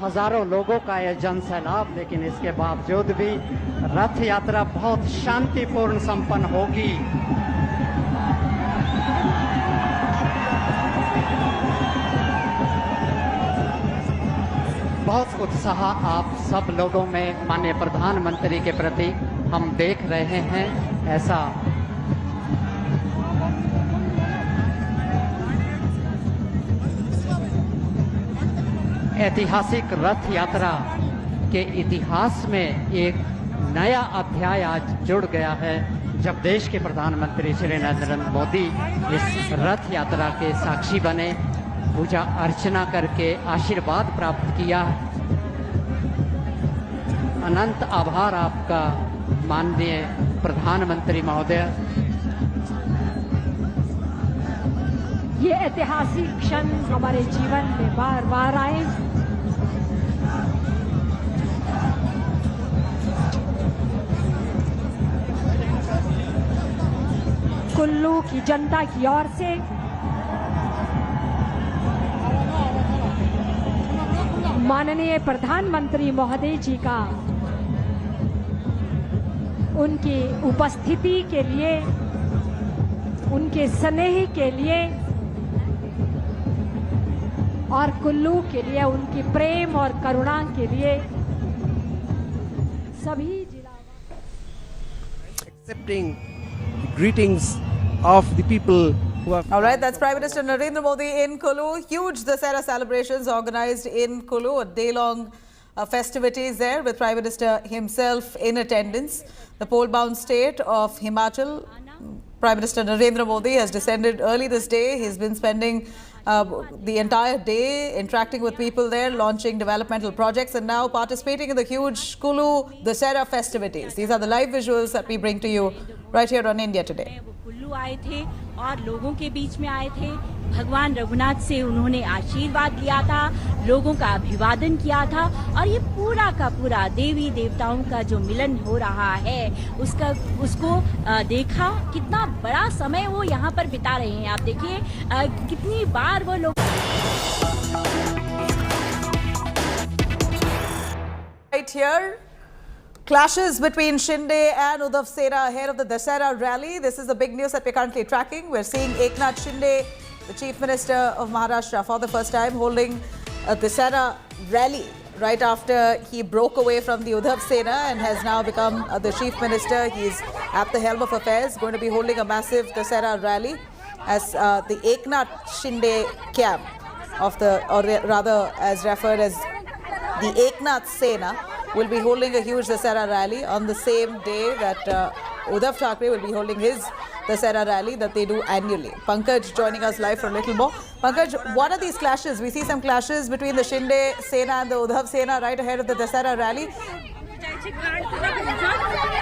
हजारों लोगों का यह जन सैलाब, लेकिन इसके बावजूद भी रथ यात्रा बहुत शांतिपूर्ण संपन्न होगी। बहुत उत्साह आप सब लोगों में माननीय प्रधानमंत्री के प्रति हम देख रहे हैं। ऐसा ऐतिहासिक रथ यात्रा के इतिहास में एक नया अध्याय आज जुड़ गया है, जब देश के प्रधानमंत्री श्री नरेंद्र मोदी इस रथ यात्रा के साक्षी बने, पूजा अर्चना करके आशीर्वाद प्राप्त किया। अनंत आभार आपका माननीय प्रधानमंत्री महोदय। ये ऐतिहासिक क्षण हमारे जीवन में बार बार आए। कुल्लू की जनता की ओर से माननीय प्रधानमंत्री महोदय जी का उनकी उपस्थिति के लिए, उनके स्नेह के लिए और कुल्लू के लिए उनकी प्रेम और करुणा के लिए सभी जिला accepting greetings of the people who have. All right, that's Prime Minister Narendra Modi in Kulu. Huge Dussehra celebrations organized in Kulu, a day-long festivities there with Prime Minister himself in attendance. The pole-bound state of Himachal, Prime Minister Narendra Modi has descended early this day. He's been spending the entire day interacting with people there, launching developmental projects, and now participating in the huge Kulu Dussehra festivities. These are the live visuals that we bring to you right here on India Today. Kullu आए थे और लोगों के बीच में आए थे। भगवान रघुनाथ से उन्होंने आशीर्वाद लिया था, लोगों का अभिवादन किया था और ये पूरा का पूरा देवी देवताओं का जो मिलन हो रहा है उसको देखा। कितना बड़ा समय वो यहाँ पर बिता रहे हैं। आप देखिए कितनी बार वो लोग right here. Clashes between Shinde and Uddhav Sena ahead of the Dussehra rally. This is the big news that we're currently tracking. We're seeing Eknath Shinde, the Chief Minister of Maharashtra, for the first time holding a Dussehra rally right after he broke away from the Uddhav Sena and has now become the Chief Minister. He's at the helm of affairs, going to be holding a massive Dussehra rally as the Eknath Shinde camp of the, or rather as referred as the Eknath Sena, will be holding a huge Dussehra rally on the same day that Uddhav Thackeray will be holding his Dussehra rally that they do annually. Pankaj joining us live for a little more. Pankaj, what are these clashes? We see some clashes between the Shinde Sena and the Uddhav Sena right ahead of the Dussehra rally.